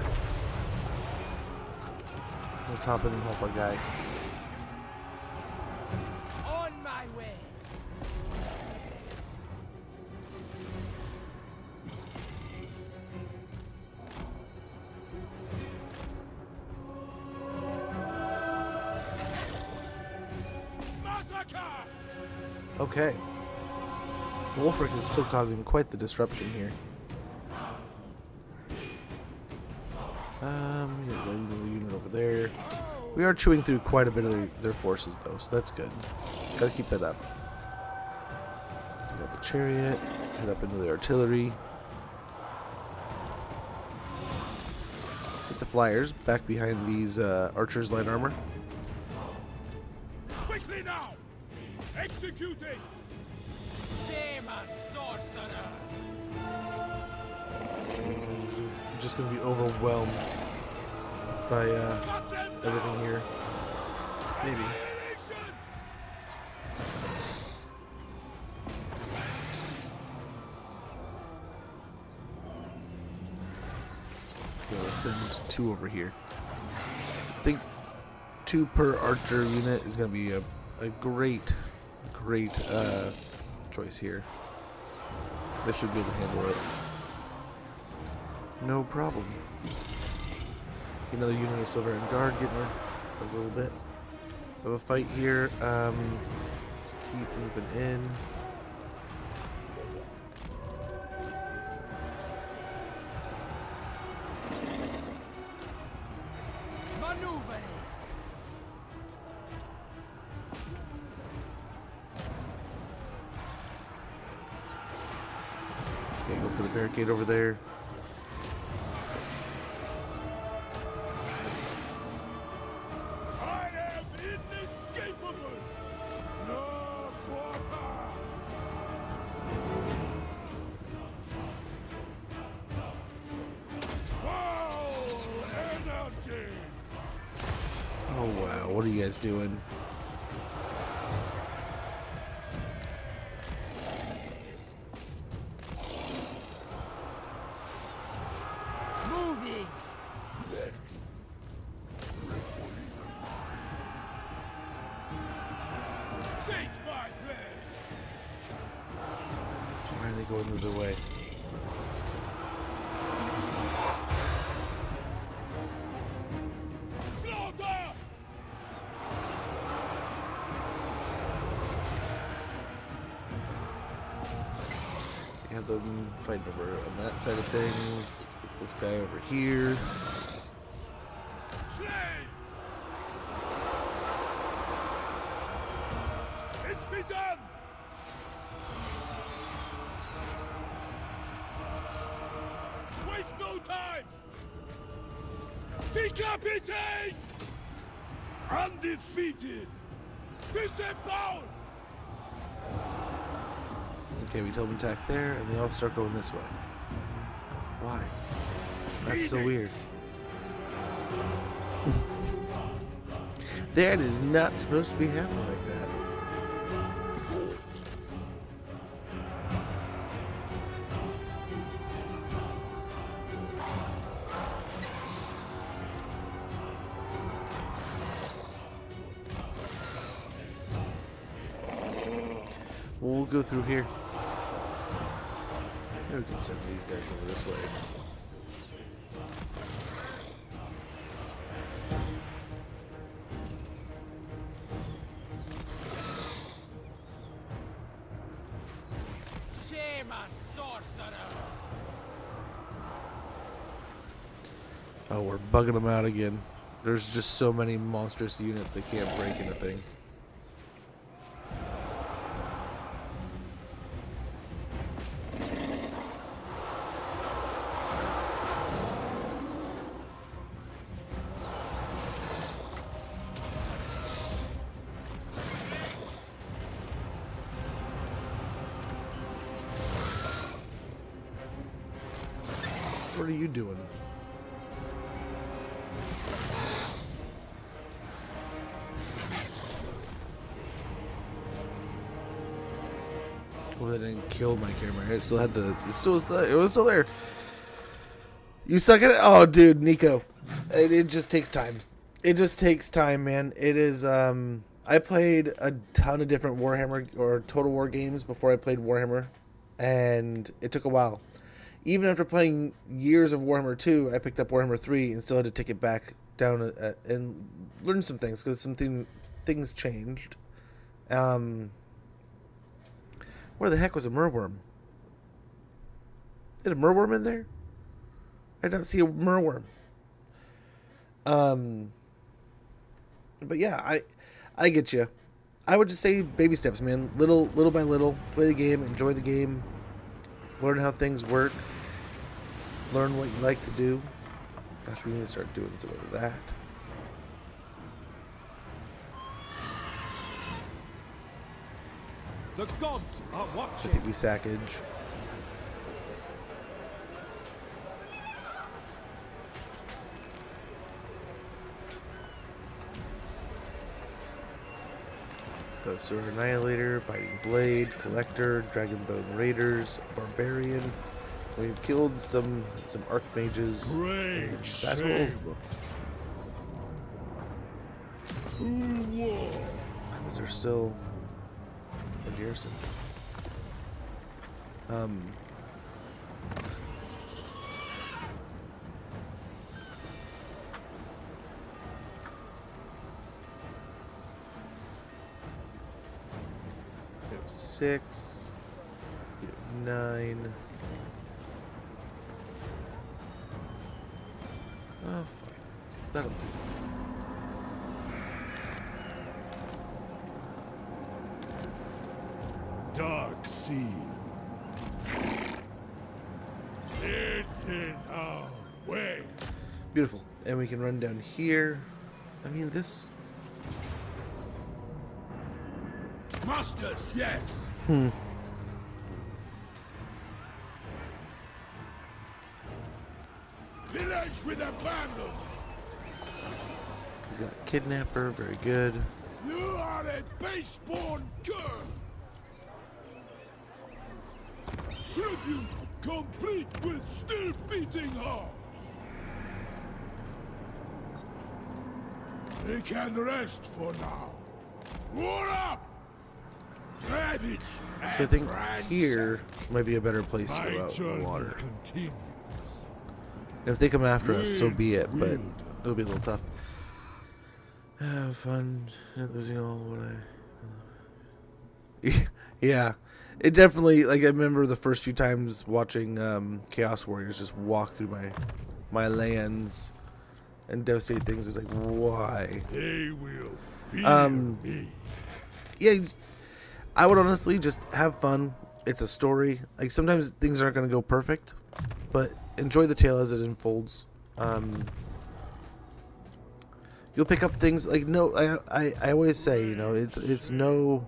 Let's hop in and help our guy. On my way. Massacre. Okay. Wolfric is still causing quite the disruption here. Yeah, the unit over there. We are chewing through quite a bit of their forces, though, so that's good. Gotta keep that up. We got the chariot. Head up into the artillery. Let's get the flyers back behind these archers' light armor. Quickly now. Executing. Shame on sorcerer. I'm just gonna be overwhelmed by everything here. Maybe. send 2 over here. I think 2 per archer unit is going to be a great choice here. They should be able to handle it. No problem. Another unit of Silver and Guard getting a little bit of a fight here. Let's keep moving in. Maneuver. Okay, go for the barricade over there. I am inescapable. No quarter. Foul energies. Oh wow, what are you guys doing? Moving. Take my blade. Why are they going the other way? Slaughter. We have them fighting over on that side of things. Let's get this guy over here. Slay. It's be done. Waste no time. Decapitate. Undefeated. Disembowel. Okay, we tell them to attack there, and they all start going this way. Why? That's so weird. That is not supposed to be happening like that. We'll go through here. Maybe we can send these guys over this way. Shame on sorcerer. Oh, we're bugging them out again. There's just so many monstrous units they can't break anything. What are you doing? Well, they didn't kill my camera. It still had the. It was still there. You suck at it. Oh, dude, Nico. It just takes time. It just takes time, man. It is. I played a ton of different Warhammer or Total War games before I played Warhammer, and it took a while. Even after playing years of Warhammer 2, I picked up Warhammer 3 and still had to take it back down and learn some things because things changed. Where the heck was a merworm? Is a merworm in there? I don't see a merworm. But yeah, I get you. I would just say baby steps, man. Little by little, play the game, enjoy the game, learn how things work, learn what you like to do. Gosh, we need to start doing some of that. The gods are I watching. think we sackage. Sewer Annihilator, Biting Blade, Collector, Dragonbone Raiders, Barbarian. We've killed some archmages. Great Battle. shame. To war. Is there still a garrison? We have 6. We have 9. Oh, fine. That'll do. Dark Sea. This is our way. Beautiful. And we can run down here. I mean, this... Masters, yes. Village with abandon. He's got Kidnapper. Very good. You are a base-born cur. Tribute complete with still beating hearts. They can rest for now. War up! Ravage So I think here might be a better place to go out in the water. Continues. And if they come after us, so be it, but Wield. it'll be a little tough. Have fun losing all what I... Yeah. It definitely, like, I remember the first few times watching Chaos Warriors just walk through my lands and devastate things. It's like, why? They will fear me. Yeah, I would honestly just have fun. It's a story. Like, sometimes things aren't going to go perfect, but enjoy the tale as it unfolds. You'll pick up things like, no, I always say, you know, it's no,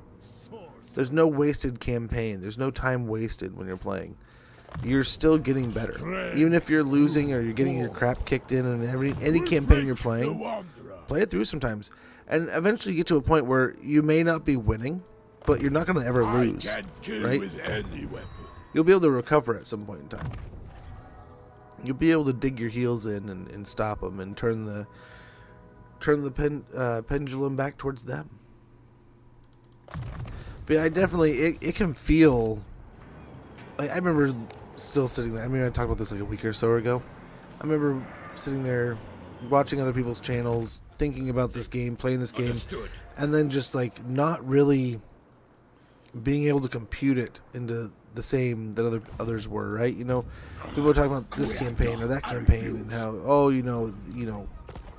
there's no wasted campaign. There's no time wasted when you're playing. You're still getting better, even if you're losing or you're getting your crap kicked in any campaign you're playing. Play it through sometimes, and eventually you get to a point where you may not be winning, but you're not going to ever lose, right? You'll be able to recover at some point in time. You'll be able to dig your heels in and stop them and turn the pendulum back towards them. But yeah, I definitely, it can feel, like, I remember still sitting there. I mean, I talked about this like a week or so ago. I remember sitting there watching other people's channels, thinking about this game, playing this game, and then just like not really being able to compute it into the same that others were, right? You know, people were talking about this campaign or that campaign and how, oh, you know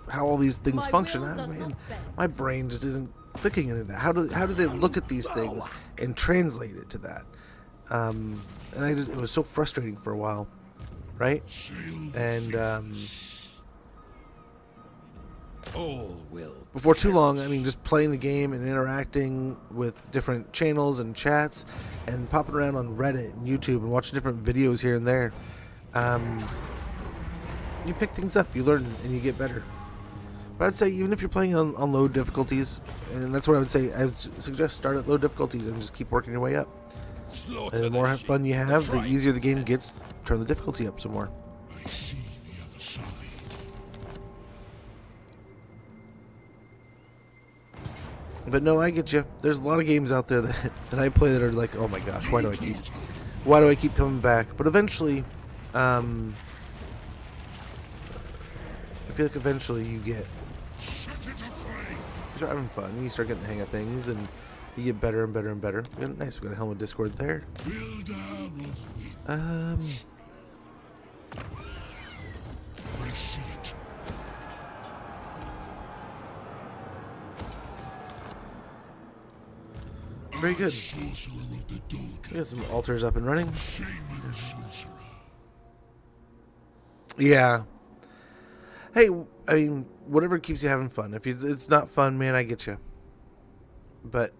how all these things function. Man, my brain just isn't clicking into that. How do they look at these things and translate it to that? And it was so frustrating for a while, right? And before too long, I mean, just playing the game and interacting with different channels and chats and popping around on Reddit and YouTube and watching different videos here and there, you pick things up, you learn, and you get better. But I'd say even if you're playing on low difficulties, and that's what I would say, I would suggest start at low difficulties and just keep working your way up. And the more fun you have, the easier the game gets. Turn the difficulty up some more. I see the other side. But no, I get you. There's a lot of games out there that I play that are like, oh my gosh, why do I keep coming back? But eventually, I feel like eventually you start having fun. You start getting the hang of things, and you get better and better and better. Nice, we got a Helm of Discord there. Very good. We got some altars up and running. Yeah. Hey, I mean, whatever keeps you having fun. If it's not fun, man, I get you. But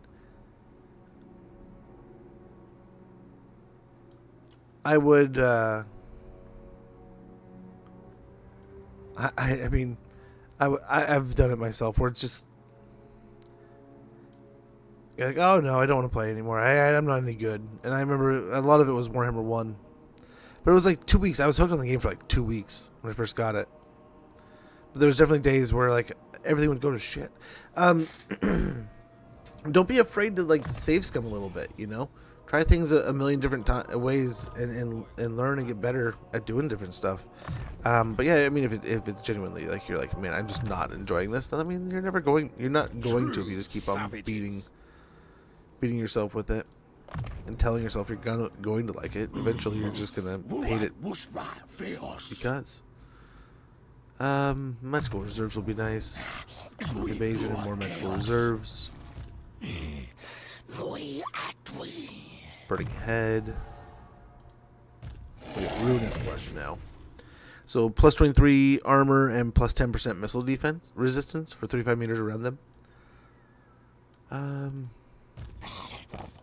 I would, I mean, I've done it myself where it's just, you're like, oh no, I don't want to play anymore. I'm not any good. And I remember a lot of it was Warhammer 1. But it was like 2 weeks. I was hooked on the game for like 2 weeks when I first got it. But there was definitely days where like everything would go to shit. Don't be afraid to like save scum a little bit, you know? Try things a million different ways and learn and get better at doing different stuff. But yeah, I mean, if it's genuinely like you're like, man, I'm just not enjoying this, then I mean, you're not going to if you just keep on beating yourself with it and telling yourself you're going to like it. Eventually, you're just gonna hate it because. Magical reserves will be nice. Evasion and more magical reserves. Burning head. We have ruinous flesh now. So plus 23 armor and plus 10% missile defense resistance for 35 meters around them.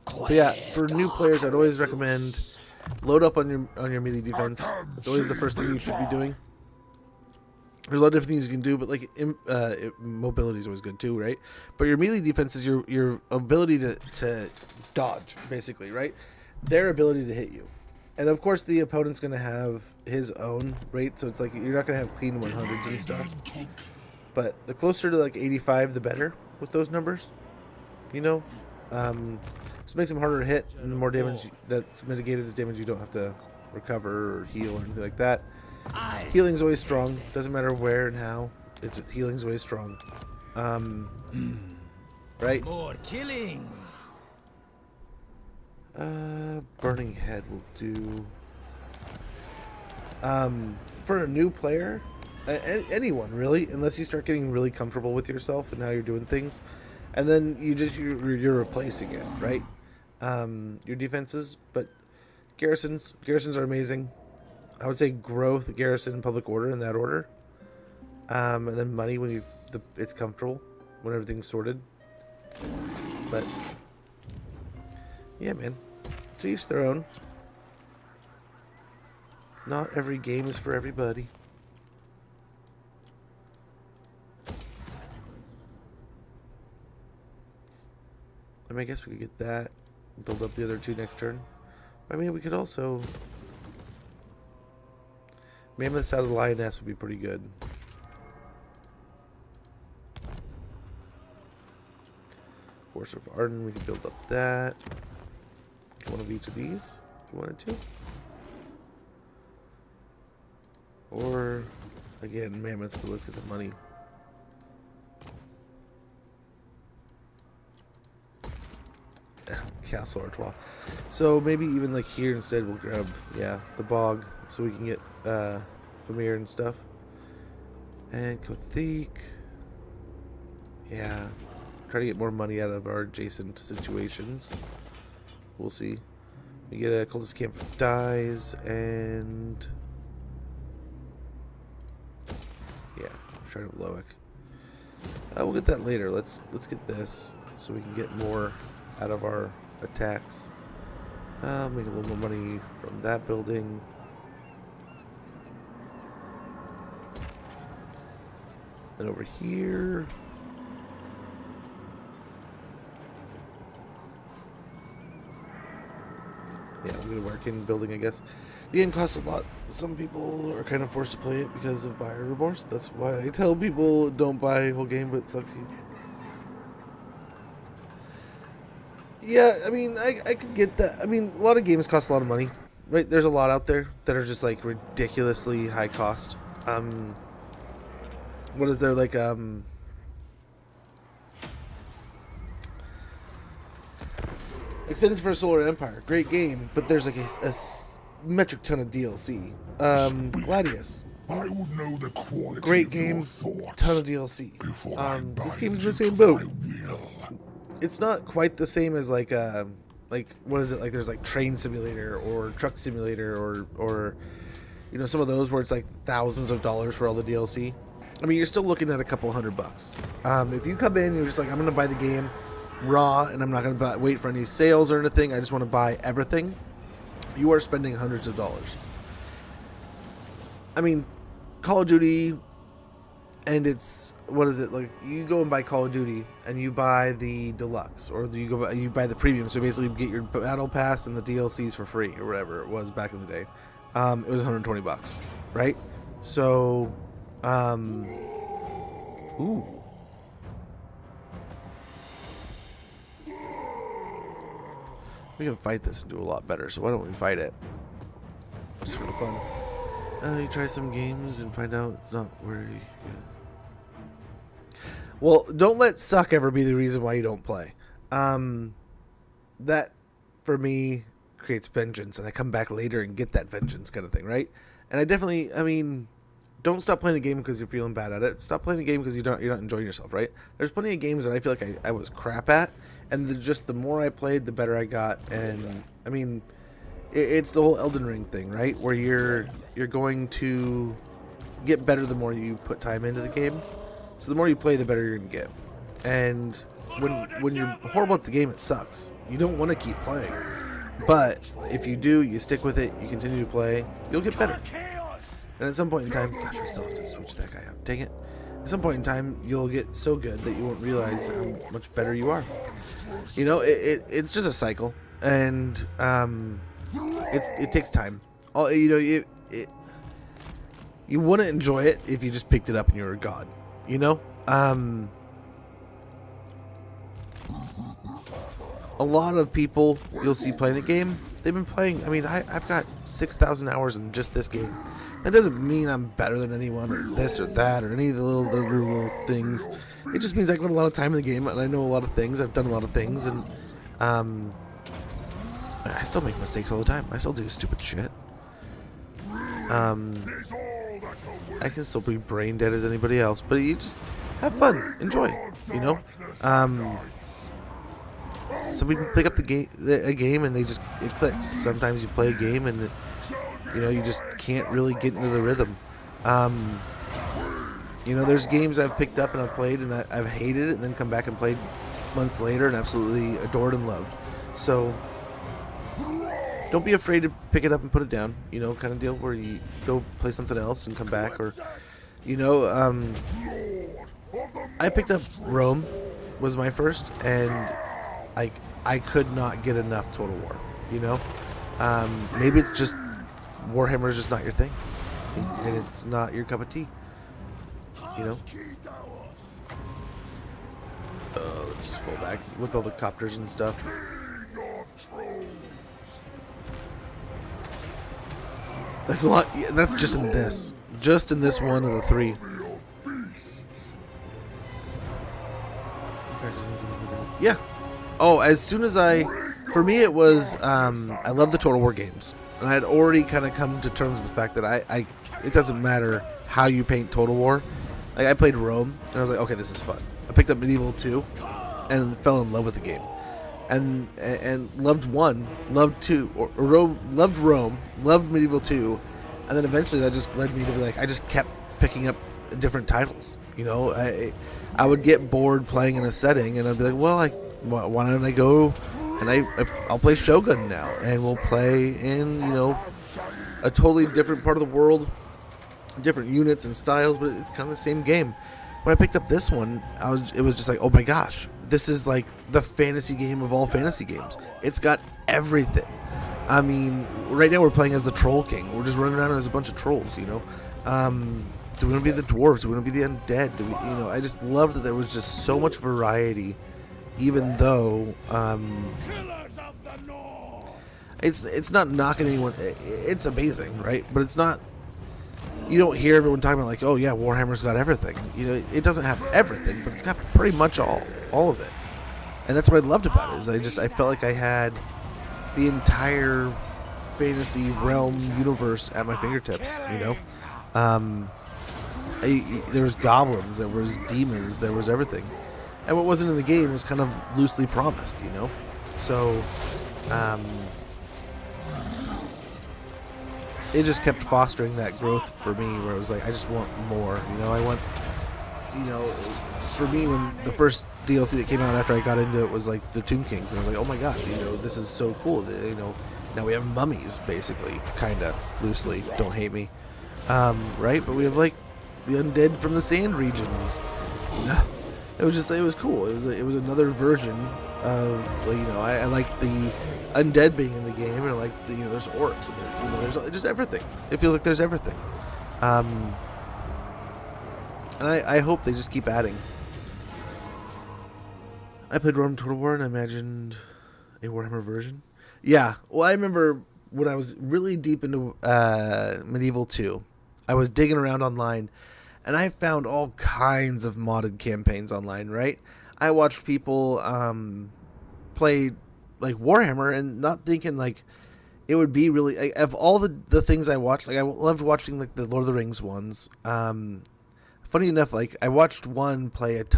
But yeah, for new players, I'd always recommend load up on your melee defense. It's always the first thing you should be doing. There's a lot of different things you can do, but like mobility is always good too, right? But your melee defense is your ability to dodge, basically, right? Their ability to hit you. And of course, the opponent's going to have his own rate, so it's like you're not going to have clean 100s and stuff. But the closer to like 85, the better with those numbers, you know? Just makes them harder to hit, and the more damage that's mitigated is damage you don't have to recover or heal or anything like that. Healing's always strong. Doesn't matter where and how. Healing's always strong. Right? More killing. Burning head will do. For a new player, anyone really, unless you start getting really comfortable with yourself and how you're doing things, and then you're replacing it, right? Your defenses, but garrisons are amazing. I would say growth, garrison, public order in that order, and then money when it's comfortable, when everything's sorted. But yeah, man, to each their own. Not every game is for everybody. I mean, I guess we could get that, build up the other two next turn. I mean, we could also. Mammoths out of the lioness would be pretty good. Force of Arden, we could build up that. One of each of these, if you wanted to. Or, again, mammoth, but let's get the money. Castle Artois. So maybe even like here instead we'll grab, yeah, the bog, so we can get Famir and stuff. And Kothik. Yeah. Try to get more money out of our adjacent situations. We'll see. We get a Cultist Camp dies and yeah, Shrine of Loic. We'll get that later. Let's get this so we can get more out of our attacks. Make a little more money from that building. And over here, yeah, I'm gonna work in building, I guess. The game costs a lot. Some people are kind of forced to play it because of buyer remorse. That's why I tell people don't buy a whole game, but it sucks you. Yeah, I mean, I could get that. I mean, a lot of games cost a lot of money, right? There's a lot out there that are just like ridiculously high cost. What is there like Extends for Solar Empire, great game, but there's like a metric ton of DLC. Gladius, I would know the quality great of game, your thoughts ton of DLC. before I buy This game's in the into same boat. my will. It's not quite the same as like what is it, like there's like Train Simulator or Truck Simulator or you know, some of those where it's like thousands of dollars for all the DLC. I mean, you're still looking at a couple $100. If you come in and you're just like, I'm gonna buy the game raw and I'm not gonna wait for any sales or anything, I just want to buy everything, you are spending hundreds of dollars. I mean, Call of Duty, and it's, what is it, like you go and buy Call of Duty and you buy the deluxe, or you buy the premium, so basically you get your battle pass and the DLCs for free or whatever it was back in the day. it was $120, right? So, ooh. We can fight this and do a lot better, so why don't we fight it? Just for the fun. You try some games and find out it's not where you... Well, don't let suck ever be the reason why you don't play. That, for me, creates vengeance, and I come back later and get that vengeance kind of thing, right? And I definitely, I mean, don't stop playing a game because you're feeling bad at it. Stop playing a game because you're not enjoying yourself, right? There's plenty of games that I feel like I was crap at, and just the more I played, the better I got. And I mean, it's the whole Elden Ring thing, right? Where you're going to get better the more you put time into the game. So the more you play, the better you're gonna get. And when you're horrible at the game, it sucks. You don't want to keep playing. But if you do, you stick with it, you continue to play, you'll get better. And at some point in time, gosh, I still have to switch that guy out. Dang it. At some point in time, you'll get so good that you won't realize how much better you are. You know, it's just a cycle, and it takes time. You know, you wouldn't enjoy it if you just picked it up and you were a god. You know, a lot of people you'll see playing the game, they've been playing. I mean, I've got 6,000 hours in just this game. That doesn't mean I'm better than anyone, or this or that, or any of the little things. It just means I put a lot of time in the game, and I know a lot of things. I've done a lot of things, and I still make mistakes all the time. I still do stupid shit. I can still be brain dead as anybody else, but you just have fun, enjoy, you know. Some people pick up a game and it clicks. Sometimes you play a game and you just can't really get into the rhythm. You know, there's games I've picked up and I've played and I've hated it, and then come back and played months later and absolutely adored and loved. So don't be afraid to pick it up and put it down, you know, kind of deal, where you go play something else and come back. Or, you know, I picked up Rome, was my first, and I could not get enough Total War, you know. Maybe it's just Warhammer is just not your thing, and it's not your cup of tea, you know. Let's just fall back with all the copters and stuff. That's a lot. Yeah, that's just in this. Just in this one of the three. Yeah. Oh, as soon as for me it was, I love the Total War games. And I had already kind of come to terms with the fact that it doesn't matter how you paint Total War. Like, I played Rome, and I was like, okay, this is fun. I picked up Medieval 2, and fell in love with the game. And loved 1, loved 2, loved Rome, loved Medieval 2, and then eventually that just led me to be like, I just kept picking up different titles. You know, I would get bored playing in a setting, and I'd be like, well, why don't I go and I'll play Shogun now, and we'll play in, you know, a totally different part of the world, different units and styles, but it's kind of the same game. When I picked up this one, it was just like, oh my gosh, this is like the fantasy game of all fantasy games. It's got everything. I mean, right now we're playing as the Troll King. We're just running around as a bunch of trolls, you know. Do we want to be the dwarves? Do we want to be the undead? You know, I just love that there was just so much variety, even though it's not knocking anyone. It's amazing, right? But it's not. You don't hear everyone talking about like, oh yeah, Warhammer's got everything. You know, it doesn't have everything, but it's got pretty much all of it. And that's what I loved about it. Is I felt like I had the entire fantasy realm universe at my fingertips. You know, there was goblins, there was demons, there was everything, and what wasn't in the game was kind of loosely promised. You know, so it just kept fostering that growth for me, where it was like, I just want more. You know, I want, you know, for me, when the first DLC that came out after I got into it was like the Tomb Kings, and I was like, oh my gosh, you know, this is so cool. You know, now we have mummies, basically, kind of loosely. Don't hate me, right? But we have like the undead from the Sand regions. You know, it was cool. It was another version of, you know, I liked the undead being in the game, and I liked the, you know, there's orcs, and there's just everything. It feels like there's everything. And I hope they just keep adding. I played Rome Total War and I imagined a Warhammer version. Yeah, well, I remember when I was really deep into Medieval 2, I was digging around online, and I found all kinds of modded campaigns online, right? I watched people play like Warhammer and not thinking like it would be really like, of all the things I watched, like I loved watching like the Lord of the Rings ones. Funny enough, like I watched one content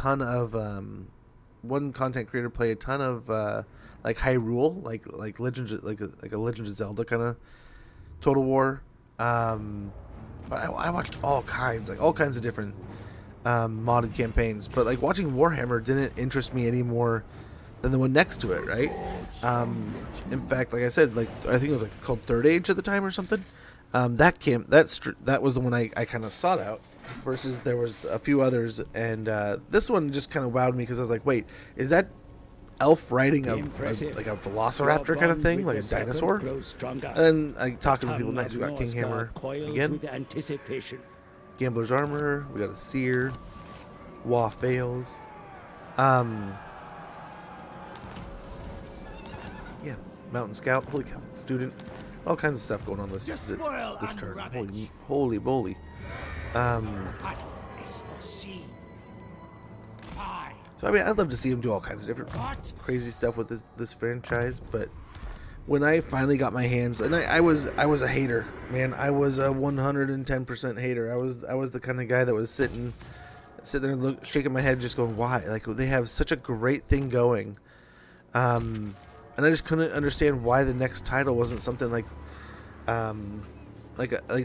creator play a ton of like Hyrule, like Legend, like a Legend of Zelda kind of Total War. But I watched all kinds of different modded campaigns. But like watching Warhammer didn't interest me any more than the one next to it, right? In fact, like I said, like I think it was like called Third Age at the time or something. That was the one I kind of sought out. Versus there was a few others, and this one just kind of wowed me because I was like, wait, is that elf riding like a velociraptor kind of thing, like a dinosaur? And then I talked to people. Nice, we got King Hammer again. Gambler's Armor. We got a Seer. Wa Fails. Yeah, Mountain Scout. Holy cow, Student. All kinds of stuff going on this turn. Holy moly. So I mean, I'd love to see him do all kinds of different crazy stuff with this franchise. But when I finally got my hands, and I was a hater, man. I was a 110% hater. I was the kind of guy that was sitting there and shaking my head, just going, why? Like they have such a great thing going, and I just couldn't understand why the next title wasn't something like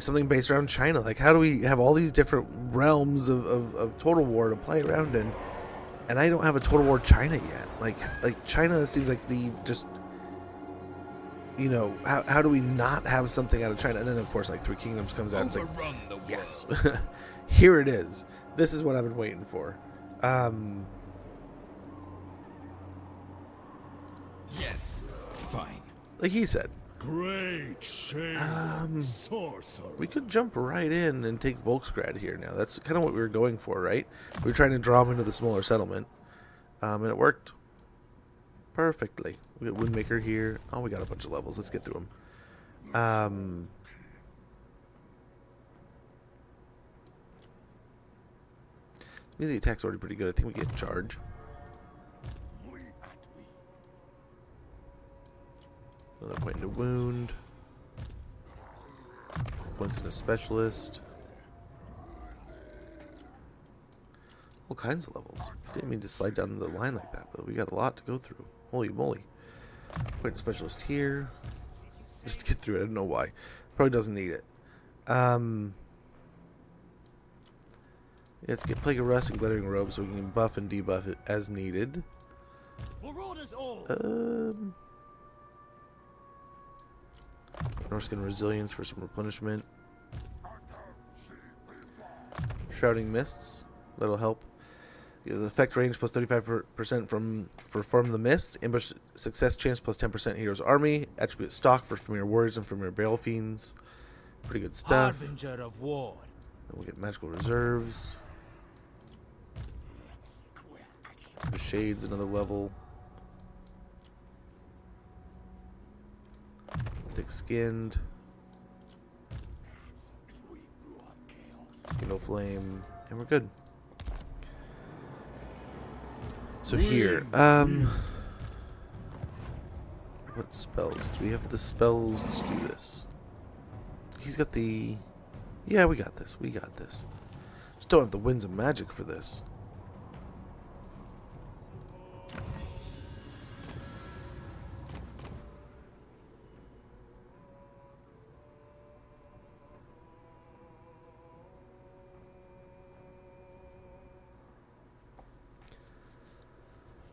something based around China. Like, how do we have all these different realms of Total War to play around in, and I don't have a Total War China yet? Like China seems like the just, how do we not have something out of China? And then of course like Three Kingdoms comes out. It's like, yes, here it is. This is what I've been waiting for. Yes, fine. Like he said. Great shame, sorcerer. We could jump right in and take Volksgrad here now. That's kind of what we were going for, right? We were trying to draw them into the smaller settlement. And it worked perfectly. We got Windmaker here. Oh, we got a bunch of levels. Let's get through them. Maybe the attack's already pretty good. I think we get charge. Another point into wound. Points in a specialist. All kinds of levels. Didn't mean to slide down the line like that, but we got a lot to go through. Holy moly. Point in specialist here. Just to get through it. I don't know why. Probably doesn't need it. Let's get Plague of Rust and Glittering Robe so we can buff and debuff it as needed. Norsca Resilience for some replenishment. Shrouding Mists, that'll help. The effect range plus 35% for Form the Mist. Ambush success chance plus 10% Hero's Army. Attribute stock for Familiar Warriors and Familiar Bale Fiends. Pretty good stuff. Harbinger of war. Then we'll get Magical Reserves. The Shades, another level. Thick-skinned. Kindle Flame. And we're good. So here, what spells? Do we have the spells to do this? He's got the... Yeah, we got this. We got this. Just don't have the Winds of Magic for this.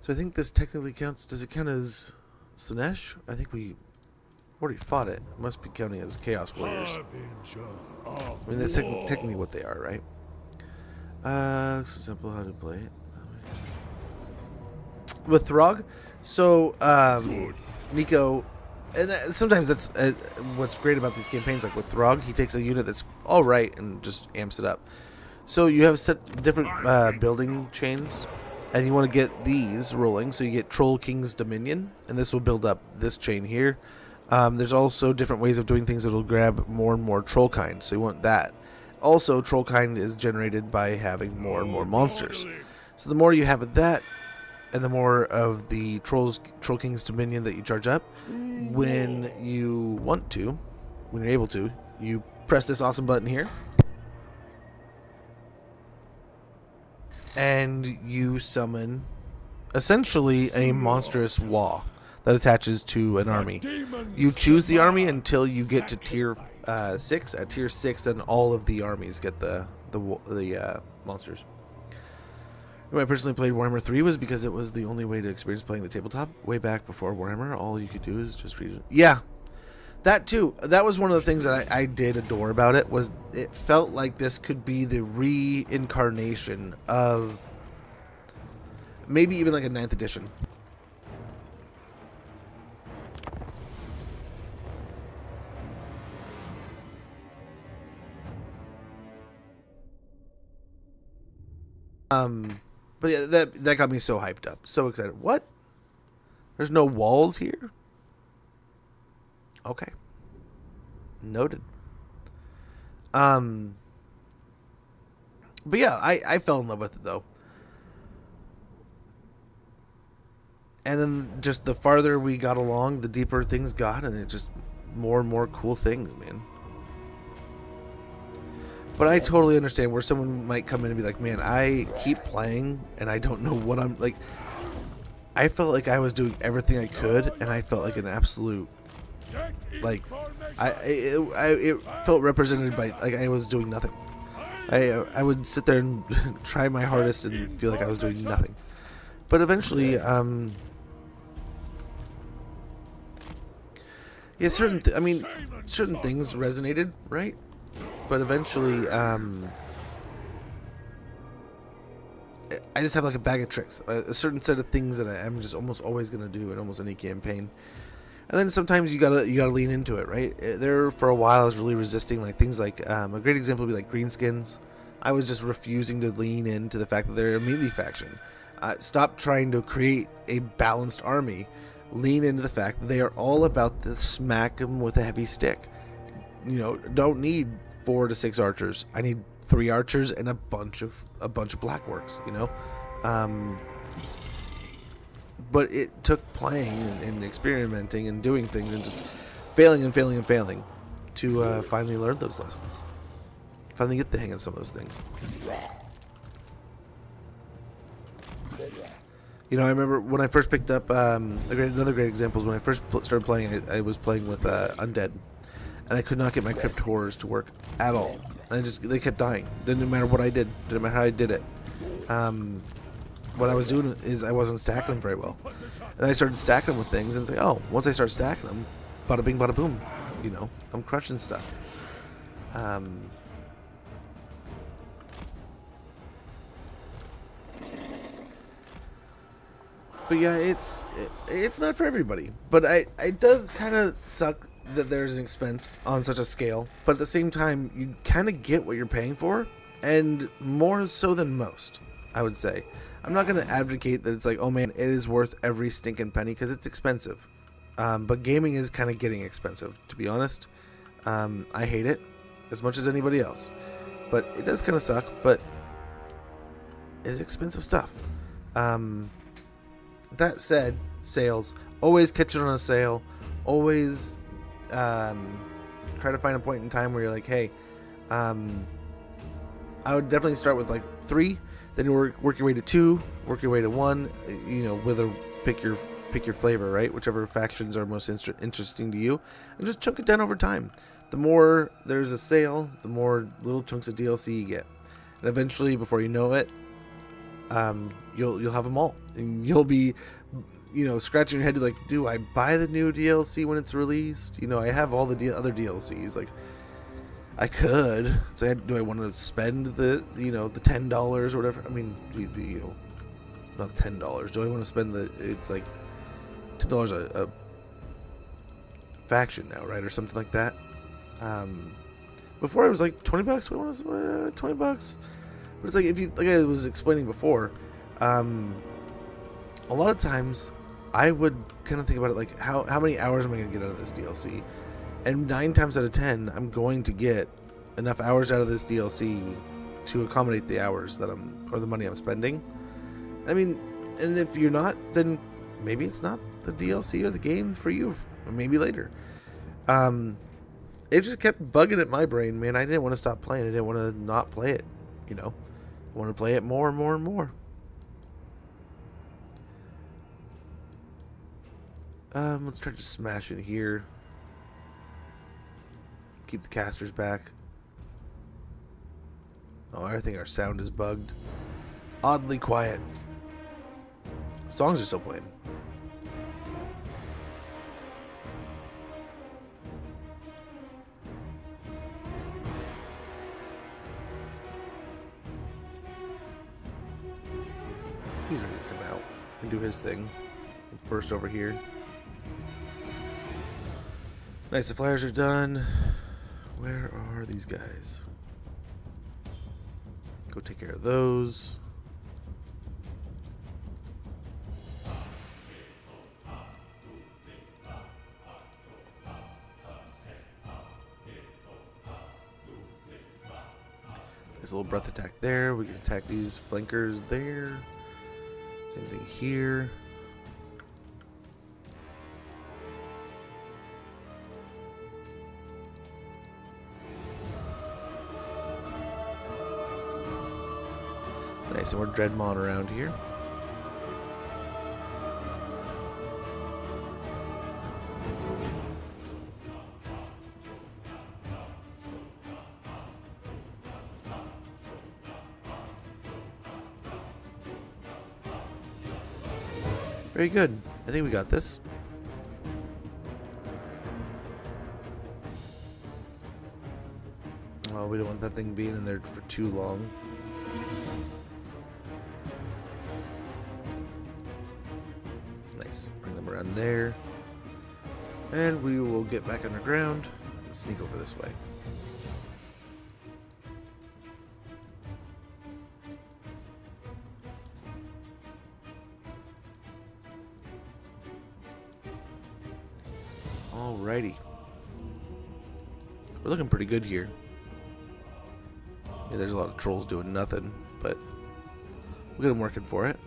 So I think this technically counts. Does it count as Slanesh? I think we already fought it. It must be counting as Chaos Warriors. I mean, that's technically what they are, right? So simple how to play it. With Throgg, so Nico, And sometimes that's what's great about these campaigns. Like with Throgg, he takes a unit that's all right and just amps it up. So you have set different building chains, and you want to get these rolling. So you get Troll King's Dominion, and this will build up this chain here. There's also different ways of doing things that will grab more and more Trollkind, so you want that. Also, Trollkind is generated by having more and more monsters. So the more you have of that, and the more of the Troll King's Dominion that you charge up, when you want to, when you're able to, you press this awesome button here, and you summon essentially a monstrous wall that attaches to an army. You choose the army until you get to tier 6. At tier 6, then all of the armies get the monsters. When I personally played Warhammer 3 was because it was the only way to experience playing the tabletop. Way back before Warhammer, all you could do is just read it. Yeah, that too. That was one of the things that I did adore about it, was it felt like this could be the reincarnation of maybe even like a 9th edition. But yeah, that got me so hyped up, so excited. What? There's no walls here? Okay. Noted. But yeah, I fell in love with it though. And then just the farther we got along, the deeper things got, and it just more and more cool things, man. But I totally understand where someone might come in and be like, man, I keep playing and I don't know what I'm like. I felt like I was doing everything I could, and I felt like an absolute, like, it felt represented by, like, I was doing nothing. I would sit there and try my hardest and feel like I was doing nothing. But eventually, yeah, certain things resonated, right? But eventually, I just have like a bag of tricks, a certain set of things that I'm just almost always gonna do in almost any campaign. And then sometimes you gotta lean into it, right? There for a while I was really resisting like things like a great example would be like greenskins. I was just refusing to lean into the fact that they're a melee faction. Stop trying to create a balanced army. Lean into the fact that they are all about the smack them with a heavy stick. You know, don't need 4 to 6 archers. I need 3 archers and a bunch of blackworks, you know. But it took playing and experimenting and doing things and just failing to finally learn those lessons. Finally get the hang of some of those things. You know, I remember when I first picked up another great example is when I first started playing. I was playing with undead. And I could not get my crypt horrors to work at all. And they kept dying. Didn't matter what I did. Didn't matter how I did it. What I was doing is I wasn't stacking them very well. And I started stacking them with things and say, oh, once I start stacking them, bada bing, bada boom. You know, I'm crushing stuff. But yeah, it's not for everybody. But it does kind of suck that there's an expense on such a scale, but at the same time you kind of get what you're paying for, and more so than most, I would say. I'm not going to advocate that it's like, oh man, it is worth every stinking penny, because it's expensive, but gaming is kind of getting expensive, to be honest. I hate it as much as anybody else, but it does kind of suck, but it's expensive stuff. That said, sales, always catch it on a sale, always try to find a point in time where you're like, hey, I would definitely start with like 3, then you work your way to 2, work your way to 1, you know, pick your flavor, right? Whichever factions are most interesting to you, and just chunk it down over time. The more there's a sale, the more little chunks of DLC you get, and eventually, before you know it, you'll have them all, and you'll be, you know, scratching your head like, do I buy the new DLC when it's released? You know, I have all the other DLCs. Like, I could say, do I want to spend the $10 or whatever? I mean, not $10. Do I want to spend it's like $10 faction now, right, or something like that. Before it was like $20. What was it? $20? But it's like, if you, like I was explaining before, a lot of times I would kind of think about it like, how many hours am I going to get out of this DLC? And 9 times out of 10, I'm going to get enough hours out of this DLC to accommodate the hours that or the money I'm spending. I mean, and if you're not, then maybe it's not the DLC or the game for you, or maybe later. It just kept bugging at my brain, man. I didn't want to stop playing. I didn't want to not play it, you know. I want to play it more and more and more. Let's try to smash in here. Keep the casters back. Oh, I think our sound is bugged. Oddly quiet. Songs are still playing. He's ready to come out and do his thing. Burst over here. Nice, the flyers are done. Where are these guys? Go take care of those. There's a little breath attack there. We can attack these flankers there. Same thing here. Nice, and we're Dreadmon around here. Very good. I think we got this. Well, we don't want that thing being in there for too long. Nice. Bring them around there. And we will get back underground and sneak over this way. Alrighty. We're looking pretty good here. Yeah, there's a lot of trolls doing nothing, but we'll get them working for it.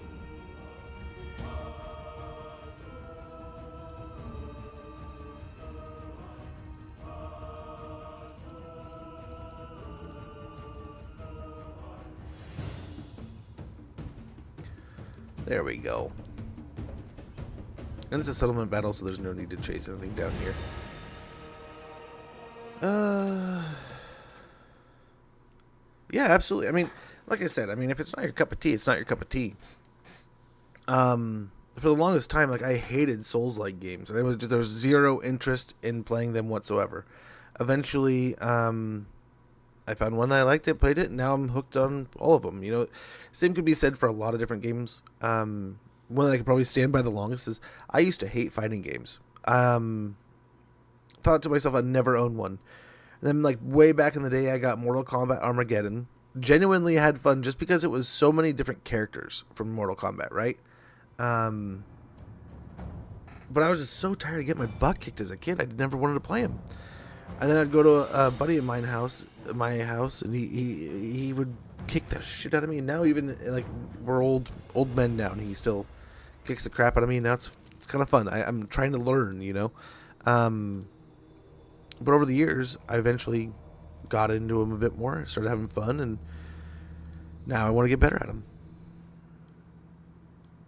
There we go. And it's a settlement battle, so there's no need to chase anything down here. Yeah, absolutely. I mean, like I said, I mean, if it's not your cup of tea, it's not your cup of tea. For the longest time, like, I hated Souls-like games. And there was zero interest in playing them whatsoever. Eventually, I found one that I liked it, played it, and now I'm hooked on all of them. You know, same could be said for a lot of different games. One that I could probably stand by the longest is I used to hate fighting games. Thought to myself I'd never own one. And then, like, way back in the day, I got Mortal Kombat Armageddon. Genuinely had fun just because it was so many different characters from Mortal Kombat, right? But I was just so tired of getting my butt kicked as a kid. I never wanted to play him. And then I'd go to a buddy of my house, and he would kick the shit out of me. And now even, like, we're old men now, and he still kicks the crap out of me. Now it's kind of fun. I'm trying to learn, you know. But over the years, I eventually got into him a bit more, started having fun, and now I want to get better at him.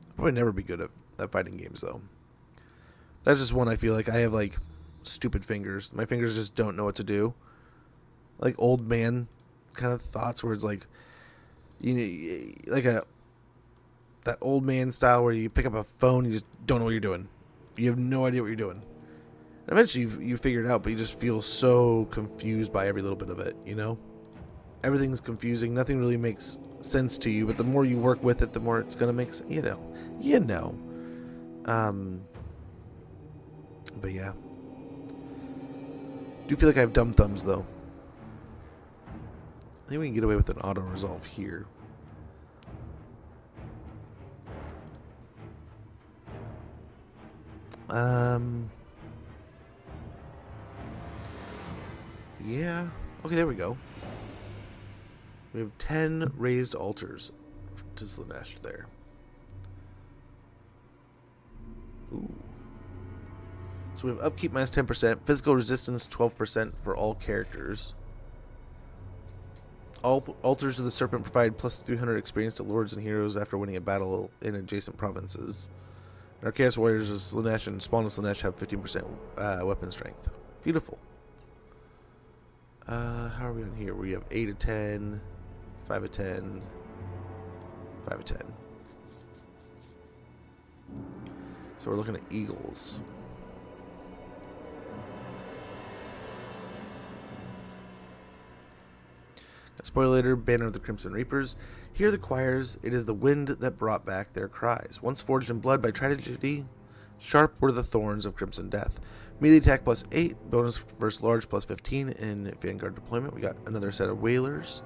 I'll probably never be good at fighting games, though. That's just one I feel like I have, like, stupid fingers. My fingers just don't know what to do. Like old man kind of thoughts where it's like, you know, like that old man style where you pick up a phone, you just don't know what you're doing. You have no idea what you're doing. And eventually you figure it out, but you just feel so confused by every little bit of it, you know? Everything's confusing. Nothing really makes sense to you, but the more you work with it, the more it's going to make sense, you know. But yeah. Do feel like I have dumb thumbs, though. I think we can get away with an auto-resolve here. Yeah. Okay, there we go. We have 10 raised altars to Slaanesh there. Ooh. So we have upkeep minus 10%, physical resistance 12% for all characters. All altars of the serpent provide plus 300 experience to lords and heroes after winning a battle in adjacent provinces. And our Chaos Warriors of Slaanesh and Spawn of Slaanesh have 15% weapon strength. Beautiful. How are we on here? We have 8 of 10, 5 of 10, 5 of 10. So we're looking at Eagles. Spoiler, Banner of the Crimson Reapers. Hear the choirs, it is the wind that brought back their cries. Once forged in blood by tragedy, sharp were the thorns of Crimson Death. Melee attack plus 8, bonus versus large plus 15 in Vanguard deployment. We got another set of Whalers.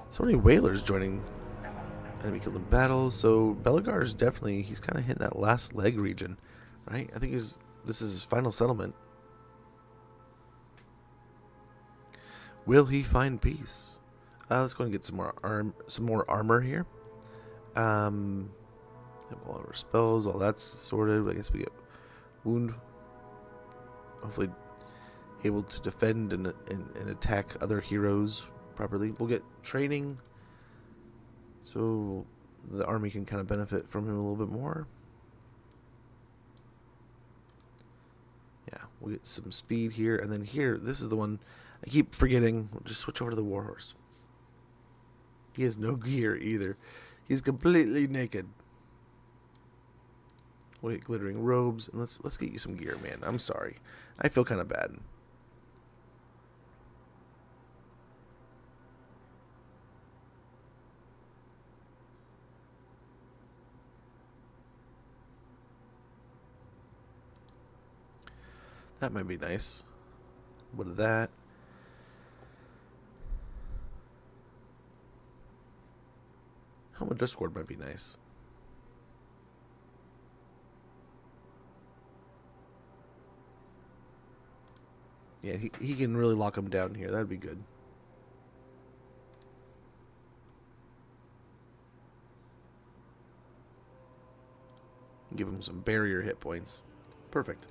So many Whalers joining enemy killed in battle. So Belagar is definitely, he's kind of hitting that last leg region, right? I think this is his final settlement. Will he find peace? Let's go and get some more armor here. All our spells, all that's sorted. I guess we get wound. Hopefully, able to defend and attack other heroes properly. We'll get training, so the army can kind of benefit from him a little bit more. Yeah, we'll get some speed here, and then here, this is the one I keep forgetting. We'll just switch over to the Warhorse. He has no gear either. He's completely naked. We'll get glittering robes, and let's get you some gear, man. I'm sorry. I feel kind of bad. That might be nice. What of that? Helmet Discord might be nice. Yeah, he can really lock him down here. That'd be good. Give him some barrier hit points. Perfect.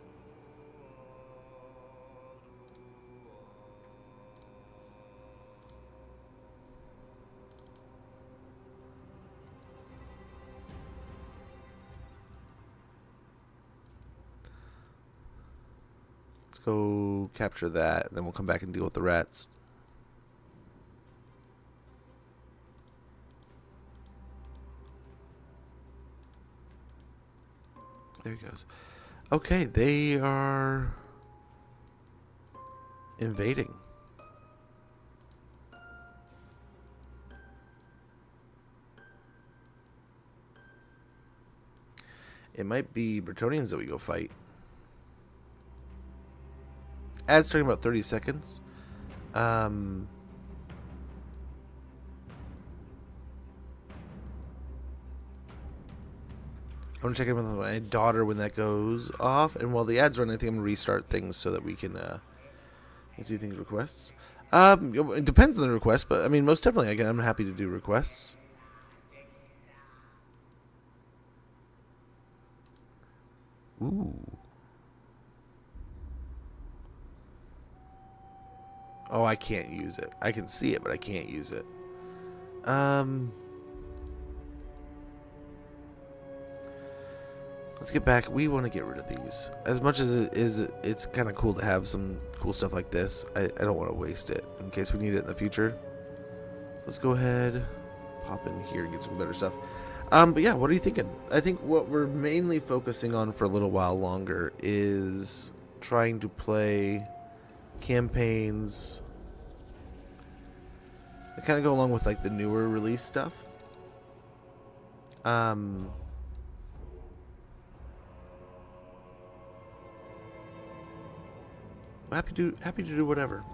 Go capture that, and then we'll come back and deal with the rats. There he goes. Okay, they are invading. It might be Bretonnians that we go fight. Ad's talking about 30 seconds. I'm gonna check in with my daughter when that goes off, and while the ads run, I think I'm gonna restart things so that we can do things requests. It depends on the request, but I mean, most definitely, I'm happy to do requests. Ooh. Oh, I can't use it. I can see it, but I can't use it. Let's get back. We want to get rid of these. As much as it's kind of cool to have some cool stuff like this, I don't want to waste it in case we need it in the future. So let's go ahead, pop in here and get some better stuff. But yeah, what are you thinking? I think what we're mainly focusing on for a little while longer is trying to play campaigns that kind of go along with like the newer release stuff. happy to do whatever.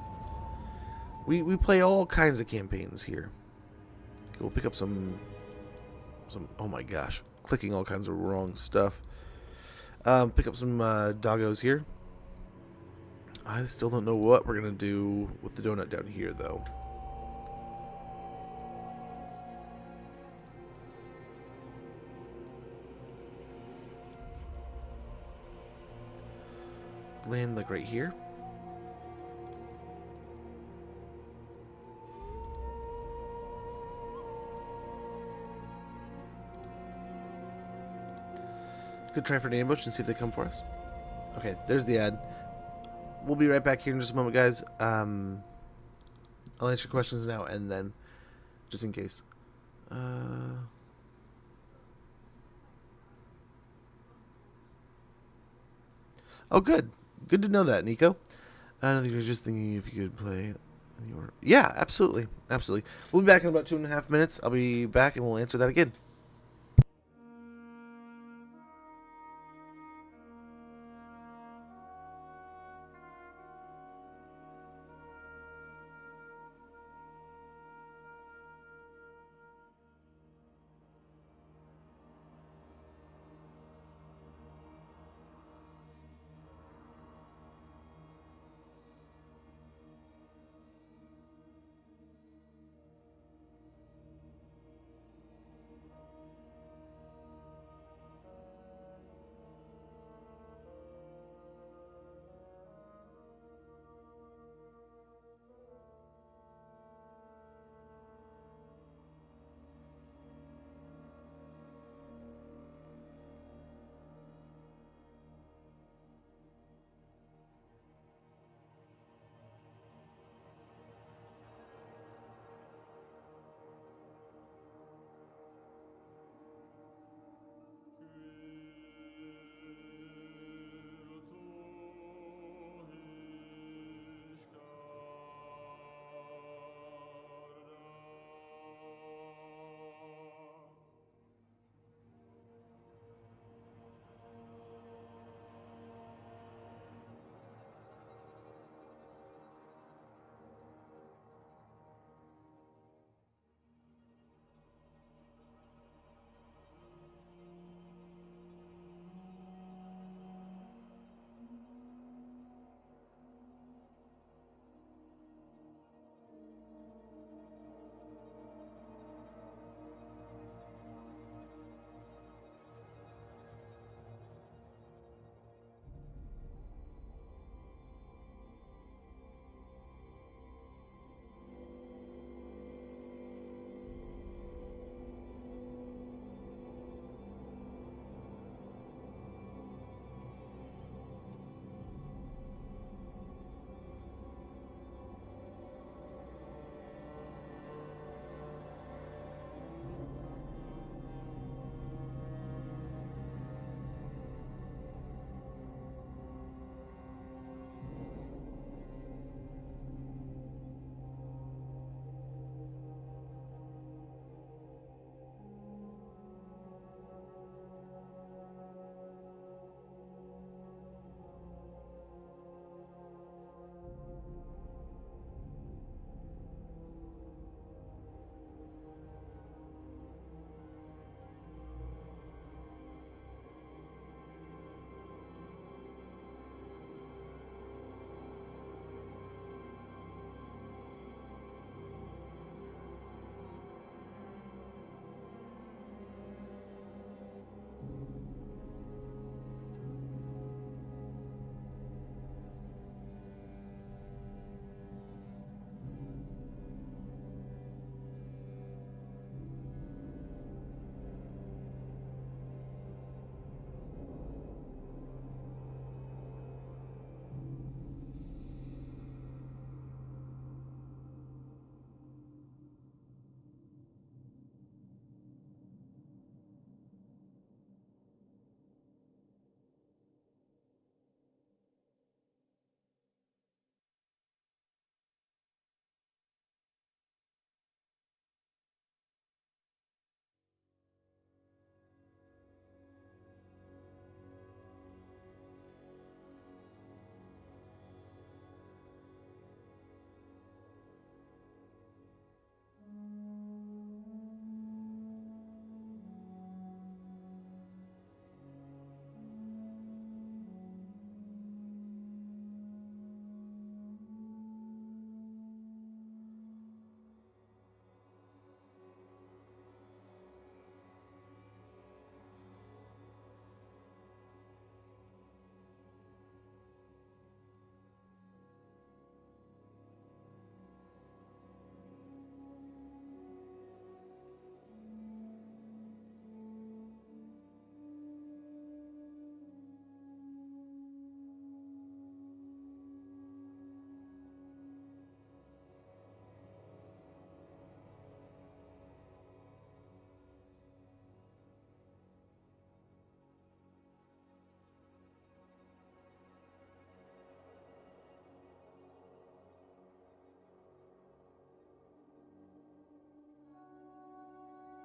We play all kinds of campaigns here. We'll pick up some. Oh my gosh, clicking all kinds of wrong stuff. Pick up some doggos here. I still don't know what we're gonna do with the donut down here, though. Land like right here. Good try for an ambush and see if they come for us. Okay, there's the ad. We'll be right back here in just a moment, guys. I'll answer questions now and then, just in case. Oh, good. Good to know that, Nico. I don't think you're just thinking if you could play. Yeah, absolutely. Absolutely. We'll be back in about 2.5 minutes. I'll be back and we'll answer that again.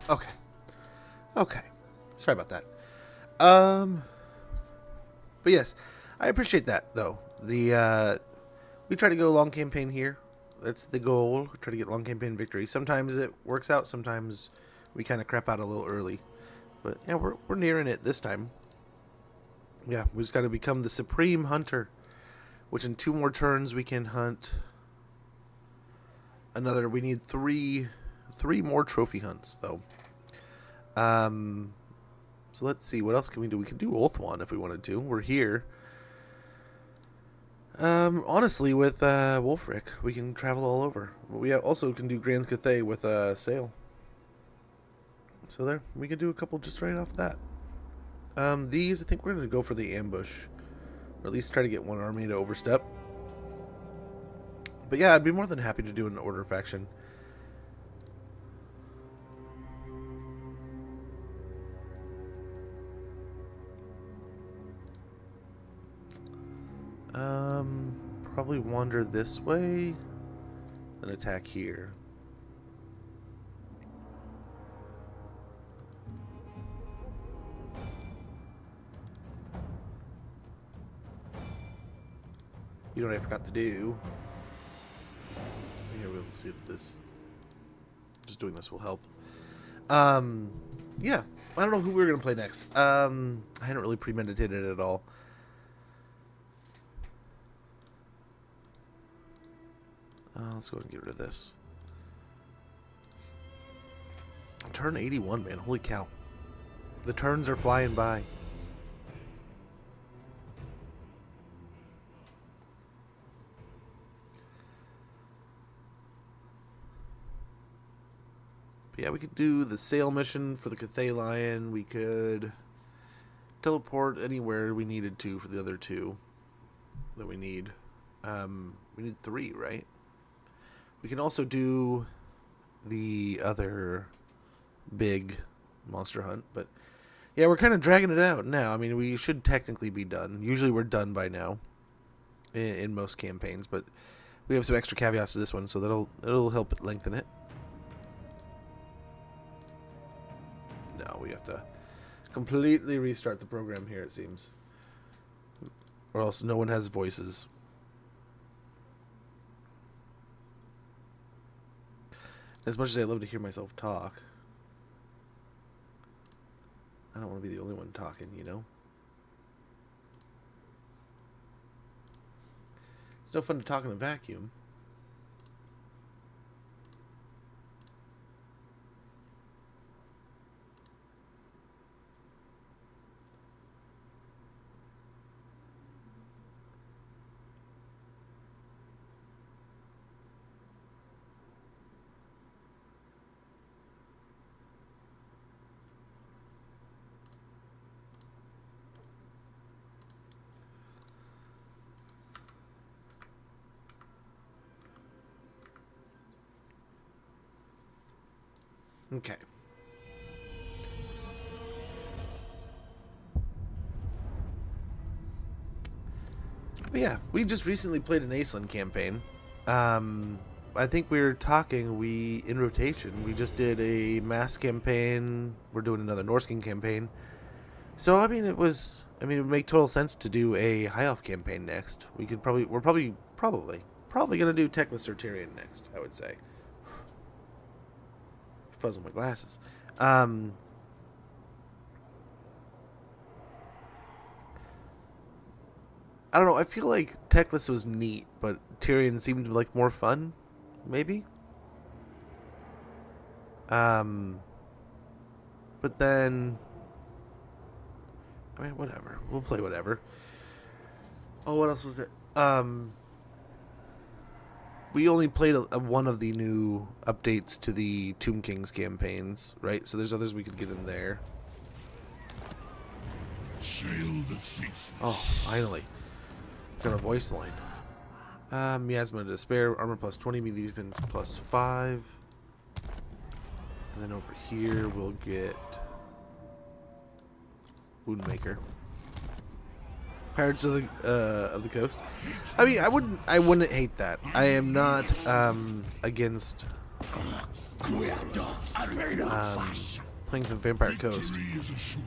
Okay. Okay. Sorry about that. But yes, I appreciate that though. We try to go long campaign here. That's the goal. We try to get long campaign victory. Sometimes it works out. Sometimes we kind of crap out a little early. But yeah, we're nearing it this time. Yeah, we just got to become the supreme hunter, which in 2 more turns we can hunt another. We need three more trophy hunts though. So let's see, what else can we do? We can do Ulthuan if we wanted to. We're here. Honestly, with Wulfric, we can travel all over. We also can do Grand Cathay with Sail. So there, we could do a couple just right off that. These, I think we're going to go for the ambush. Or at least try to get one army to overstep. But yeah, I'd be more than happy to do an order faction. Probably wander this way, then attack here. You know what I forgot to do? Here, we'll see if this... Just doing this will help. Yeah. I don't know who we're going to play next. I hadn't really premeditated it at all. Let's go ahead and get rid of this. Turn 81, man. Holy cow. The turns are flying by. But yeah, we could do the sail mission for the Cathay Lion. We could teleport anywhere we needed to for the other 2 that we need. We need 3, right? We can also do the other big monster hunt, but yeah, we're kind of dragging it out now. I mean, we should technically be done. Usually we're done by now in most campaigns, but we have some extra caveats to this one, so it'll help lengthen it. No, we have to completely restart the program here, it seems. Or else no one has voices. As much as I love to hear myself talk, I don't want to be the only one talking, you know? It's no fun to talk in a vacuum. Okay. But yeah, we just recently played an Aisland campaign. I think we were talking, in rotation, we just did a mass campaign. We're doing another Norscan campaign. So, I mean, it would make total sense to do a High Elf campaign next. We're probably going to do Teclis or Tyrion next, I would say. Fuzz on my glasses. I don't know. I feel like Teclis was neat, but Tyrion seemed like more fun, maybe. But then, I mean, whatever. We'll play whatever. Oh, what else was it? We only played one of the new updates to the Tomb Kings campaigns, right? So there's others we could get in there. Sail the faithful. Oh, finally. Got a voice line. Miasma to Despair, armor plus 20, melee defense plus 5. And then over here we'll get Woundmaker. Pirates of the Coast. I mean, I wouldn't hate that. I am not against Playing some Vampire Coast. Victory is assured.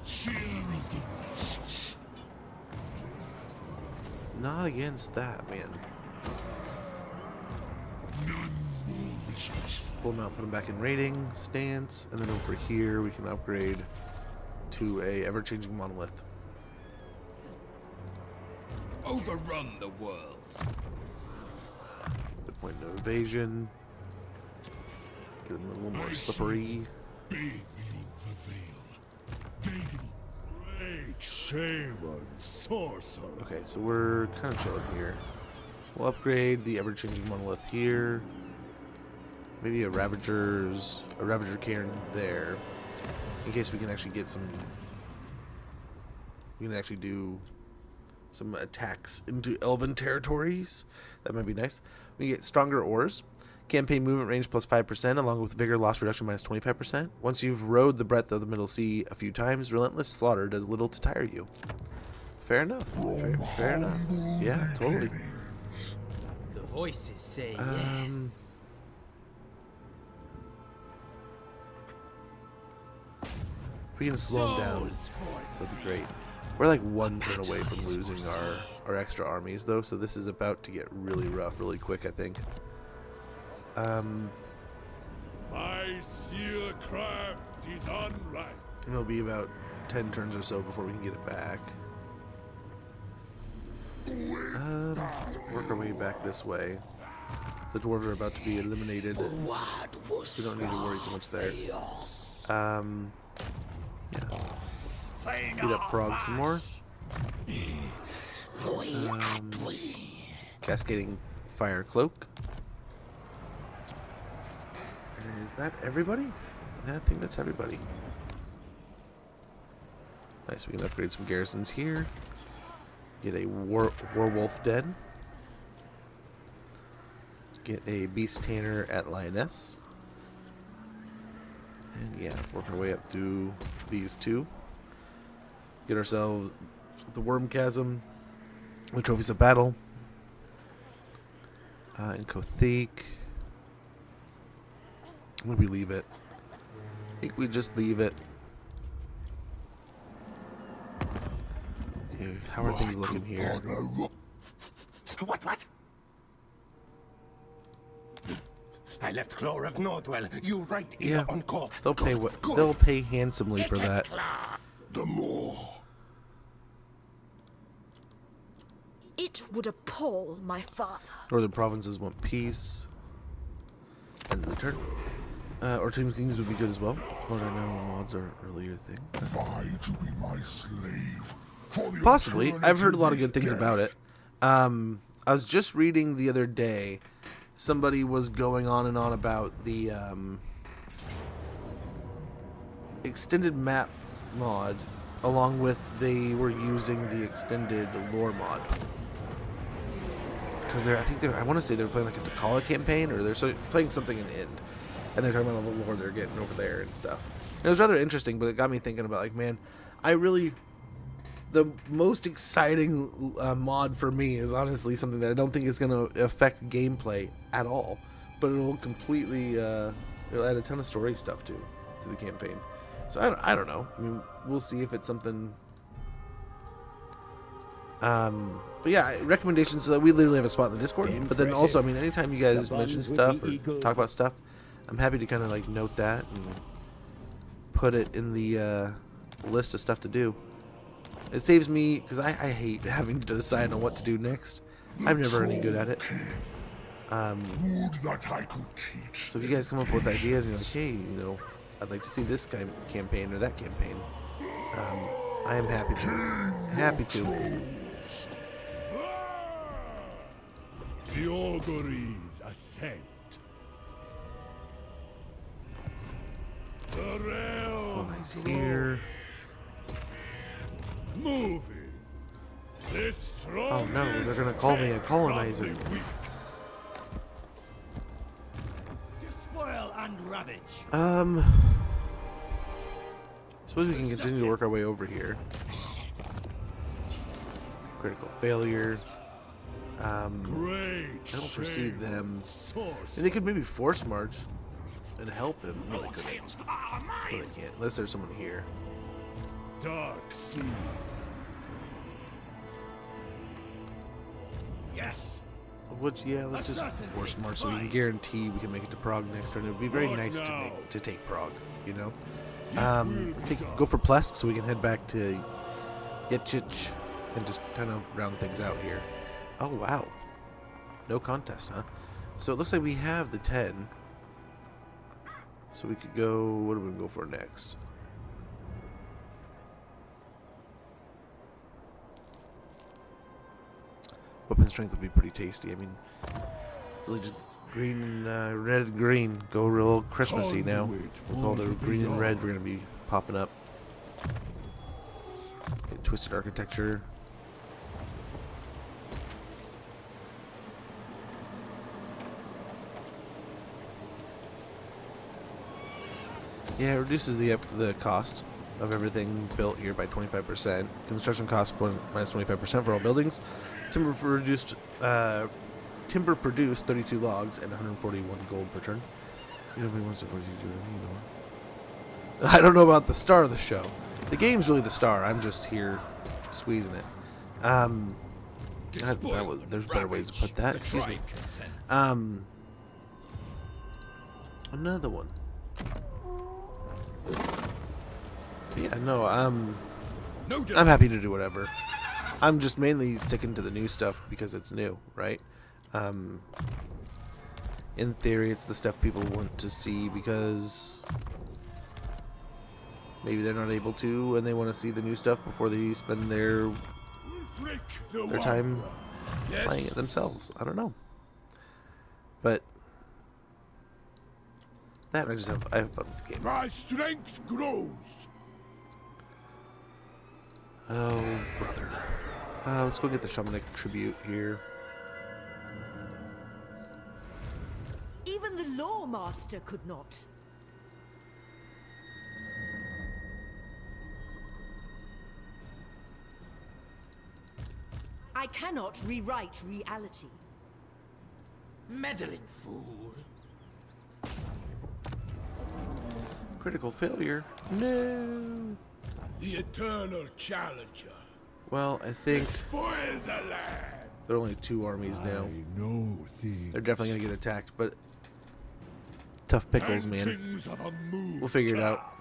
Seer of the Wastes. Not against that, man. None more resourceful. Pull them out, put them back in raiding, stance, and then over here we can upgrade to a ever-changing monolith. Overrun the world. Good point, no evasion. Get them a little more slippery. Big beyond the veil. Daedal. Great shaman, sorcerer. Okay, so we're kind of chilling here. We'll upgrade the ever-changing monolith here. Maybe a Ravager cairn there, in case we can actually get some. We can actually do some attacks into elven territories. That might be nice. We get stronger ores. Campaign movement range plus 5%, along with vigor loss reduction minus 25%. Once you've rode the breadth of the Middle Sea a few times, relentless slaughter does little to tire you. Fair enough. Fair enough. Yeah, totally. The voices say yes. If we can slow them down, that'd be great. We're like one turn away from losing our extra armies, though, so this is about to get really rough really quick, I think. My seer craft is unripe. It'll be about 10 turns or so before we can get it back. Let's work our way back this way. The dwarves are about to be eliminated. We don't need to worry too much there. Yeah. Beat up Throgg some more. Cascading Fire Cloak. And is that everybody? I think that's everybody. Nice, we can upgrade some garrisons here. Get a Werewolf Den. Get a Beast Tanner at Lioness. And yeah, work our way up through these two. Get ourselves the Worm Chasm, the Trophies of Battle, and Kothic. When we leave it, I think we just leave it. Okay, how are things looking here? What? I left Clore of Nordwell. You right here on call. They'll pay they'll pay handsomely for that. The more. It would appall my father. Northern provinces want peace. End of the turn. Or Team Kings would be good as well. But I know mods are an earlier thing. Vie to be my slave. For the Possibly. I've heard a lot of good alternative things about it. I was just reading the other day. Somebody was going on and on about the extended map mod, along with they were using the extended lore mod. Because I want to say they were playing like a Takala campaign, or they're playing something in End, and they're talking about all the lore they're getting over there and stuff. And it was rather interesting, but it got me thinking about like, man, the most exciting mod for me is honestly something that I don't think is going to affect gameplay at all, but it'll completely it'll add a ton of story stuff to the campaign. So I don't know. I mean, we'll see if it's something. But yeah, recommendations. So that we literally have a spot in the Discord. But then also, I mean, anytime you guys mention stuff or talk about stuff, I'm happy to kind of like note that and put it in the list of stuff to do. It saves me, because I hate having to decide on what to do next. I'm never any good at it. Would that I could teach. So if you guys come up with ideas and you're like, hey, you know, I'd like to see this campaign or that campaign, I am happy to. Happy to. The auguries ascend. The realm Nice here. moving. This strong. Oh no, they're gonna call me a colonizer. Despoil and ravage. Suppose we can continue to work our way over here. Critical failure. Great. I don't foresee shame. them. Source. And they could maybe force march and help him. No, they couldn't. No, they can't. Unless there's someone here. Dark sea. Yes. Which, yeah, let's just force march so we can guarantee we can make it to Prague next turn. It would be very What nice now? to take Prague, you know? Go for Plesk so we can head back to Yechich and just kind of round things out here. Oh, wow. No contest, huh? So it looks like we have the 10. So we could go... What are we going to go for next? Weapon strength would be pretty tasty. I mean, really just green and red and green. Go real Christmassy now. With all the green and red we're going to be popping up. Okay, twisted architecture. Yeah, it reduces the cost of everything built here by 25%. Construction cost minus 25% for all buildings. Timber produced 32 logs and 141 gold per turn. Nobody wants to force you to do anything anymore. I don't know about the star of the show. The game's really the star. I'm just here squeezing it. There's better ways to put that. Excuse me. Another one. Yeah, no, I'm happy to do whatever. I'm just mainly sticking to the new stuff because it's new, right? In theory, it's the stuff people want to see because maybe they're not able to and they want to see the new stuff before they spend their time playing it themselves. I don't know. But that I have fun with the game. My strength grows. Oh, brother. Let's go get the shamanic tribute here. Even the law master could not. I cannot rewrite reality. Meddling fool. Critical failure. No. The eternal challenger. Well, I think Spoil the land. there are only 2 armies now. I know things. They're definitely going to get attacked, but tough pickles, man. Kings of a move We'll figure it tough. out.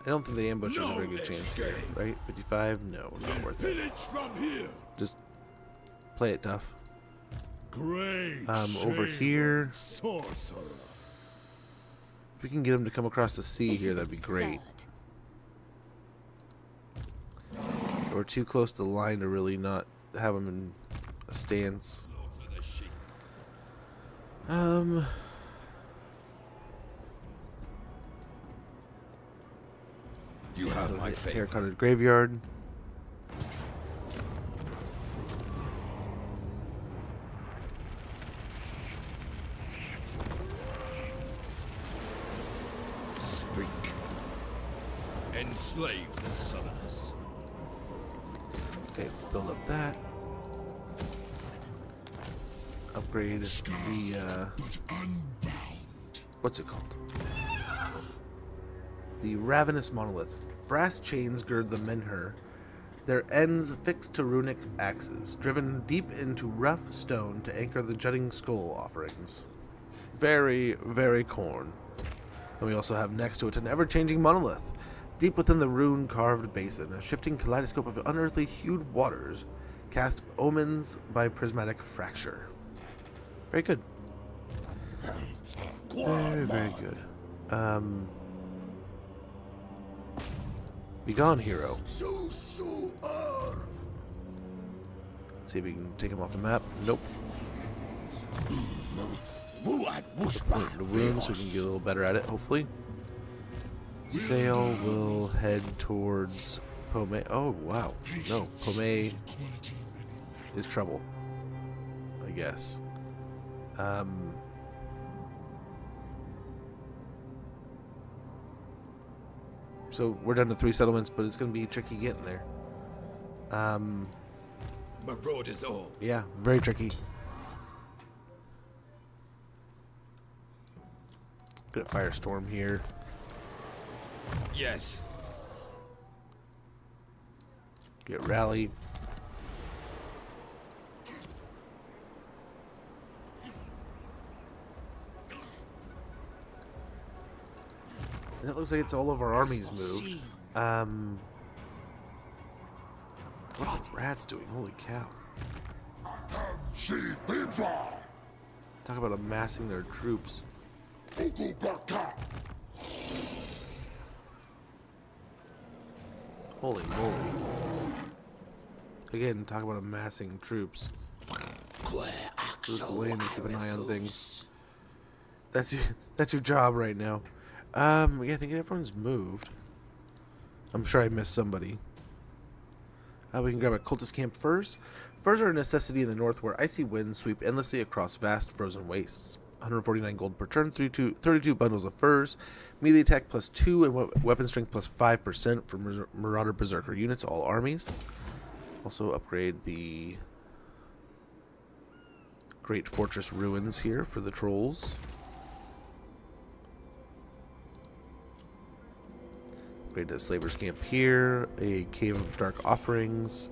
I don't think the ambush is a very good chance here, right? 55? No, not worth it. Pillage from here. Just play it tough. Great. Over shame, here. sorcerer. If we can get him to come across the sea here, that'd be great. We're too close to the line to really not have him in a stance. You have my faith. Terracotta graveyard. Speak. Enslave the Southerners. Okay, build up that. Upgrade the, But unbound. what's it called? The Ravenous Monolith. Brass chains gird the menhir, their ends fixed to runic axes, driven deep into rough stone to anchor the jutting skull offerings. Very, very corn. And we also have next to it an ever-changing monolith. Deep within the rune-carved basin, a shifting kaleidoscope of unearthly hued waters cast omens by prismatic fracture. Very good. Very, very good. Be gone, hero. Let's see if we can take him off the map. Nope. The wound so we can get a little better at it, hopefully. Sail will head towards Pomay. Oh, wow. No, Pomay is trouble, I guess. So we're down to 3 settlements, but it's going to be tricky getting there. Marauders all. Yeah, very tricky. Get a firestorm here. Yes. Get rally. And it looks like it's all of our armies moved. What are the rats doing? Holy cow. Talk about amassing their troops. Holy moly. Again, talk about amassing troops. Just waiting to keep an eye on things. That's your job right now. Yeah, I think everyone's moved. I'm sure I missed somebody. We can grab a cultist camp first. Furs are a necessity in the north where icy winds sweep endlessly across vast frozen wastes. 149 gold per turn, 32 bundles of furs, melee attack plus 2, and weapon strength plus 5% for Marauder Berserker units, all armies. Also upgrade the Great Fortress Ruins here for the trolls. Upgrade to Slaver's Camp here, a Cave of Dark Offerings.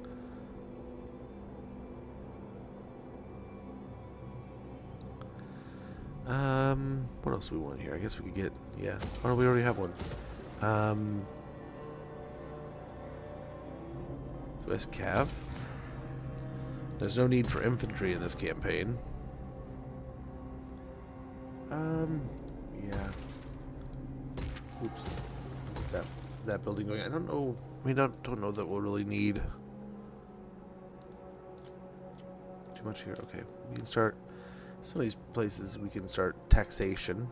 What else do we want here? I guess we could get, yeah. Oh, no, we already have one. West Cav. There's no need for infantry in this campaign. Yeah. Oops. That building going. I don't know. I mean, I don't know that we'll really need too much here. Okay, we can start. Some of these places we can start taxation.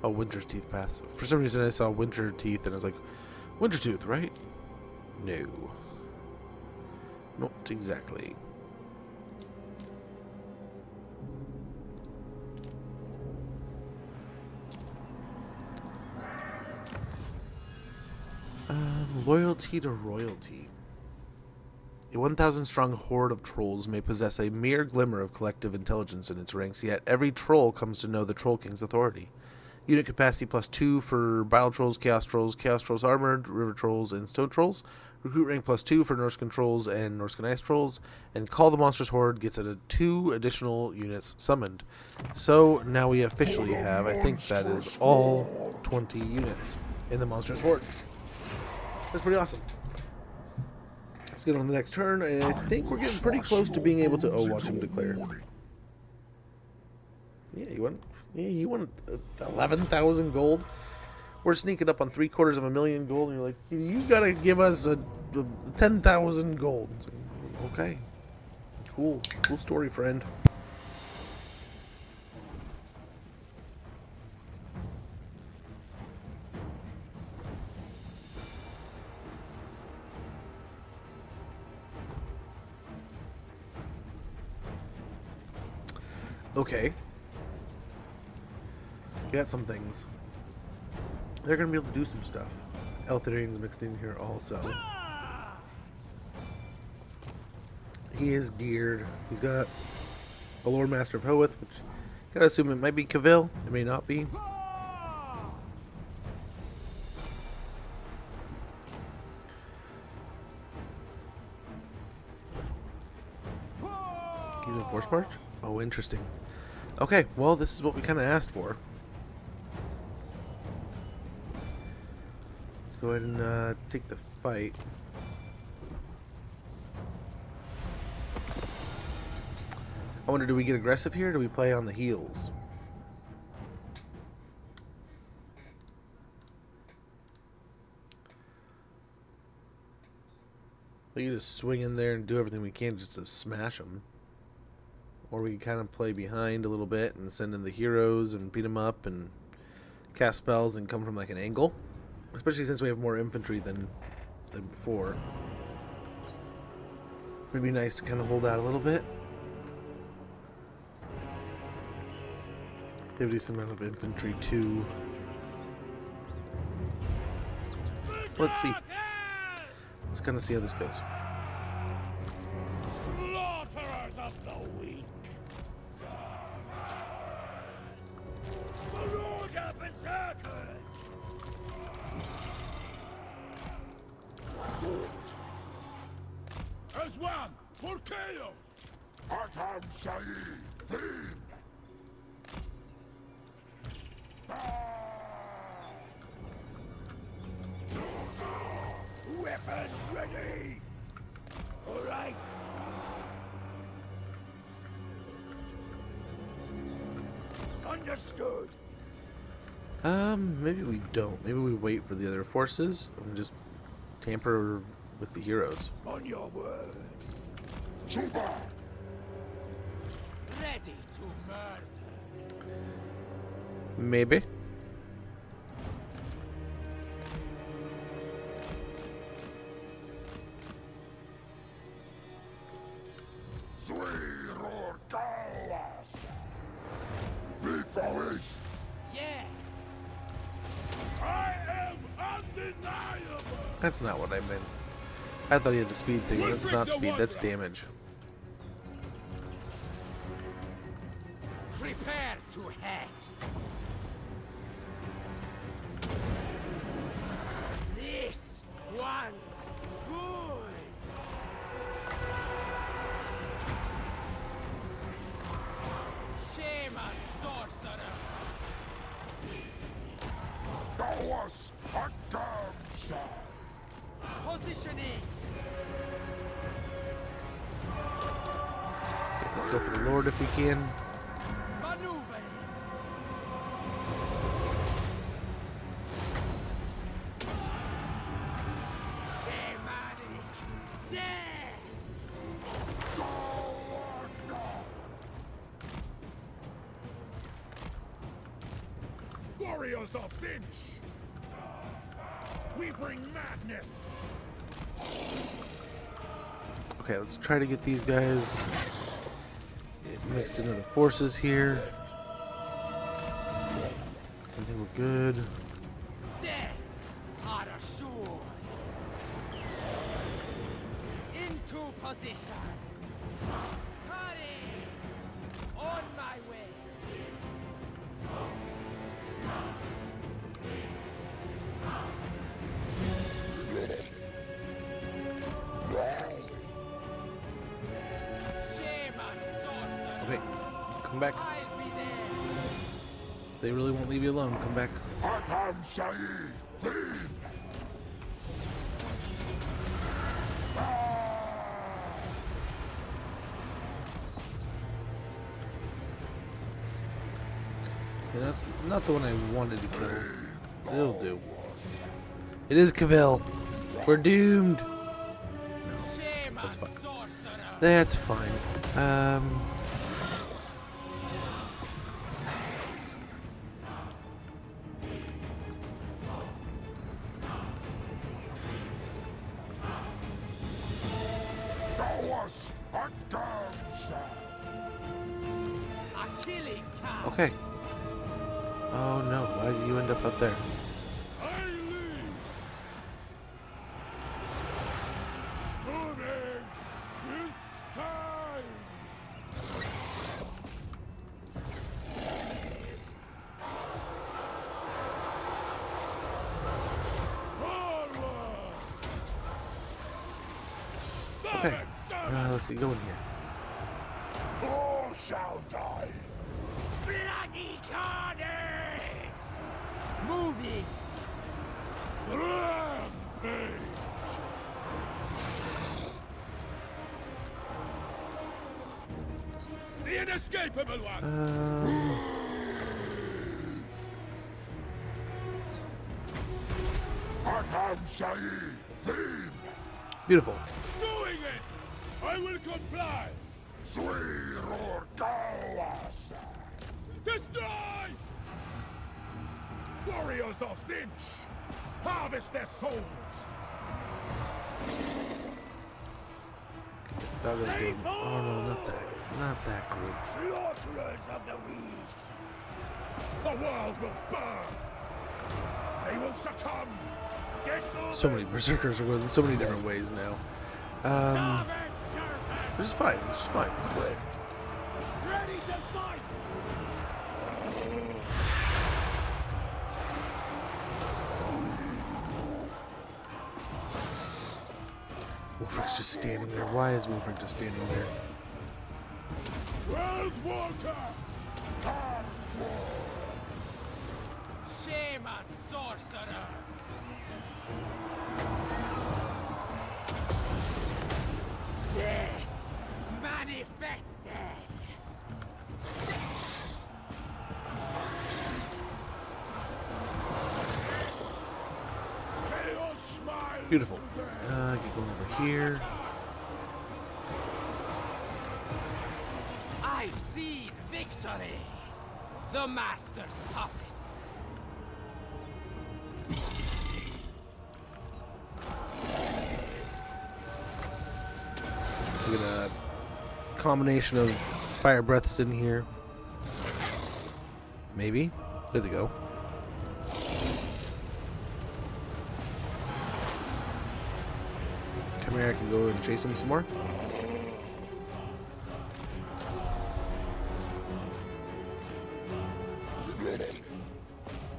Oh, Wintertooth paths. For some reason I saw Wintertooth and I was like, Wintertooth, right? No. Not exactly. Loyalty to royalty. A 1,000 strong horde of trolls may possess a mere glimmer of collective intelligence in its ranks, yet every troll comes to know the Troll King's authority. Unit capacity plus 2 for Bile Trolls, Chaos Trolls Armored, River Trolls, and Stone Trolls. Recruit rank plus 2 for Norscan Trolls and Norscan Ice Trolls. And Call the Monstrous Horde gets 2 additional units summoned. So now we officially have, I think that is all 20 units in the Monstrous Horde. That's pretty awesome. Let's get on the next turn. I think we're getting pretty close to being able to... Oh, watch him declare. Yeah, you want 11,000 gold? We're sneaking up on 750,000 gold, and you're like, you gotta give us 10,000 gold. It's like, okay. Cool story, friend. Okay. Got some things. They're gonna be able to do some stuff. Eltharian's mixed in here also. He is geared. He's got a Lord Master of Hoeth, which gotta assume it might be Cavill. It may not be. He's in Force March? Oh, interesting. Okay, well, this is what we kind of asked for. Let's go ahead and take the fight. I wonder, do we get aggressive here or do we play on the heels? We can just swing in there and do everything we can just to smash them. Or we can kind of play behind a little bit and send in the heroes and beat them up and cast spells and come from like an angle. Especially since we have more infantry than before. It'd be nice to kind of hold out a little bit. Give a decent amount of infantry too. Let's see. Let's kind of see how this goes. Slaughterers of the weak. Throgg berserkers. As one for chaos. Arkham Shahi, Fiend! Weapons ready. All right. Understood. Maybe we don't. Maybe we wait for the other forces and just tamper with the heroes. On your word. Super! Ready to murder. Maybe. Zwier Galas! Vifaris! Yes. I am undeniable. That's not what I meant. I thought he had the speed thing. That's not speed, that's damage. Prepare to hex. This one's good. Shaman sorcerer. Gawas Agamsha! Positioning. Let's go for the Lord if we can. Maneuvering. Shamanic. Death. Warriors of Finch. We bring madness. Okay, let's try to get these guys mixed into the forces here. I think we're good. Deaths are assured. Into position. Hurry. On my way. Shaman sorcerer. Okay, come back. I'll be there. They really won't leave you alone. Come back. Arkham Shahi, Fiend! Yeah, that's not the one I wanted to kill. It'll do. It is Cavill. We're doomed. Shaman That's fine. sorcerer. That's fine. Gawas Agamsha! A killing cow. Okay. Oh no, why did you end up up there? I lead. Moving. It's time. Forward. Okay. Let's get going here. All shall die! Bloody carnage. Moving. Rampage. The inescapable one. Arkham Shahi, Fiend! Beautiful. Doing it. I will comply. Zwier Galas! Destroy. Warriors of Sinch. Harvest their souls. Doggo's good. Oh no, not that. Not that group. Slaughterers of the weak. The world will burn. They will succumb. Get moving. So many berserkers are going so many different ways now. Which is fine. It's just fine. It's great. Ready to fight! Wolfric just standing there. Why is Wolfric just standing there? World Walker! Shame on sorcerer! Death manifested! Chaos smiles. Beautiful. Get going over here. I've seen victory! The Master's puppet! We got a combination of fire breaths in here. Maybe. There they go. Come here, I can go and chase him some more.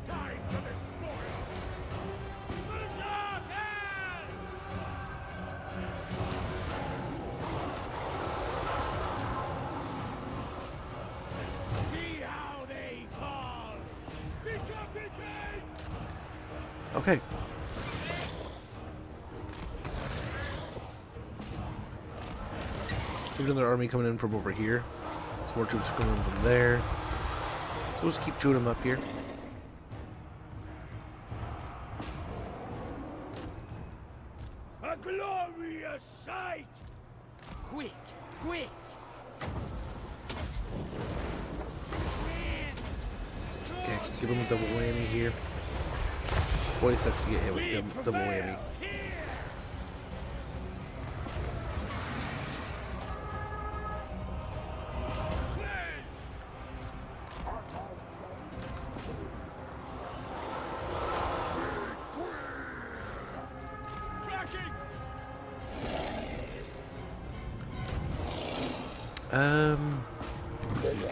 Time to destroy. See how they fall. Okay. There's another army coming in from over here. Some more troops coming in from there. So we'll just keep chewing them up here. A glorious sight. Quick! Quick! Winds! Okay, give him a double whammy here. Boy, it sucks to get hit with double whammy.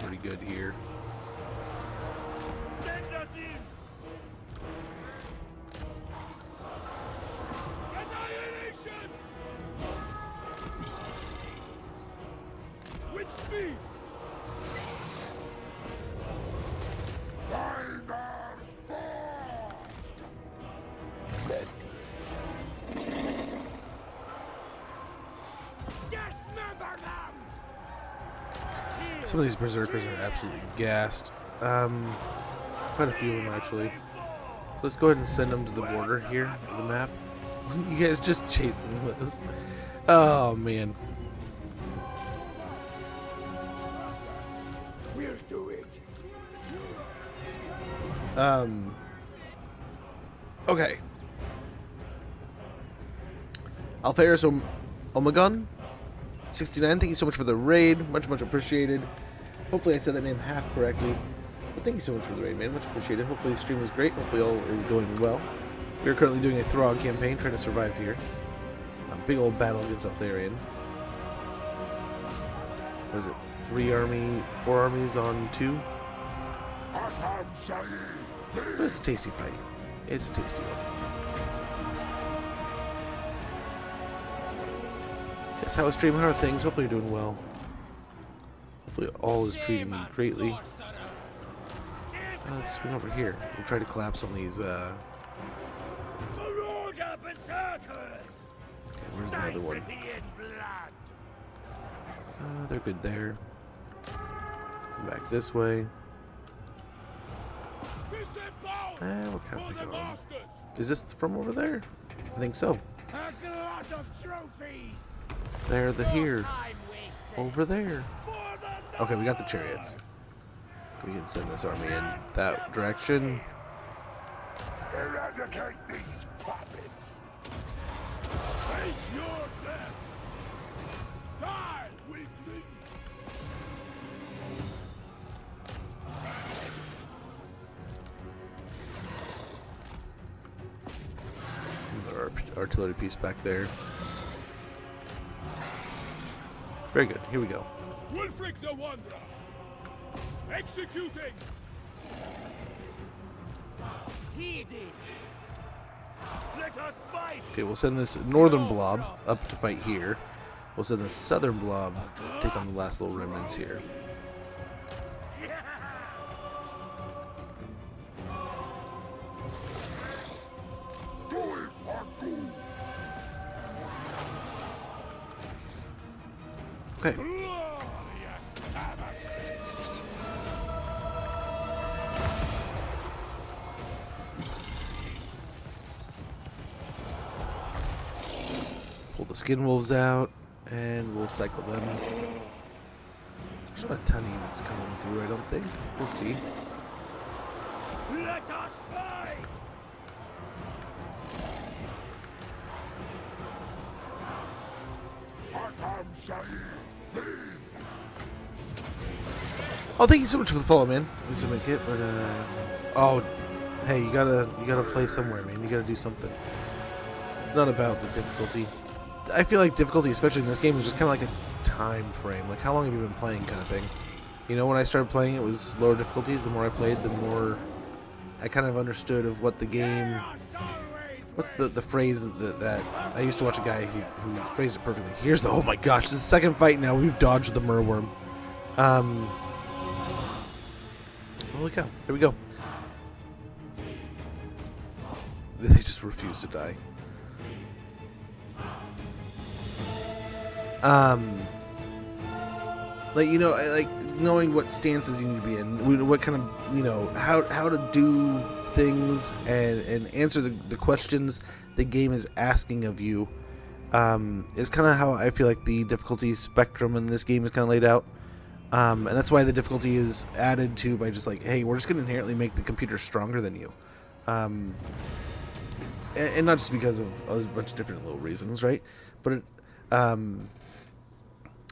Pretty good here. Send us in. Annihilation. With speed. Dismember them. Some of these berserkers are absolutely gassed. Quite a few of them actually. So let's go ahead and send them to the border here of the map. You guys just chasing us. Oh man. We'll do it. Okay. Althairs Omegon 69, thank you so much for the raid. Much appreciated. Hopefully I said that name half correctly. But thank you so much for the raid, man. Much appreciated. Hopefully the stream was great. Hopefully all is going well. We are currently doing a Throgg campaign, trying to survive here. A big old battle against Altharian. What is it? 4 armies on 2? But it's a tasty fight. It's a tasty one. Yes, how is stream? How are things? Hopefully you're doing well. Hopefully all is treating me greatly. Let's swing over here. We'll try to collapse on these, Marauder berserkers. where's the other one? Sanctity in blood. They're good there. Come back this way. What kind of thing on? Is this from over there? I think so. A glut of trophies. They're here. Time wasted! Over there. For the Okay, we got the chariots. We can send this army in that direction. Eradicate these puppets. face your death. Die, weakling. artillery piece back there. Very good. Here we go. Wulfric the Wanderer! Executing! Heeding. Let us fight! Okay, we'll send this northern blob up to fight here. We'll send the southern blob to take on the last little remnants here. Okay. Glorious Sabbath! Pull the skin wolves out, and we'll cycle them. There's not a ton of units coming through, I don't think. We'll see. Let us fight! Oh, thank you so much for the follow, man. We should make it, but oh, hey, you gotta play somewhere, man. You gotta do something. It's not about the difficulty. I feel like difficulty, especially in this game, is just kind of like a time frame. Like, how long have you been playing, kind of thing. You know, when I started playing, it was lower difficulties. The more I played, the more I kind of understood of what the game. What's the phrase that I used to watch a guy who phrased it perfectly. Here's the, oh my gosh, this is the second fight now. We've dodged the merworm. Holy cow, there we go. They just refuse to die. Like, you know, like knowing what stances you need to be in, what kind of, you know, how to do things and answer the questions the game is asking of you, is kind of how I feel like the difficulty spectrum in this game is kind of laid out. And that's why the difficulty is added to by just like, hey, we're just going to inherently make the computer stronger than you. And not just because of a bunch of different little reasons, right? But it,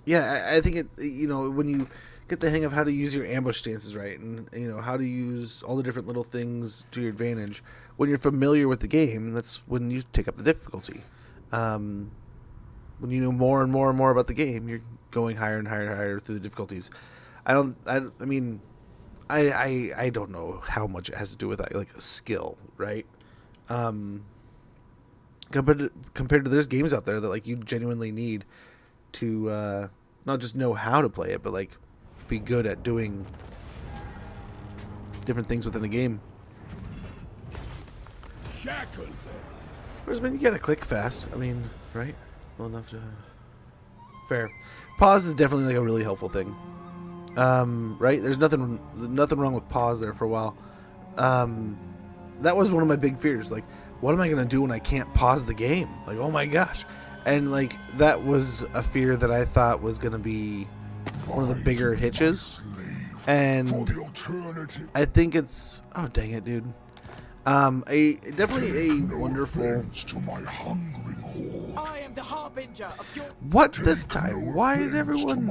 yeah, I think it, you know, when you get the hang of how to use your ambush stances right, and, you know, how to use all the different little things to your advantage, when you're familiar with the game, that's when you take up the difficulty. When you know more and more and more about the game, you're going higher and higher and higher through the difficulties. I mean, I don't know how much it has to do with like a skill, right? Compared to there's games out there that like you genuinely need to not just know how to play it, but like be good at doing different things within the game. Whereas, man, you gotta click fast. I mean, right? Well enough to. Fair. Pause is definitely like a really helpful thing. Right? There's nothing wrong with pause there for a while. That was one of my big fears. Like, what am I gonna do when I can't pause the game? Like, oh my gosh. And like that was a fear that I thought was gonna be one of the bigger hitches. And I think it's, oh dang it, dude. Definitely a wonderful. I am the harbinger of your. What this time? Why is everyone?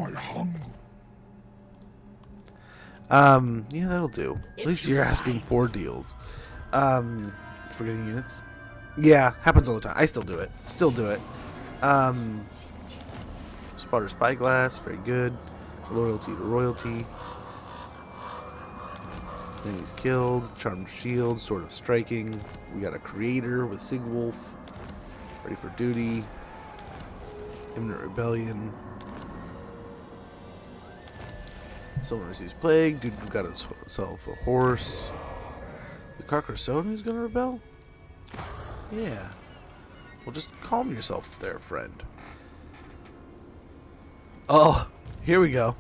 Yeah, that'll do. At least you're asking for deals. Forgetting units. Yeah, happens all the time. I still do it. Spotter spyglass, very good. Loyalty to royalty. Enemies killed. Charmed shield, sword of striking. We got a creator with Sigwolf. Ready for duty. Imminent rebellion. Someone receives plague. Dude got himself a horse. The Carcassonne who's gonna rebel? Yeah. Well, just calm yourself there, friend. Oh, here we go.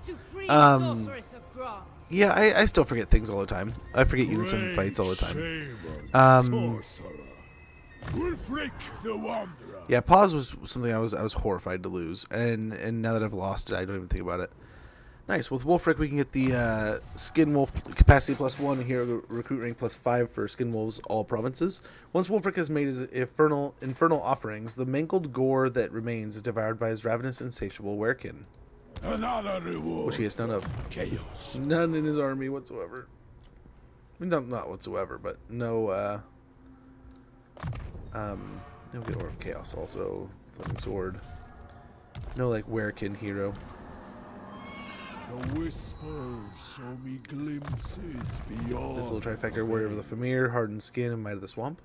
Yeah, I still forget things all the time. I forget units and fights all the time. Yeah, pause was something I was horrified to lose, and now that I've lost it, I don't even think about it. Nice. With Wulfric, we can get the Skin Wolf capacity +1 and hero recruit rank +5 for Skin Wolves all provinces. Once Wulfric has made his infernal offerings, the mangled gore that remains is devoured by his ravenous, insatiable werekin. Another reward. Which he has none of. Chaos. None in his army whatsoever. I mean, not whatsoever, but no No get Aura of Chaos also. Flaming Sword. No like Werekin hero. The whispers show me glimpses beyond. This little trifecta, Warrior of the Familiar, Hardened Skin, and Might of the Swamp.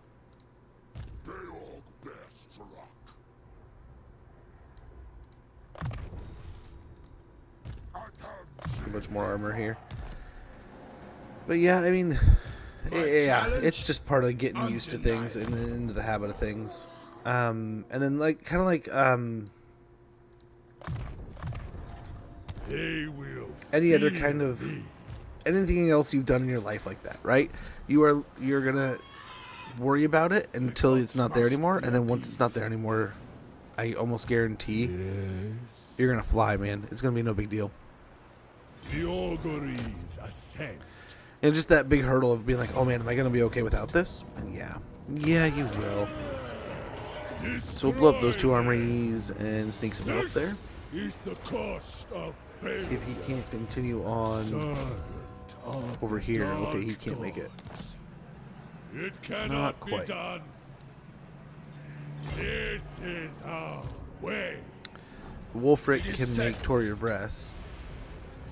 A bunch more armor here. But yeah, I mean, yeah, it's just part of getting used to things and then into the habit of things. And then like kind of like any other kind of anything else you've done in your life like that, right? You're gonna worry about it until it's not there anymore, and then once it's not there anymore, I almost guarantee you're gonna fly, man. It's gonna be no big deal. The auguries ascend. And just that big hurdle of being like, oh man, am I gonna be okay without this? And yeah, you will. So we'll blow up those 2 armories and sneak some up there. Is the cost of See if he can't continue on over here. Okay, he can't make it. It cannot Not quite. be done. This is our way. Wolfric can make Tory of Rest.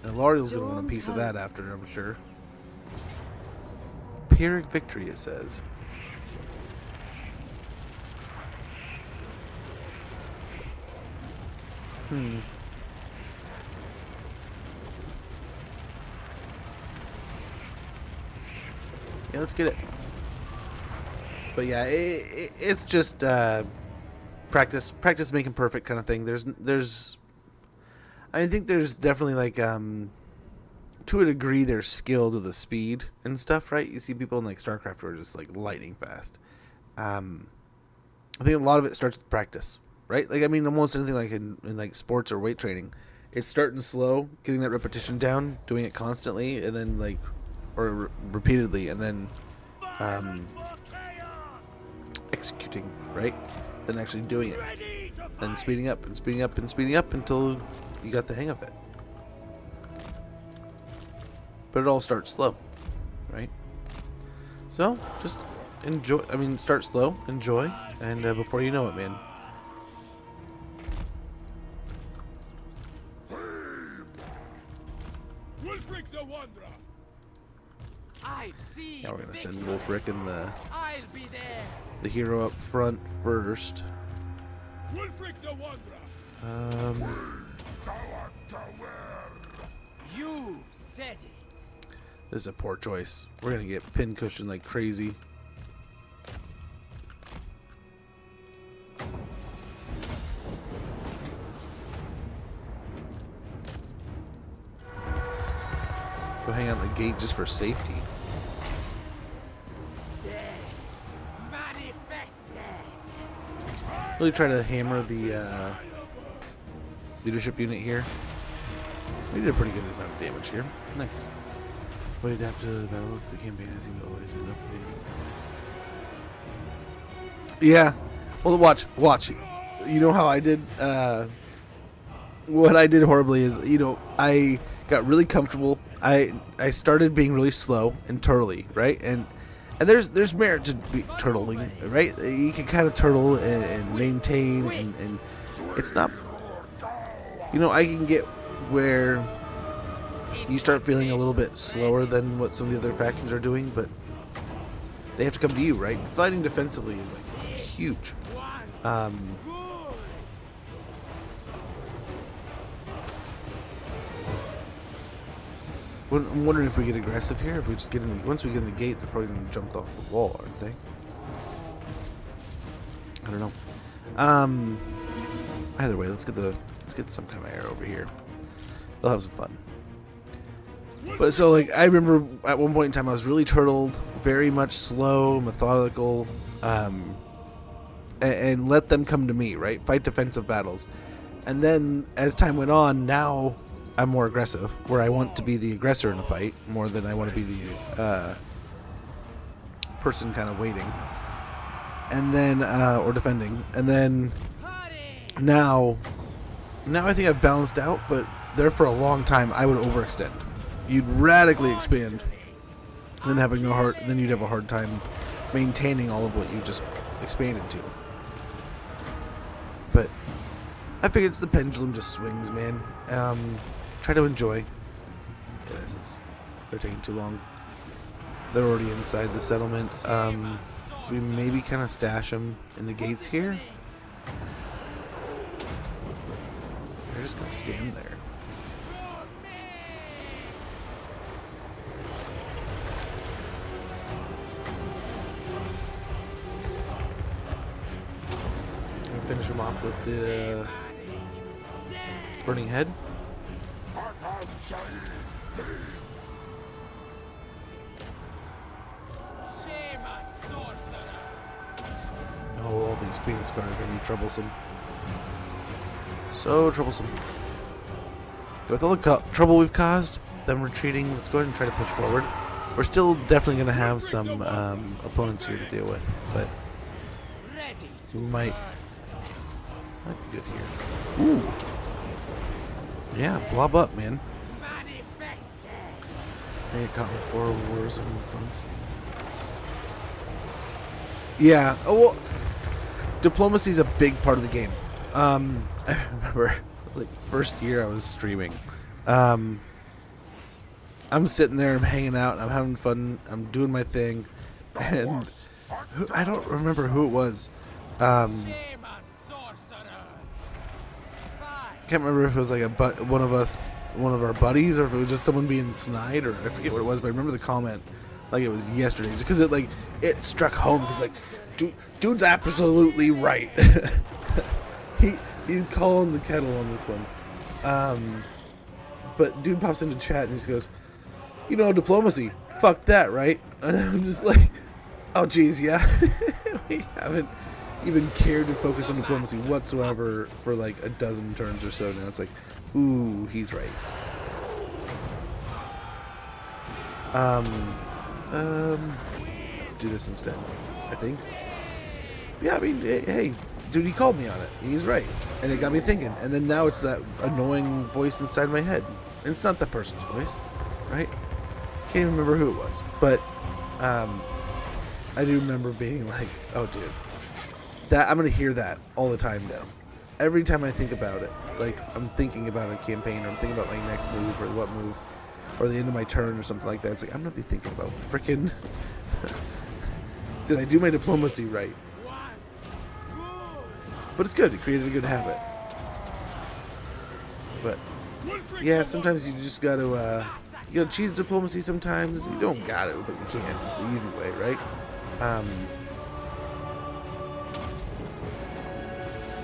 And Lariel's gonna want a piece of that after, I'm sure. Pyrrhic victory, it says. Yeah, let's get it. But yeah, it's just practice making perfect kind of thing. I think there's definitely like to a degree there's skill to the speed and stuff, right? You see people in like StarCraft who are just like lightning fast. I think a lot of it starts with practice, right? Like I mean, almost anything like in like sports or weight training, it's starting slow, getting that repetition down, doing it constantly, and then like or repeatedly, and then executing, right? Then actually doing it, then speeding up and speeding up and speeding up until you got the hang of it. But it all starts slow, right? So just enjoy. I mean, start slow, enjoy, and before you know it, man. Wolfric the Wanderer. I've seen Now we're gonna send Wolfric and I'll be there. the hero up front first. Wolfric the Wanderer. You said it. This is a poor choice. We're gonna get pin cushion like crazy. Go hang out the gate just for safety. Really try to hammer the leadership unit here. We did a pretty good amount of damage here. Nice. We adapt to the battle with the campaign as you always end up being. Yeah. Well, watch. You know how I did? What I did horribly is, I got really comfortable. I started being really slow and turtly, right? And there's merit to be turtling, right? You can kind of turtle and maintain, and it's not. I can get where you start feeling a little bit slower than what some of the other factions are doing, but they have to come to you, right? Fighting defensively is like huge. I'm wondering if we get aggressive here. If we just get in, once we get in the gate, they're probably going to jump off the wall, aren't they? I don't know. Either way, let's get some kind of air over here. They'll have some fun. But so, like, I remember at one point in time I was really turtled, very much slow, methodical, and let them come to me, right? Fight defensive battles. And then as time went on, now I'm more aggressive, where I want to be the aggressor in a fight more than I want to be the person kind of waiting, and then or defending. And then now I think I've balanced out. But there for a long time, I would overextend. You'd radically expand, then you'd have a hard time maintaining all of what you just expanded to. I figured it's the pendulum just swings, man. Try to enjoy. Yeah, they're taking too long. They're already inside the settlement. We maybe kind of stash them in the gates here. They're just gonna stand there. Finish him off with the burning head. Oh, all these Phoenix Guard are going to be troublesome. So troublesome. With all the trouble we've caused, them retreating, let's go ahead and try to push forward. We're still definitely going to have some opponents here to deal with, but we might be good here. Ooh. Yeah, blob up, man. I get caught with 4 wars and fronts. Yeah. Oh, well, diplomacy is a big part of the game. I remember, like, first year I was streaming. I'm sitting there, I'm hanging out, I'm having fun, I'm doing my thing, and I don't remember who it was. Can't remember if it was like one of our buddies, or if it was just someone being snide, or I forget what it was. But I remember the comment like it was yesterday, just because it struck home. Because like, dude's absolutely right. he's calling the kettle on this one. But dude pops into chat and he just goes, "You know, diplomacy, fuck that, right?" And I'm just like, "Oh geez, yeah." We haven't even cared to focus on diplomacy whatsoever for like a dozen turns or so now. It's like, ooh, he's right. Do this instead, I think. Yeah, I mean, hey, dude, he called me on it. He's right. And it got me thinking. And then now it's that annoying voice inside my head. And it's not that person's voice, right? Can't even remember who it was. But I do remember being like, oh, dude. That I'm gonna hear that all the time now. Every time I think about it, like I'm thinking about a campaign, or I'm thinking about my next move, or what move, or the end of my turn, or something like that. It's like I'm gonna be thinking about freaking. Did I do my diplomacy right? But it's good. It created a good habit. But yeah, sometimes you just gotta cheese diplomacy. Sometimes you don't gotta, but you can. It's the easy way, right?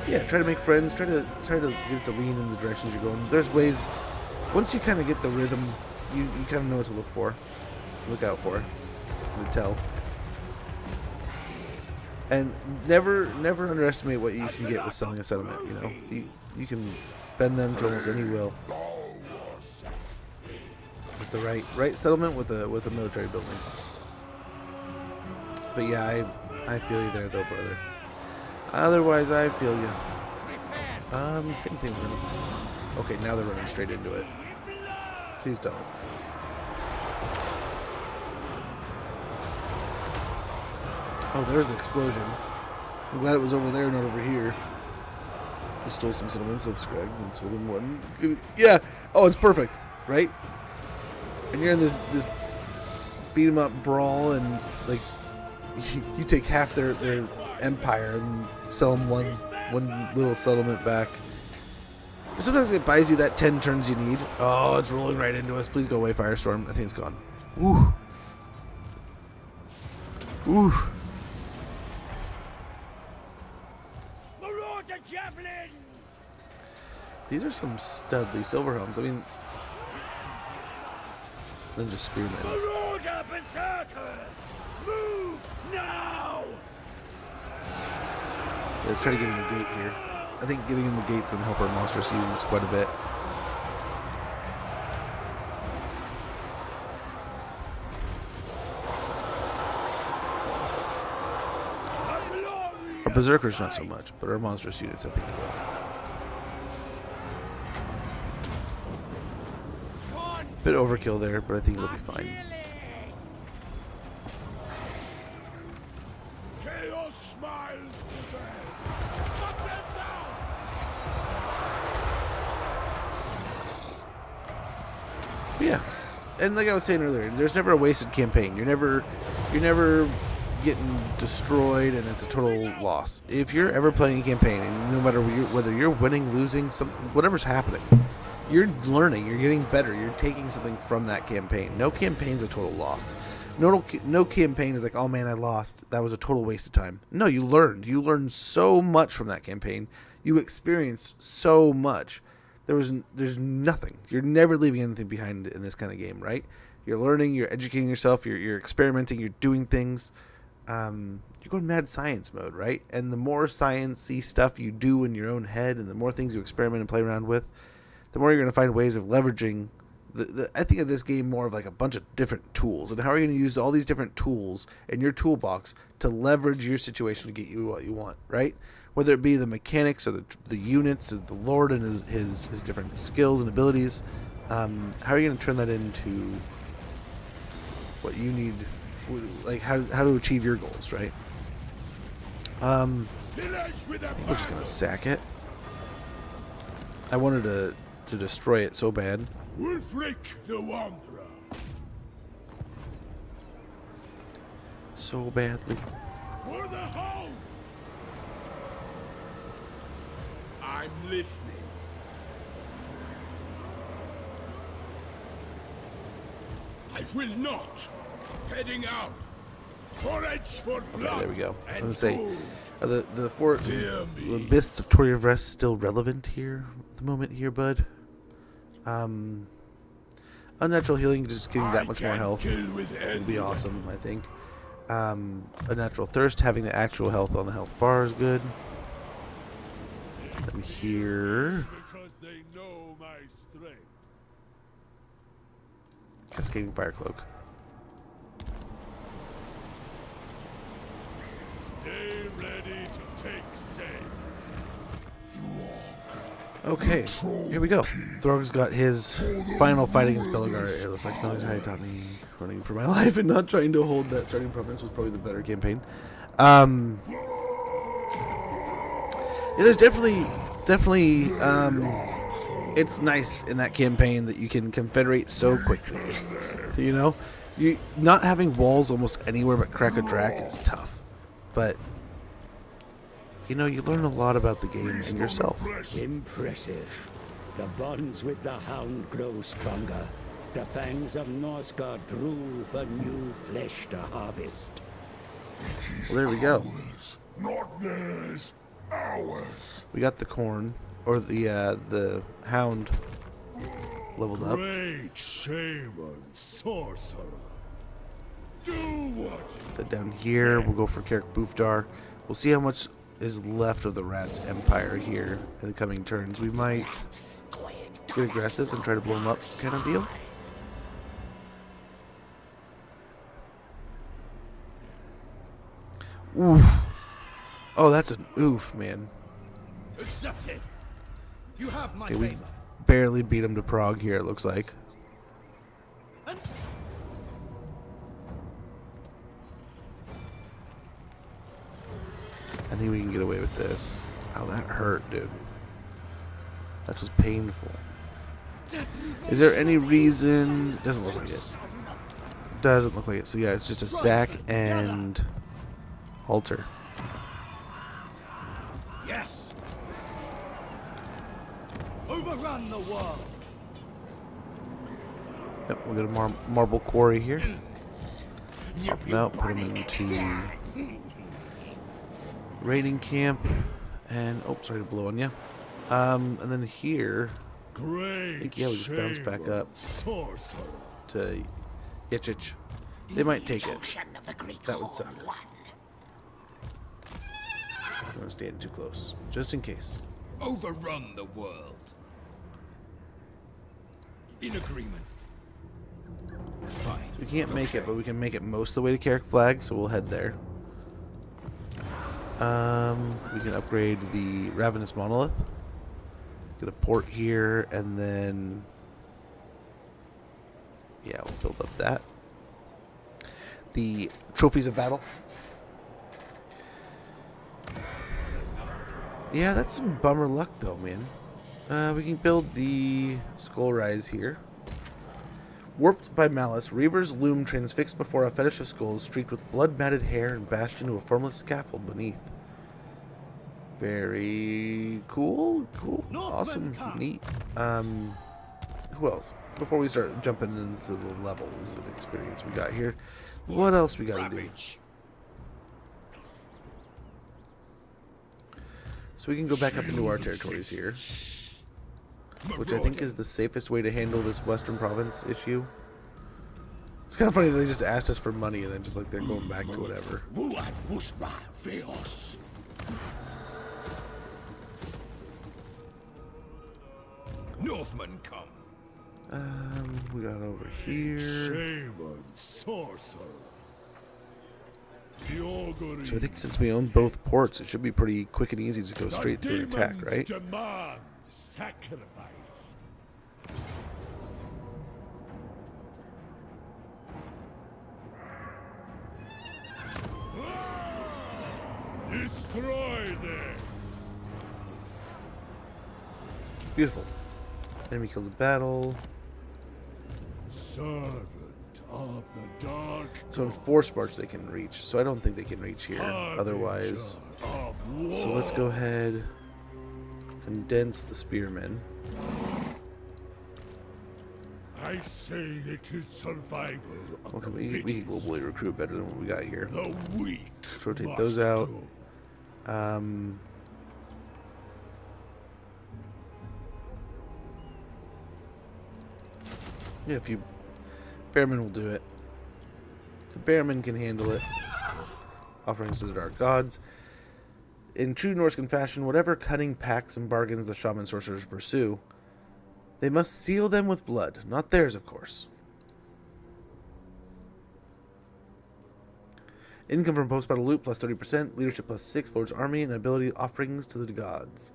Yeah, try to make friends. Try to get it to lean in the directions you're going. There's ways. Once you kind of get the rhythm, you kind of know what to look out for, to tell. And never underestimate what you can get with selling a settlement. You know, you can bend them to almost any will. With the right settlement with a military building. But yeah, I feel you there though, brother. Otherwise, I feel you. Same thing. Okay, now they're running straight into it. Please don't. Oh, there's the explosion. I'm glad it was over there, not over here. We stole some settlements of Scrag and sold them one. Yeah. Oh, it's perfect, right? And you're in this beat 'em up brawl, and like you take half their empire and sell them one little settlement back. Sometimes it buys you that 10 turns you need. Oh, it's rolling right into us. Please go away, Firestorm. I think it's gone. Ooh. Ooh. Marauder javelins! These are some studly silver helms. I mean, then just spearmen. Marauder berserkers! Move now! Let's try to get in the gate here. I think getting in the gate's going to help our monstrous units quite a bit. Our berserkers not so much, but our monstrous units I think will. Bit overkill there, but I think it'll be fine. Chaos smiles today. Yeah, and like I was saying earlier, there's never a wasted campaign. You're never getting destroyed, and it's a total loss. If you're ever playing a campaign, and no matter whether you're winning, losing, whatever's happening, you're learning, you're getting better, you're taking something from that campaign. No campaign's a total loss. No campaign is like, oh man, I lost. That was a total waste of time. No, you learned. You learned so much from that campaign. You experienced so much. There's nothing. You're never leaving anything behind in this kind of game, right? You're learning, you're educating yourself, you're experimenting, you're doing things. You're going mad science mode, right? And the more sciencey stuff you do in your own head, and the more things you experiment and play around with, the more you're going to find ways of leveraging. I think of this game more of like a bunch of different tools, and how are you going to use all these different tools in your toolbox to leverage your situation to get you what you want, right? Whether it be the mechanics or the units or the Lord and his different skills and abilities, how are you going to turn that into what you need? Like how to achieve your goals, right? We're just gonna sack it. I wanted to destroy it so bad. Wulfric the Wanderer. So badly. For the hound. I'm listening. I will not. Heading out. Forage for blood. Okay, there we go. I was gonna say, are the mists of Toria Rest still relevant here at the moment here, bud? Unnatural healing, just getting that much more health would be awesome, I think. Unnatural thirst, having the actual health on the health bar is good. And here, Cascading Fire Cloak. Stay ready to take sail. Okay, here we go. Throgg's got his final fight against Bellegar. It looks like Bellegar taught me running for my life and not trying to hold that starting province was probably the better campaign. Yeah, there's definitely, it's nice in that campaign that you can confederate so quickly. You know, not having walls almost anywhere but Crack-a-Drac is tough, but you know, you learn a lot about the game and yourself. Impressive. The bonds with the hound grow stronger. The fangs of Norsca drool for new flesh to harvest. Well, there we go. Not theirs, ours. We got the corn, or the hound leveled up. Great shaman, sorcerer. Do what? So down here, we'll go for Karak Boofdar. We'll see how much is left of the Rat's Empire here in the coming turns. We might get aggressive and try to blow them up, kind of deal. Oof. Oh, that's an oof, man. Accepted. You have my Okay, we favor. barely beat him to Throgg here, it looks like. I think we can get away with this. Oh, that hurt, dude. That was painful. Is there any reason? Doesn't look like it. Doesn't look like it. So yeah, it's just a sack and halter. Yes. Overrun the world. Yep, we'll get a marble quarry here. Swap him out, put him into raiding camp, and oh, sorry to blow on you. And then here, I think yeah, we just bounce back up to Yichich. They might take it. That would suck. I'm gonna stand too close, just in case. Overrun the world. In agreement. Fine. We can't make it, but we can make it most of the way to Carrick Flag, so we'll head there. We can upgrade the Ravenous Monolith. Get a port here, and then yeah, we'll build up that. The Trophies of Battle. Yeah, that's some bummer luck though, man. We can build the Skull Rise here. Warped by malice, Reaver's loom transfixed before a fetish of skulls, streaked with blood-matted hair and bashed into a formless scaffold beneath. Very cool. Cool. Awesome. Neat. Who else? Before we start jumping into the levels and experience we got here, what else we gotta do? So we can go back up into our territories here, which I think is the safest way to handle this Western Province issue. It's kind of funny that they just asked us for money and then just like they're going back to whatever. Northmen come. We got over here. Shame on sorcerer. So I think since we own both ports, it should be pretty quick and easy to go straight through an attack, right? Demand sacrifice. Destroy them. Beautiful. Enemy killed the battle. Servant of the dark. So in Force March they can reach. So I don't think they can reach here. Otherwise. So let's go ahead. Condense the spearmen. I say it is survival. Okay, we can globally recruit better than what we got here. The weak. Let's rotate those out. Yeah, a few Bearmen will do it. The Bearmen can handle it. Offerings to the Dark Gods. In true Norscan fashion, whatever cunning pacts and bargains the shaman sorcerers pursue, they must seal them with blood. Not theirs, of course. Income from post-battle loot plus 30%, leadership plus 6, Lord's Army, and ability offerings to the gods.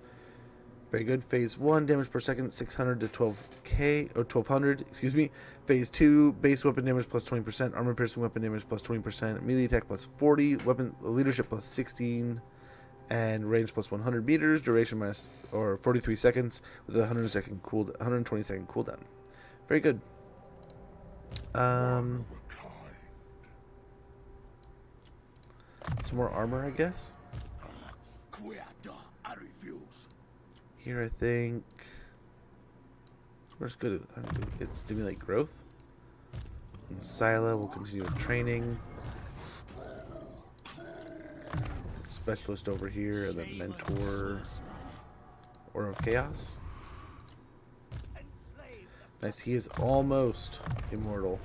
Very good. Phase 1, damage per second, 600 to 12k, or 1200, excuse me. Phase 2, base weapon damage plus 20%, armor piercing weapon damage plus 20%, melee attack plus 40, weapon leadership plus 16, and range plus 100 meters, duration minus, or 43 seconds, with a 120 second cooldown. Very good. Some more armor, I guess. Here, I think. Where's good? It stimulate growth. And Scylla will continue with training. Specialist over here, and then mentor. Aura of Chaos. Nice. He is almost immortal.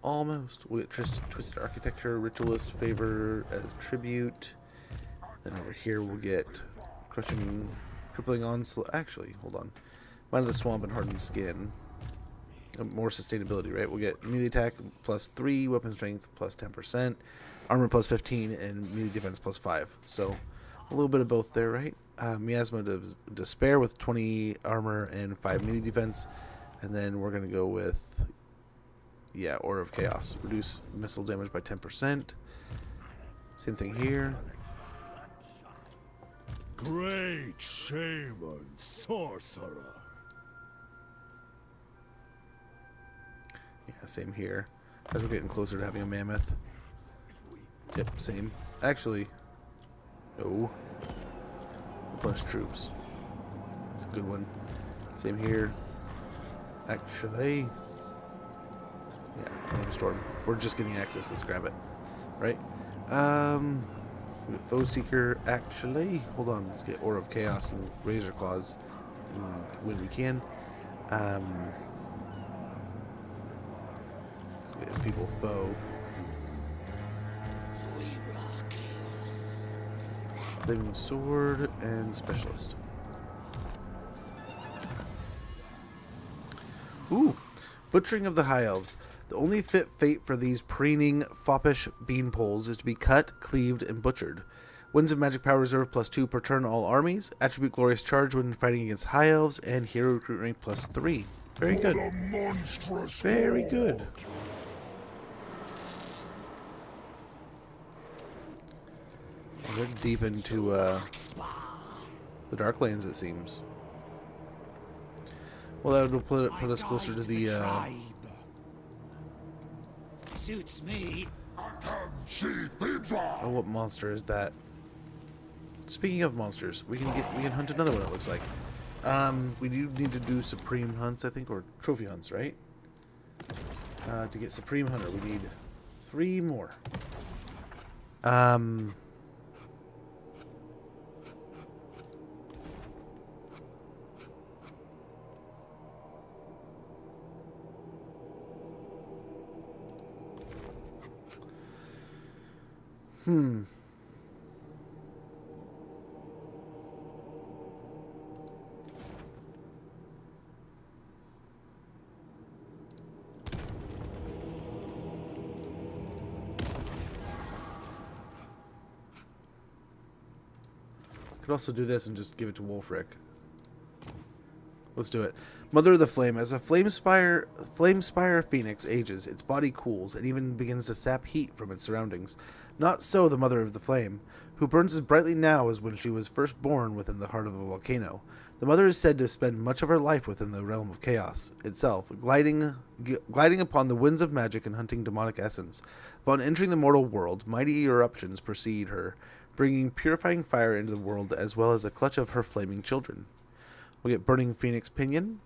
Almost. We get Twisted Architecture, Ritualist favor as tribute. Then over here we'll get Crushing, Crippling Onslaught. Actually, hold on. Mind of the Swamp and Hardened Skin. More sustainability, right? We'll get melee attack plus 3, weapon strength plus 10%, armor plus 15, and melee defense plus 5. So a little bit of both there, right? Miasma of Despair with 20 armor and 5 melee defense. And then we're going to go with, yeah, Aura of Chaos. Reduce missile damage by 10%. Same thing here. Great shame on sorcerer. Yeah, same here. As we're getting closer to having a mammoth. Yep, same. Actually, no. Plus troops. It's a good one. Same here. Actually, yeah, Storm. We're just getting access. Let's grab it. Right? Foe Seeker, actually. Hold on, let's get Aura of Chaos and Razor Claws when we can. So we have Feeble Foe. Flaming Sword and Specialist. Ooh, Butchering of the High Elves. The only fit fate for these preening, foppish beanpoles is to be cut, cleaved, and butchered. Winds of Magic Power Reserve plus 2 per turn all armies. Attribute Glorious Charge when fighting against High Elves. And Hero Recruit Rank plus 3. Very good. Very good. We're deep into the Darklands, it seems. Well, that would put us closer to the. Suits me. Oh, what monster is that? Speaking of monsters, we can hunt another one. It looks like. We do need to do supreme hunts, I think, or trophy hunts, right? To get supreme hunter, we need 3 more. Could also do this and just give it to Wolfric. Let's do it. Mother of the Flame. As a flame spire phoenix ages, its body cools and even begins to sap heat from its surroundings. Not so the Mother of the Flame, who burns as brightly now as when she was first born within the heart of a volcano. The Mother is said to spend much of her life within the realm of chaos itself, gliding upon the winds of magic and hunting demonic essence. Upon entering the mortal world, mighty eruptions precede her, bringing purifying fire into the world as well as a clutch of her flaming children. We'll get Burning Phoenix Pinion.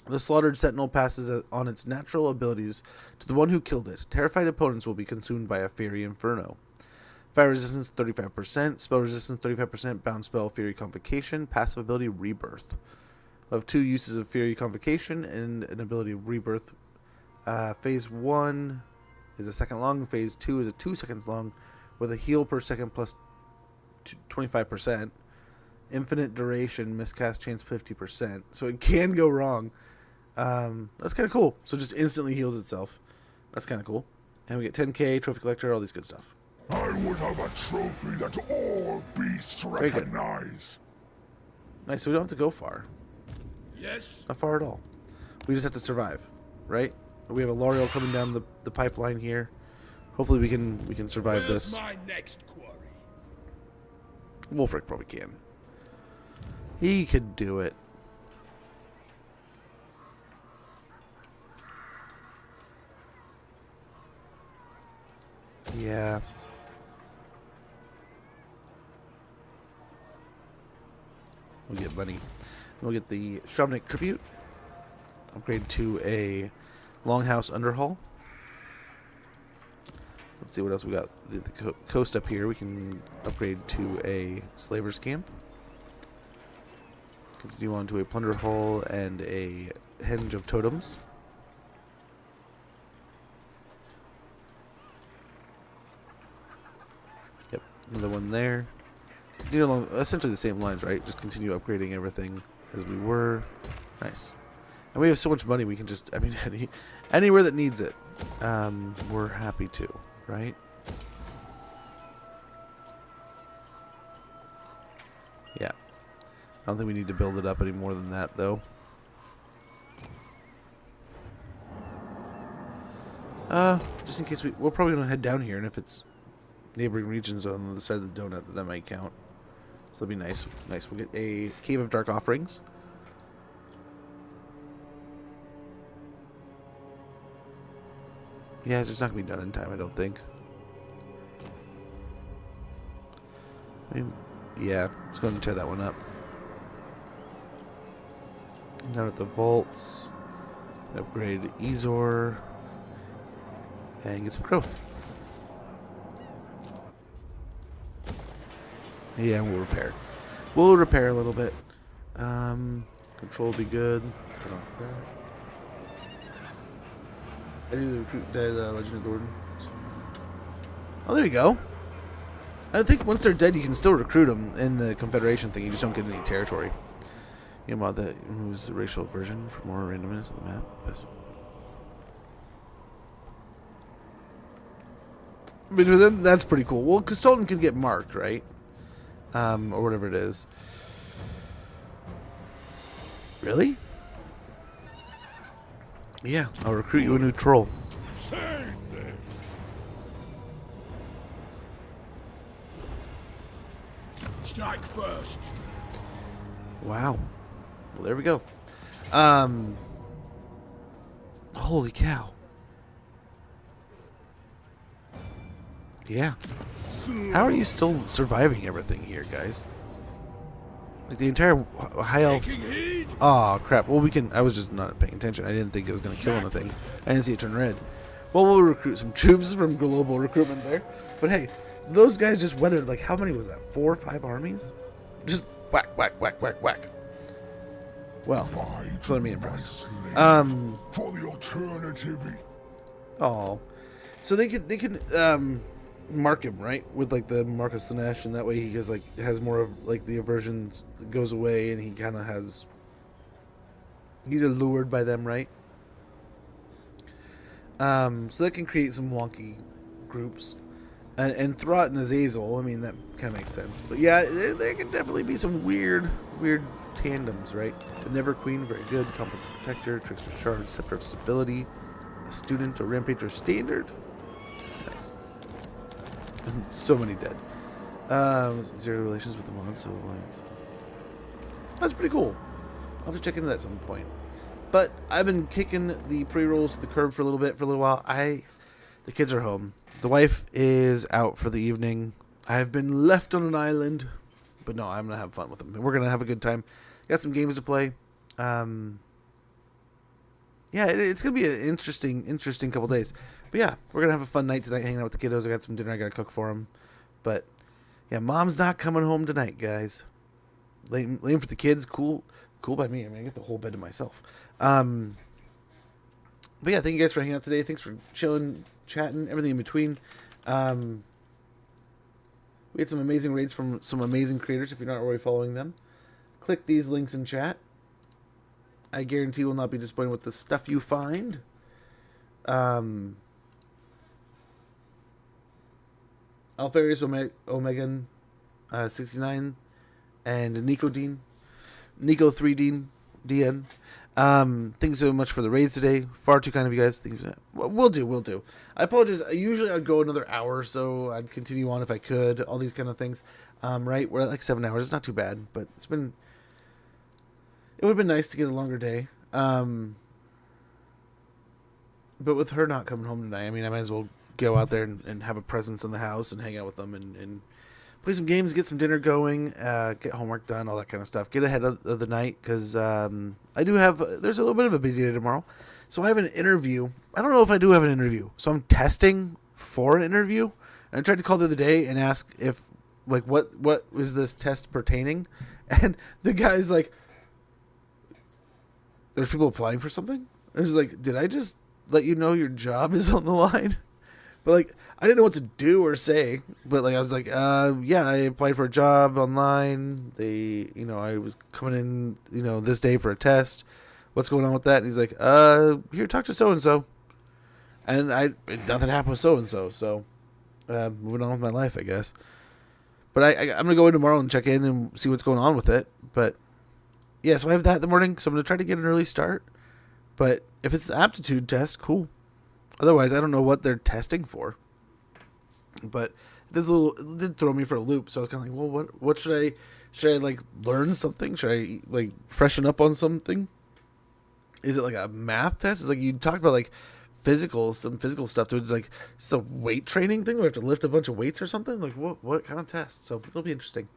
The slaughtered sentinel passes on its natural abilities to the one who killed it. Terrified opponents will be consumed by a fiery inferno. Fire resistance 35%, spell resistance 35%, bound spell Fury Convocation, passive ability Rebirth. We'll have 2 uses of Fury Convocation and an ability Rebirth. Phase 1 is a second long, phase 2 is a 2 seconds long, with a heal per second plus 25%. Infinite duration, miscast chance 50%. So it can go wrong. That's kind of cool. So it just instantly heals itself. That's kind of cool. And we get 10k, trophy collector, all these good stuff. I would have a trophy that all beasts recognize. Nice, so we don't have to go far. Yes. Not far at all. We just have to survive, right? We have a L'Oreal coming down the pipeline here. Hopefully we can survive this. My next quarry. Wolfric probably can. He could do it. Yeah. We'll get money. We'll get the Shamanic Tribute. Upgrade to a Longhouse Underhaul. Let's see what else we got. The coast up here, we can upgrade to a Slaver's Camp. Continue on to a Plunder Hall and a Henge of Totems. Yep, another one there. Continue along essentially the same lines, right? Just continue upgrading everything as we were. Nice. And we have so much money, we can just, I mean, anywhere that needs it, we're happy to, right? Yeah. I don't think we need to build it up any more than that, though. Just in case we're probably going to head down here, and if it's neighboring regions on the other side of the donut, that might count. So that'll be nice. Nice. We'll get a Cave of Dark Offerings. Yeah, it's just not going to be done in time, I don't think. I mean, yeah, let's go ahead and tear that one up. Down at the vaults. Upgrade Ezor. And get some growth. Yeah, we'll repair. We'll repair a little bit. Control will be good. Turn off that. I do the recruit dead Legend of Gordon. Oh, there you go. I think once they're dead, you can still recruit them in the Confederation thing. You just don't get any territory. You know, mod that removes the racial version for more randomness on the map. Yes. But for them, that's pretty cool. Well, Custodian can get marked, right? Or whatever it is. Really? Yeah, I'll recruit you a new troll. Strike first. Wow. Well, there we go. Holy cow. Yeah. How are you still surviving everything here, guys? Like the entire high elf. Oh crap. Well, we can. I was just not paying attention. I didn't think it was going to kill anything. I didn't see it turn red. Well, we'll recruit some troops from global recruitment there. But hey, those guys just weathered, like, how many was that? 4 or 5 armies? Just whack, whack, whack, whack, whack. Well, let me impressed. For the alternative. Oh, so they can mark him, right, with like the Mark of Slanesh, and that way he has more of like the aversion goes away, and he kind of he's allured by them, right? So that can create some wonky groups, and Throgg and Azazel. I mean, that kind of makes sense, but yeah, there can definitely be some weird tandems, right? The Never Queen, very good. Competent Protector, Trickster Shard, Scepter of Stability, a Student, a Rampager Standard. Nice. So many dead. Zero relations with the Monso Alliance. That's pretty cool. I'll have to check into that at some point. But I've been kicking the pre-rolls to the curb for a little while. The kids are home. The wife is out for the evening. I've been left on an island. But no, I'm going to have fun with them. We're going to have a good time. Got some games to play. Yeah, it's going to be an interesting couple days. But yeah, we're going to have a fun night tonight hanging out with the kiddos. I got some dinner I got to cook for them. But yeah, Mom's not coming home tonight, guys. Laying for the kids, cool by me. I mean, I get the whole bed to myself. But yeah, thank you guys for hanging out today. Thanks for chilling, chatting, everything in between. We had some amazing raids from some amazing creators. If you're not already following them, click these links in chat. I guarantee you will not be disappointed with the stuff you find. Alfarius Omegan 69 and Nico 3D DN. Thanks so much for the raids today. Far too kind of you guys. We'll do. I apologize. Usually I'd go another hour or so. I'd continue on if I could. All these kind of things. Right? We're at like 7 hours. It's not too bad, but it would have been nice to get a longer day. But with her not coming home tonight, I mean, I might as well go out there and have a presence in the house and hang out with them and play some games, get some dinner going, get homework done, all that kind of stuff. Get ahead of the night because there's a little bit of a busy day tomorrow. So I have an interview. I don't know if I do have an interview. So I'm testing for an interview. And I tried to call the other day and ask if, like, what was this test pertaining? And the guy's like, there's people applying for something? I was like, did I just let you know your job is on the line? But, like, I didn't know what to do or say. But, like, I was like, yeah, I applied for a job online. I was coming in, this day for a test. What's going on with that? And he's like, here, talk to so-and-so. And nothing happened with so-and-so. So, moving on with my life, I guess. But I'm going to go in tomorrow and check in and see what's going on with it. But, yeah, so I have that in the morning. So I'm going to try to get an early start. But if it's the aptitude test, cool. Otherwise, I don't know what they're testing for. But it did throw me for a loop. So I was kind of like, well, what should I like learn something? Should I like freshen up on something? Is it like a math test? It's like you talked about like some physical stuff. It's like some weight training thing. We have to lift a bunch of weights or something. Like what kind of test? So it'll be interesting.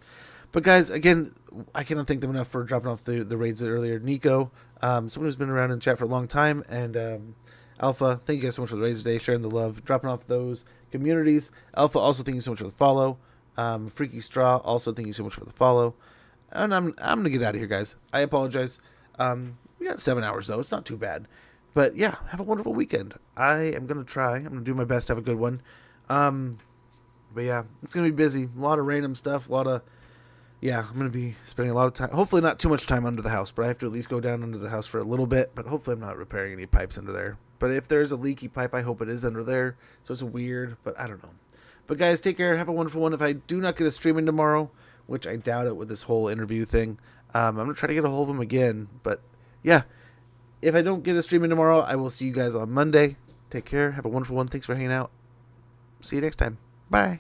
But guys, again, I cannot thank them enough for dropping off the raids earlier. Nico, someone who's been around in chat for a long time, and Alpha, thank you guys so much for the raids today, sharing the love, dropping off those communities. Alpha, also thank you so much for the follow. Freaky Straw, also thank you so much for the follow. And I'm gonna get out of here, guys. I apologize. We got 7 hours though; it's not too bad. But yeah, have a wonderful weekend. I am gonna try. I'm gonna do my best to have a good one. But yeah, it's gonna be busy. A lot of random stuff. Yeah, I'm going to be spending a lot of time, hopefully not too much time under the house, but I have to at least go down under the house for a little bit, but hopefully I'm not repairing any pipes under there. But if there's a leaky pipe, I hope it is under there, so it's weird, but I don't know. But guys, take care, have a wonderful one. If I do not get a stream in tomorrow, which I doubt it with this whole interview thing, I'm going to try to get a hold of him again, but yeah, if I don't get a stream in tomorrow, I will see you guys on Monday. Take care, have a wonderful one, thanks for hanging out. See you next time. Bye.